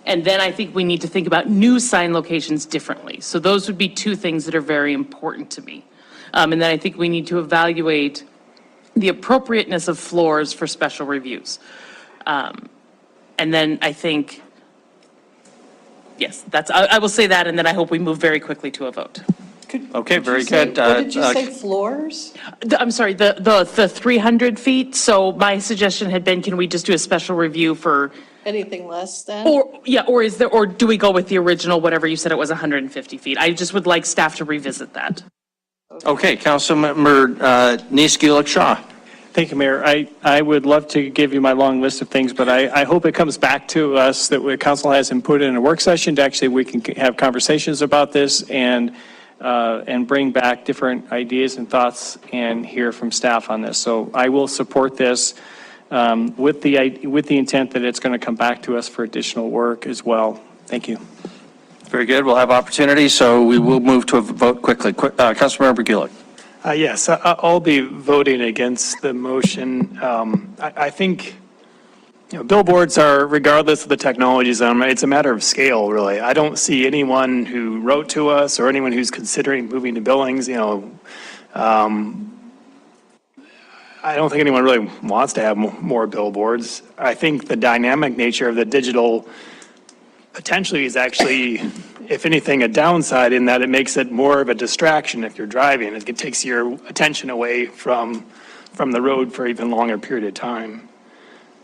And then I think we need to think about new sign locations differently. So those would be two things that are very important to me. And then I think we need to evaluate the appropriateness of floors for special reviews. And then I think, yes, I will say that, and then I hope we move very quickly to a vote. Okay, very good. What did you say, floors? I'm sorry, the 300 feet. So my suggestion had been, can we just do a special review for, Anything less than? or do we go with the original, whatever you said it was 150 feet? I just would like staff to revisit that. Okay, Councilmember Nice-Gulick-Shaw. Thank you, Mayor. I would love to give you my long list of things, but I hope it comes back to us that the council has input in a work session to actually we can have conversations about this and bring back different ideas and thoughts and hear from staff on this. So I will support this with the intent that it's going to come back to us for additional work as well. Thank you. Very good. We'll have opportunity, so we will move to a vote quickly. Councilmember Gulick. Yes, I'll be voting against the motion. I think billboards are, regardless of the technologies, it's a matter of scale, really. I don't see anyone who wrote to us or anyone who's considering moving to Billings, I don't think anyone really wants to have more billboards. I think the dynamic nature of the digital potentially is actually, if anything, a downside in that it makes it more of a distraction if you're driving. It takes your attention away from the road for even longer period of time.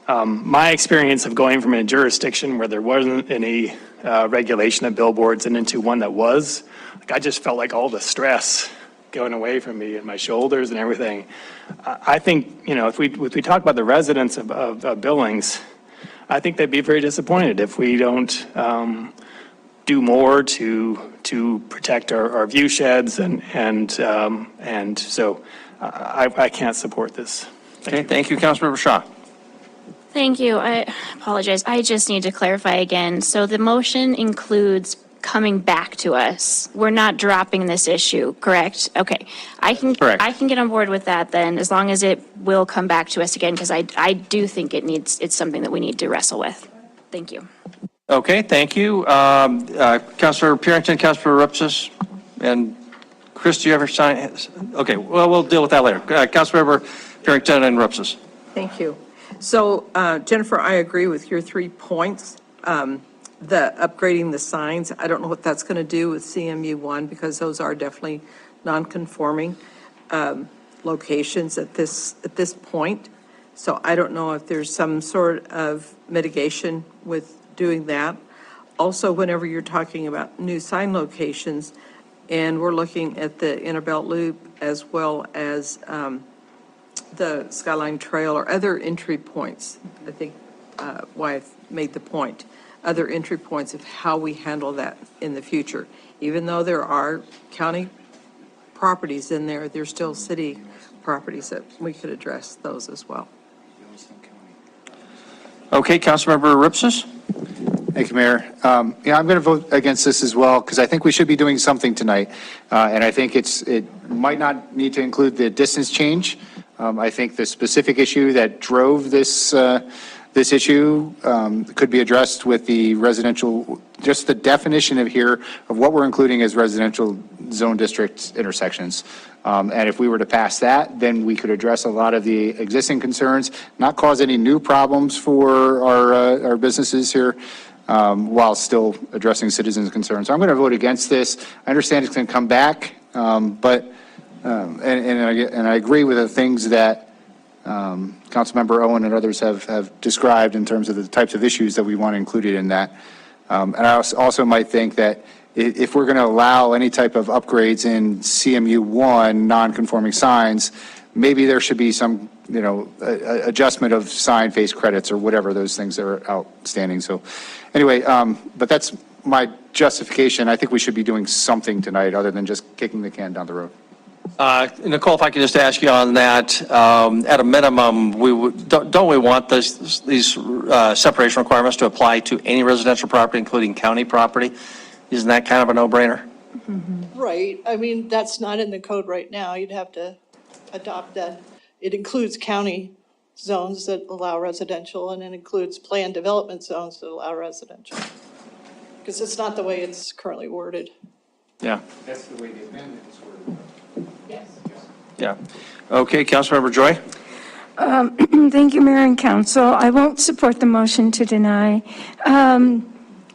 My experience of going from a jurisdiction where there wasn't any regulation of billboards and into one that was, I just felt like all the stress going away from me and my shoulders and everything. I think, if we talk about the residents of Billings, I think they'd be very disappointed if we don't do more to protect our view sheds and so I can't support this. Thank you, Councilmember Shaw. Thank you. I apologize. I just need to clarify again. So the motion includes coming back to us. We're not dropping this issue, correct? Okay. Correct. I can get on board with that then, as long as it will come back to us again, because I do think it's something that we need to wrestle with. Thank you. Okay, thank you. Councilor Purington, Councilor Rupsis, and Chris, do you ever sign? Okay, well, we'll deal with that later. Councilmember Purington and Rupsis. Thank you. So, Jennifer, I agree with your 3 points. The upgrading the signs, I don't know what that's going to do with CMU1 because those are definitely non-conforming locations at this point. So I don't know if there's some sort of mitigation with doing that. Also, whenever you're talking about new sign locations, and we're looking at the Innerbelt Loop as well as the Skyline Trail or other entry points, I think why I've made the point, other entry points of how we handle that in the future. Even though there are county properties in there, there's still city properties that we could address those as well. Okay, Councilmember Rupsis. Thank you, Mayor. Yeah, I'm going to vote against this as well, because I think we should be doing something tonight. And I think it might not need to include the distance change. I think the specific issue that drove this issue could be addressed with the residential, just the definition of what we're including as residential zone district intersections. And if we were to pass that, then we could address a lot of the existing concerns, not cause any new problems for our businesses here, while still addressing citizens' concerns. So I'm going to vote against this. I understand it's going to come back, but I agree with the things that Councilmember Owen and others have described in terms of the types of issues that we want included in that. And I also might think that if we're going to allow any type of upgrades in CMU1 non-conforming signs, maybe there should be some, adjustment of sign face credits or whatever those things that are outstanding. So anyway, but that's my justification. I think we should be doing something tonight other than just kicking the can down the road. Nicole, if I could just ask you on that, at a minimum, don't we want these separation requirements to apply to any residential property, including county property? Isn't that kind of a no-brainer? Right, I mean, that's not in the code right now, you'd have to adopt that. It includes county zones that allow residential, and it includes planned development zones that allow residential. Because it's not the way it's currently worded. Yeah. That's the way the amendment is worded. Yes. Yeah. Okay, Councilmember Joy? Thank you, Mayor and Council. I won't support the motion to deny.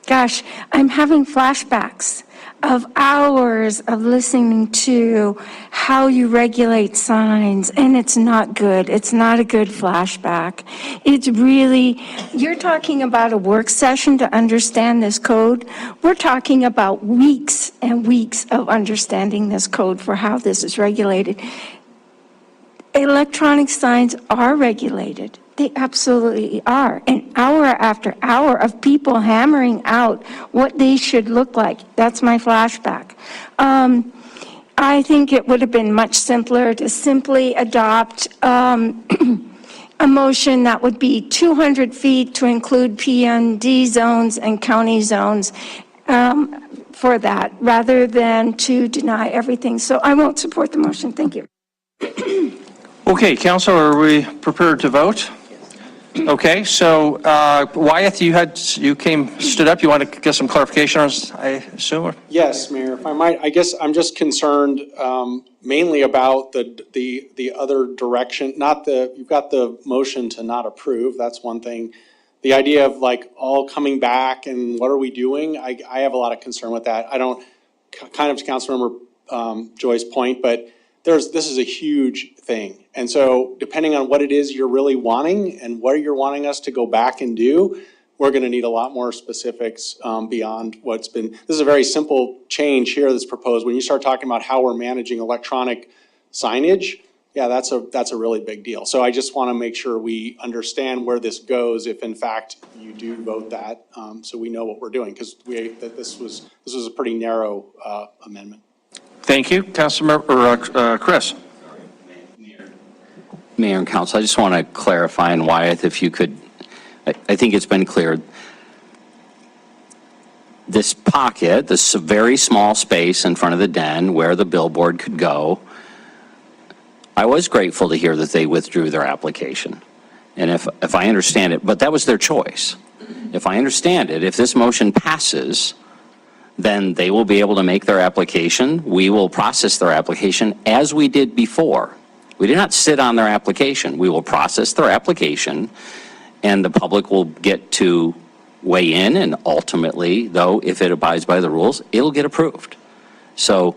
Gosh, I'm having flashbacks of hours of listening to how you regulate signs, and it's not good. It's not a good flashback. It's really, you're talking about a work session to understand this code. We're talking about weeks and weeks of understanding this code for how this is regulated. Electronic signs are regulated. They absolutely are. And hour after hour of people hammering out what they should look like. That's my flashback. I think it would have been much simpler to simply adopt a motion that would be 200 feet to include PND zones and county zones for that, rather than to deny everything. So I won't support the motion. Thank you. Okay, Council, are we prepared to vote? Okay, so Wyeth, stood up. You want to get some clarification on this, I assume? Yes, Mayor, if I might, I guess I'm just concerned mainly about the other direction, you've got the motion to not approve, that's one thing. The idea of like all coming back and what are we doing? I have a lot of concern with that. I don't, kind of to Councilmember Joy's point, but this is a huge thing. And so depending on what it is you're really wanting and what you're wanting us to go back and do, we're going to need a lot more specifics beyond what's been. This is a very simple change here that's proposed. When you start talking about how we're managing electronic signage, yeah, that's a really big deal. So I just want to make sure we understand where this goes if in fact you do vote that, so we know what we're doing, because this was a pretty narrow amendment. Thank you. Councilmember Chris. Mayor and Council, I just want to clarify, and Wyeth, if you could, I think it's been clear. This pocket, this very small space in front of the den where the billboard could go, I was grateful to hear that they withdrew their application. And if I understand it, but that was their choice. If I understand it, if this motion passes, then they will be able to make their application. We will process their application as we did before. We did not sit on their application. We will process their application, and the public will get to weigh in, and ultimately, though, if it abides by the rules, it'll get approved. So,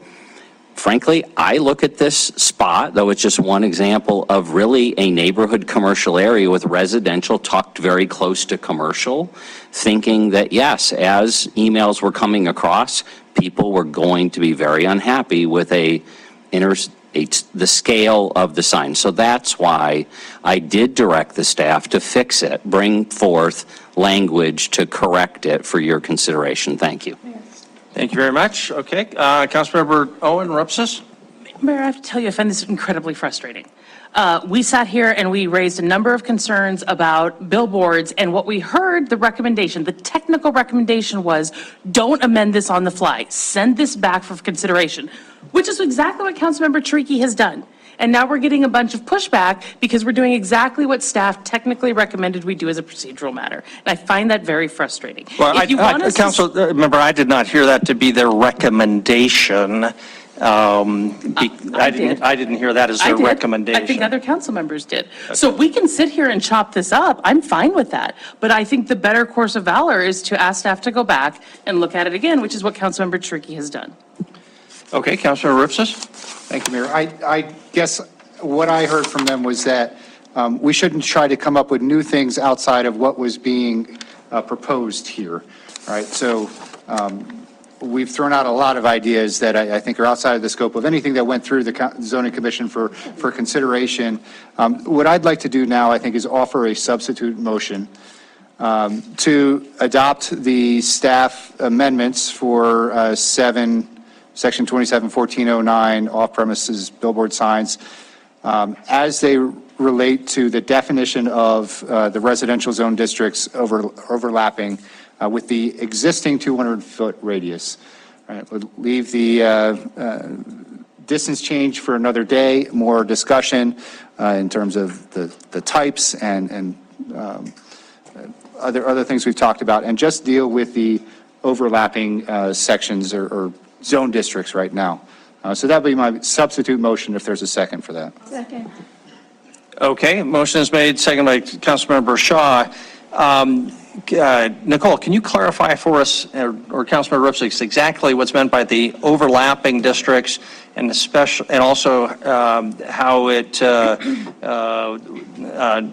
frankly, I look at this spot, though it's just one example of really a neighborhood commercial area with residential tucked very close to commercial, thinking that, yes, as emails were coming across, people were going to be very unhappy with the scale of the sign. So that's why I did direct the staff to fix it, bring forth language to correct it for your consideration. Thank you. Thank you very much. Okay, Councilmember Owen Rupsis. Mayor, I have to tell you, I find this incredibly frustrating. We sat here and we raised a number of concerns about billboards, and what we heard, the recommendation, the technical recommendation was, don't amend this on the fly. Send this back for consideration, which is exactly what Councilmember Tariki has done. And now we're getting a bunch of pushback because we're doing exactly what staff technically recommended we do as a procedural matter. And I find that very frustrating. Well, If you want us to- Council, remember, I did not hear that to be their recommendation. I didn't hear that as I their did. recommendation. I think other council members did. So we can sit here and chop this up. I'm fine with that. But I think the better course of valor is to ask staff to go back and look at it again, which is what Councilmember Tariki has done. Okay, Councilmember Ripsis? Thank you, Mayor. I guess what I heard from them was that we shouldn't try to come up with new things outside of what was being proposed here, right? So we've thrown out a lot of ideas that I think are outside of the scope of anything that went through the zoning commission for consideration. What I'd like to do now, I think, is offer a substitute motion to adopt the staff amendments for Section 27-1409, off-premises billboard signs, as they relate to the definition of the residential zone districts overlapping with the existing 200-foot radius. Right, we'll leave the distance change for another day, more discussion in terms of the types and other things we've talked about, and just deal with the overlapping sections or zone districts right now. So that would be my substitute motion if there's a second for that. Second. Okay, motion is made, second by Councilmember Shaw. Nicole, can you clarify for us, or Councilmember Ripsis, exactly what's meant by the overlapping districts and also how it,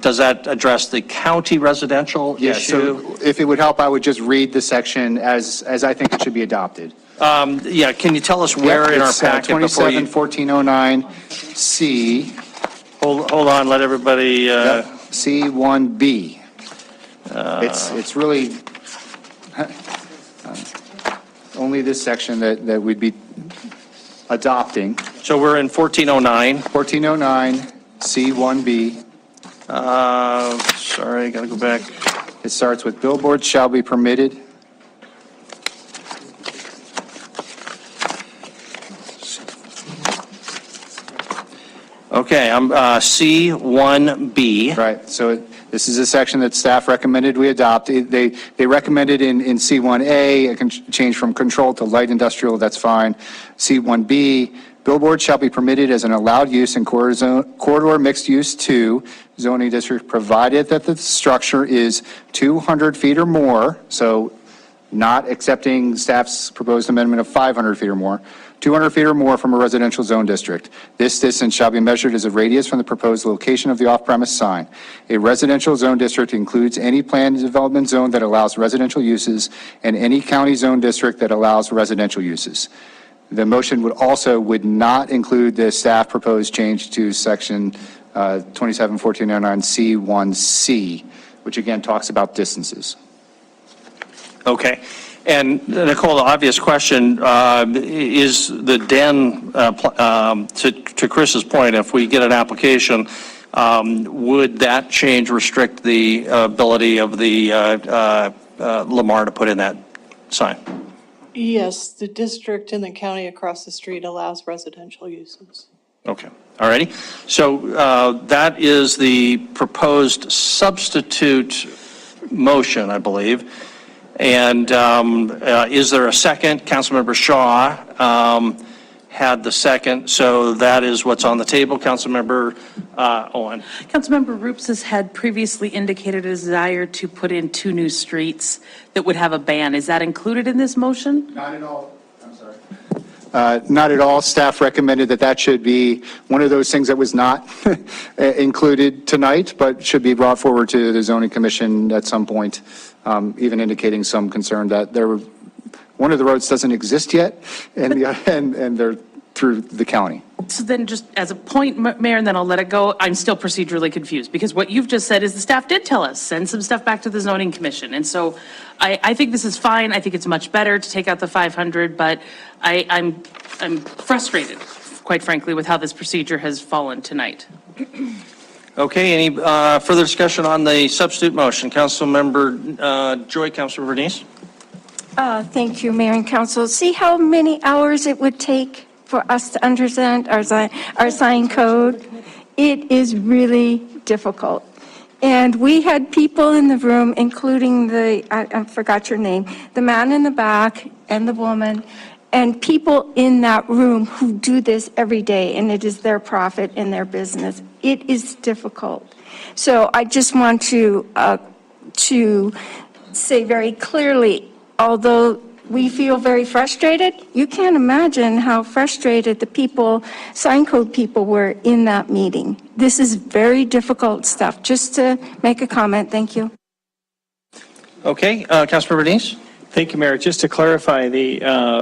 does that address the county residential issue? So if it would help, I would just read the section as I think it should be adopted. Yeah, can you tell us where in our packet before you? 27-1409C. Hold on, let everybody. C1B. It's really only this section that we'd be adopting. So we're in 1409. 1409 C1B. Sorry, gotta go back. It starts with billboards shall be permitted. Okay, I'm C1B. Right, so this is a section that staff recommended we adopt. They recommended in C1A, a change from controlled to light industrial, that's fine. C1B, billboards shall be permitted as an allowed use in corridor mixed use 2 zoning district, provided that the structure is 200 feet or more, so not accepting staff's proposed amendment of 500 feet or more, 200 feet or more from a residential zone district. This distance shall be measured as a radius from the proposed location of the off-premise sign. A residential zone district includes any planned development zone that allows residential uses and any county zone district that allows residential uses. The motion would not include the staff proposed change to section 27-1409C1C, which again talks about distances. Okay. And Nicole, the obvious question is the den, to Chris's point, if we get an application, would that change restrict the ability of the Lamar to put in that sign? Yes, the district in the county across the street allows residential uses. Okay. All righty. So that is the proposed substitute motion, I believe. And is there a second? Councilmember Shaw had the second, so that is what's on the table. Councilmember Owen. Councilmember Rupsis had previously indicated a desire to put in 2 new streets that would have a ban. Is that included in this motion? Not at all. I'm sorry. Not at all. Staff recommended that should be one of those things that was not included tonight, but should be brought forward to the zoning commission at some point, even indicating some concern that one of the roads doesn't exist yet, and they're through the county. So then just as a point, Mayor, and then I'll let it go, I'm still procedurally confused, because what you've just said is the staff did tell us, send some stuff back to the zoning commission. And so I think this is fine. I think it's much better to take out the 500, but I'm frustrated, quite frankly, with how this procedure has fallen tonight. Okay, any further discussion on the substitute motion? Councilmember Joy, Councilmember Denise? Thank you, Mayor and Council. See how many hours it would take for us to understand our sign code? It is really difficult. And we had people in the room, including I forgot your name, the man in the back and the woman, and people in that room who do this every day, and it is their profit and their business. It is difficult. So I just want to say very clearly, although we feel very frustrated, you can't imagine how frustrated the people, sign code people were in that meeting. This is very difficult stuff. Just to make a comment, thank you. Okay, Councilmember Denise? Thank you, Mayor. Just to clarify the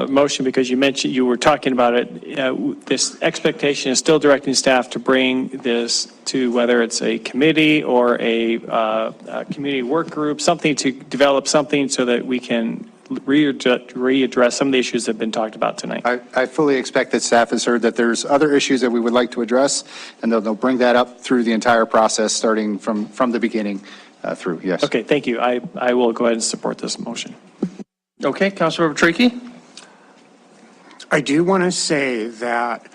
motion, because you were talking about it, this expectation is still directing staff to bring this to whether it's a committee or a community work group, something to develop something so that we can readdress some of the issues that have been talked about tonight. I fully expect that staff has heard that there's other issues that we would like to address, and they'll bring that up through the entire process, starting from the beginning through, yes. Okay, thank you. I will go ahead and support this motion. Okay, Councilmember Tricky? I do want to say that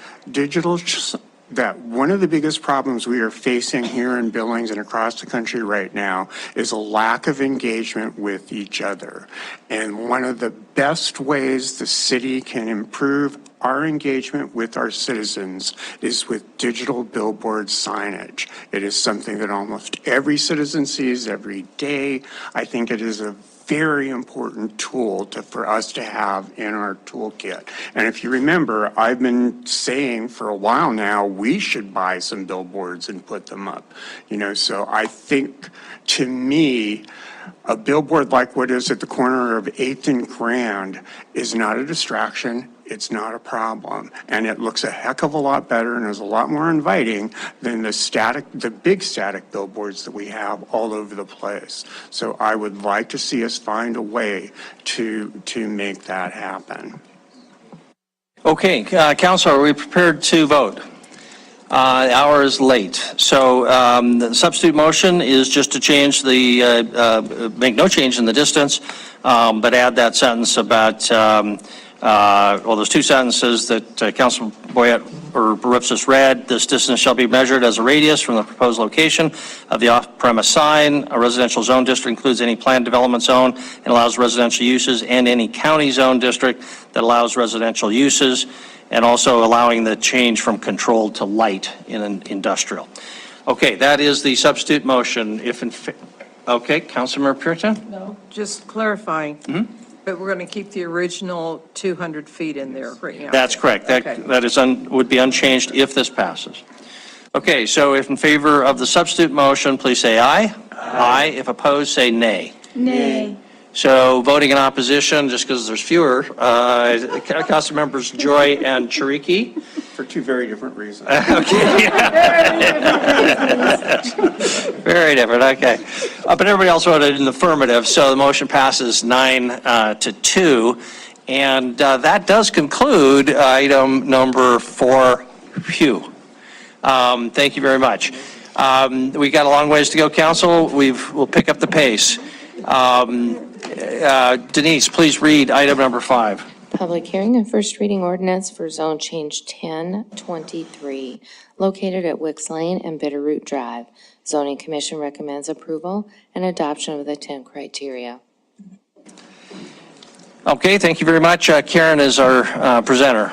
that one of the biggest problems we are facing here in Billings and across the country right now is a lack of engagement with each other. And one of the best ways the city can improve our engagement with our citizens is with digital billboard signage. It is something that almost every citizen sees every day. I think it is a very important tool for us to have in our toolkit. And if you remember, I've been saying for a while now, we should buy some billboards and put them up. So I think, to me, a billboard like what is at the corner of 8th and Grand is not a distraction. It's not a problem. And it looks a heck of a lot better and is a lot more inviting than the big static billboards that we have all over the place. So I would like to see us find a way to make that happen. Okay, Council, are we prepared to vote? The hour is late. So the substitute motion is just to change make no change in the distance, but add that sentence about, there's two sentences that Councilman Boyette or Ripsis read. This distance shall be measured as a radius from the proposed location of the off-premise sign. A residential zone district includes any planned development zone and allows residential uses, and any county zone district that allows residential uses, and also allowing the change from controlled to light in an industrial. Okay, that is the substitute motion. Okay, Councilmember Puritan? No, just clarifying. But we're going to keep the original 200 feet in there right now. That's correct. That would be unchanged if this passes. Okay, so if in favor of the substitute motion, please say aye. Aye. If opposed, say nay. Nay. So voting in opposition, just because there's fewer, Council members Joy and Chiriki. For two very different reasons. Okay. Very different, okay. But everybody else voted in the affirmative, so the motion passes 9-2. And that does conclude item number 4. Phew. Thank you very much. We got a long ways to go, Council. We'll pick up the pace. Denise, please read item number 5. Public hearing and first reading ordinance for zone change 1023, located at Wicks Lane and Bitterroot Drive. Zoning Commission recommends approval and adoption of the 10 criteria. Okay, thank you very much. Karen is our presenter.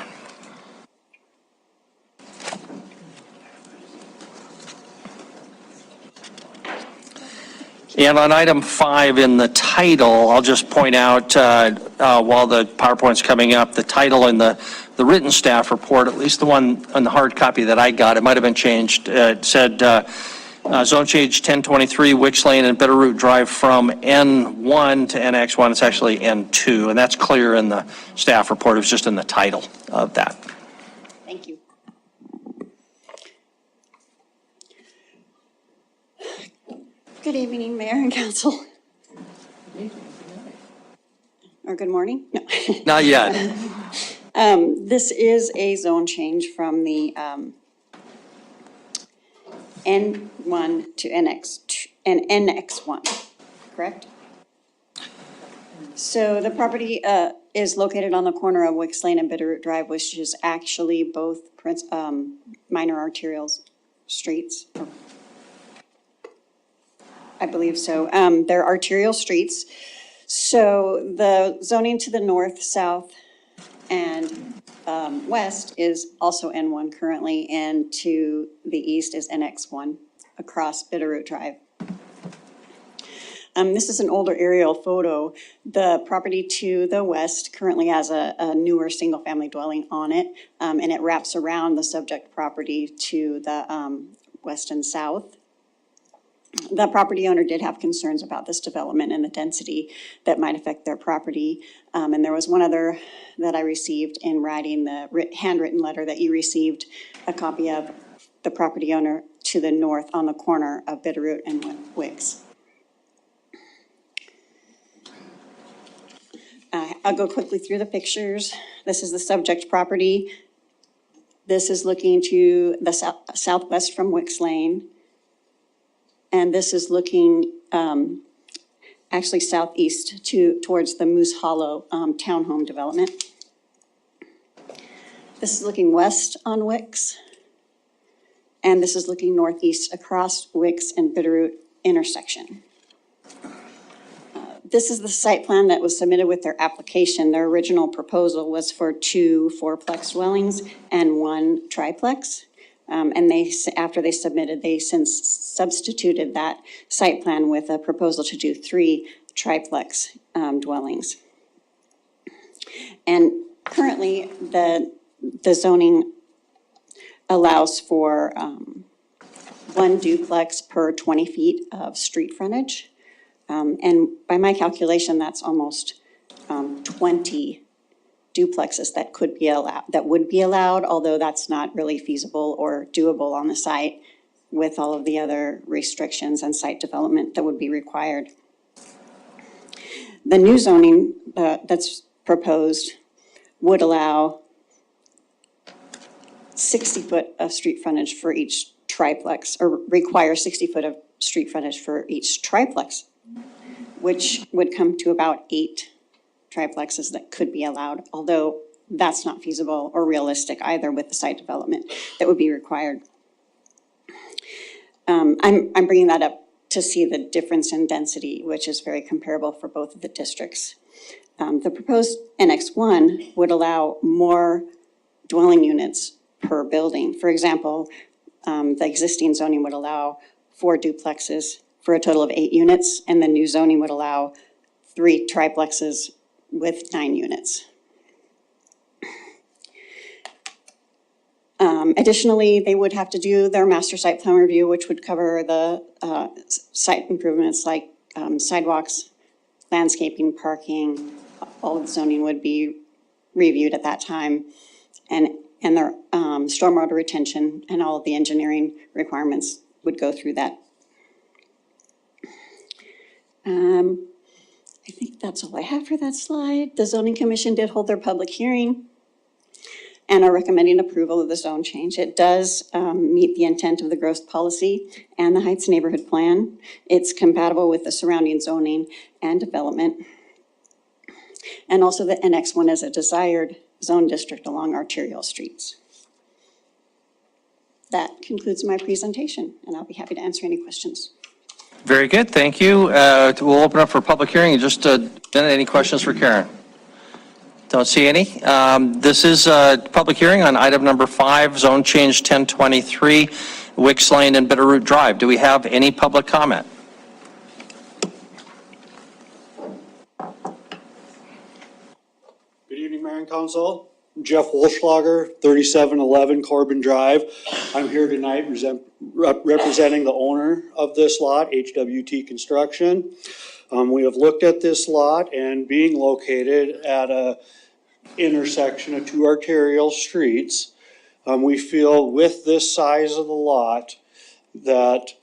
And on item 5 in the title, I'll just point out while the PowerPoint's coming up, the title in the written staff report, at least the one on the hard copy that I got, it might have been changed. It said zone change 1023 Wicks Lane and Bitterroot Drive from N1 to NX1. It's actually N2, and that's clear in the staff report. It was just in the title of that. Thank you. Good evening, Mayor and Council. Or good morning? No. Not yet. This is a zone change from the N1 to NX2 and NX1, correct? So the property is located on the corner of Wicks Lane and Bitterroot Drive, which is actually both minor arterial streets. I believe so. They're arterial streets. So the zoning to the north, south, and west is also N1 currently, and to the east is NX1 across Bitterroot Drive. This is an older aerial photo. The property to the west currently has a newer single-family dwelling on it, and it wraps around the subject property to the west and south. The property owner did have concerns about this development and the density that might affect their property. And there was one other that I received in writing, the handwritten letter that you received, a copy of the property owner to the north on the corner of Bitterroot and Wicks. I'll go quickly through the pictures. This is the subject property. This is looking to the southwest from Wicks Lane. And this is looking actually southeast towards the Moose Hollow townhome development. This is looking west on Wicks. And this is looking northeast across Wicks and Bitterroot intersection. This is the site plan that was submitted with their application. Their original proposal was for 2 fourplex dwellings and 1 triplex. And after they submitted, they since substituted that site plan with a proposal to do 3 triplex dwellings. And currently, the zoning allows for 1 duplex per 20 feet of street frontage. And by my calculation, that's almost 20 duplexes that would be allowed, although that's not really feasible or doable on the site with all of the other restrictions and site development that would be required. The new zoning that's proposed would allow 60 foot of street frontage for each triplex, or require 60 foot of street frontage for each triplex, which would come to about 8 triplexes that could be allowed, although that's not feasible or realistic either with the site development that would be required. I'm bringing that up to see the difference in density, which is very comparable for both of the districts. The proposed NX1 would allow more dwelling units per building. For example, the existing zoning would allow 4 duplexes for a total of 8 units, and the new zoning would allow 3 triplexes with 9 units. Additionally, they would have to do their master site plan review, which would cover the site improvements like sidewalks, landscaping, parking. All of the zoning would be reviewed at that time, and their stormwater retention and all of the engineering requirements would go through that. I think that's all I have for that slide. The zoning commission did hold their public hearing and are recommending approval of the zone change. It does meet the intent of the growth policy and the Heights neighborhood plan. It's compatible with the surrounding zoning and development. And also the NX1 is a desired zone district along arterial streets. That concludes my presentation, and I'll be happy to answer any questions. Very good, thank you. We'll open up for public hearing in just a minute. Any questions for Karen? Don't see any. This is a public hearing on item number 5, zone change 1023, Wicks Lane and Bitterroot Drive. Do we have any public comment? Good evening, Mayor and Council. I'm Jeff Wolschlager, 3711 Corbin Drive. I'm here tonight representing the owner of this lot, HWT Construction. We have looked at this lot, and being located at a intersection of 2 arterial streets, we feel with this size of the lot that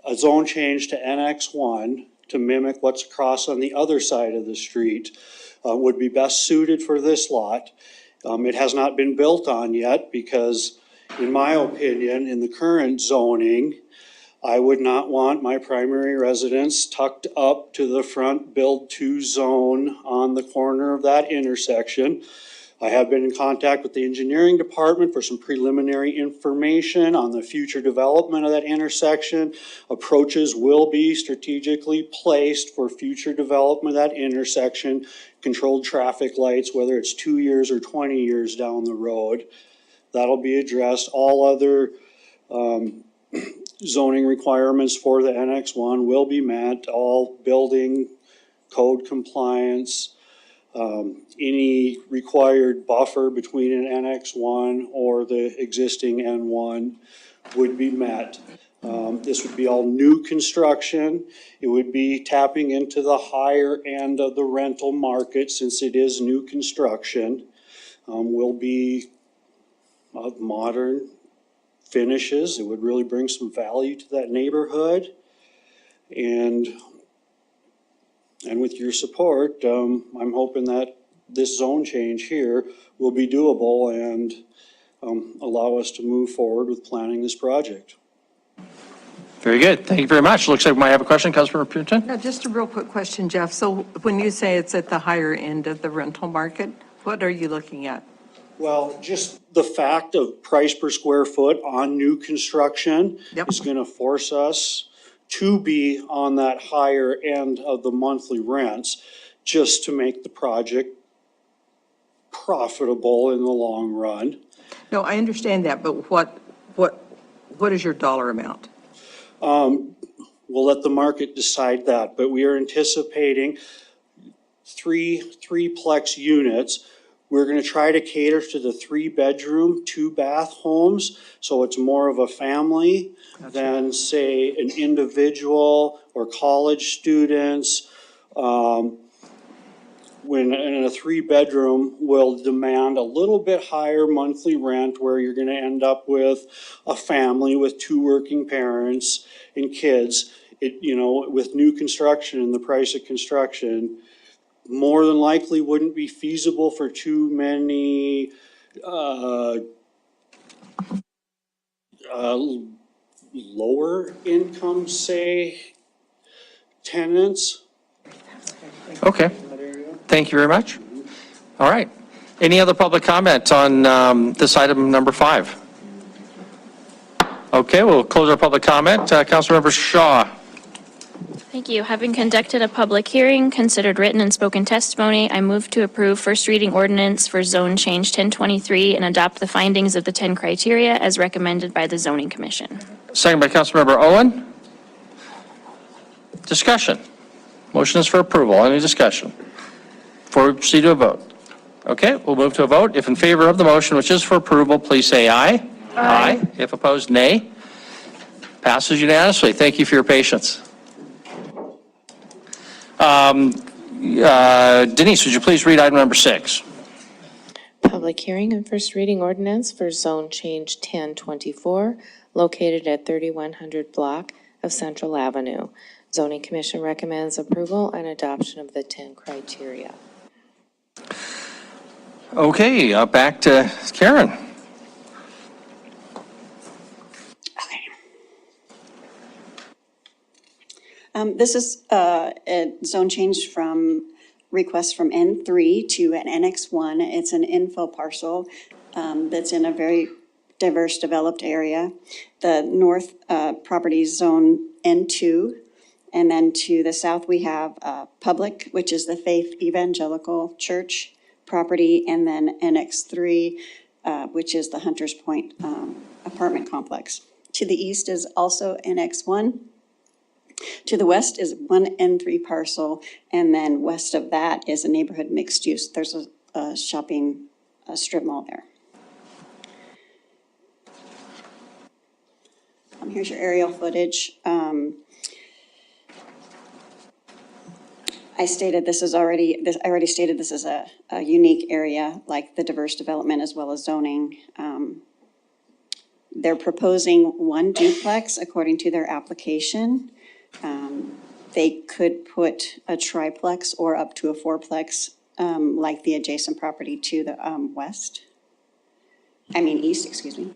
a zone change to NX1 to mimic what's across on the other side of the street would be best suited for this lot. It has not been built on yet because, in my opinion, in the current zoning, I would not want my primary residence tucked up to the front build-to zone on the corner of that intersection. I have been in contact with the engineering department for some preliminary information on the future development of that intersection. Approaches will be strategically placed for future development of that intersection, controlled traffic lights, whether it's 2 years or 20 years down the road. That'll be addressed. All other zoning requirements for the NX1 will be met, all building code compliance. Any required buffer between an NX1 or the existing N1 would be met. This would be all new construction. It would be tapping into the higher end of the rental market since it is new construction. Will be of modern finishes. It would really bring some value to that neighborhood. And with your support, I'm hoping that this zone change here will be doable and allow us to move forward with planning this project. Very good. Thank you very much. Looks like we might have a question, Councilmember Putin. Now, just a real quick question, Jeff. So when you say it's at the higher end of the rental market, what are you looking at? Well, just the fact of price per square foot on new construction is going to force us to be on that higher end of the monthly rents just to make the project profitable in the long run. No, I understand that, but what is your dollar amount? We'll let the market decide that, but we are anticipating three-plex units. We're going to try to cater to the 3-bedroom, 2-bath homes, so it's more of a family than, say, an individual or college students. When in a 3-bedroom will demand a little bit higher monthly rent, where you're going to end up with a family with 2 working parents and kids. With new construction and the price of construction, more than likely wouldn't be feasible for too many lower income, say, tenants. Okay. Thank you very much. All right. Any other public comment on this item number 5? Okay, we'll close our public comment. Councilmember Shaw. Thank you. Having conducted a public hearing, considered written and spoken testimony, I move to approve first reading ordinance for zone change 1023 and adopt the findings of the 10 criteria as recommended by the Zoning Commission. Second by Councilmember Owen. Discussion. Motion is for approval. Any discussion? Before we proceed to a vote. Okay, we'll move to a vote. If in favor of the motion, which is for approval, please say aye. Aye. If opposed, nay. Passes unanimously. Thank you for your patience. Denise, would you please read item number 6? Public hearing and first reading ordinance for zone change 1024, located at 3100 block of Central Avenue. Zoning Commission recommends approval and adoption of the 10 criteria. Okay, back to Karen. This is a zone change from request from N3 to an NX1. It's an infill parcel that's in a very diverse developed area. The north property is zone N2. And then to the south, we have Public, which is the Faith Evangelical Church property, and then NX3, which is the Hunters Point apartment complex. To the east is also NX1. To the west is one N3 parcel, and then west of that is a neighborhood mixed use. There's a shopping strip mall there. Here's your aerial footage. I stated this is already, I already stated this is a unique area, like the diverse development as well as zoning. They're proposing 1 duplex according to their application. They could put a triplex or up to a 4-plex like the adjacent property to the east, excuse me.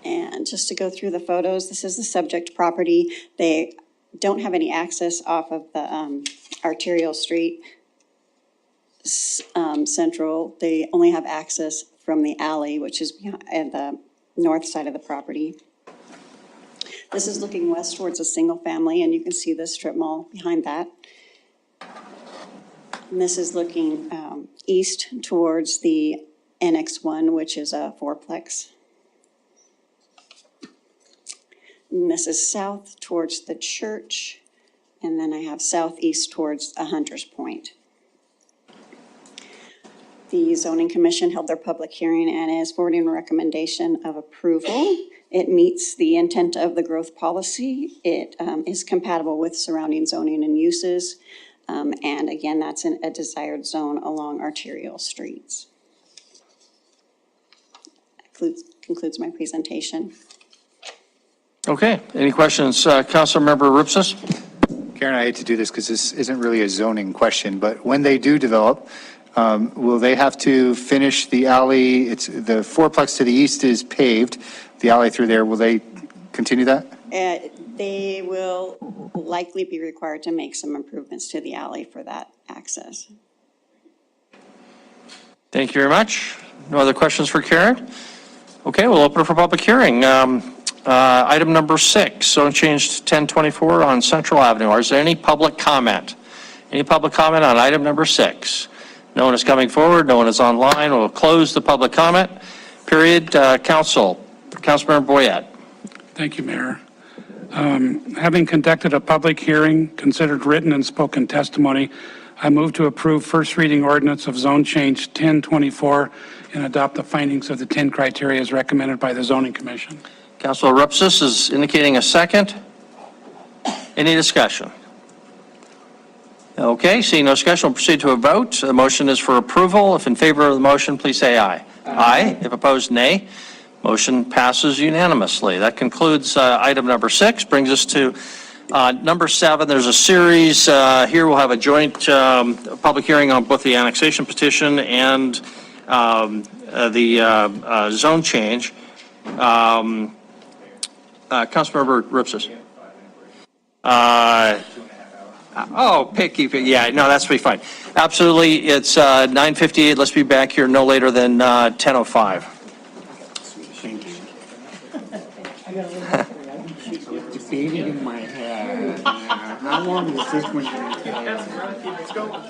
And just to go through the photos, this is the subject property. They don't have any access off of the arterial street central. They only have access from the alley, which is at the north side of the property. This is looking west towards a single family, and you can see the strip mall behind that. And this is looking east towards the NX1, which is a fourplex. And this is south towards the church, and then I have southeast towards a Hunter's Point. The zoning commission held their public hearing and is forwarding a recommendation of approval. It meets the intent of the growth policy. It is compatible with surrounding zoning and uses. And again, that's in a desired zone along arterial streets. Concludes my presentation. Okay, any questions? Councilmember Rupsis? Karen, I hate to do this because this isn't really a zoning question, but when they do develop, will they have to finish the alley? It's the fourplex to the east is paved. The alley through there, will they continue that? They will likely be required to make some improvements to the alley for that access. Thank you very much. No other questions for Karen? Okay, we'll open it for public hearing. Item number 6, zone change 1024 on Central Avenue. Is there any public comment? Any public comment on item number 6? No one is coming forward. No one is online. We'll close the public comment period. Councilmember Boyette. Thank you, Mayor. Having conducted a public hearing, considered written and spoken testimony, I move to approve first reading ordinance of zone change 1024 and adopt the findings of the 10 criteria as recommended by the Zoning Commission. Councilor Rupsis is indicating a second. Any discussion? Okay, seeing no discussion, we'll proceed to a vote. The motion is for approval. If in favor of the motion, please say aye. Aye. If opposed, nay. Motion passes unanimously. That concludes item number 6. Brings us to number 7. There's a series. Here we'll have a joint public hearing on both the annexation petition and the zone change. Councilmember Rupsis. Picky. Yeah, no, that's pretty fine. Absolutely. It's 9:58. Let's be back here no later than 10:05. Thank you. Debating in my head. How long is this one going to take? Let's go.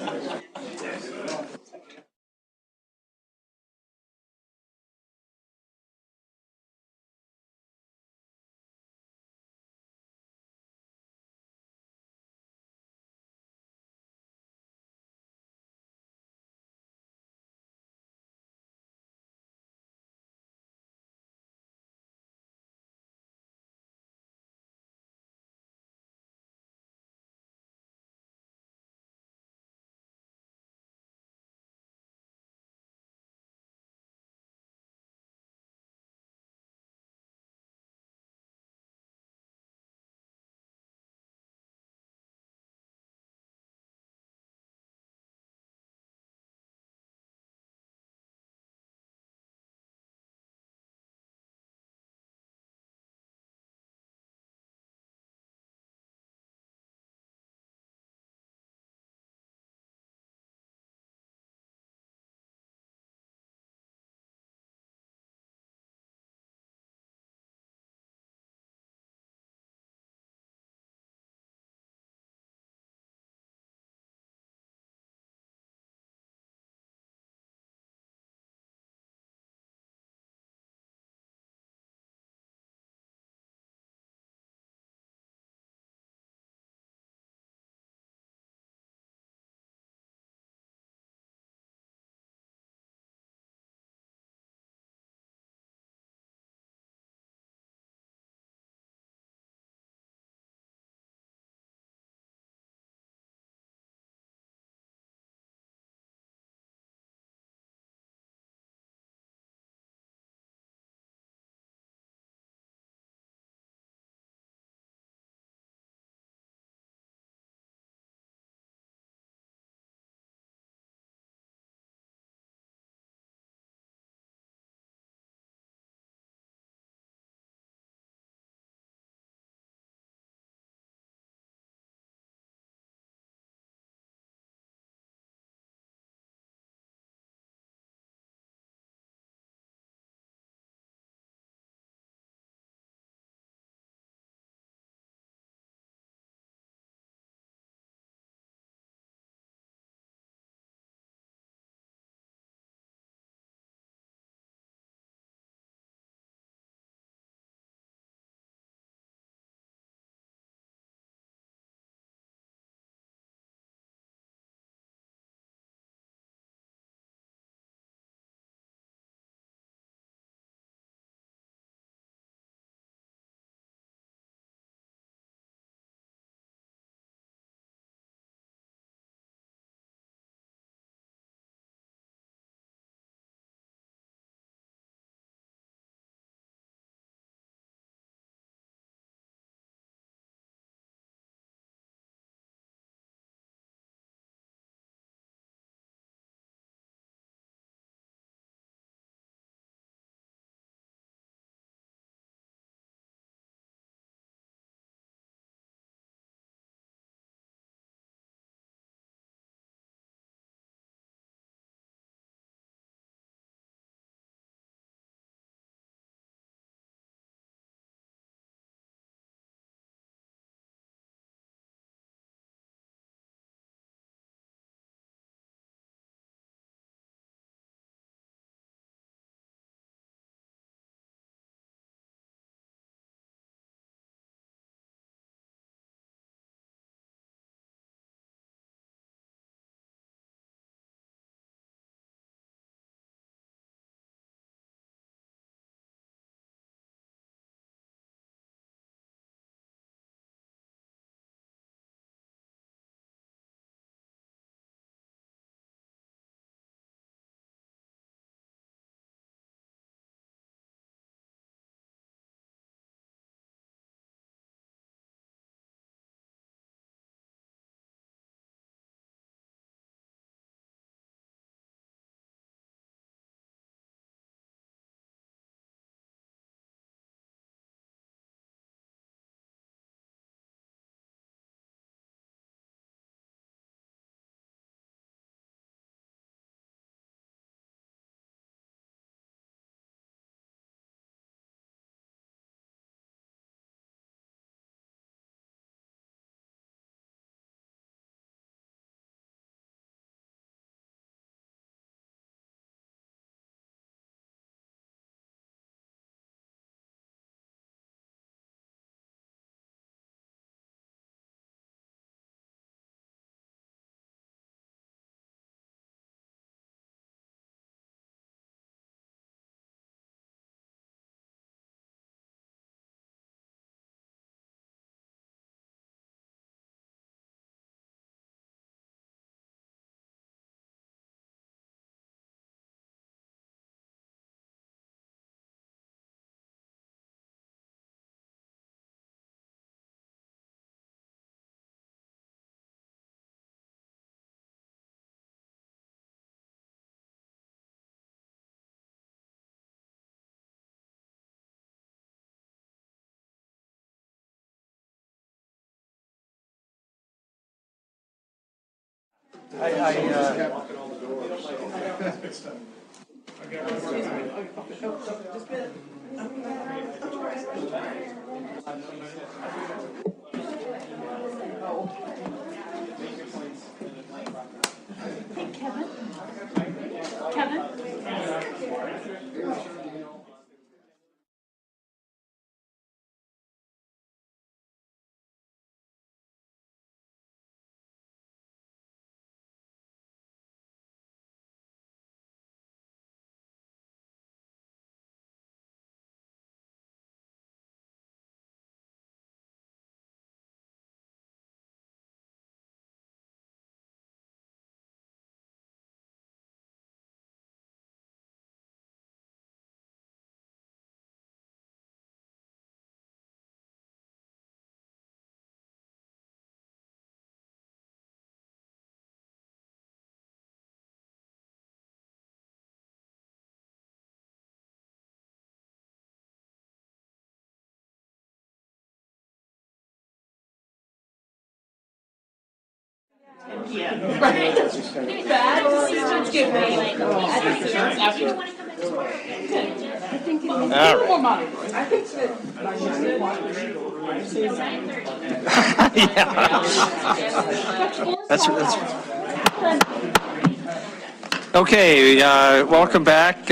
Okay, welcome back.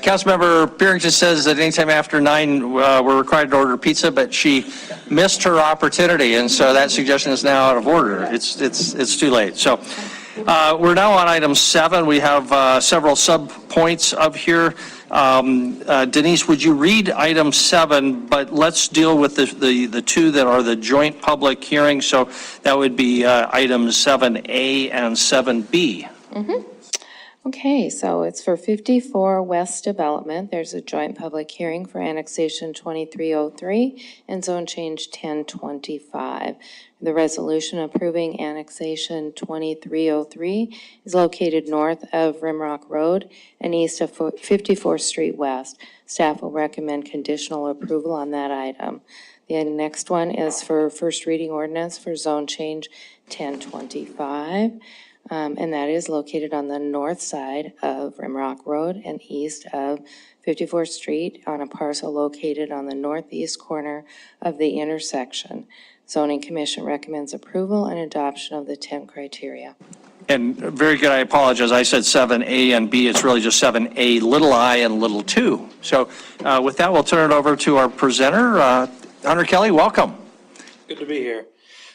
Councilmember Billings says that anytime after 9, we're required to order pizza, but she missed her opportunity, and so that suggestion is now out of order. It's too late. So we're now on item 7. We have several sub-points up here. Denise, would you read item 7, but let's deal with the two that are the joint public hearings. So that would be items 7A and 7B. Okay, so it's for 54 West Development. There's a joint public hearing for annexation 2303 and zone change 1025. The resolution approving annexation 2303 is located north of Rimrock Road and east of 54th Street West. Staff will recommend conditional approval on that item. The next one is for first reading ordinance for zone change 1025. And that is located on the north side of Rimrock Road and east of 54th Street on a parcel located on the northeast corner of the intersection. Zoning Commission recommends approval and adoption of the 10 criteria. And very good, I apologize, I said 7A and B, it's really just 7A, little I and little 2. So with that, we'll turn it over to our presenter, Hunter Kelly, welcome. Good to be here.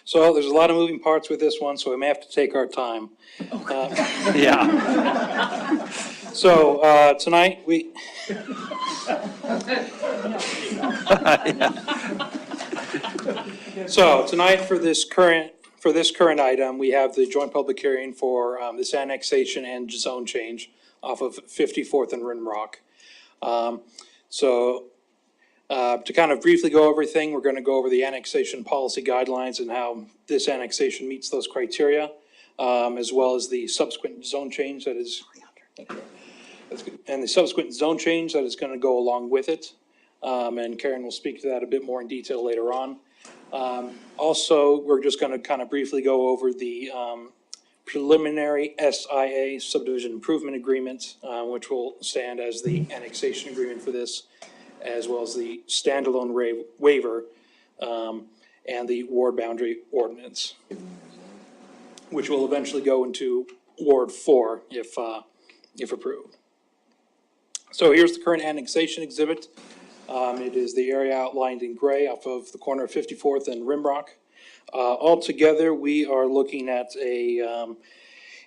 So there's a lot of moving parts with this one, so we may have to take our time. Yeah. So tonight we. So tonight for this current item, we have the joint public hearing for this annexation and zone change off of 54th and Rimrock. To kind of briefly go over everything, we're going to go over the annexation policy guidelines and how this annexation meets those criteria, as well as the subsequent zone change that is, and the subsequent zone change that is going to go along with it. And Karen will speak to that a bit more in detail later on. Also, we're just going to kind of briefly go over the preliminary SIA subdivision improvement agreement, which will stand as the annexation agreement for this, as well as the standalone waiver and the ward boundary ordinance, which will eventually go into Ward 4 if approved. So here's the current annexation exhibit. It is the area outlined in gray off of the corner of 54th and Rimrock. Altogether, we are looking at a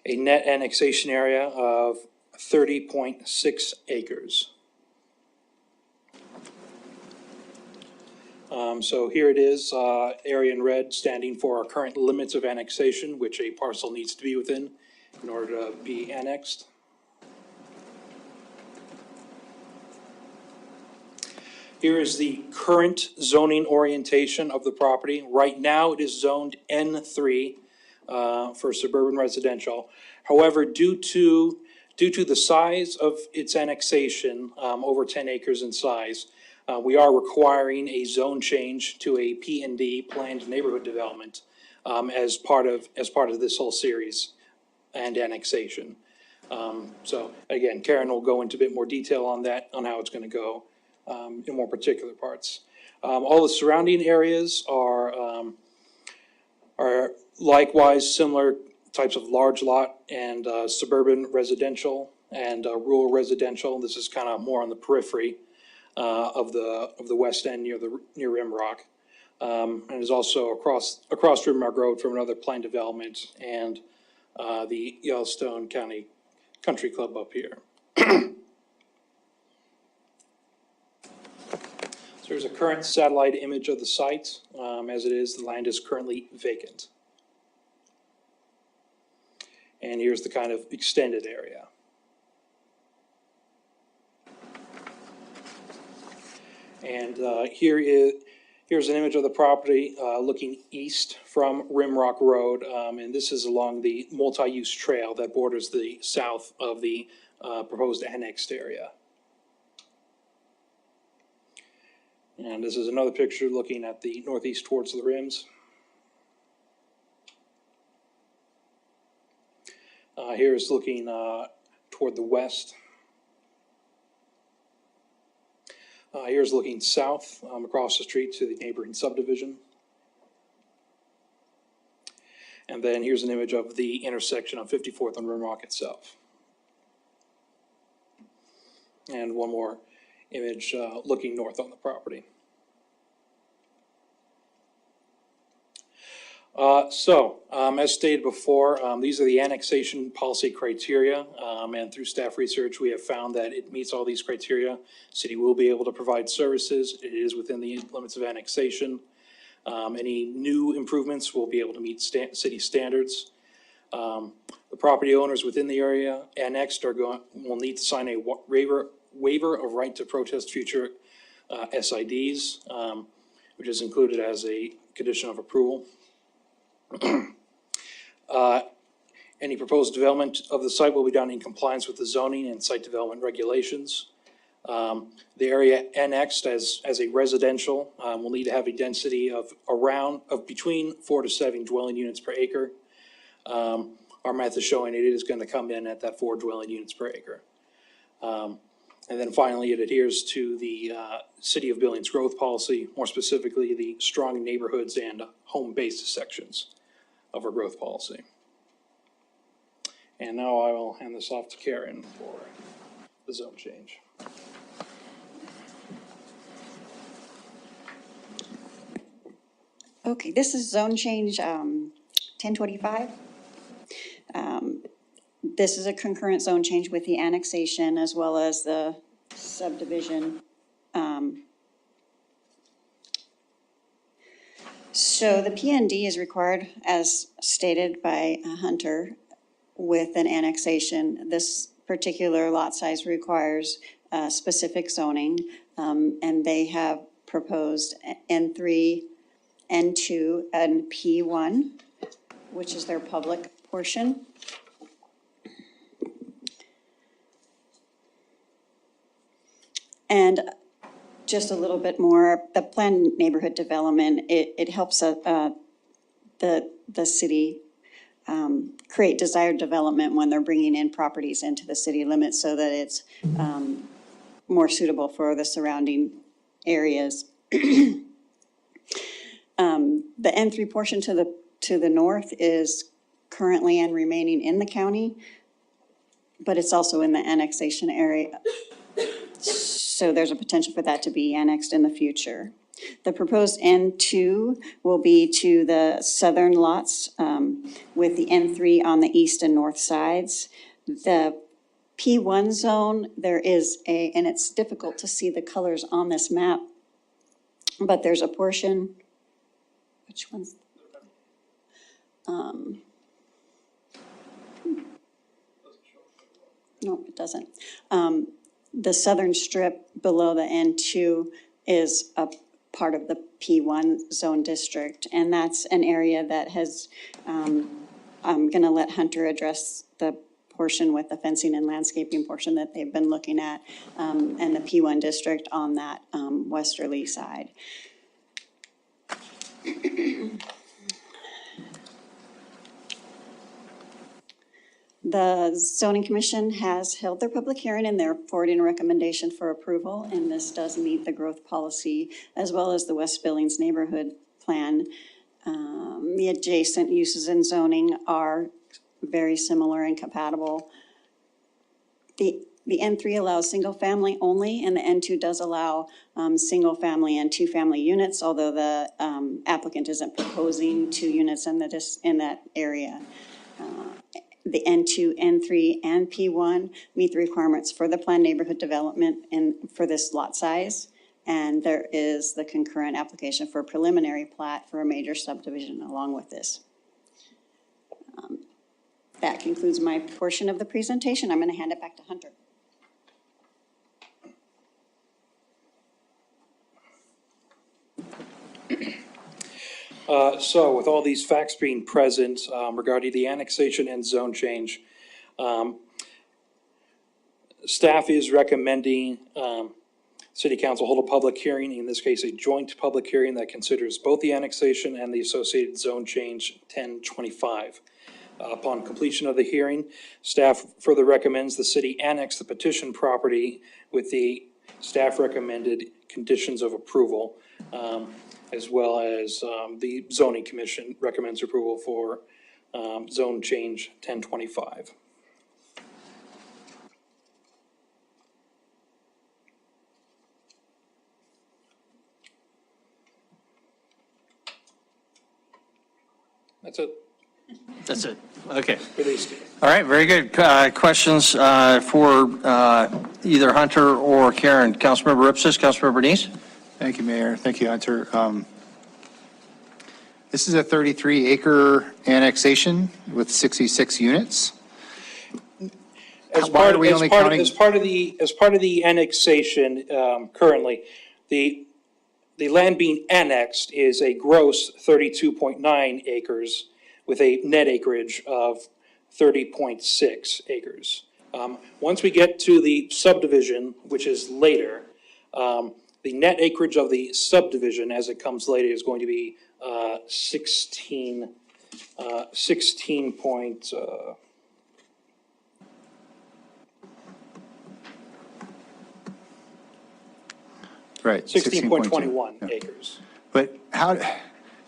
net annexation area of 30.6 acres. So here it is, area in red standing for our current limits of annexation, which a parcel needs to be within in order to be annexed. Here is the current zoning orientation of the property. Right now, it is zoned N3 for suburban residential. However, due to the size of its annexation, over 10 acres in size, we are requiring a zone change to a P&D, planned neighborhood development, as part of this whole series and annexation. So again, Karen will go into a bit more detail on that, on how it's going to go in more particular parts. All the surrounding areas are likewise similar types of large lot and suburban residential and rural residential. This is kind of more on the periphery of the west end near Rimrock. And is also across Rimrock Road from another planned development and the Yellowstone County Country Club up here. So there's a current satellite image of the site. As it is, the land is currently vacant. And here's the kind of extended area. And here's an image of the property looking east from Rimrock Road. And this is along the multi-use trail that borders the south of the proposed annexed area. And this is another picture looking at the northeast towards the rims. Here's looking toward the west. Here's looking south across the street to the neighboring subdivision. And then here's an image of the intersection of 54th and Rimrock itself. And one more image looking north on the property. As stated before, these are the annexation policy criteria, and through staff research, we have found that it meets all these criteria. City will be able to provide services. It is within the limits of annexation. Any new improvements will be able to meet city standards. The property owners within the area annexed will need to sign a waiver of right to protest future SIDs, which is included as a condition of approval. Any proposed development of the site will be done in compliance with the zoning and site development regulations. The area annexed as a residential will need to have a density of between 4 to 7 dwelling units per acre. Our math is showing it is going to come in at that 4 dwelling units per acre. And then finally, it adheres to the City of Billings growth policy, more specifically the strong neighborhoods and home-based sections of our growth policy. And now I will hand this off to Karen for the zone change. Okay, this is zone change 1025. This is a concurrent zone change with the annexation as well as the subdivision. So the PND is required, as stated by Hunter, with an annexation. This particular lot size requires specific zoning, and they have proposed N3, N2, and P1, which is their public portion. And just a little bit more, the planned neighborhood development, it helps the city create desired development when they're bringing in properties into the city limits so that it's more suitable for the surrounding areas. The N3 portion to the north is currently and remaining in the county, but it's also in the annexation area. So there's a potential for that to be annexed in the future. The proposed N2 will be to the southern lots with the N3 on the east and north sides. The P1 zone, there is and it's difficult to see the colors on this map, but there's a portion, which one's? No, it doesn't. The southern strip below the N2 is a part of the P1 zone district, and that's an area that has, I'm going to let Hunter address the portion with the fencing and landscaping portion that they've been looking at, and the P1 district on that westerly side. The zoning commission has held their public hearing and they're forwarding a recommendation for approval. And this does meet the growth policy as well as the West Billings neighborhood plan. The adjacent uses in zoning are very similar and compatible. The N3 allows single family only, and the N2 does allow single family and two-family units, although the applicant isn't proposing 2 units in that area. The N2, N3, and P1 meet the requirements for the planned neighborhood development and for this lot size. And there is the concurrent application for a preliminary plat for a major subdivision along with this. That concludes my portion of the presentation. I'm going to hand it back to Hunter. So with all these facts being present regarding the annexation and zone change, staff is recommending City Council hold a public hearing, in this case, a joint public hearing that considers both the annexation and the associated zone change 1025. Upon completion of the hearing, staff further recommends the city annex the petition property with the staff recommended conditions of approval, as well as the zoning commission recommends approval for zone change 1025. That's it. That's it. Okay. For these two. All right, very good. Questions for either Hunter or Karen? Councilmember Ripsis, Councilmember Denise? Thank you, Mayor. Thank you, Hunter. This is a 33-acre annexation with 66 units. As part of the annexation, currently, the land being annexed is a gross 32.9 acres with a net acreage of 30.6 acres. Once we get to the subdivision, which is later, the net acreage of the subdivision as it comes later is going to be 16 point, Right. 16.21 acres. But how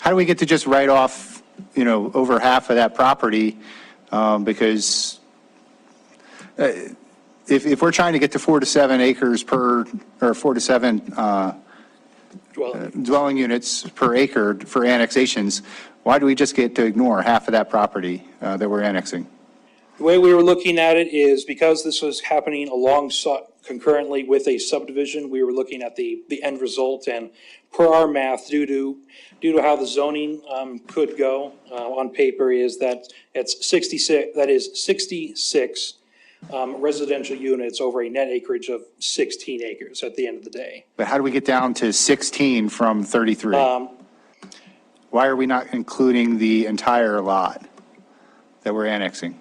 do we get to just write off, over half of that property? Because if we're trying to get to 4 to 7 acres per, or 4 to 7 dwelling units per acre for annexations, why do we just get to ignore half of that property that we're annexing? The way we were looking at it is because this was happening alongside, concurrently with a subdivision, we were looking at the end result, and per our math, due to how the zoning could go on paper, is that it's 66, that is 66 residential units over a net acreage of 16 acres at the end of the day. But how do we get down to 16 from 33? Why are we not including the entire lot that we're annexing?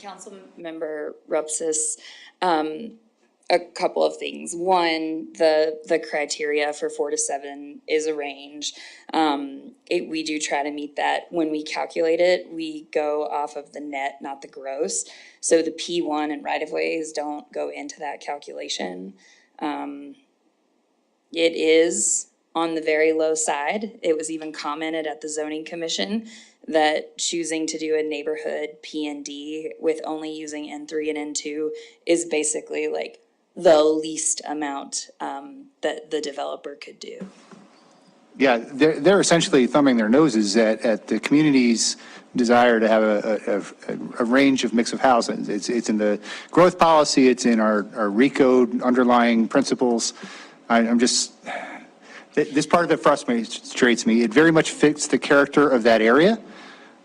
Councilmember Rupsis, a couple of things. One, the criteria for 4 to 7 is a range. We do try to meet that. When we calculate it, we go off of the net, not the gross. So the P1 and right-of-ways don't go into that calculation. It is on the very low side. It was even commented at the zoning commission that choosing to do a neighborhood P&D with only using N3 and N2 is basically like the least amount that the developer could do. Yeah, they're essentially thumbing their noses at the community's desire to have a range of mix of housing. It's in the growth policy, it's in our RECO underlying principles. This part of it frustrates me. It very much fits the character of that area.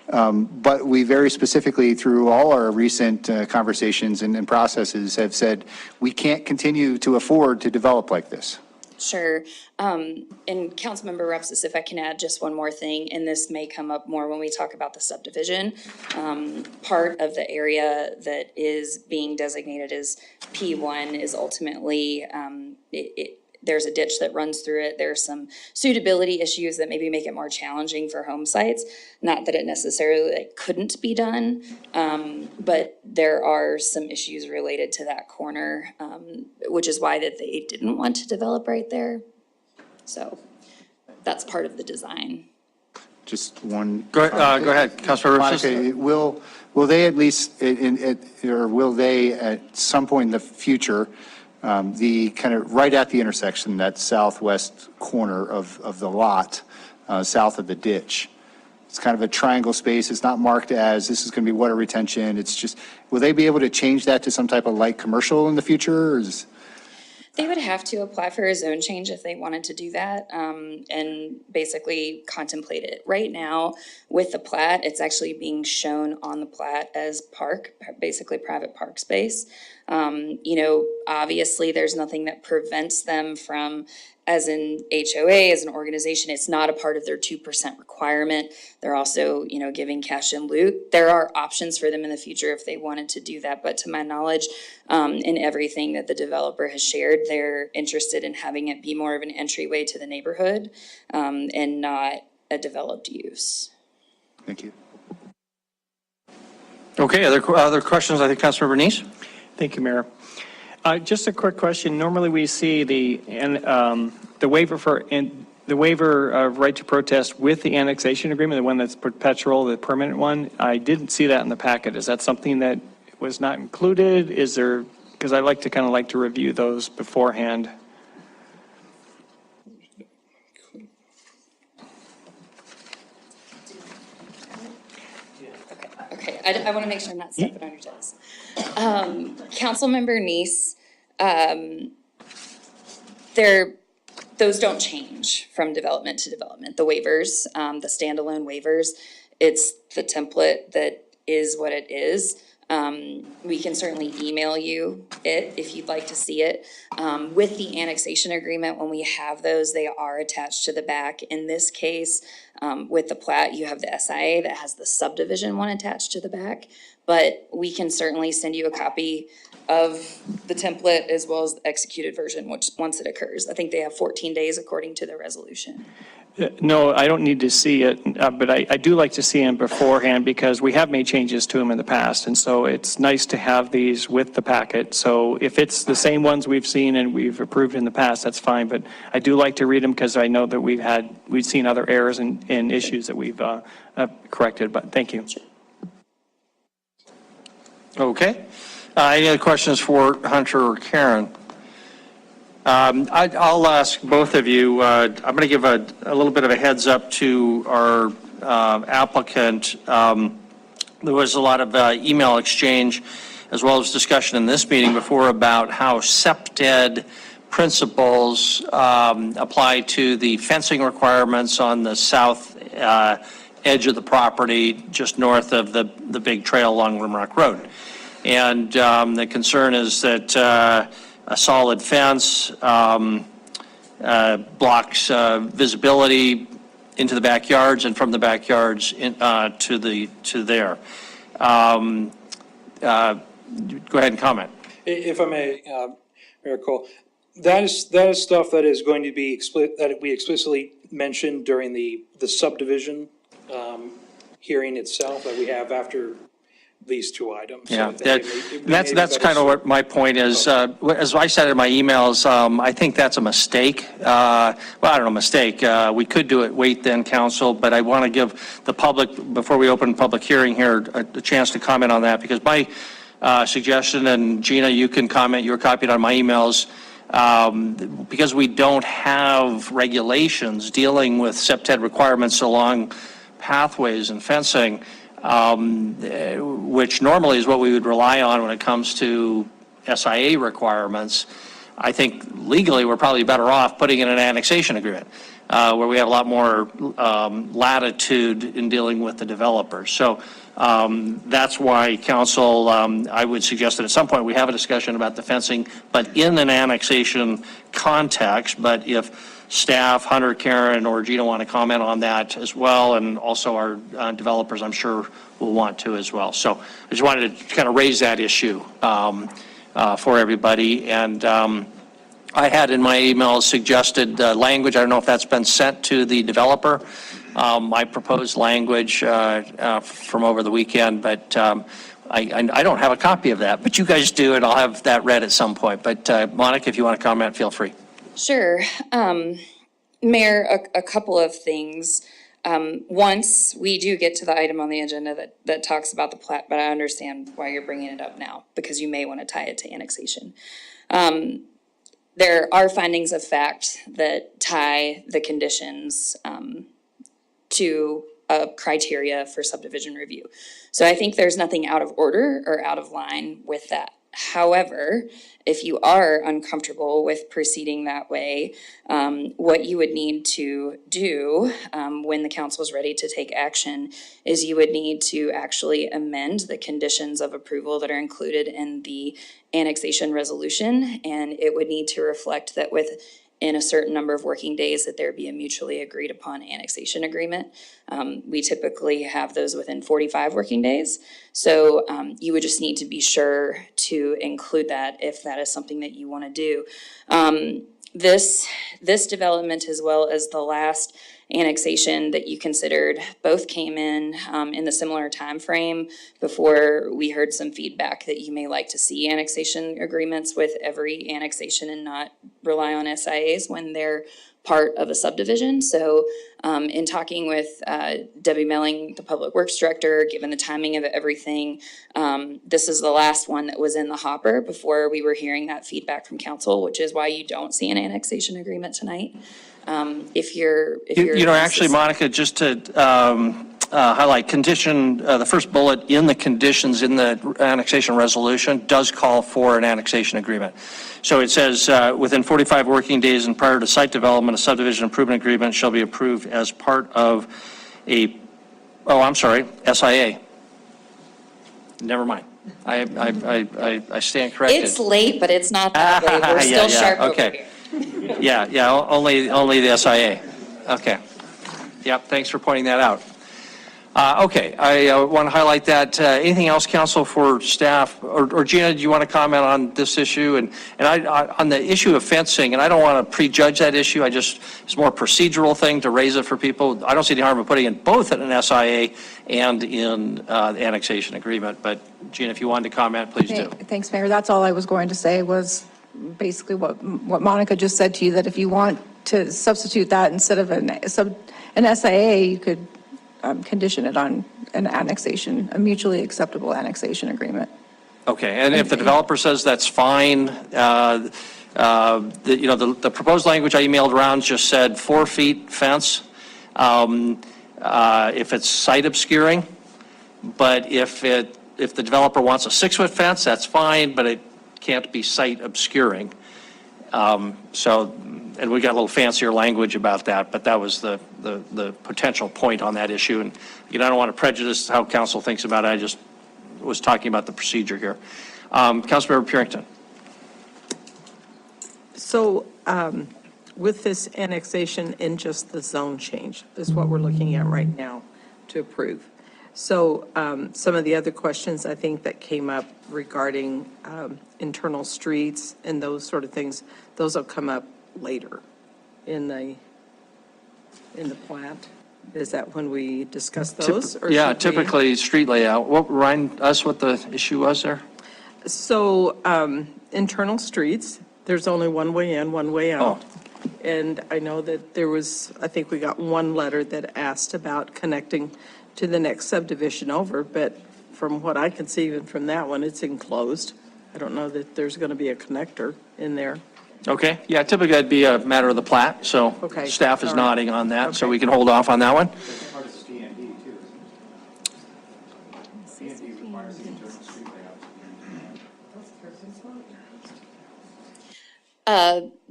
But we very specifically, through all our recent conversations and processes, have said we can't continue to afford to develop like this. Sure. And Councilmember Rupsis, if I can add just one more thing, and this may come up more when we talk about the subdivision. Part of the area that is being designated as P1 is ultimately, there's a ditch that runs through it. There's some suitability issues that maybe make it more challenging for home sites. Not that it necessarily couldn't be done, but there are some issues related to that corner, which is why that they didn't want to develop right there. So that's part of the design. Just one. Go ahead, Councilmember Monica, will they at least, or will they at some point in the future, the kind of right at the intersection, that southwest corner of the lot, south of the ditch, it's kind of a triangle space. It's not marked as this is going to be water retention. It's just, will they be able to change that to some type of light commercial in the future? Or is, They would have to apply for a zone change if they wanted to do that, and basically contemplate it. Right now, with the plat, it's actually being shown on the plat as park, basically private park space. Obviously, there's nothing that prevents them from, as an HOA, as an organization, it's not a part of their 2% requirement. They're also, giving cash in lieu. There are options for them in the future if they wanted to do that, but to my knowledge, in everything that the developer has shared, they're interested in having it be more of an entryway to the neighborhood, and not a developed use. thank you. Okay, other questions? I think Councilmember Nice? Thank you, Mayor. Just a quick question. Normally, we see the waiver of right to protest with the annexation agreement, the one that's perpetual, the permanent one. I didn't see that in the packet. Is that something that was not included? Is there, because I like to review those beforehand. Okay, I want to make sure I'm not stepping on your toes. Councilmember Nice, those don't change from development to development. The waivers, the standalone waivers, it's the template that is what it is. We can certainly email you it if you'd like to see it. With the annexation agreement, when we have those, they are attached to the back. In this case, with the plat, you have the SIA that has the subdivision one attached to the back. But we can certainly send you a copy of the template as well as the executed version, which once it occurs. I think they have 14 days according to the resolution. No, I don't need to see it, but I do like to see them beforehand because we have made changes to them in the past. And so it's nice to have these with the packet. So if it's the same ones we've seen and we've approved in the past, that's fine. But I do like to read them because I know that we've seen other errors and issues that we've corrected. But thank you. Okay. Any other questions for Hunter or Karen? I'll ask both of you. I'm going to give a little bit of a heads up to our applicant. There was a lot of email exchange as well as discussion in this meeting before about how SEPTED principles apply to the fencing requirements on the south edge of the property just north of the big trail along Rimrock Road. And the concern is that a solid fence blocks visibility into the backyards and from the backyards to there. Go ahead and comment. If I may, Mayor Cole, that is stuff that is going to be that we explicitly mentioned during the subdivision hearing itself that we have after these two items. Yeah, that's kind of what my point is. As I said in my emails, I think that's a mistake. Well, I don't know, mistake. We could do it, wait then, council, but I want to give the public, before we open public hearing here, a chance to comment on that, because my suggestion, and Gina, you can comment, you're copied on my emails, because we don't have regulations dealing with SEPTED requirements along pathways and fencing, which normally is what we would rely on when it comes to SIA requirements. I think legally we're probably better off putting in an annexation agreement where we have a lot more latitude in dealing with the developers. So that's why, council, I would suggest that at some point we have a discussion about the fencing, but in an annexation context. But if staff, Hunter, Karen, or Gina want to comment on that as well, and also our developers, I'm sure, will want to as well. So I just wanted to kind of raise that issue for everybody. And I had in my email suggested language. I don't know if that's been sent to the developer. My proposed language from over the weekend, but I don't have a copy of that. But you guys do, and I'll have that read at some point. But Monica, if you want to comment, feel free. Sure. Mayor, a couple of things. Once we do get to the item on the agenda that talks about the plat, but I understand why you're bringing it up now, because you may want to tie it to annexation. There are findings of fact that tie the conditions to a criteria for subdivision review. So I think there's nothing out of order or out of line with that. However, if you are uncomfortable with proceeding that way, what you would need to do when the council is ready to take action is you would need to actually amend the conditions of approval that are included in the annexation resolution, and it would need to reflect that within a certain number of working days that there be a mutually agreed upon annexation agreement. We typically have those within 45 working days. So you would just need to be sure to include that if that is something that you want to do. This development, as well as the last annexation that you considered, both came in the similar time frame before we heard some feedback that you may like to see annexation agreements with every annexation and not rely on SIAs when they're part of a subdivision. So in talking with Debbie Melling, the Public Works Director, given the timing of everything, this is the last one that was in the hopper before we were hearing that feedback from council, which is why you don't see an annexation agreement tonight. If you're Actually, Monica, just to highlight condition, the first bullet in the conditions in the annexation resolution does call for an annexation agreement. So it says, within 45 working days and prior to site development, a subdivision improvement agreement shall be approved as part of SIA. Never mind. I stand corrected. It's late, but it's not that late. We're still sharp over okay. here. Yeah, only the SIA. Okay. Yep, thanks for pointing that out. Okay, I want to highlight that. Anything else, council, for staff? Or Gina, do you want to comment on this issue? And on the issue of fencing, and I don't want to prejudge that issue. It's more a procedural thing to raise it for people. I don't see any harm in putting in both in an SIA and in the annexation agreement. But Gina, if you wanted to comment, please do. Thanks, Mayor. That's all I was going to say was basically what Monica just said to you, that if you want to substitute that instead of an SIA, you could condition it on an annexation, a mutually acceptable annexation agreement. Okay, and if the developer says that's fine, the proposed language I emailed around just said 4 feet fence if it's site obscuring, but if the developer wants a 6-foot fence, that's fine, but it can't be site obscuring. And we got a little fancier language about that, but that was the potential point on that issue. And again, I don't want to prejudice how council thinks about it. I just was talking about the procedure here. Councilmember Purington. So with this annexation and just the zone change is what we're looking at right now to approve. So some of the other questions I think that came up regarding internal streets and those sort of things, those will come up later in the plat. Is that when we discuss those? Or yeah, typically street layout. Remind us what the issue was there? So internal streets, there's only one way in, one way out. Oh. And I know that there was, I think we got one letter that asked about connecting to the next subdivision over, but from what I can see even from that one, it's enclosed. I don't know that there's going to be a connector in there. Okay, yeah, typically that'd be a matter of the plat, so Okay. staff is All right. nodding on that, so Okay. we can hold off on that one.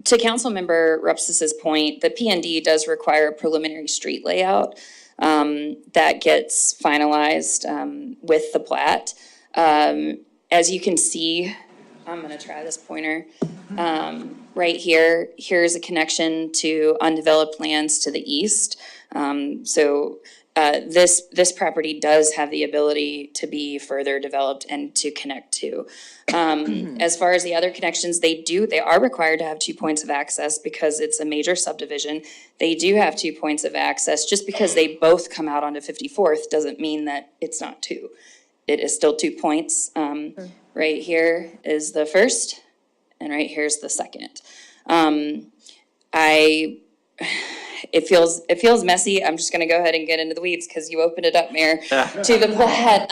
To Councilmember Rupsis's point, the PND does require a preliminary street layout that gets finalized with the plat. As you can see, I'm going to try this pointer. Right here, here's a connection to undeveloped lands to the east. So this property does have the ability to be further developed and to connect to. As far as the other connections, they are required to have 2 points of access because it's a major subdivision. They do have 2 points of access. Just because they both come out onto 54th doesn't mean that it's not 2. It is still 2 points. Right here is the first, and right here's the second. It feels messy. I'm just gonna go ahead and get into the weeds because you opened it up, Mayor, to the plat.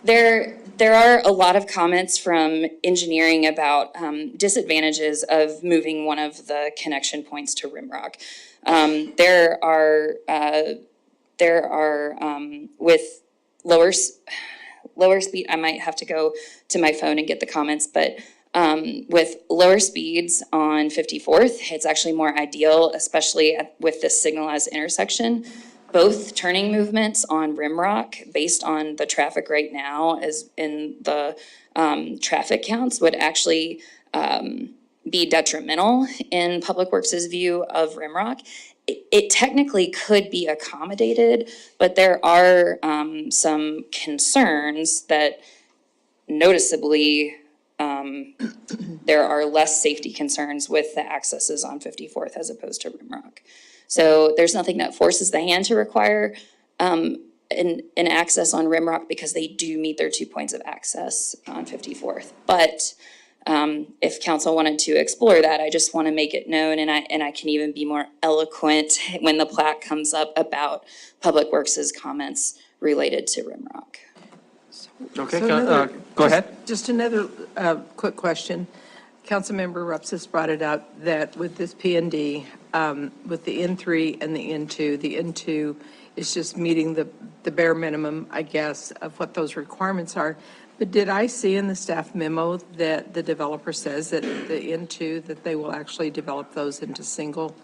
There are a lot of comments from engineering about disadvantages of moving one of the connection points to Rimrock. There are with lower speed, I might have to go to my phone and get the comments, but with lower speeds on 54th, it's actually more ideal, especially with this signalized intersection. Both turning movements on Rimrock, based on the traffic right now, as in the traffic counts, would actually be detrimental in Public Works' view of Rimrock. It technically could be accommodated, but there are some concerns that noticeably there are less safety concerns with the accesses on 54th as opposed to Rimrock. So there's nothing that forces the hand to require an access on Rimrock because they do meet their 2 points of access on 54th. But if council wanted to explore that, I just want to make it known, and I can even be more eloquent when the plat comes up about Public Works' comments related to Rimrock. Okay, So go ahead. Just another quick question. Councilmember Rupsis brought it up that with this P&D, with the N3 and the N2 is just meeting the bare minimum, I guess, of what those requirements are. But did I see in the staff memo that the developer says that the N2, that they will actually develop those into single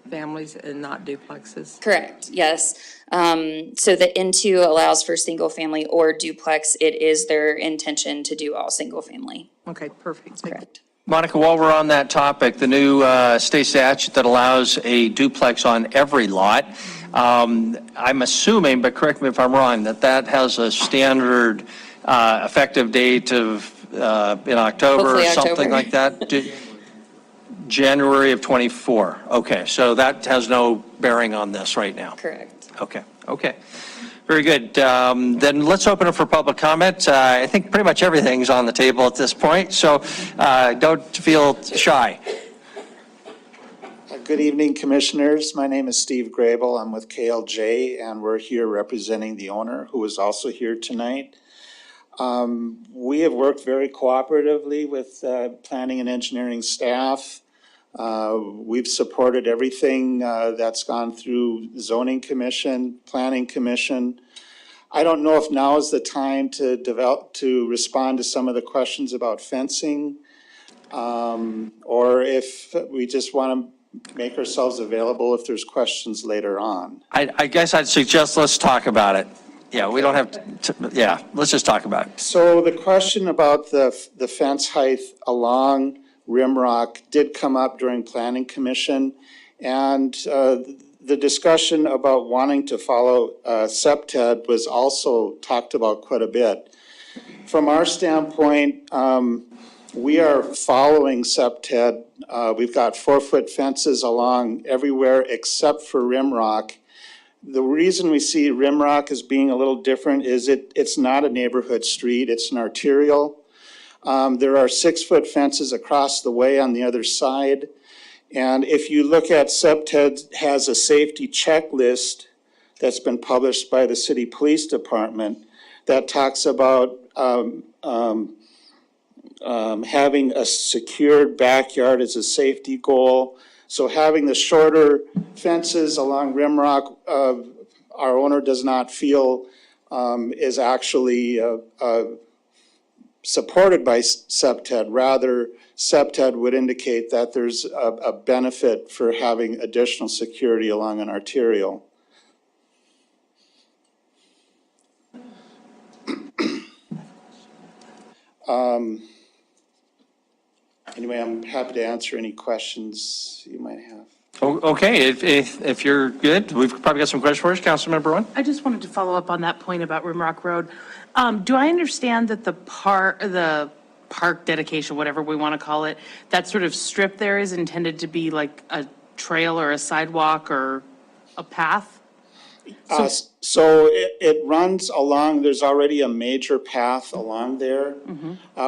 families and not duplexes? Correct, yes. So the N2 allows for single family or duplex. It is their intention to do all single family. Okay, perfect. Correct. Monica, while we're on that topic, the new state statute that allows a duplex on every lot, I'm assuming, but correct me if I'm wrong, that has a standard effective date of in October Hopefully or something October. like that? January of '24. Okay, so that has no bearing on this right now. Correct. Okay. Very good. Then let's open it for public comment. I think pretty much everything's on the table at this point, so don't feel shy. Good evening, Commissioners. My name is Steve Grable. I'm with KLJ, and we're here representing the owner, who is also here tonight. We have worked very cooperatively with planning and engineering staff. We've supported everything that's gone through zoning commission, planning commission. I don't know if now is the time to respond to some of the questions about fencing, or if we just want to make ourselves available if there's questions later on. I guess I'd suggest let's talk about it. Yeah, we don't have to, let's just talk about it. So the question about the fence height along Rimrock did come up during planning commission, and the discussion about wanting to follow SEPTED was also talked about quite a bit. From our standpoint, we are following SEPTED. We've got 4-foot fences along everywhere except for Rimrock. The reason we see Rimrock as being a little different is it's not a neighborhood street, it's an arterial. There are 6-foot fences across the way on the other side. And if you look at SEPTED has a safety checklist that's been published by the city police department that talks about having a secured backyard as a safety goal. So having the shorter fences along Rimrock, our owner does not feel is actually supported by SEPTED. Rather, SEPTED would indicate that there's a benefit for having additional security along an arterial. Anyway, I'm happy to answer any questions you might have. Okay, if you're good, we've probably got some questions for us. Councilmember One? I just wanted to follow up on that point about Rimrock Road. Do I understand that the park dedication, whatever we want to call it, that sort of strip there is intended to be like a trail or a sidewalk or a path? So it runs along, there's already a major path along there,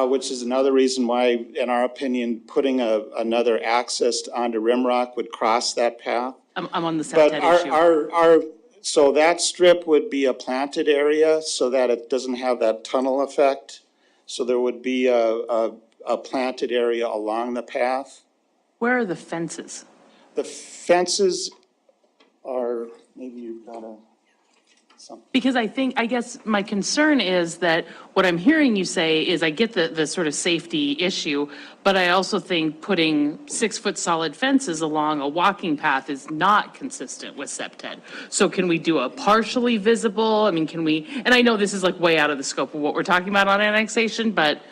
which is another reason why, in our opinion, putting another access onto Rimrock would cross that path. I'm on the But Septet issue. so that strip would be a planted area so that it doesn't have that tunnel effect. So there would be a planted area along the path. Where are the fences? The fences are, maybe you've got something. Because I guess my concern is that what I'm hearing you say is I get the sort of safety issue, but I also think putting 6-foot solid fences along a walking path is not consistent with Septet. So can we do a partially visible? I mean, can we, and I know this is like way out of the scope of what we're talking about on annexation, but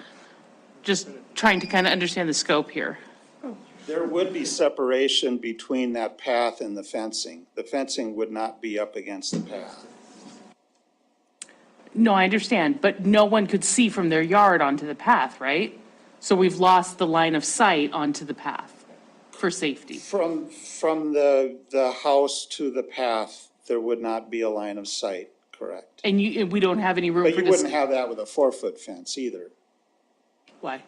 just trying to kind of understand the scope here. There would be separation between that path and the fencing. The fencing would not be up against the path. No, I understand, but no one could see from their yard onto the path, right? So we've lost the line of sight onto the path for safety. From the house to the path, there would not be a line of sight, correct? And we don't have any room But for you wouldn't have that with a 4-foot fence either. Why?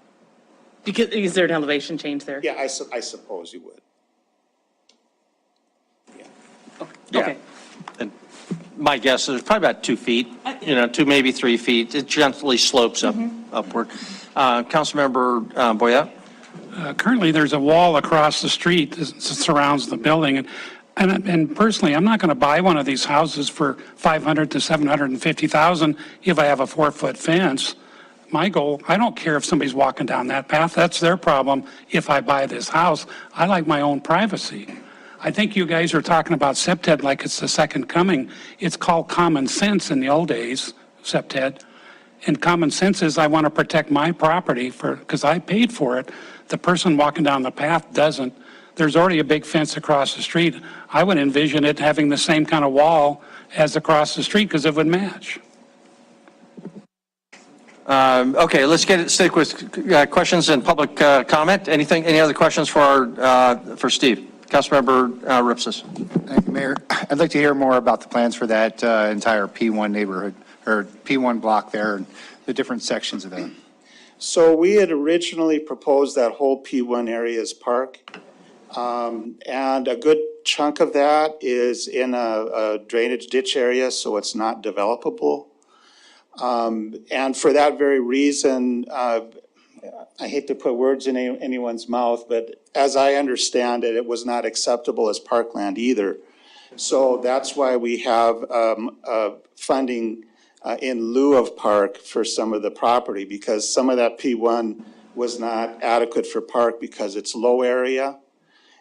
Because, is there an elevation change there? Yeah, I suppose you would. Okay. And my guess is probably about 2 feet, 2, maybe 3 feet. It gently slopes upward. Councilmember Boyette? Currently, there's a wall across the street that surrounds the building, and personally, I'm not going to buy one of these houses for $500,000 to $750,000 if I have a 4-foot fence. My goal, I don't care if somebody's walking down that path, that's their problem if I buy this house. I like my own privacy. I think you guys are talking about Septet like it's the second coming. It's called common sense in the old days, Septet. And common sense is I want to protect my property because I paid for it. The person walking down the path doesn't. There's already a big fence across the street. I would envision it having the same kind of wall as across the street because it would match. Okay, let's stick with questions and public comment. Any other questions for Steve? Councilmember Ripsis. Thank you, Mayor. I'd like to hear more about the plans for that entire P1 neighborhood, or P1 block there, and the different sections of that. So we had originally proposed that whole P1 area as park. And a good chunk of that is in a drainage ditch area, so it's not developable. And for that very reason, I hate to put words in anyone's mouth, but as I understand it, it was not acceptable as parkland either. So that's why we have funding in lieu of park for some of the property, because some of that P1 was not adequate for park because it's low area.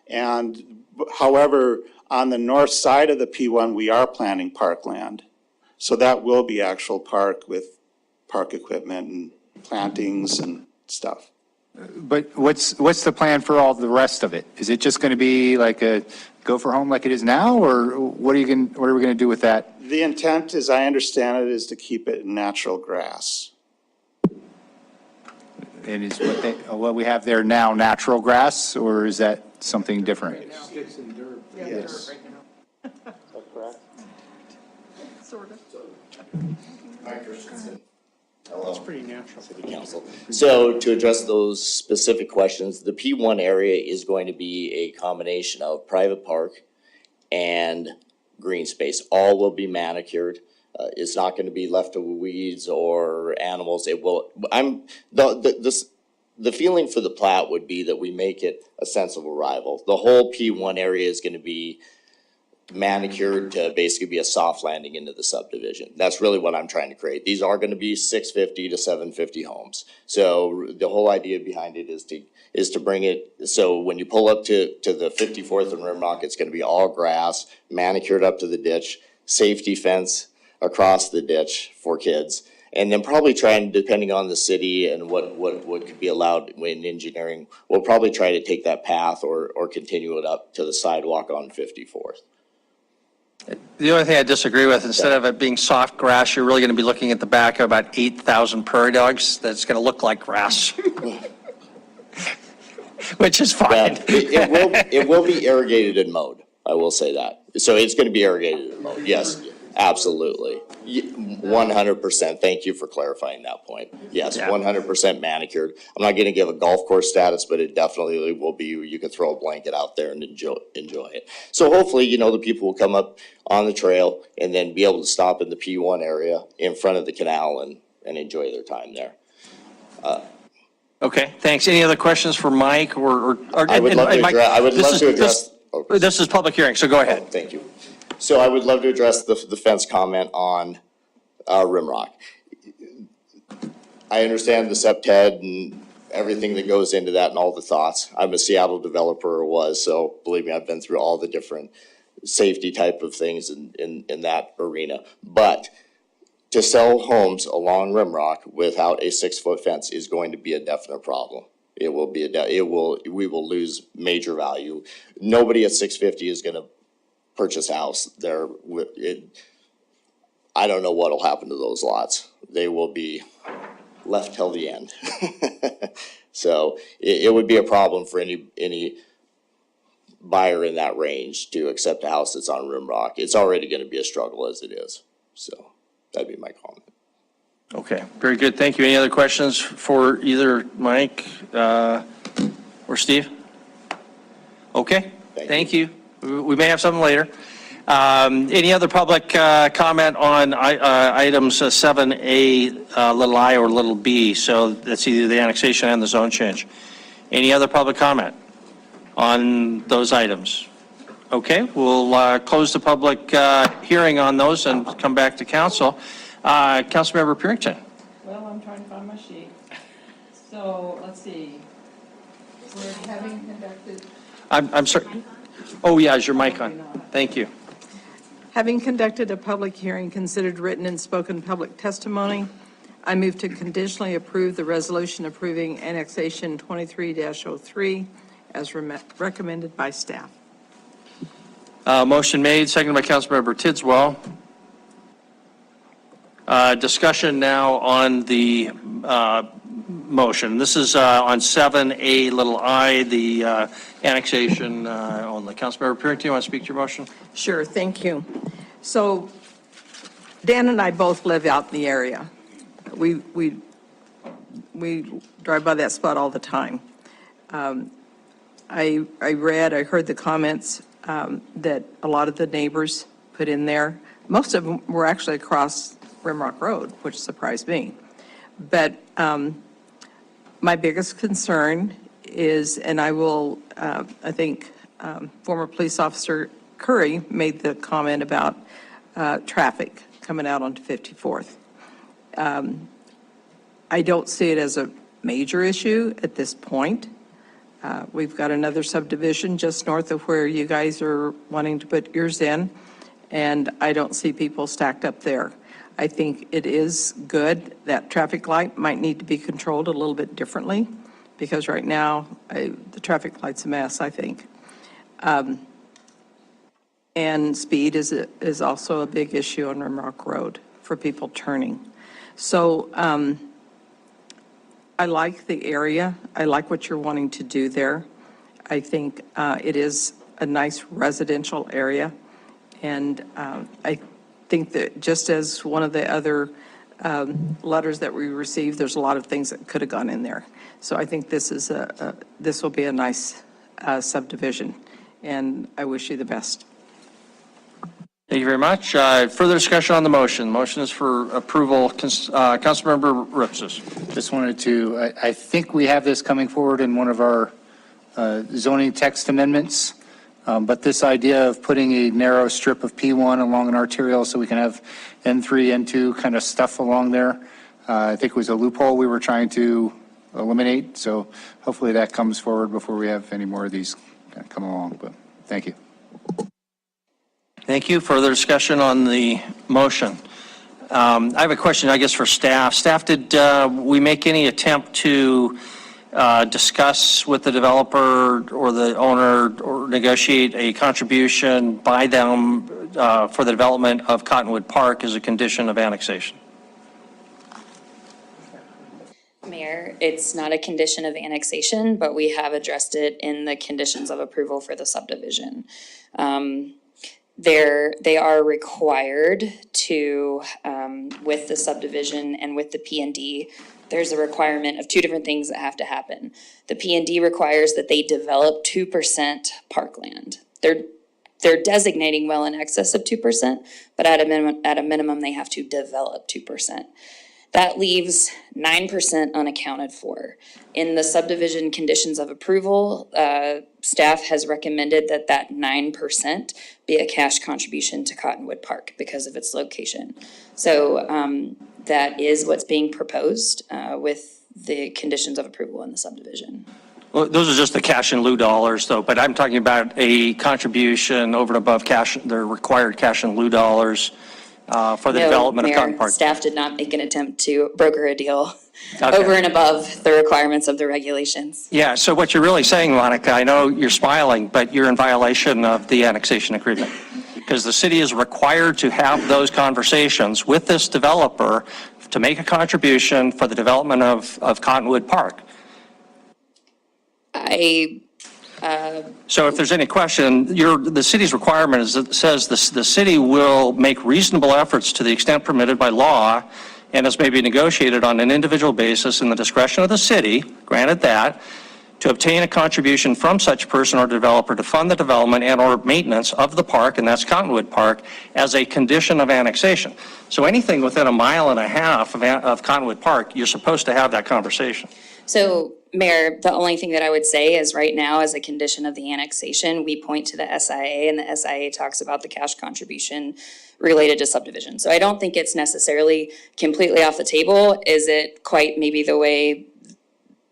And however, on the north side of the P1, we are planning parkland. So that will be actual park with park equipment and plantings and stuff. But what's the plan for all the rest of it? Is it just going to be like a gopher home like it is now, or what are we going to do with that? The intent, as I understand it, is to keep it in natural grass. And is what we have there now natural grass, or is that something different? Sticks and dirt. Yes. Is that correct? Sort of. It's pretty natural. City Council. So to address those specific questions, the P1 area is going to be a combination of private park and green space. All will be manicured. It's not going to be left to weeds or animals. It will, the feeling for the plat would be that we make it a sense of arrival. The whole P1 area is going to be manicured to basically be a soft landing into the subdivision. That's really what I'm trying to create. These are going to be 650 to 750 homes. So the whole idea behind it is to bring it, so when you pull up to the 54th and Rimrock, it's going to be all grass, manicured up to the ditch, safety fence across the ditch for kids, And then probably trying, depending on the city and what could be allowed in engineering, we'll probably try to take that path or continue it up to the sidewalk on 54th. The only thing I disagree with, instead of it being soft grass, you're really going to be looking at the back of about 8,000 prairie dogs that's going to look like grass. Which is fine. It will be irrigated and mowed, I will say that. So it's going to be irrigated and mowed, yes, absolutely. 100%, thank you for clarifying that point. Yes, 100% manicured. I'm not going to give a golf course status, but it definitely will be, you can throw a blanket out there and enjoy it. So hopefully, you know, the people will come up on the trail and then be able to stop in the P1 area in front of the canal and enjoy their time there. Okay, thanks. Any other questions for Mike or? I would love to address. This is public hearing, so go ahead. Thank you. So I would love to address the fence comment on Rimrock. I understand the septed and everything that goes into that and all the thoughts. I'm a Seattle developer or was, so believe me, I've been through all the different safety type of things in that arena. But to sell homes along Rimrock without a 6-foot fence is going to be a definite problem. We will lose major value. Nobody at 650 is going to purchase a house there. I don't know what'll happen to those lots. They will be left till the end. So it would be a problem for any buyer in that range to accept a house that's on Rimrock. It's already going to be a struggle as it is. So that'd be my comment. Okay, very good. Thank you. Any other questions for either Mike or Steve? Okay, thank you. We may have something later. Any other public comment on items 7A, little I or little b? So that's either the annexation and the zone change. Any other public comment on those items? Okay, we'll close the public hearing on those and come back to council. Councilmember Purington. Well, I'm trying to find my sheet. So, let's see. We're having conducted. I'm sorry. Oh, yeah, is your mic on? Thank you. Having conducted a public hearing, considered written and spoken public testimony, I move to conditionally approve the resolution approving annexation 23-03 as recommended by staff. Motion made, seconded by Councilmember Tidswell. Discussion now on the motion. This is on 7A little I, the annexation only. Councilmember Purington, you want to speak to your motion? Sure, thank you. So Dan and I both live out in the area. We drive by that spot all the time. I heard the comments that a lot of the neighbors put in there. Most of them were actually across Rimrock Road, which surprised me. But my biggest concern is, and I will, I think former police officer Curry made the comment about traffic coming out onto 54th. I don't see it as a major issue at this point. We've got another subdivision just north of where you guys are wanting to put yours in, and I don't see people stacked up there. I think it is good that traffic light might need to be controlled a little bit differently, because right now, the traffic light's a mess, I think. And speed is also a big issue on Rimrock Road for people turning. So I like the area. I like what you're wanting to do there. I think it is a nice residential area. And I think that just as one of the other letters that we received, there's a lot of things that could have gone in there. So I think this is this will be a nice subdivision, and I wish you the best. Thank you very much. Further discussion on the motion. The motion is for approval. Councilmember Ripsis. Just wanted to, I think we have this coming forward in one of our zoning text amendments, but this idea of putting a narrow strip of P1 along an arterial so we can have N3, N2 kind of stuff along there, I think was a loophole we were trying to eliminate. So hopefully that comes forward before we have any more of these kind of come along. But thank you. Thank you. Further discussion on the motion. I have a question, I guess, for staff. Staff, did we make any attempt to discuss with the developer or the owner or negotiate a contribution by them for the development of Cottonwood Park as a condition of annexation? Mayor, it's not a condition of annexation, but we have addressed it in the conditions of approval for the subdivision. They are required to, with the subdivision and with the P&D, there's a requirement of two different things that have to happen. The P&D requires that they develop 2% parkland. They're designating well in excess of 2%, but at a minimum, they have to develop 2%. That leaves 9% unaccounted for. In the subdivision conditions of approval, staff has recommended that 9% be a cash contribution to Cottonwood Park because of its location. So that is what's being proposed with the conditions of approval in the subdivision. Well, those are just the cash in lieu dollars, though, but I'm talking about a contribution over and above cash, the required cash in lieu dollars for the development of Cotton Park. Staff did not make an attempt to broker a deal over and above the requirements of the regulations. Yeah, so what you're really saying, Monica, I know you're smiling, but you're in violation of the annexation agreement. Because the city is required to have those conversations with this developer to make a contribution for the development of Cottonwood Park. So if there's any question, the city's requirement says the city will make reasonable efforts to the extent permitted by law and as may be negotiated on an individual basis in the discretion of the city, granted that, to obtain a contribution from such person or developer to fund the development and or maintenance of the park, and that's Cottonwood Park, as a condition of annexation. So anything within a mile and a half of Cottonwood Park, you're supposed to have that conversation. So, Mayor, the only thing that I would say is right now, as a condition of the annexation, we point to the SIA, and the SIA talks about the cash contribution related to subdivision. So I don't think it's necessarily completely off the table. Is it quite maybe the way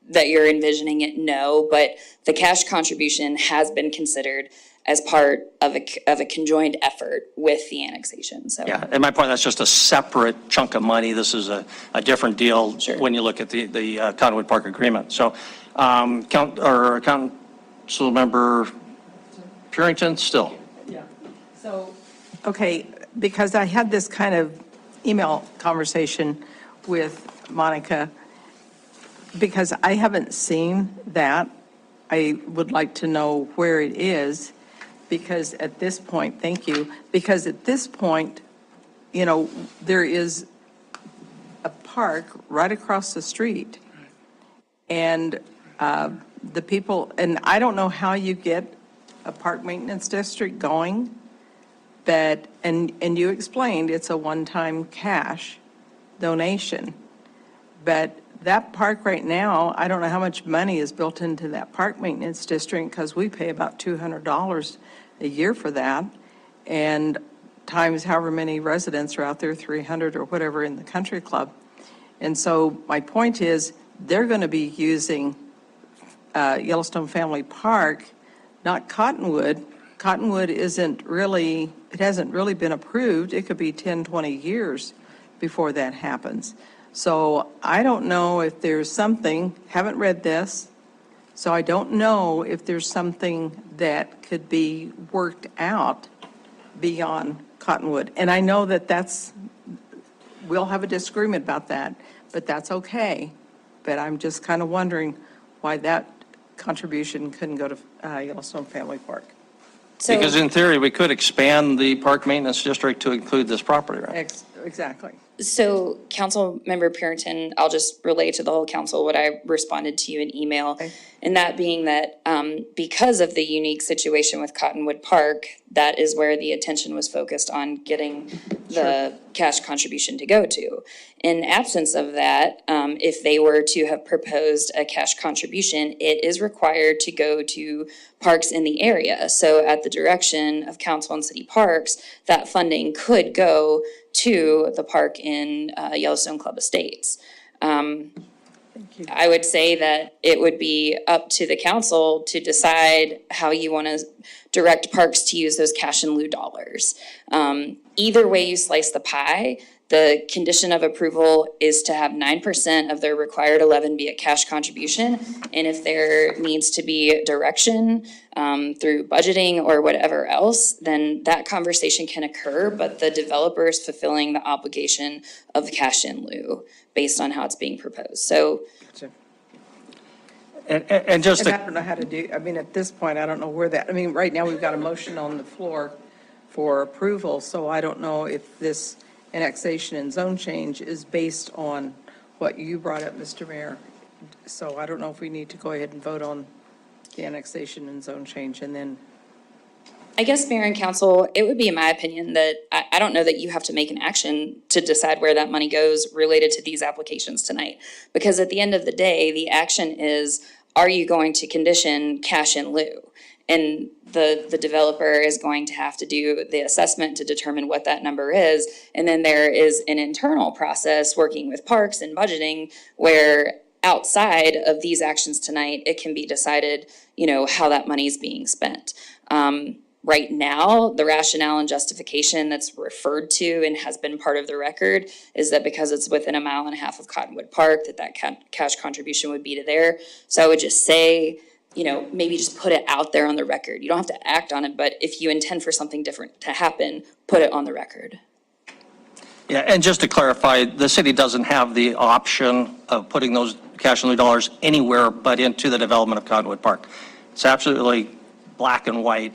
that you're envisioning it? No, but the cash contribution has been considered as part of a conjoined effort with the annexation. So Yeah, and my point, that's just a separate chunk of money. This is a different deal when you look at the Cottonwood Park agreement. So, Council Member Purington, still. Yeah. So, okay, because I had this kind of email conversation with Monica, because I haven't seen that, I would like to know where it is, because at this point, thank you, because at this point, you know, there is a park right across the street. And the people, and I don't know how you get a park maintenance district going, but, and you explained it's a one-time cash donation. But that park right now, I don't know how much money is built into that park maintenance district, because we pay about $200 a year for that, and times however many residents are out there, 300 or whatever in the country club. And so my point is, they're going to be using Yellowstone Family Park, not Cottonwood. Cottonwood isn't really, it hasn't really been approved. It could be 10, 20 years before that happens. So I don't know if there's something, haven't read this, so I don't know if there's something that could be worked out beyond Cottonwood. And I know that we'll have a disagreement about that, but that's okay. But I'm just kind of wondering why that contribution couldn't go to Yellowstone Family Park. Because in theory, we could expand the park maintenance district to include this property, right? Exactly. So, Council Member Purington, I'll just relay to the whole council what I responded to you in email. Okay. And that being that because of the unique situation with Cottonwood Park, that is where the attention was focused on getting the cash contribution to go to. In absence of that, if they were to have proposed a cash contribution, it is required to go to parks in the area. So at the direction of Council and City Parks, that funding could go to the park in Yellowstone Club Estates. I would say that it would be up to the council to decide how you want to direct parks to use those cash in lieu dollars. Either way you slice the pie, The condition of approval is to have 9% of their required 11 be a cash contribution. And if there needs to be direction through budgeting or whatever else, then that conversation can occur, but the developer is fulfilling the obligation of the cash in lieu based on how it's being proposed. So And just And I to, don't know how to do, I mean, at this point, I don't know where that, I mean, right now, we've got a motion on the floor for approval, so I don't know if this annexation and zone change is based on what you brought up, Mr. Mayor. So I don't know if we need to go ahead and vote on the annexation and zone change, and then, I guess, Mayor and Council, it would be in my opinion that I don't know that you have to make an action to decide where that money goes related to these applications tonight. Because at the end of the day, the action is, are you going to condition cash in lieu? And the developer is going to have to do the assessment to determine what that number is. And then there is an internal process working with parks and budgeting where outside of these actions tonight, it can be decided, you know, how that money is being spent. Right now, the rationale and justification that's referred to and has been part of the record is that because it's within 1.5 miles of Cottonwood Park, that cash contribution would be to there. So I would just say, you know, maybe just put it out there on the record. You don't have to act on it, but if you intend for something different to happen, put it on the record. yeah, and just to clarify, the city doesn't have the option of putting those cash in lieu dollars anywhere but into the development of Cottonwood Park. It's absolutely black and white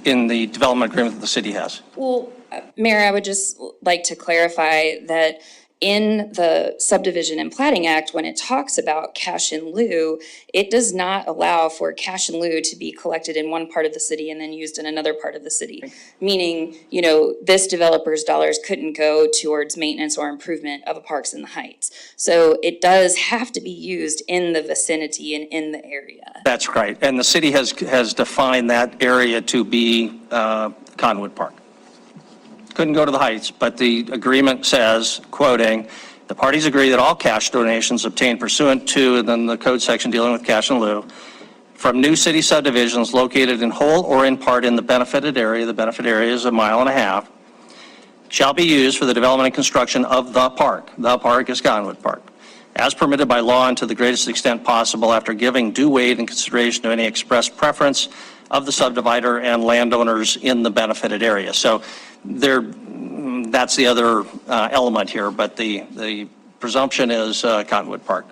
in the development agreement that the city has. Well, Mayor, I would just like to clarify that in the Subdivision and Plating Act, when it talks about cash in lieu, it does not allow for cash in lieu to be collected in one part of the city and then used in another part of the city. Meaning, you know, this developer's dollars couldn't go towards maintenance or improvement of a Parks in the Heights. So it does have to be used in the vicinity and in the area. That's right. And the city has defined that area to be Cottonwood Park. Couldn't go to the Heights, but the agreement says, quoting, "The parties agree that all cash donations obtained pursuant to," and then the code section dealing with cash in lieu, "from new city subdivisions located in whole or in part in the benefited area," the benefit area is 1.5 miles, "shall be used for the development and construction of the park." The park is Cottonwood Park. "As permitted by law and to the greatest extent possible after giving due weight and consideration to any express preference of the subdivider and landowners in the benefited area." So that's the other element here, but the presumption is Cottonwood Park.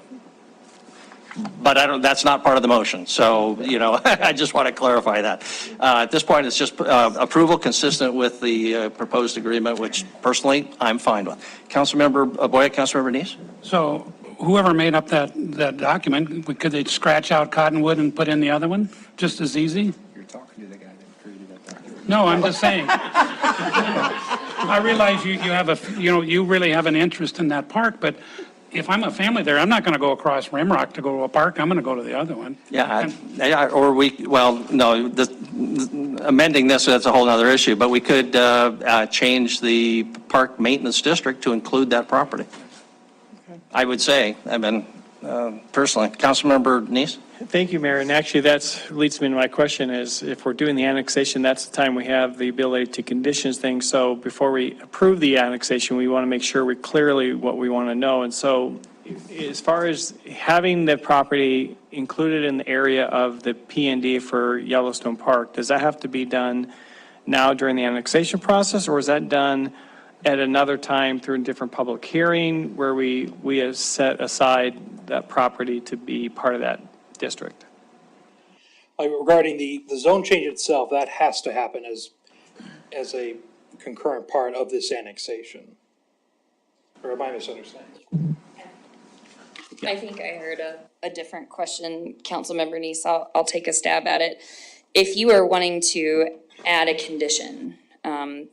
But that's not part of the motion, so, you know, I just want to clarify that. At this point, it's just approval consistent with the proposed agreement, which personally, I'm fine with. Councilmember Boyd, Councilmember Neese? So whoever made up that document, could they scratch out Cottonwood and put in the other one, just as easy? You're talking to the guy that created that document. No, I'm just saying. I realize you you really have an interest in that park, but if I'm a family there, I'm not going to go across Rimrock to go to a park. I'm going to go to the other one. Yeah, amending this, that's a whole other issue, but we could change the park maintenance district to include that property. I would say, personally. Councilmember Neese? Thank you, Mayor. And actually, that leads me to my question is, if we're doing the annexation, that's the time we have the ability to condition things. So before we approve the annexation, we want to make sure we're clearly what we want to know. And so as far as having the property included in the area of the P&D for Yellowstone Park, does that have to be done now during the annexation process, or is that done at another time through a different public hearing where we have set aside that property to be part of that district? Regarding the zone change itself, that has to happen as a concurrent part of this annexation. Or am I misunderstanding? I think I heard a different question, Councilmember Neese. I'll take a stab at it. If you are wanting to add a condition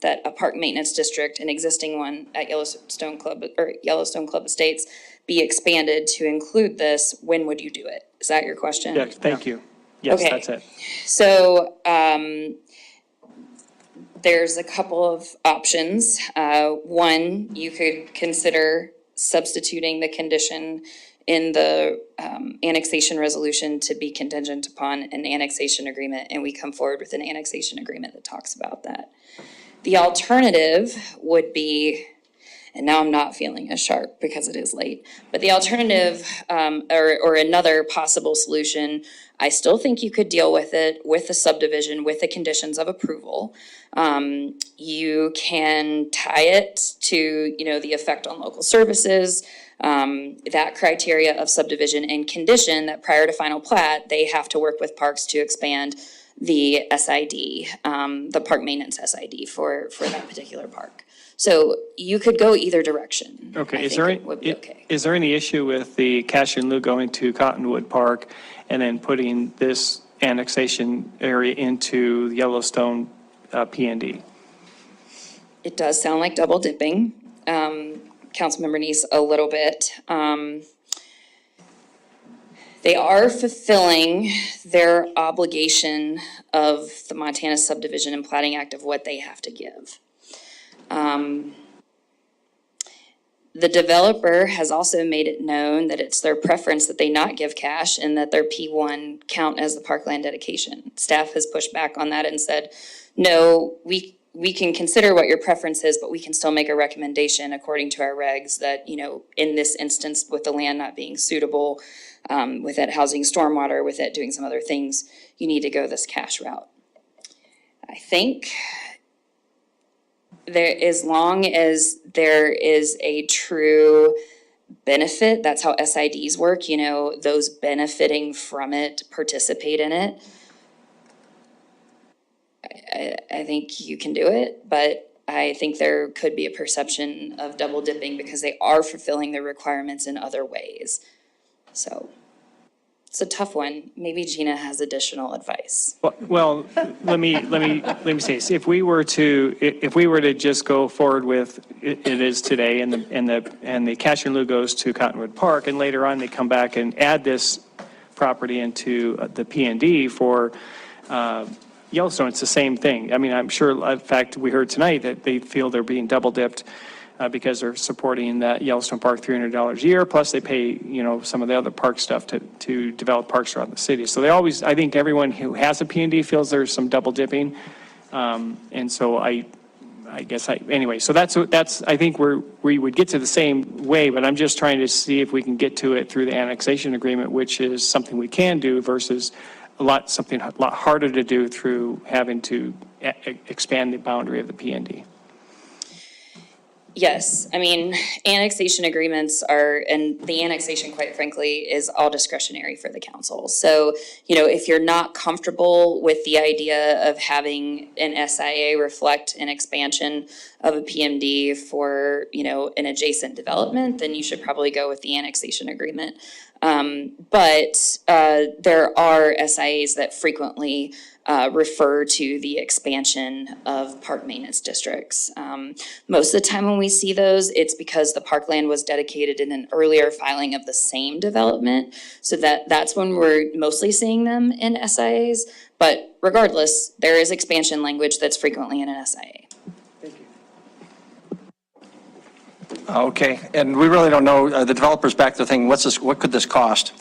that a park maintenance district, an existing one at Yellowstone Club Estates, be expanded to include this, when would you do it? Is that your question? Yes, thank you. Yes, Okay. that's it. So there's a couple of options. One, you could consider substituting the condition in the annexation resolution to be contingent upon an annexation agreement, and we come forward with an annexation agreement that talks about that. The alternative would be And now I'm not feeling as sharp because it is late. But the alternative, or another possible solution, I still think you could deal with it with the subdivision, with the conditions of approval. You can tie it to, the effect on local services, that criteria of subdivision, and condition that prior to final plat, they have to work with parks to expand the SID, the park maintenance SID for that particular park. So you could go either direction. Okay, I is think there, it would be okay. is there any issue with the cash in lieu going to Cottonwood Park and then putting this annexation area into Yellowstone P&D? It does sound like double dipping, Councilmember Neese, a little bit. They are fulfilling their obligation of the Montana Subdivision and Plating Act of what they have to give. The developer has also made it known that it's their preference that they not give cash and that their P1 count as the parkland dedication. Staff has pushed back on that and said, no, we can consider what your preference is, but we can still make a recommendation according to our regs that, in this instance, with the land not being suitable, with it housing stormwater, with it doing some other things, you need to go this cash route. I think as long as there is a true benefit, that's how SIDs work, those benefiting from it participate in it. I think you can do it, but I think there could be a perception of double dipping because they are fulfilling their requirements in other ways. So it's a tough one. Maybe Gina has additional advice. Well, let me say, if we were to just go forward with it is today, and the cash in lieu goes to Cottonwood Park, and later on they come back and add this property into the P&D for Yellowstone, it's the same thing. I mean, I'm sure, in fact, we heard tonight that they feel they're being double dipped because they're supporting that Yellowstone Park $300 a year, plus they pay, some of the other park stuff to develop parks around the city. So I think everyone who has a P&D feels there's some double dipping. And so I guess anyway, so that's, I think we would get to the same way, but I'm just trying to see if we can get to it through the annexation agreement, which is something we can do versus something a lot harder to do through having to expand the boundary of the P&D. Yes, I mean, annexation agreements and the annexation, quite frankly, is all discretionary for the council. So, if you're not comfortable with the idea of having an SIA reflect an expansion of a PMD for, an adjacent development, then you should probably go with the annexation agreement. But there are SIAs that frequently refer to the expansion of park maintenance districts. Most of the time when we see those, it's because the parkland was dedicated in an earlier filing of the same development. So that's when we're mostly seeing them in SIAs. But regardless, there is expansion language that's frequently in an SIA. Okay, and we really don't know, the developer's back to thinking, what could this cost?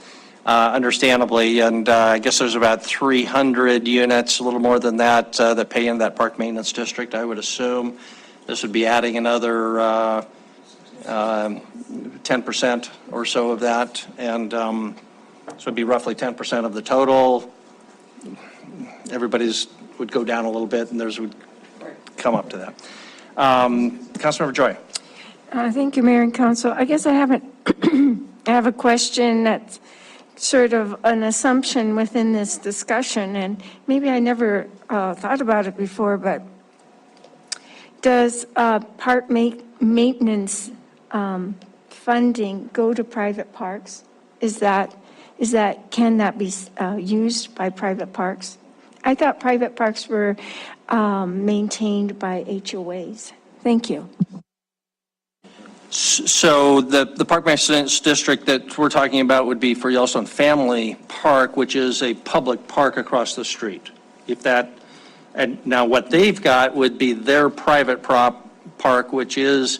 Understandably, and I guess there's about 300 units, a little more than that, that pay in that park maintenance district, I would assume. This would be adding another 10% or so of that, and so it'd be roughly 10% of the total. Everybody's would go down a little bit, and theirs would come up to that. Councilmember Joy. Thank you, Mayor and Council. I guess I haven't, I have a question that's sort of an assumption within this discussion, and maybe I never thought about it before, but does park maintenance funding go to private parks? Can that be used by private parks? I thought private parks were maintained by HOAs. Thank you. So the park maintenance district that we're talking about would be for Yellowstone Family Park, which is a public park across the street. And now what they've got would be their private park, which is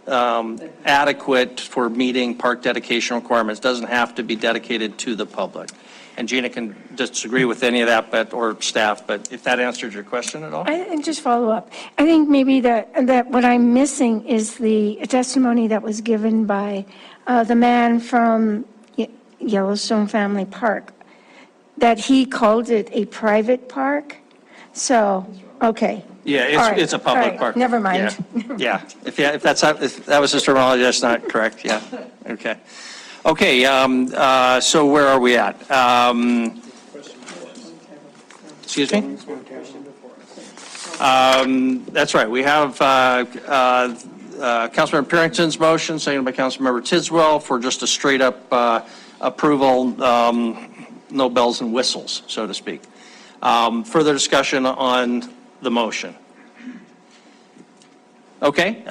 adequate for meeting park dedication requirements. Doesn't have to be dedicated to the public. And Gina can disagree with any of that, or staff, but if that answered your question at all? And just follow up. I think maybe that what I'm missing is the testimony that was given by the man from Yellowstone Family Park, that he called it a private park. So, okay. Yeah, All right. it's a public All right. park. Never mind. Yeah, if that was his terminology, that's not correct, yeah, okay. Okay, so where are we at? Excuse me? That's right, we have Councilmember Parrington's motion, seconded by Councilmember Tiswell, for just a straight-up approval, no bells and whistles, so to speak. Further discussion on the motion? Okay,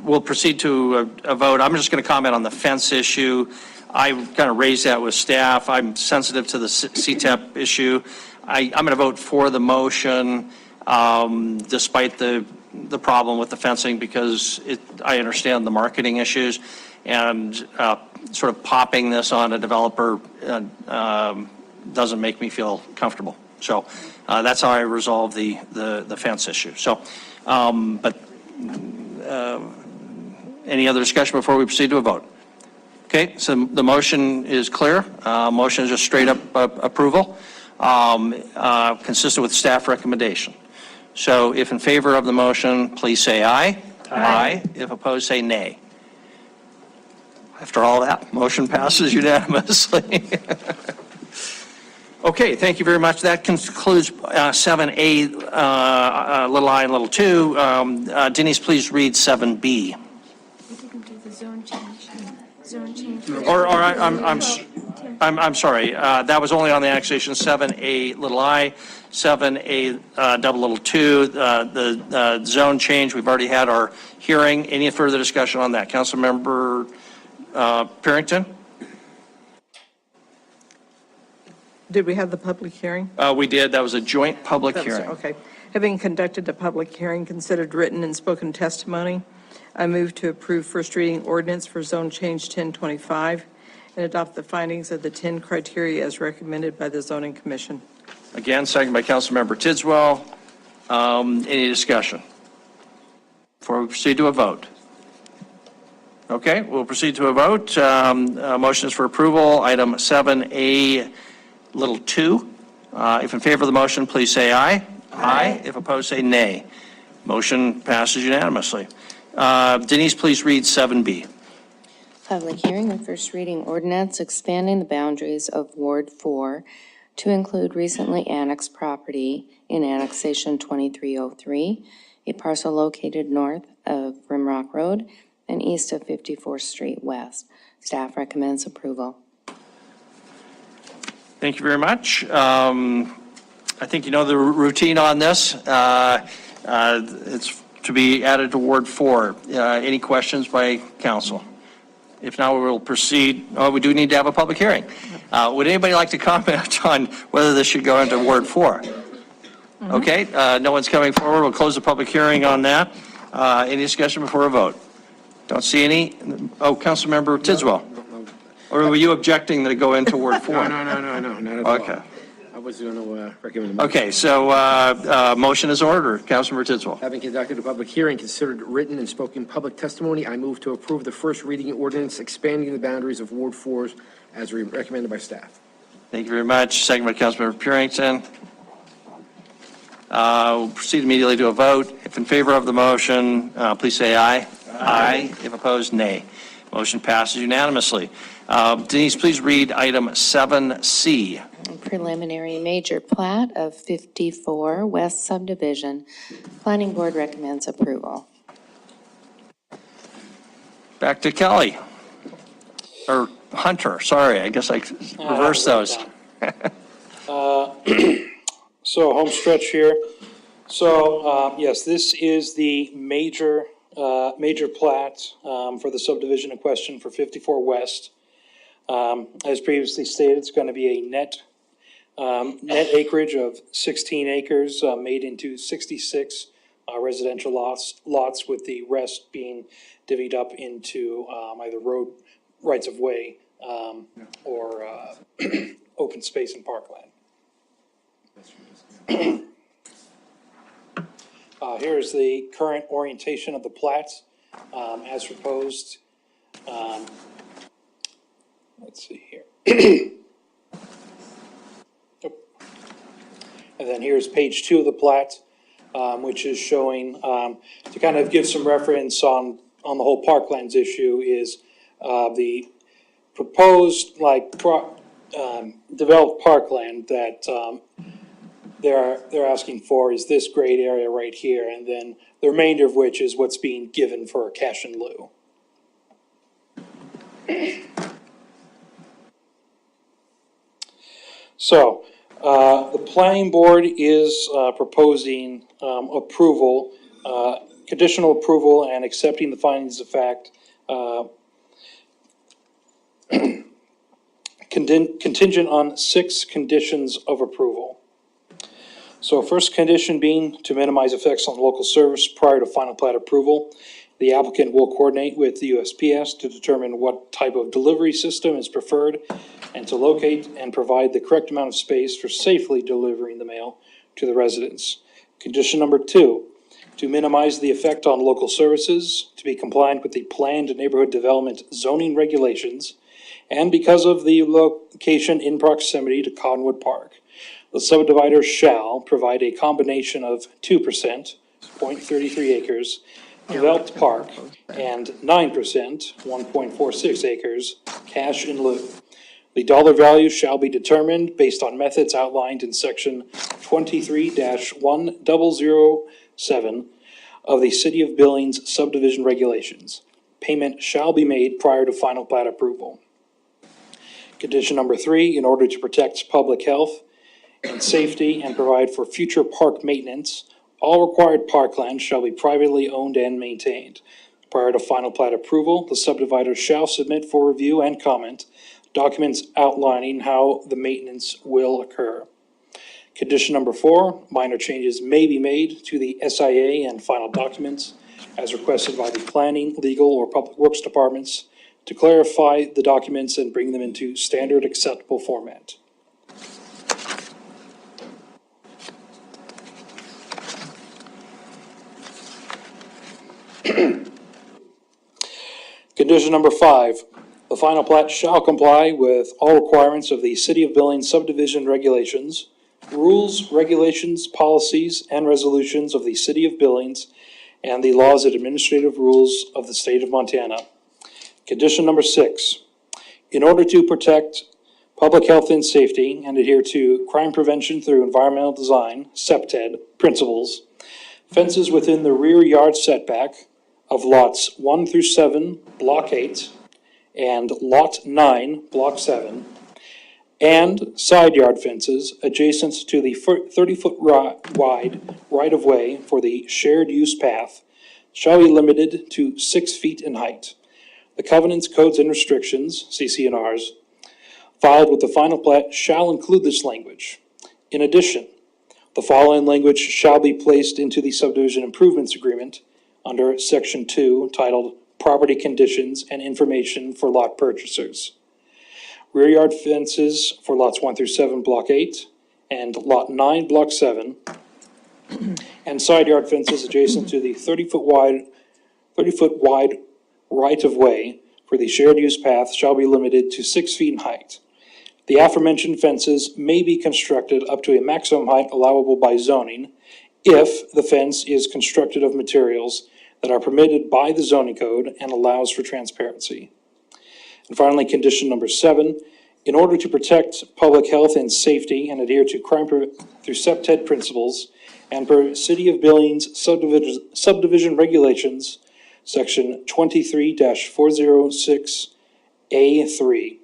we'll proceed to a vote. I'm just going to comment on the fence issue. I kind of raised that with staff. I'm sensitive to the CTEP issue. I'm going to vote for the motion despite the problem with the fencing, because I understand the marketing issues, and sort of popping this on a developer doesn't make me feel comfortable. So that's how I resolve the fence issue. So, any other discussion before we proceed to a vote? Okay, so the motion is clear. Motion is just straight up approval, consistent with staff recommendation. So if in favor of the motion, please say aye. Aye. If opposed, say nay. After all that, motion passes unanimously. Okay, thank you very much. That concludes 7A, little I and little 2. Denise, please read 7B. We didn't do the zone change. I'm sorry. That was only on the annexation 7A, little I, 7A, double little 2. The zone change, we've already had our hearing. Any further discussion on that? Councilmember Parrington? Did we have the public hearing? We did. That was a joint public hearing. Okay. Having conducted a public hearing, considered written and spoken testimony, I move to approve first reading ordinance for zone change 1025 and adopt the findings of the 10 criteria as recommended by the zoning commission. Again, second by Councilmember Tidswell. Any discussion before we proceed to a vote? Okay, we'll proceed to a vote. Motion is for approval. Item 7A, little 2. If in favor of the motion, please say aye. Aye. If opposed, say nay. Motion passes unanimously. Denise, please read 7B. Public hearing and first reading ordinance expanding the boundaries of Ward 4 to include recently annexed property in annexation 2303, a parcel located north of Rimrock Road and east of 54th Street West. Staff recommends approval. Thank you very much. I think you know the routine on this. It's to be added to Ward 4. Any questions by council? If not, we will proceed. Oh, we do need to have a public hearing. Would anybody like to comment on whether this should go into Ward 4? Okay, no one's coming forward. We'll close the public hearing on that. Any discussion before a vote? Don't see any. Oh, Councilmember Tidswell. Or were you objecting that it go into Ward 4? No, not at all. Okay. I was going to recommend a motion. Okay, so motion is ordered. Councilmember Tidswell. Having conducted a public hearing, considered written and spoken public testimony, I move to approve the first reading ordinance expanding the boundaries of Ward 4 as recommended by staff. Thank you very much. Second by Councilmember Parrington. We'll proceed immediately to a vote. If in favor of the motion, please say aye. Aye. If opposed, nay. Motion passes unanimously. Denise, please read item 7C. Preliminary major plat of 54 West Subdivision. Planning Board recommends approval. Back to Kelly. Or Hunter, sorry, I guess I reversed those. So home stretch here. So, yes, this is the major plat for the subdivision in question for 54 West. As previously stated, it's going to be a net acreage of 16 acres made into 66 residential lots with the rest being divvied up into either road rights of way or open space and parkland. Here's the current orientation of the plat as proposed. Let's see here. And then here's page 2 of the plat, which is showing, to kind of give some reference on the whole parklands issue, is the proposed developed parkland that they're asking for is this great area right here, and then the remainder of which is what's being given for cash in lieu. So, the planning board is proposing approval, conditional approval and accepting the findings of fact, contingent on 6 conditions of approval. So first condition being to minimize effects on local service prior to final plat approval. The applicant will coordinate with the USPS to determine what type of delivery system is preferred and to locate and provide the correct amount of space for safely delivering the mail to the residents. Condition number 2, to minimize the effect on local services, to be compliant with the planned neighborhood development zoning regulations, and because of the location in proximity to Cottonwood Park, the subdivider shall provide a combination of 2%, 0.33 acres, developed park, and 9%, 1.46 acres, cash in lieu. The dollar value shall be determined based on methods outlined in section 23-1007 of the City of Billings subdivision regulations. Payment shall be made prior to final plat approval. Condition number 3, in order to protect public health and safety and provide for future park maintenance, all required parkland shall be privately owned and maintained. Prior to final plat approval, the subdivider shall submit for review and comment documents outlining how the maintenance will occur. Condition number 4, minor changes may be made to the SIA and final documents as requested by the planning, legal, or public works departments to clarify the documents and bring them into standard acceptable format. Condition number 5, the final plat shall comply with all requirements of the City of Billings subdivision regulations, rules, regulations, policies, and resolutions of the City of Billings, and the laws and administrative rules of the state of Montana. Condition number 6, in order to protect public health and safety and adhere to crime prevention through environmental design, CPTED, principles, fences within the rear yard setback of lots 1 through 7, block 8, and lot 9, block 7, and side yard fences adjacent to the 30-foot wide right-of-way for the shared use path shall be limited to 6 feet in height. The covenants, codes, and restrictions, CC&Rs, filed with the final plat shall include this language. In addition, the following language shall be placed into the subdivision improvements agreement under section 2 titled Property Conditions and Information for Lot Purchasers. Rear yard fences for lots 1 through 7, block 8, and lot 9, block 7, and side yard fences adjacent to the 30-foot wide right-of-way for the shared use path shall be limited to 6 feet in height. The aforementioned fences may be constructed up to a maximum height allowable by zoning if the fence is constructed of materials that are permitted by the zoning code and allows for transparency. And finally, condition number 7, in order to protect public health and safety and adhere to crime through CPTED principles and per City of Billings subdivision regulations, section 23-406A3,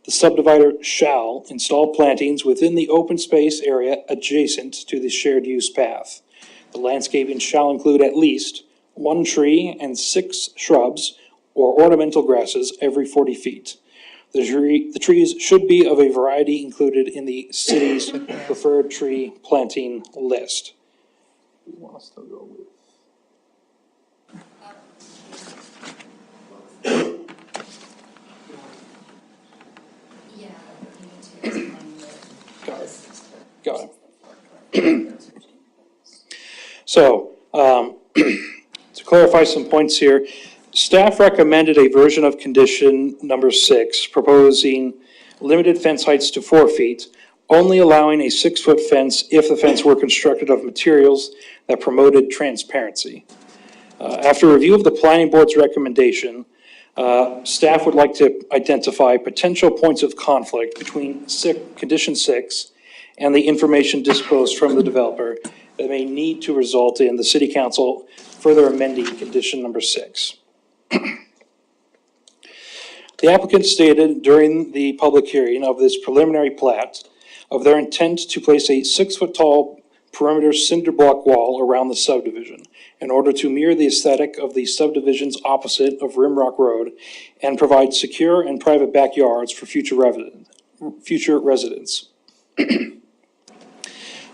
the subdivider shall install plantings within the open space area adjacent to the shared use path. The landscaping shall include at least 1 tree and 6 shrubs or ornamental grasses every 40 feet. The trees should be of a variety included in the city's preferred tree planting list. We want to still go with So, to clarify some points here, staff recommended a version of condition number 6, proposing limited fence heights to 4 feet, only allowing a 6-foot fence if the fence were constructed of materials that promoted transparency. After review of the planning board's recommendation, staff would like to identify potential points of conflict between condition 6 and the information disclosed from the developer that may need to result in the city council further amending condition number 6. The applicant stated during the public hearing of this preliminary plat of their intent to place a 6-foot-tall perimeter cinder block wall around the subdivision in order to mirror the aesthetic of the subdivisions opposite of Rimrock Road and provide secure and private backyards for future residents.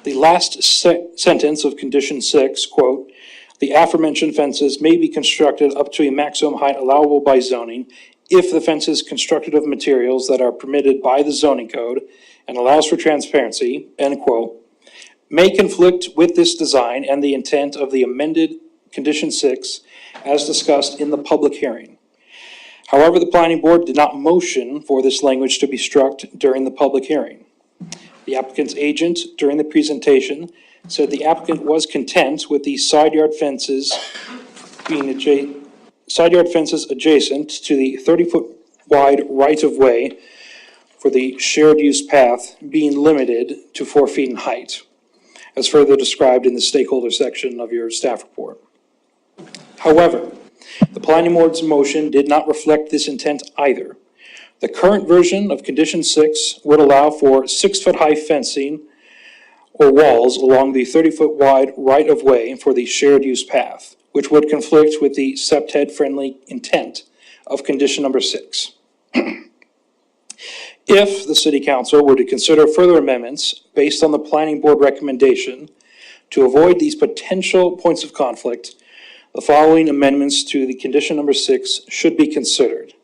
The last sentence of condition 6, quote, "The aforementioned fences may be constructed up to a maximum height allowable by zoning if the fence is constructed of materials that are permitted by the zoning code and allows for transparency," end quote, may conflict with this design and the intent of the amended condition 6 as discussed in the public hearing. However, the planning board did not motion for this language to be struck during the public hearing. The applicant's agent during the presentation said the applicant was content with the side yard fences adjacent to the 30-foot wide right-of-way for the shared use path being limited to 4 feet in height, as further described in the stakeholder section of your staff report. However, the planning board's motion did not reflect this intent either. The current version of condition 6 would allow for 6-foot-high fencing or walls along the 30-foot wide right-of-way for the shared use path, which would conflict with the septhead-friendly intent of condition number 6. If the city council were to consider further amendments based on the planning board recommendation to avoid these potential points of conflict, the following amendments to the condition number 6 should be considered.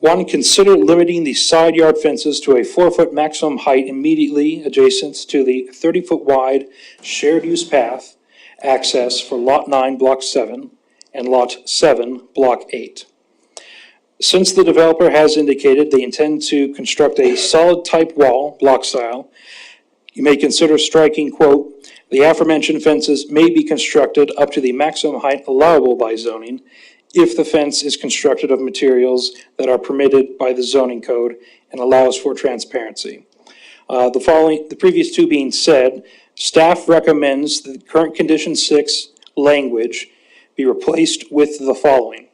One, consider limiting the side yard fences to a 4-foot maximum height immediately adjacent to the 30-foot wide shared use path access for Lot 9, Block 7, and Lot 7, Block 8. Since the developer has indicated they intend to construct a solid type wall, block style, you may consider striking, quote, "The aforementioned fences may be constructed up to the maximum height allowable by zoning if the fence is constructed of materials that are permitted by the zoning code and allows for transparency." The previous two being said, staff recommends the current condition 6 language be replaced with the following.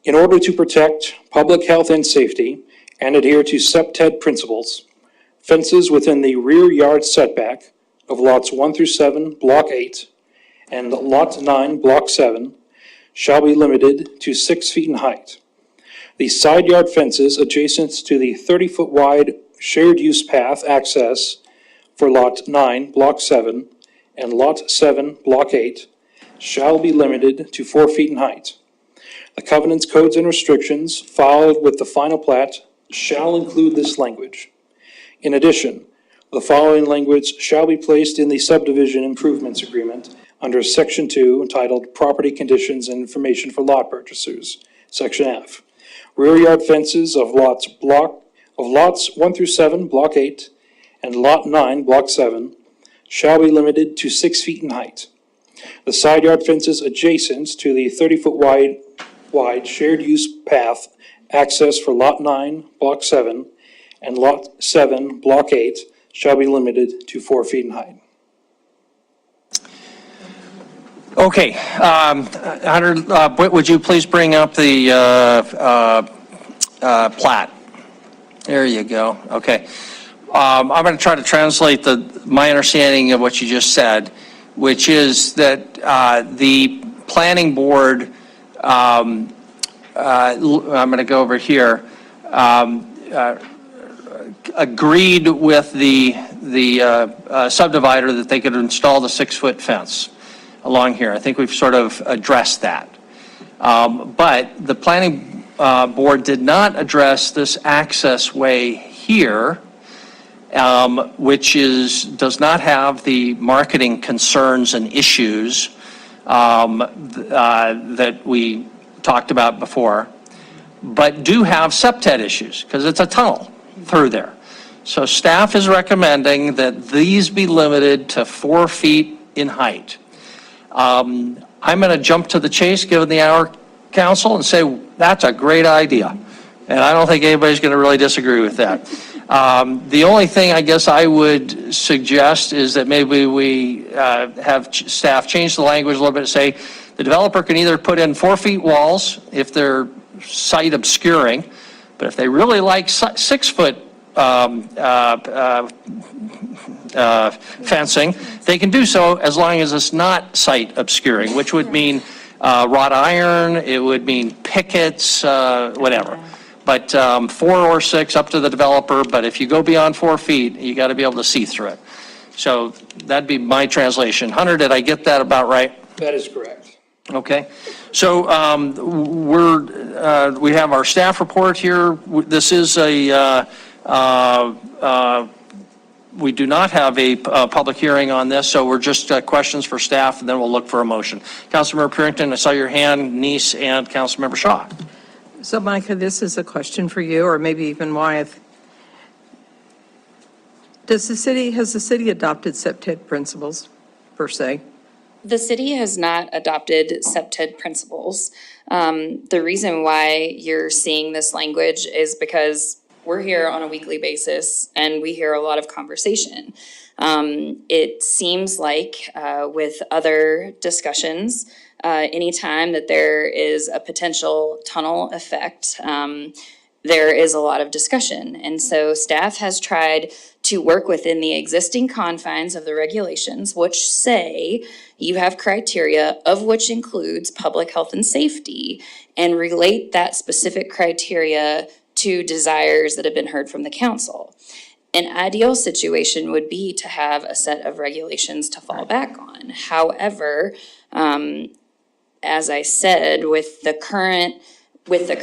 In order to protect public health and safety and adhere to septed principles, fences within the rear yard setback of lots 1 through 7, Block 8, and Lot 9, Block 7, shall be limited to 6 feet in height. The side yard fences adjacent to the 30-foot wide shared use path access for Lot 9, Block 7, and Lot 7, Block 8, shall be limited to 4 feet in height. The covenants, codes, and restrictions filed with the final plat shall include this language. In addition, the following language shall be placed in the subdivision improvements agreement under Section 2, entitled Property Conditions and Information for Lot Purchasers, Section F. Rear yard fences of lots 1 through 7, Block 8, and Lot 9, Block 7, shall be limited to 6 feet in height. The side yard fences adjacent to the 30-foot wide shared use path access for Lot 9, Block 7, and Lot 7, Block 8, shall be limited to 4 feet in height. Okay, Hunter, would you please bring up the plat? There you go. Okay. I'm going to try to translate my understanding of what you just said, which is that the planning board, I'm going to go over here, agreed with the subdivider that they could install the 6-foot fence along here. I think we've sort of addressed that. But the planning board did not address this access way here, which does not have the marketing concerns and issues that we talked about before, but do have septet issues because it's a tunnel through there. So staff is recommending that these be limited to 4 feet in height. I'm going to jump to the chase, given the hour, council, and say that's a great idea. And I don't think anybody's going to really disagree with that. The only thing I guess I would suggest is that maybe we have staff change the language a little bit and say the developer can either put in 4 feet walls if they're site obscuring, but if they really like 6 foot fencing, they can do so as long as it's not site obscuring, which would mean wrought iron, it would mean pickets, whatever. But 4 or 6, up to the developer, but if you go beyond 4 feet, you got to be able to see through it. So that'd be my translation. Hunter, did I get that about right? That is correct. Okay. So we have our staff report here. This is we do not have a public hearing on this, so we're just questions for staff, and then we'll look for a motion. Councilmember Purington, I saw your hand, Neese, and Councilmember Shaw. So, Micah, this is a question for you, or maybe even Wyeth. Has the city adopted septet principles, per se? The city has not adopted septet principles. The reason why you're seeing this language is because we're here on a weekly basis and we hear a lot of conversation. It seems like with other discussions, anytime that there is a potential tunnel effect, there is a lot of discussion. And so staff has tried to work within the existing confines of the regulations, which say you have criteria, of which includes public health and safety, and relate that specific criteria to desires that have been heard from the council. An ideal situation would be to have a set of regulations to fall back on. However, as I said, with the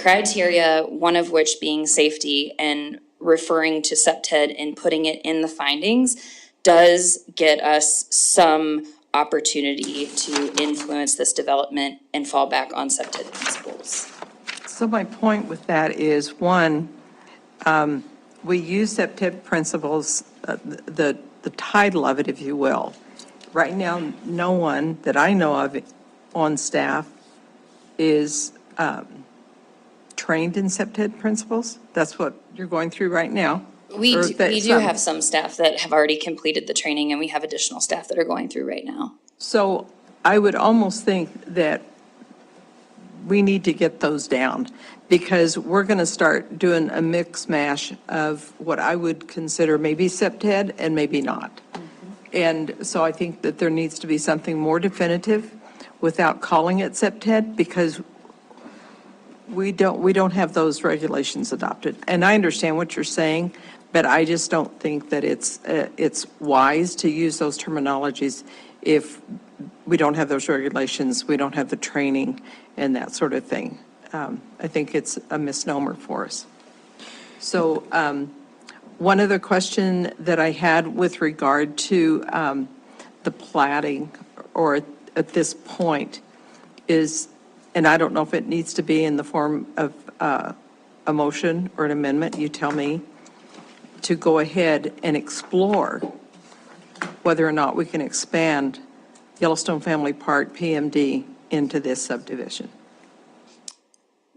criteria, one of which being safety and referring to septet and putting it in the findings, does get us some opportunity to influence this development and fall back on septet principles. So my point with that is, one, we use septet principles, the title of it, if you will. Right now, no one that I know of on staff is trained in septet principles. That's what you're going through right now. We do have some staff that have already completed the training, and we have additional staff that are going through right now. So I would almost think that we need to get those down, because we're going to start doing a mix mash of what I would consider maybe septet and maybe not. And so I think that there needs to be something more definitive without calling it septet, because we don't have those regulations adopted. And I understand what you're saying, but I just don't think that it's wise to use those terminologies if we don't have those regulations, we don't have the training and that sort of thing. I think it's a misnomer for us. So one other question that I had with regard to the plating, or at this point, is, and I don't know if it needs to be in the form of a motion or an amendment, you tell me, to go ahead and explore whether or not we can expand Yellowstone Family Park PMD into this subdivision.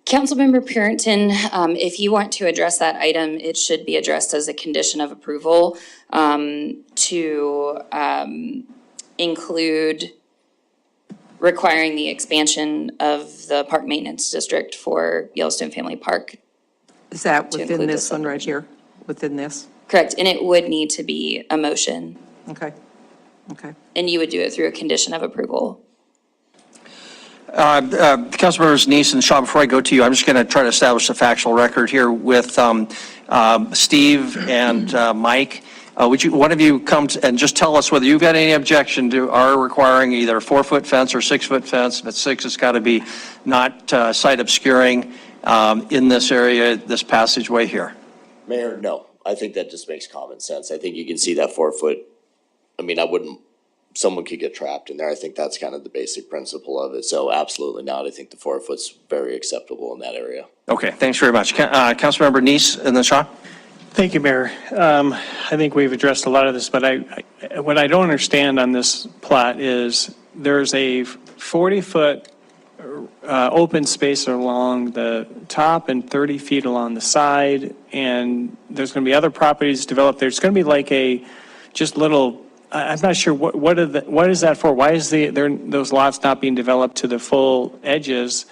Councilmember Purington, if you want to address that item, it should be addressed as a condition of approval to include requiring the expansion of the park maintenance district for Yellowstone Family Park. Is that within this one right here, within this? Correct, and it would need to be a motion. Okay, okay. And you would do it through a condition of approval. Councilmembers Neese and Shaw, before I go to you, I'm just going to try to establish a factual record here with Steve and Mike. Would you, one of you come and just tell us whether you've got any objection to our requiring either a 4-foot fence or 6-foot fence, but 6 has got to be not site obscuring in this area, this passageway here. Mayor, no. I think that just makes common sense. I think you can see that 4 foot. I mean, someone could get trapped in there. I think that's kind of the basic principle of it. So absolutely not. I think the 4 foot's very acceptable in that area. Okay, thanks very much. Councilmember Neese and then Shaw? Thank you, Mayor. I think we've addressed a lot of this, but what I don't understand on this plot is there's a 40-foot open space along the top and 30 feet along the side, and there's going to be other properties developed there. It's going to be like just little. I'm not sure what is that for? Why is those lots not being developed to the full edges?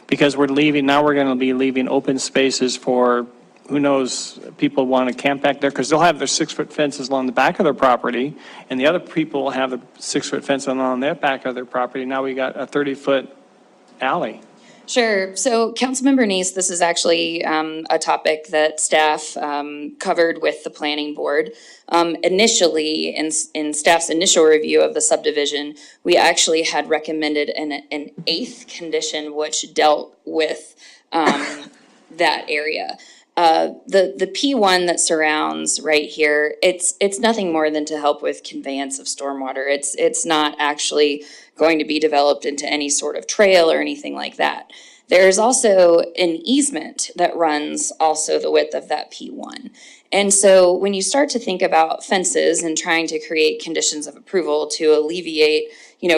Because we're going to be leaving open spaces for, who knows, people want to camp back there, because they'll have their 6-foot fences along the back of their property, and the other people will have the 6-foot fence along their back of their property. Now we got a 30-foot alley. Sure. So, Councilmember Neese, this is actually a topic that staff covered with the planning board. Initially, in staff's initial review of the subdivision, we actually had recommended an 8th condition which dealt with that area. The P1 that surrounds right here, it's nothing more than to help with conveyance of stormwater. It's not actually going to be developed into any sort of trail or anything like that. There's also an easement that runs also the width of that P1. And so when you start to think about fences and trying to create conditions of approval to alleviate,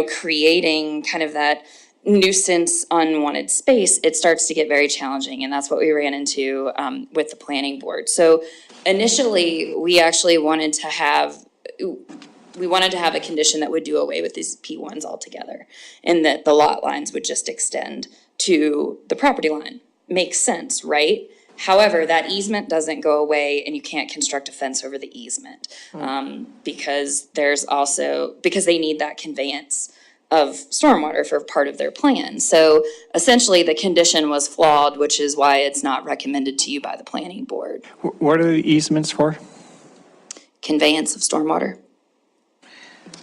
creating kind of that nuisance, unwanted space, it starts to get very challenging. And that's what we ran into with the planning board. So initially, we actually wanted to have a condition that would do away with these P1s altogether, and that the lot lines would just extend to the property line. Makes sense, right? However, that easement doesn't go away, and you can't construct a fence over the easement because they need that conveyance of stormwater for part of their plan. So essentially, the condition was flawed, which is why it's not recommended to you by the planning board. What are the easements for? Conveyance of stormwater.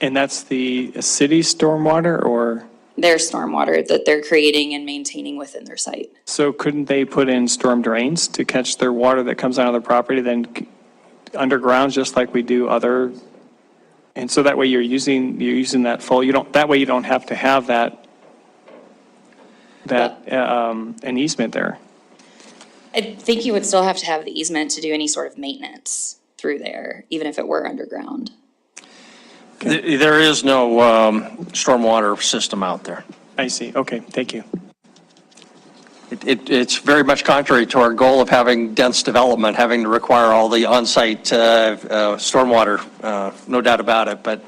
And that's the city stormwater, or? Their stormwater that they're creating and maintaining within their site. So couldn't they put in storm drains to catch their water that comes out of their property, then underground, just like we do other? And so that way you're using that full. That way you don't have to have an easement there. I think you would still have to have the easement to do any sort of maintenance through there, even if it were underground. There is no stormwater system out there. I see. Okay, thank you. It's very much contrary to our goal of having dense development, having to require all the on-site stormwater, no doubt about it, but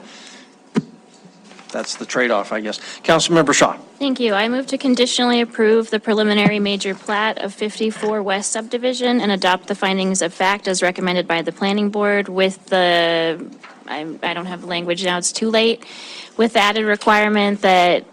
that's the trade-off, I guess. Councilmember Shaw. Thank you. I move to conditionally approve the preliminary major plat of 54 West subdivision and adopt the findings of fact as recommended by the planning board with the, I don't have language now, it's too late, with the added requirement that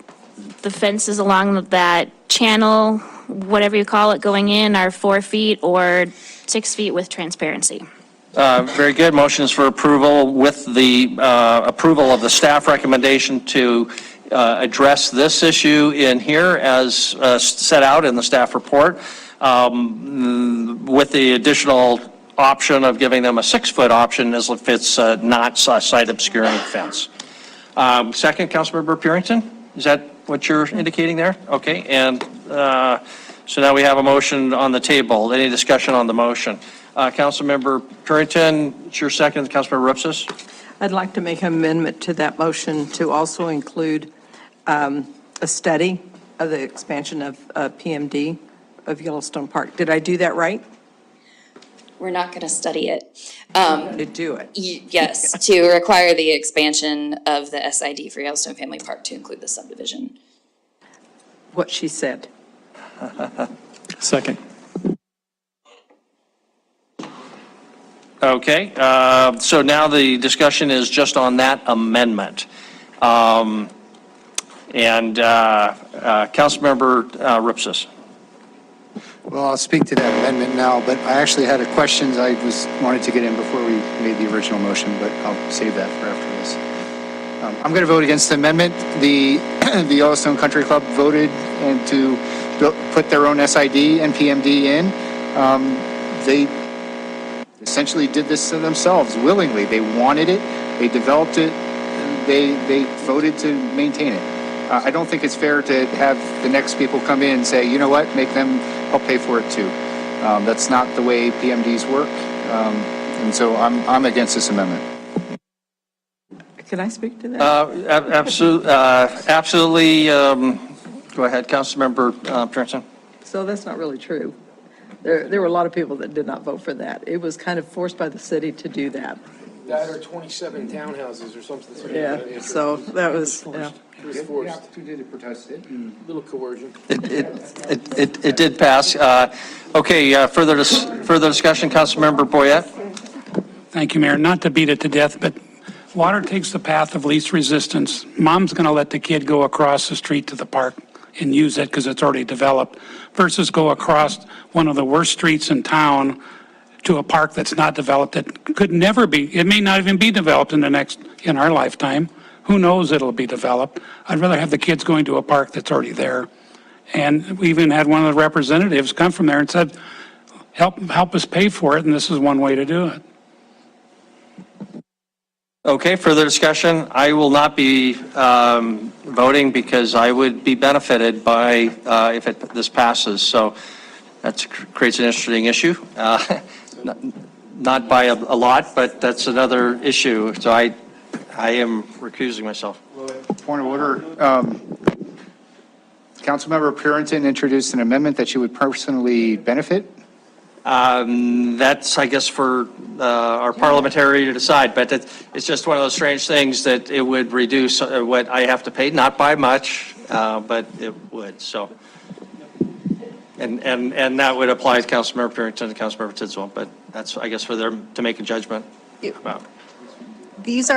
the fences along that channel, whatever you call it, going in are 4 feet or 6 feet with transparency. Very good. Motions for approval with the approval of the staff recommendation to address this issue in here as set out in the staff report, with the additional option of giving them a 6-foot option as if it's not site obscuring fence. Second, Councilmember Purington, is that what you're indicating there? Okay, and so now we have a motion on the table. Any discussion on the motion? Councilmember Purington, it's your second. Councilmember Ripsis? I'd like to make an amendment to that motion to also include a study of the expansion of PMD of Yellowstone Park. Did I do that right? We're not going to study it. To do it. Yes, to require the expansion of the SID for Yellowstone Family Park to include the subdivision. What she said. Second. Okay, so now the discussion is just on that amendment. Councilmember Ripsis. Well, I'll speak to that amendment now, but I actually had a question I wanted to get in before we made the original motion, but I'll save that for after this. I'm going to vote against the amendment. The Yellowstone Country Club voted and to put their own SID and PMD in. essentially did this to themselves willingly. They wanted it, they developed it, they voted to maintain it. I don't think it's fair to have the next people come in and say, you know what, make them help pay for it too. That's not the way PMDs work, and so I'm against this amendment. Can I speak to that? Absolutely. Go ahead, Councilmember Princeton. So that's not really true. There were a lot of people that did not vote for that. It was kind of forced by the city to do that. That or 27 townhouses or something. Yeah, so that was, yeah. It was forced. Who did it protest it? Little coercion. It did pass. Okay, further discussion, Councilmember Boyette. Thank you, Mayor. Not to beat it to death, but water takes the path of least resistance. Mom's going to let the kid go across the street to the park and use it because it's already developed versus go across one of the worst streets in town to a park that's not developed. It could never be, it may not even be developed in our lifetime. Who knows it'll be developed. I'd rather have the kids going to a park that's already there. And we even had one of the representatives come from there and said, help us pay for it, and this is one way to do it. Okay, further discussion. I will not be voting because I would be benefited by if this passes. So that creates an interesting issue. Not by a lot, but that's another issue. So I am recusing myself. Point of order. Councilmember Purinton introduced an amendment that you would personally benefit. That's, I guess, for our parliamentary to decide, but it's just one of those strange things that it would reduce what I have to pay, not by much, but it would, so. And that would apply to Councilmember Purinton and Councilmember Tidswell, but that's, I guess, for them to make a judgment about. These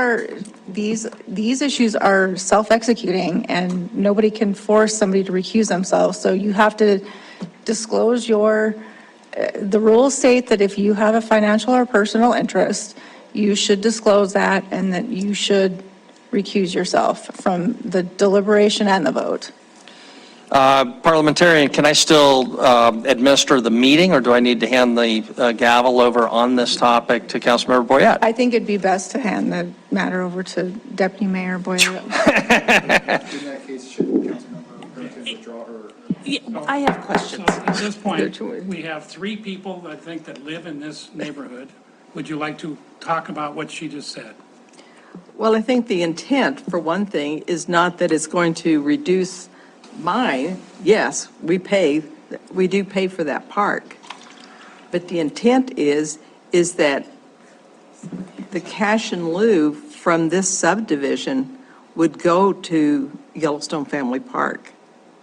issues are self-executing, and nobody can force somebody to recuse themselves. So you have to disclose the rules state that if you have a financial or personal interest, you should disclose that and that you should recuse yourself from the deliberation and the vote. Parliamentarian, can I still administer the meeting, or do I need to hand the gavel over on this topic to Councilmember Boyette? I think it'd be best to hand the matter over to Deputy Mayor Boyer. In that case, should Councilmember Purinton withdraw her? I have questions. So at this point, we have 3 people, I think, that live in this neighborhood. Would you like to talk about what she just said? Well, I think the intent, for one thing, is not that it's going to reduce mine. Yes, we do pay for that park. But the intent is that the cash in lieu from this subdivision would go to Yellowstone Family Park.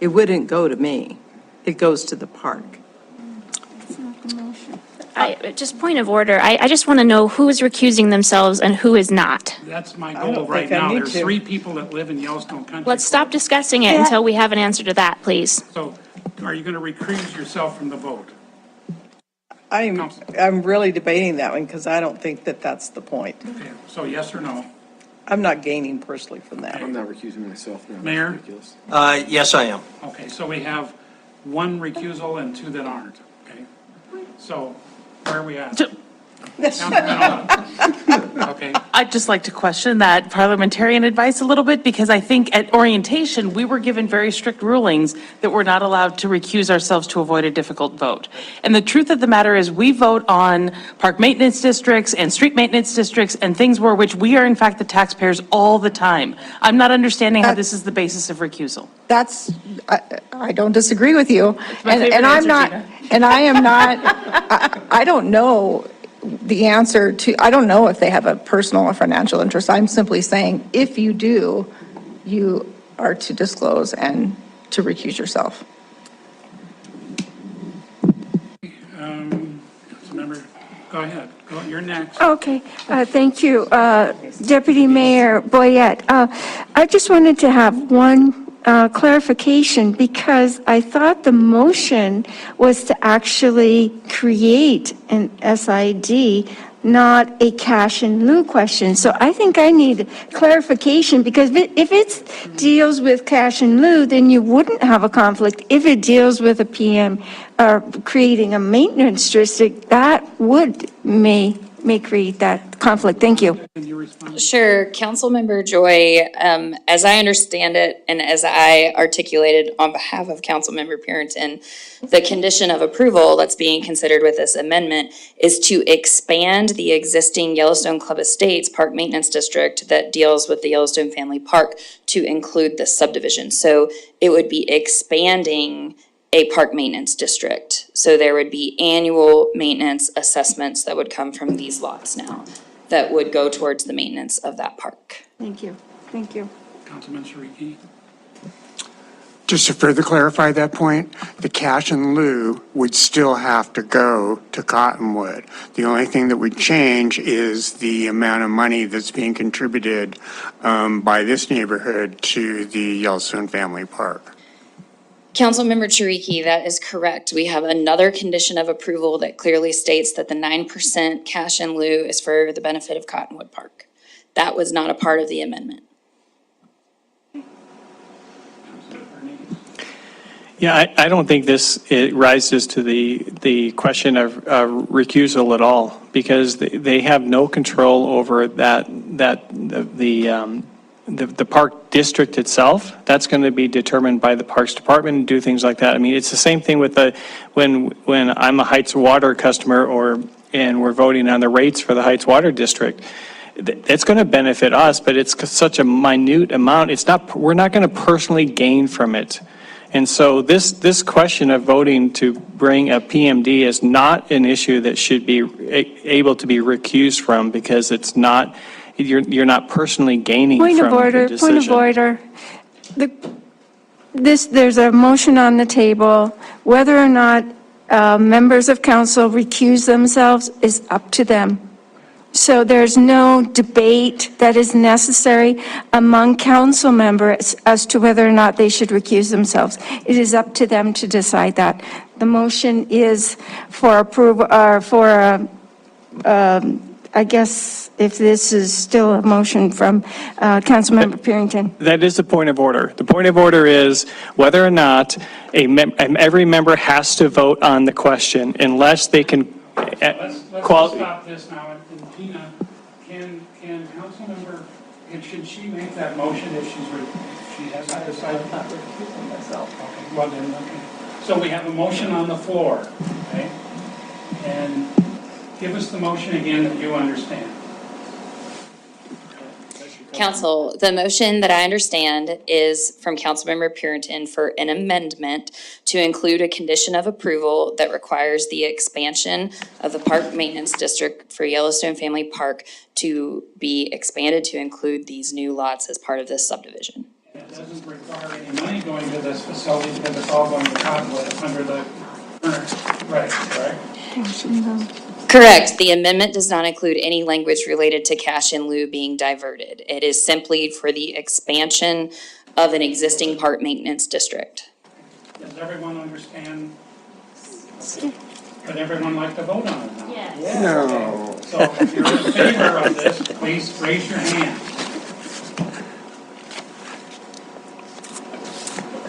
It wouldn't go to me. It goes to the park. Just point of order, I just want to know who is recusing themselves and who is not. That's my goal right now. There's 3 people that live in Yellowstone Country. Let's stop discussing it until we have an answer to that, please. So are you going to recuse yourself from the vote? I'm really debating that one because I don't think that that's the point. Okay, so yes or no? I'm not gaining personally from that. I'm not recusing myself. No, Mayor? ridiculous. Yes, I am. Okay, so we have 1 recusal and 2 that aren't, okay? So where are we at? Okay. I'd just like to question that parliamentarian advice a little bit, because I think at orientation, we were given very strict rulings that we're not allowed to recuse ourselves to avoid a difficult vote. And the truth of the matter is, we vote on park maintenance districts and street maintenance districts and things where which we are in fact the taxpayers all the time. I'm not understanding how this is the basis of recusal. I don't disagree with you. And I'm not, and I am not, I don't know the answer to, I don't know if they have a personal or financial interest. I'm simply saying, if you do, you are to disclose and to recuse yourself. Remember, go ahead. You're next. Okay, thank you. Deputy Mayor Boyette, I just wanted to have one clarification, because I thought the motion was to actually create an SID not a cash in lieu question. So I think I need clarification, because if it deals with cash in lieu, then you wouldn't have a conflict. If it deals with a PM or creating a maintenance district, that may create that conflict. Thank you. Sure, Councilmember Joy, as I understand it, and as I articulated on behalf of Councilmember Purinton, the condition of approval that's being considered with this amendment is to expand the existing Yellowstone Club Estates Park Maintenance District that deals with the Yellowstone Family Park to include this subdivision. So it would be expanding a park maintenance district. So there would be annual maintenance assessments that would come from these lots now that would go towards the maintenance of that park. Thank you. Thank you. Councilman Shariki? Just to further clarify that point, the cash in lieu would still have to go to Cottonwood. The only thing that would change is the amount of money that's being contributed by this neighborhood to the Yellowstone Family Park. Councilmember Chiriki, that is correct. We have another condition of approval that clearly states that the 9% cash in lieu is for the benefit of Cottonwood Park. That was not a part of the amendment. Yeah, I don't think it rises to the question of recusal at all, because they have no control over the park district itself. That's going to be determined by the Parks Department and do things like that. I mean, it's the same thing with when I'm a Heights Water customer and we're voting on the rates for the Heights Water District. It's going to benefit us, but it's such a minute amount. We're not going to personally gain from it. And so this question of voting to bring a PMD is not an issue that should be able to be recused from, because it's not, you're not personally gaining from the decision. Point of order. There's a motion on the table. Whether or not members of council recuse themselves is up to them. So there's no debate that is necessary among council members as to whether or not they should recuse themselves. It is up to them to decide that. The motion is for approval, or for, I guess, if this is still a motion from Councilmember Purinton. That is the point of order. The point of order is whether or not every member has to vote on the question unless they can. Let's stop this now. And Tina, can Councilmember, should she make that motion if she has not decided not to recuse myself? Okay, well then, okay. So we have a motion on the floor, okay? And give us the motion again that you understand. Council, the motion that I understand is from Councilmember Purinton for an amendment to include a condition of approval that requires the expansion of the park maintenance district for Yellowstone Family Park to be expanded to include these new lots as part of this subdivision. It doesn't require any money going to this facility because it's all going to Cottonwood under the current right, correct? Correct. The amendment does not include any language related to cash in lieu being diverted. It is simply for the expansion of an existing park maintenance district. Does everyone understand? Would everyone like to vote on it now? Yes. No. So if you're in favor of this, please raise your hand.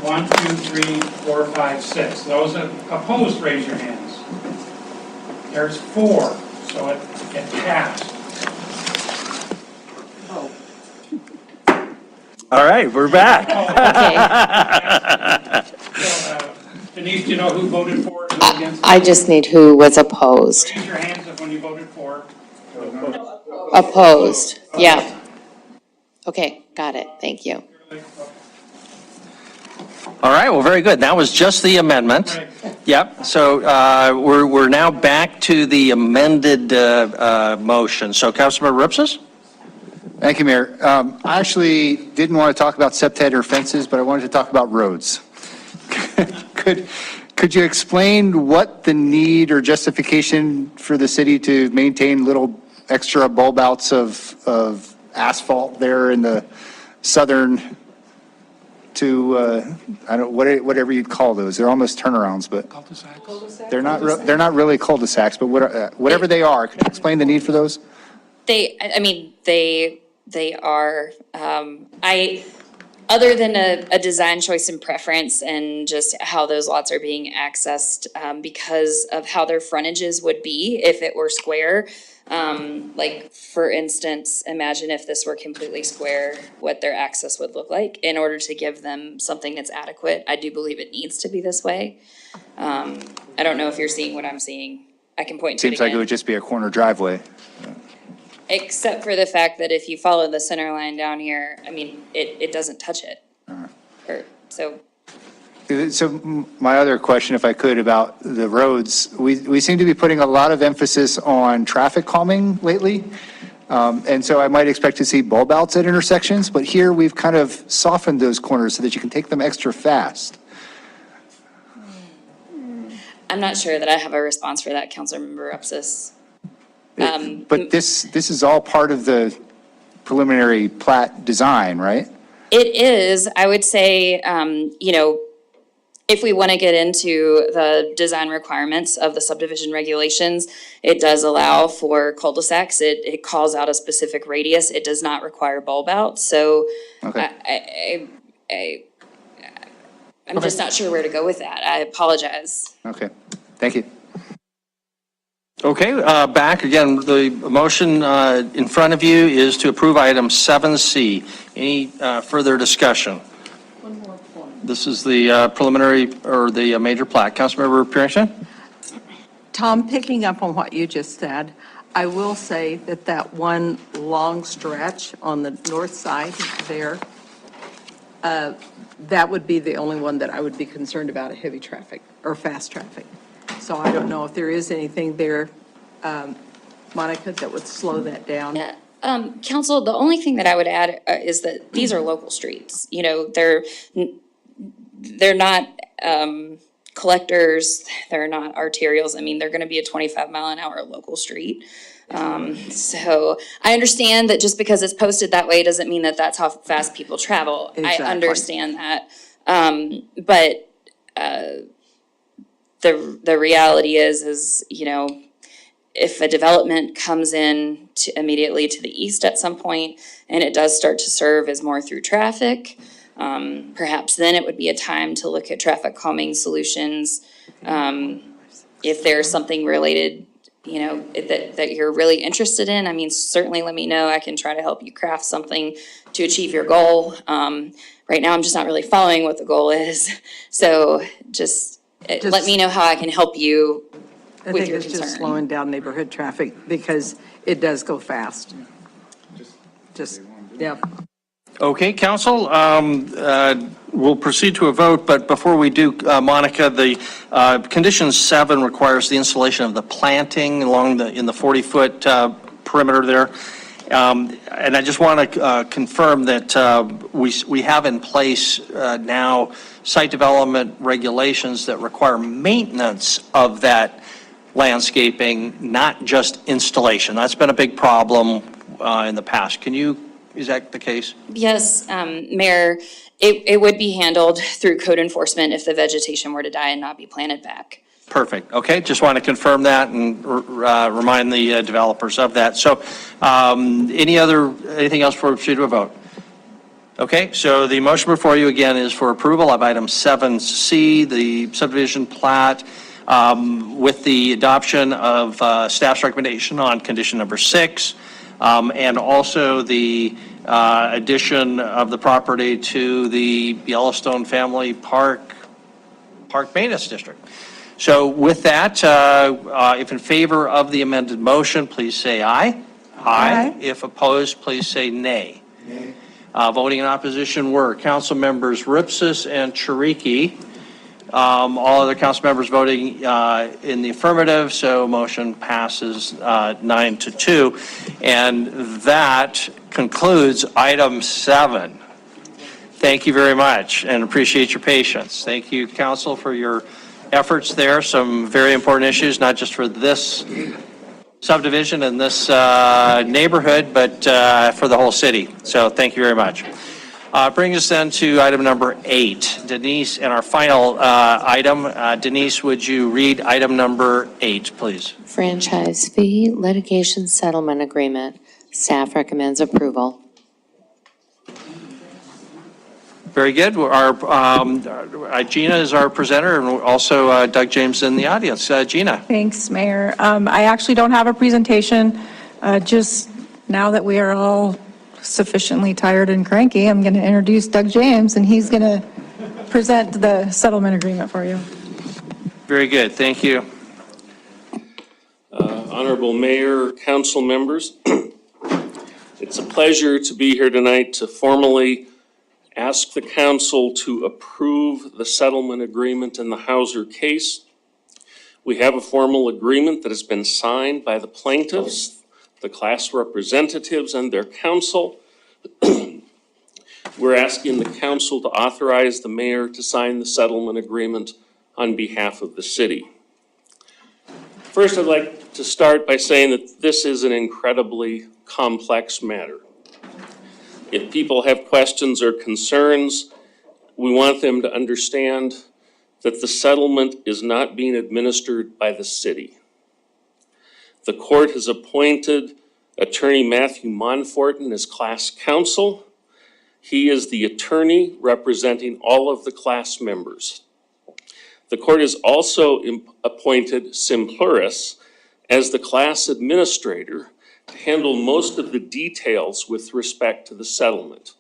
1, 2, 3, 4, 5, 6. Those opposed, raise your hands. There's 4, so it passed. All right, we're back. So, Denise, do you know who voted for and who against? I just need who was opposed. Raise your hands if when you voted for. Opposed, yeah. Okay, got it, thank you. All right, well, very good. That was just the amendment. Yep, so we're now back to the amended motion. So Councilmember Ripsis? Thank you, Mayor. I actually didn't want to talk about septet or fences, but I wanted to talk about roads. Could you explain what the need or justification for the city to maintain little extra bulb outs of asphalt there in the southern I don't, whatever you'd call those. They're almost turnarounds, but they're not really cul-de-sacs, but whatever they are. Could you explain the need for those? They are, other than a design choice and preference and just how those lots are being accessed, because of how their frontages would be if it were square. Like, for instance, imagine if this were completely square, what their access would look like. In order to give them something that's adequate, I do believe it needs to be this way. I don't know if you're seeing what I'm seeing. I can point to it Seems like it again. would just be a corner driveway. Except for the fact that if you follow the center line down here, I mean, it doesn't touch it. So, My other question, if I could, about the roads, we seem to be putting a lot of emphasis on traffic calming lately. And so I might expect to see bulb outs at intersections, but here we've kind of softened those corners so that you can take them extra fast. I'm not sure that I have a response for that, Councilmember Upsis. But this is all part of the preliminary plat design, right? It is, I would say, if we want to get into the design requirements of the subdivision regulations, it does allow for cul-de-sacs. It calls out a specific radius. It does not require bulb out. So Okay. I'm just not sure where to go with that. I apologize. Okay, thank you. Okay, back again, the motion in front of you is to approve item 7C. Any further discussion? One more point. This is the preliminary or the major plat. Councilmember Pearson? Tom, picking up on what you just said, I will say that one long stretch on the north side there, that would be the only one that I would be concerned about, a heavy traffic or fast traffic. So I don't know if there is anything there, Monica, that would slow that down. Yeah. Council, the only thing that I would add is that these are local streets. You know, they're not collectors, they're not arterials. I mean, they're gonna be a 25-mile-an-hour local street. So I understand that just because it's posted that way doesn't mean that that's how fast people travel. Exactly. I understand that. But the reality is, you know, if a development comes in immediately to the east at some point, and it does start to serve as more through traffic, perhaps then it would be a time to look at traffic calming solutions. If there's something related, you know, that you're really interested in, I mean, certainly let me know. I can try to help you craft something to achieve your goal. Right now, I'm just not really following what the goal is. So just let me know how I can help you I with think your it's just concern. slowing down neighborhood traffic because it does go fast. Yeah. Okay, council, we'll proceed to a vote, but before we do, Monica, the condition 7 requires the installation of the planting in the 40-foot perimeter there. And I just want to confirm that we have in place now site development regulations that require maintenance of that landscaping, not just installation. That's been a big problem in the past. Is that the case? Yes, Mayor, it would be handled through code enforcement if the vegetation were to die and not be planted back. Perfect. Okay, just want to confirm that and remind the developers of that. So anything else before we proceed to a vote? Okay, so the motion before you again is for approval of item 7C, the subdivision plat, with the adoption of staff's recommendation on condition number 6, and also the addition of the property to the Yellowstone Family Park Maintenance District. So with that, if in favor of the amended motion, please say aye. Aye. If opposed, please say nay. Nay. Voting in opposition were Council Members Ripsis and Chiriki. All other council members voting in the affirmative, so motion passes 9-2. And that concludes item 7. Thank you very much and appreciate your patience. Thank you, council, for your efforts there. Some very important issues, not just for this subdivision and this neighborhood, but for the whole city. So thank you very much. Brings us then to item number 8. Denise, and our final item. Denise, would you read item number 8, please? Franchise fee litigation settlement agreement. Staff recommends approval. Very good. Gina is our presenter, and also Doug James in the audience. Gina. Thanks, Mayor. I actually don't have a presentation. Just now that we are all sufficiently tired and cranky, I'm going to introduce Doug James, and he's going to present the settlement agreement for you. Very good. Thank you. Honorable Mayor, council members, it's a pleasure to be here tonight to formally ask the council to approve the settlement agreement in the Hauser case. We have a formal agreement that has been signed by the plaintiffs, the class representatives, and their counsel. We're asking the council to authorize the mayor to sign the settlement agreement on behalf of the city. First, I'd like to start by saying that this is an incredibly complex matter. If people have questions or concerns, we want them to understand that the settlement is not being administered by the city. The court has appointed Attorney Matthew Monforton as class counsel. He is the attorney representing all of the class members. The court has also appointed Sim Pluris as the class administrator to handle most of the details with respect to the settlement.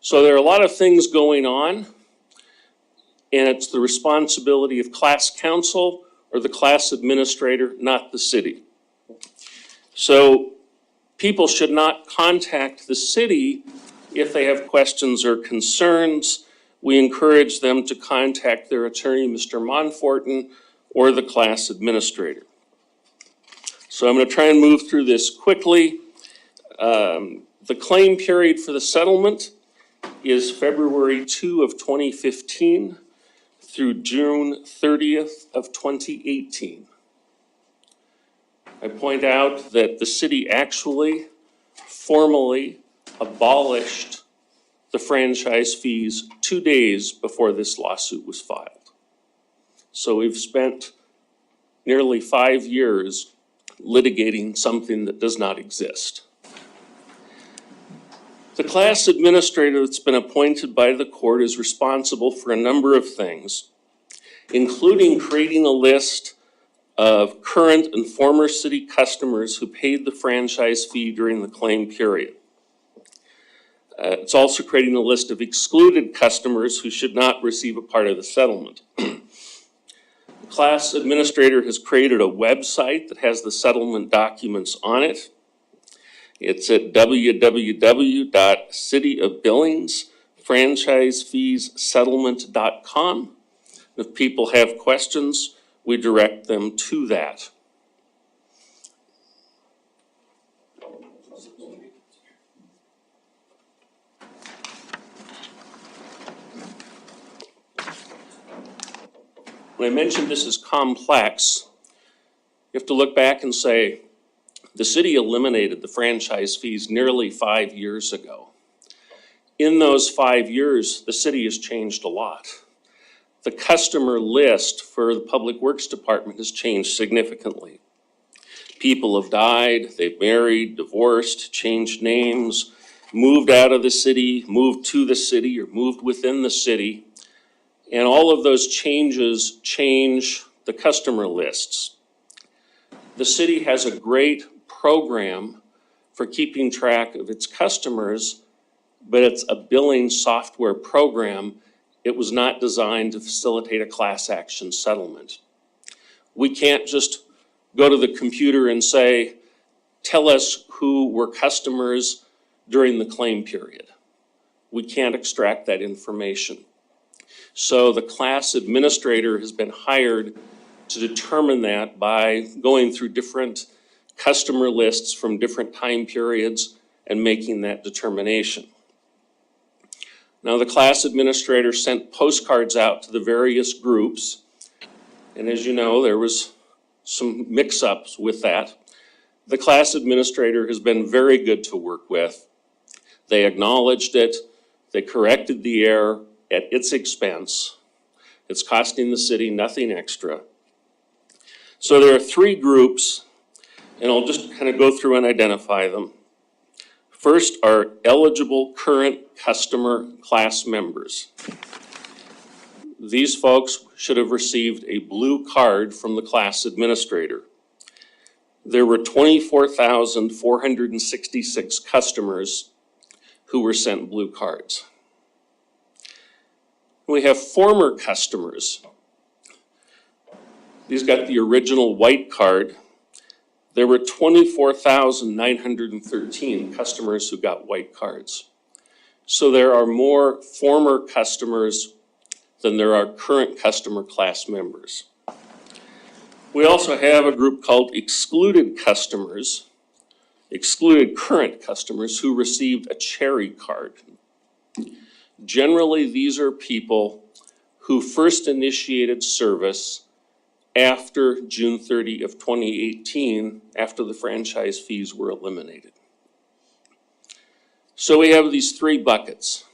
So there are a lot of things going on, and it's the responsibility of class counsel or the class administrator, not the city. So people should not contact the city if they have questions or concerns. We encourage them to contact their attorney, Mr. Monforton, or the class administrator. So I'm going to try and move through this quickly. The claim period for the settlement is February 2 of 2015 through June 30th of 2018. I point out that the city actually formally abolished the franchise fees 2 days before this lawsuit was filed. So we've spent nearly 5 years litigating something that does not exist. The class administrator that's been appointed by the court is responsible for a number of things, including creating a list of current and former city customers who paid the franchise fee during the claim period. It's also creating a list of excluded customers who should not receive a part of the settlement. The class administrator has created a website that has the settlement documents on it. It's at www.cityofbillingsfranchisefeessettlement.com. If people have questions, we direct them to that. When I mentioned this is complex, you have to look back and say, the city eliminated the franchise fees nearly 5 years ago. In those 5 years, the city has changed a lot. The customer list for the Public Works Department has changed significantly. People have died, they've married, divorced, changed names, moved out of the city, moved to the city, or moved within the city. And all of those changes change the customer lists. The city has a great program for keeping track of its customers, but it's a billing software program. It was not designed to facilitate a class action settlement. We can't just go to the computer and say, tell us who were customers during the claim period. We can't extract that information. So the class administrator has been hired to determine that by going through different customer lists from different time periods and making that determination. Now, the class administrator sent postcards out to the various groups, and as you know, there was some mix-ups with that. The class administrator has been very good to work with. They acknowledged it. They corrected the error at its expense. It's costing the city nothing extra. So there are three groups, and I'll just kind of go through and identify them. First are eligible current customer class members. These folks should have received a blue card from the class administrator. There were 24,466 customers who were sent blue cards. We have former customers. These got the original white card. There were 24,913 customers who got white cards. So there are more former customers than there are current customer class members. We also have a group called excluded customers, excluded current customers who received a cherry card. Generally, these are people who first initiated service after June 30 of 2018, after the franchise fees were eliminated. So we have these three buckets,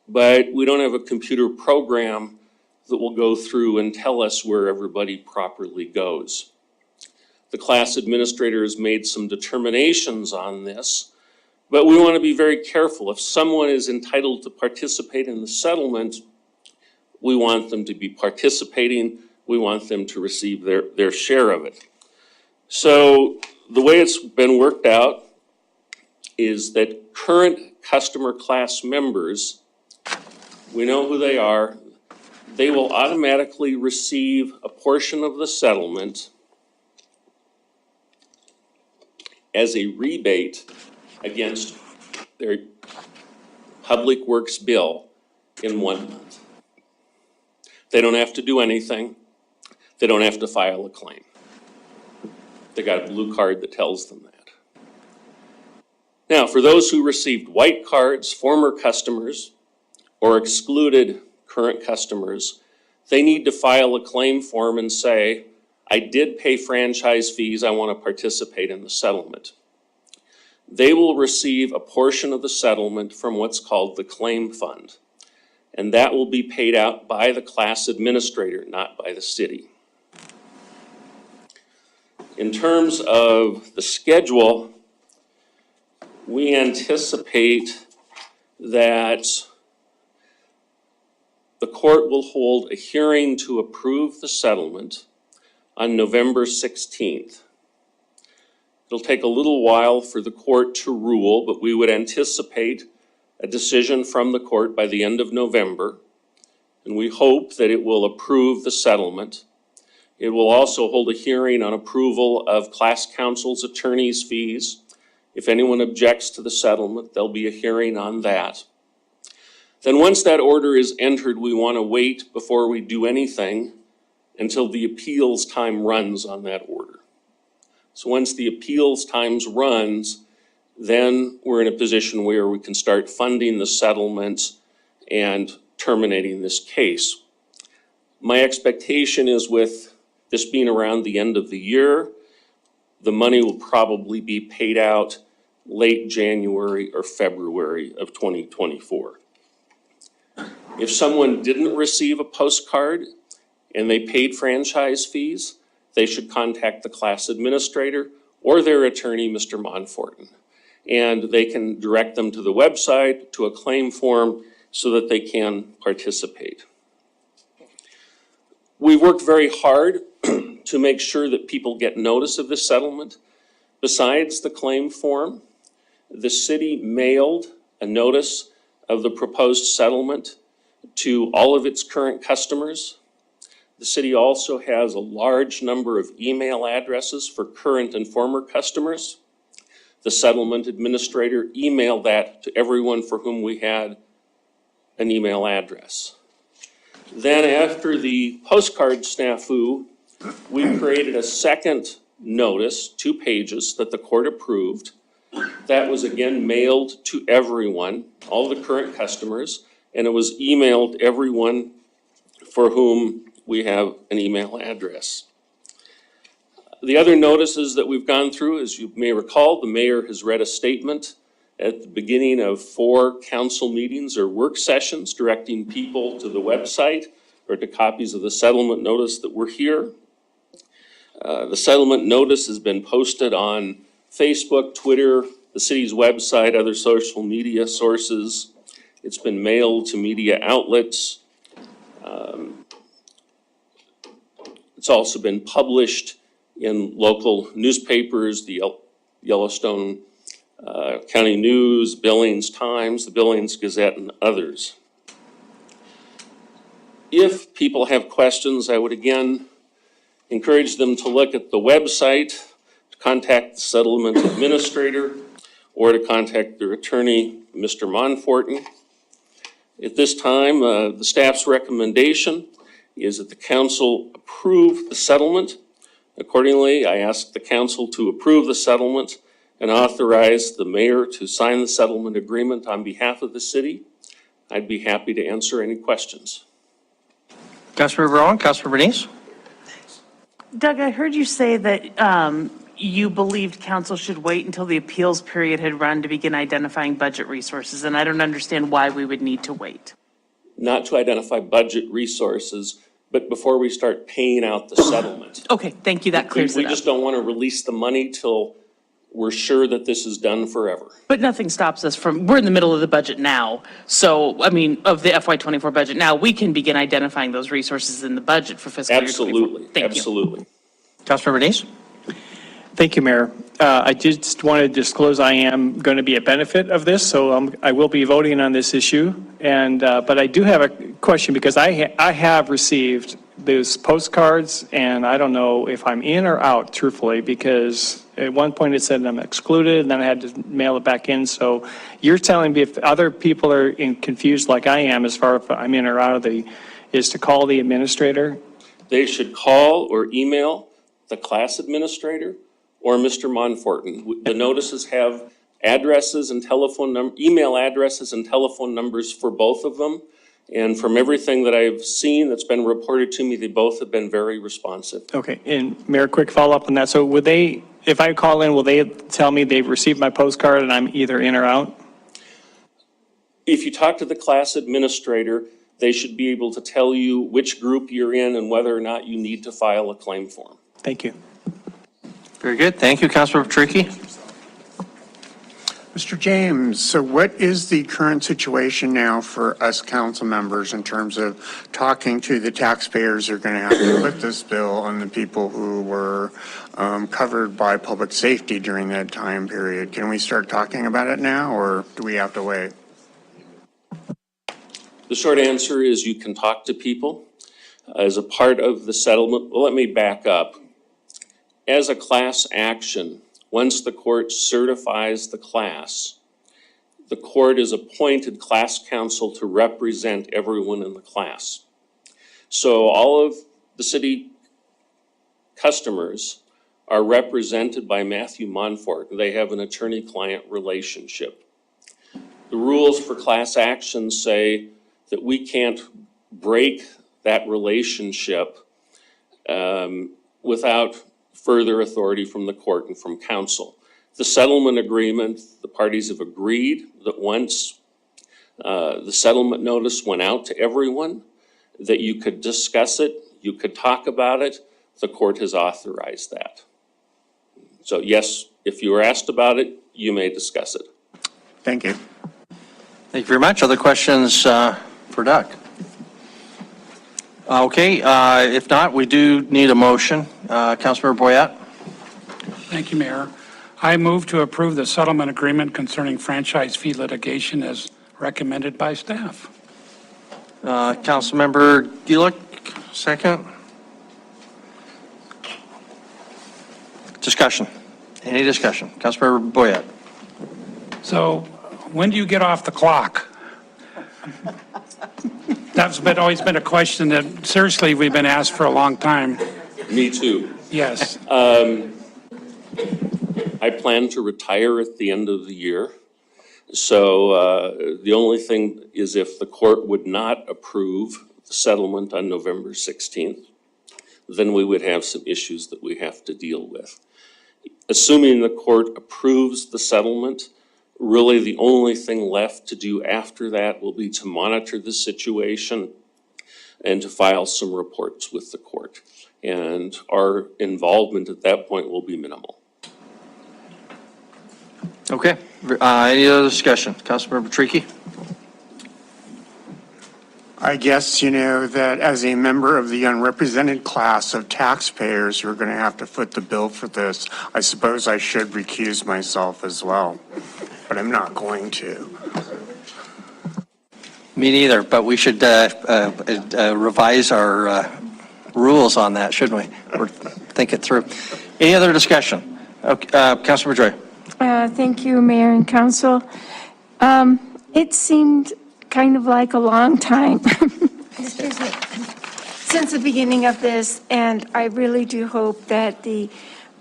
but we don't have a computer program that will go through and tell us where everybody properly goes. The class administrator has made some determinations on this, but we want to be very careful. If someone is entitled to participate in the settlement, we want them to be participating. We want them to receive their share of it. So the way it's been worked out is that current customer class members, we know who they are, they will automatically receive a portion of the settlement as a rebate against their public works bill in 1 month. They don't have to do anything. They don't have to file a claim. They got a blue card that tells them that. Now, for those who received white cards, former customers, or excluded current customers, they need to file a claim form and say, I did pay franchise fees, I want to participate in the settlement. They will receive a portion of the settlement from what's called the claim fund. And that will be paid out by the class administrator, not by the city. In terms of the schedule, we anticipate that the court will hold a hearing to approve the settlement on November 16th. It'll take a little while for the court to rule, but we would anticipate a decision from the court by the end of November, and we hope that it will approve the settlement. It will also hold a hearing on approval of class counsel's attorney's fees. If anyone objects to the settlement, there'll be a hearing on that. Then once that order is entered, we want to wait before we do anything until the appeals time runs on that order. So once the appeals times runs, then we're in a position where we can start funding the settlement and terminating this case. My expectation is with this being around the end of the year, the money will probably be paid out late January or February of 2024. If someone didn't receive a postcard and they paid franchise fees, they should contact the class administrator or their attorney, Mr. Monfortin. And they can direct them to the website, to a claim form, so that they can participate. We've worked very hard to make sure that people get notice of this settlement. Besides the claim form, the city mailed a notice of the proposed settlement to all of its current customers. The city also has a large number of email addresses for current and former customers. The settlement administrator emailed that to everyone for whom we had an email address. Then after the postcard snafu, we created a second notice, 2 pages, that the court approved. That was again mailed to everyone, all the current customers, and it was emailed to everyone for whom we have an email address. The other notices that we've gone through, as you may recall, the mayor has read a statement at the beginning of 4 council meetings or work sessions, directing people to the website or to copies of the settlement notice that were here. The settlement notice has been posted on Facebook, Twitter, the city's website, other social media sources. It's been mailed to media outlets. It's also been published in local newspapers, the Yellowstone County News, Billings Times, the Billings Gazette, and others. If people have questions, I would again encourage them to look at the website, to contact the settlement administrator, or to contact their attorney, Mr. Monforton. At this time, the staff's recommendation is that the council approve the settlement. Accordingly, I ask the council to approve the settlement and authorize the mayor to sign the settlement agreement on behalf of the city. I'd be happy to answer any questions. Councilmember Rowan, Councilmember Bernice? Doug, I heard you say that you believed council should wait until the appeals period had run to begin identifying budget resources, and I don't understand why we would need to wait. Not to identify budget resources, but before we start paying out the settlement. Okay, thank you, that clears We it up. just don't want to release the money till we're sure that this is done forever. But nothing stops us from, we're in the middle of the budget now, so, I mean, of the FY24 budget now, we can begin identifying those resources in the budget for fiscal year 24. Absolutely, Thank you. absolutely. Councilmember Bernice? Thank you, Mayor. I just want to disclose I am going to be a benefit of this, so I will be voting on this issue. And but I do have a question because I have received those postcards, and I don't know if I'm in or out, truthfully, because at one point it said I'm excluded, and then I had to mail it back in. So you're telling me if other people are confused like I am as far as if I'm in or out of is to call the administrator? They should call or email the class administrator or Mr. Monforton. The notices have addresses and email addresses and telephone numbers for both of them. And from everything that I've seen that's been reported to me, they both have been very responsive. Okay, and Mayor, quick follow-up on that. So would they, if I call in, will they tell me they've received my postcard and I'm either in or out? If you talk to the class administrator, they should be able to tell you which group you're in and whether or not you need to file a claim form. Thank you. Very good. Thank you, Councilmember Tricky. Mr. James, so what is the current situation now for us council members in terms of talking to the taxpayers who are going to have to put this bill on the people who were covered by public safety during that time period? Can we start talking about it now, or do we have to wait? The short answer is you can talk to people as a part of the settlement. Well, let me back up. As a class action, once the court certifies the class, the court is appointed class counsel to represent everyone in the class. So all of the city customers are represented by Matthew Monfort. They have an attorney-client relationship. The rules for class actions say that we can't break that relationship without further authority from the court and from counsel. The settlement agreement, the parties have agreed that once the settlement notice went out to everyone, that you could discuss it, you could talk about it. The court has authorized that. So yes, if you were asked about it, you may discuss it. Thank you. Thank you very much. Other questions for Doug? Okay, if not, we do need a motion. Councilmember Boyette? Thank you, Mayor. I move to approve the settlement agreement concerning franchise fee litigation as recommended by staff. Councilmember Gillick, second. Discussion. Any discussion? Councilmember Boyette. So when do you get off the clock? That's always been a question that seriously we've been asked for a long time. Me too. Yes. I plan to retire at the end of the year. So the only thing is if the court would not approve the settlement on November 16th, then we would have some issues that we have to deal with. Assuming the court approves the settlement, Really, the only thing left to do after that will be to monitor the situation and to file some reports with the court. And our involvement at that point will be minimal. Okay, any other discussion? Councilmember Tricky? I guess, that as a member of the unrepresented class of taxpayers who are going to have to foot the bill for this, I suppose I should recuse myself as well, but I'm not going to. Me neither, but we should revise our rules on that, shouldn't we? Or think it through. Any other discussion? Okay, Councilmember Joy. Thank you, Mayor and Council. It seemed kind of like a long time, excuse me, since the beginning of this, and I really do hope that the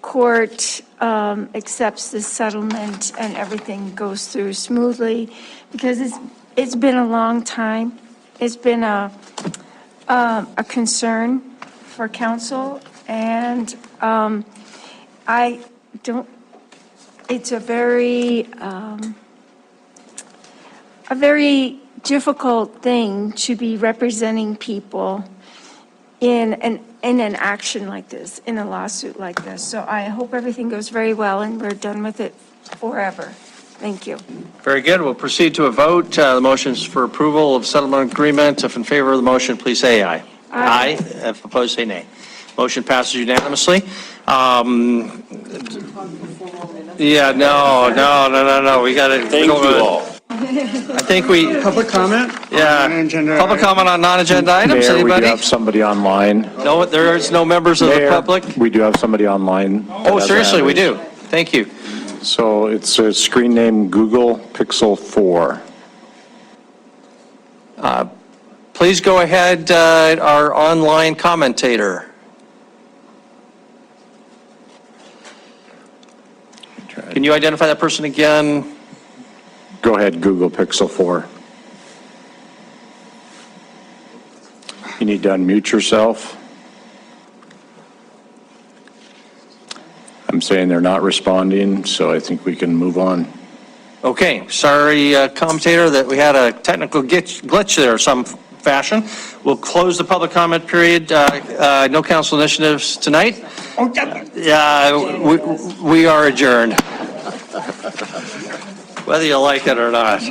court accepts this settlement and everything goes through smoothly, because it's been a long time. It's been a concern for council, and it's a very difficult thing to be representing people in an action like this, in a lawsuit like this. So I hope everything goes very well and we're done with it forever. Thank you. Very good. We'll proceed to a vote. The motion is for approval of settlement agreement. If in favor of the motion, please say aye. Aye. If opposed, say nay. Motion passes unanimously. Yeah, no. We got to. Thank you all. I think we. Public comment? Yeah. Public comment on non-agenda items. Mayor, we Anybody? do have somebody online. No, there is no members of the Mayor, public. we do have somebody online. Oh, seriously, we do. Thank you. So it's a screen name Google Pixel 4. Please go ahead, our online commentator. Can you identify that person again? Go ahead, Google Pixel 4. You need to unmute yourself. I'm saying they're not responding, so I think we can move on. Okay, sorry, commentator, that we had a technical glitch there of some fashion. We'll close the public comment period. No council initiatives tonight. Yeah, we are adjourned. Whether you like it or not.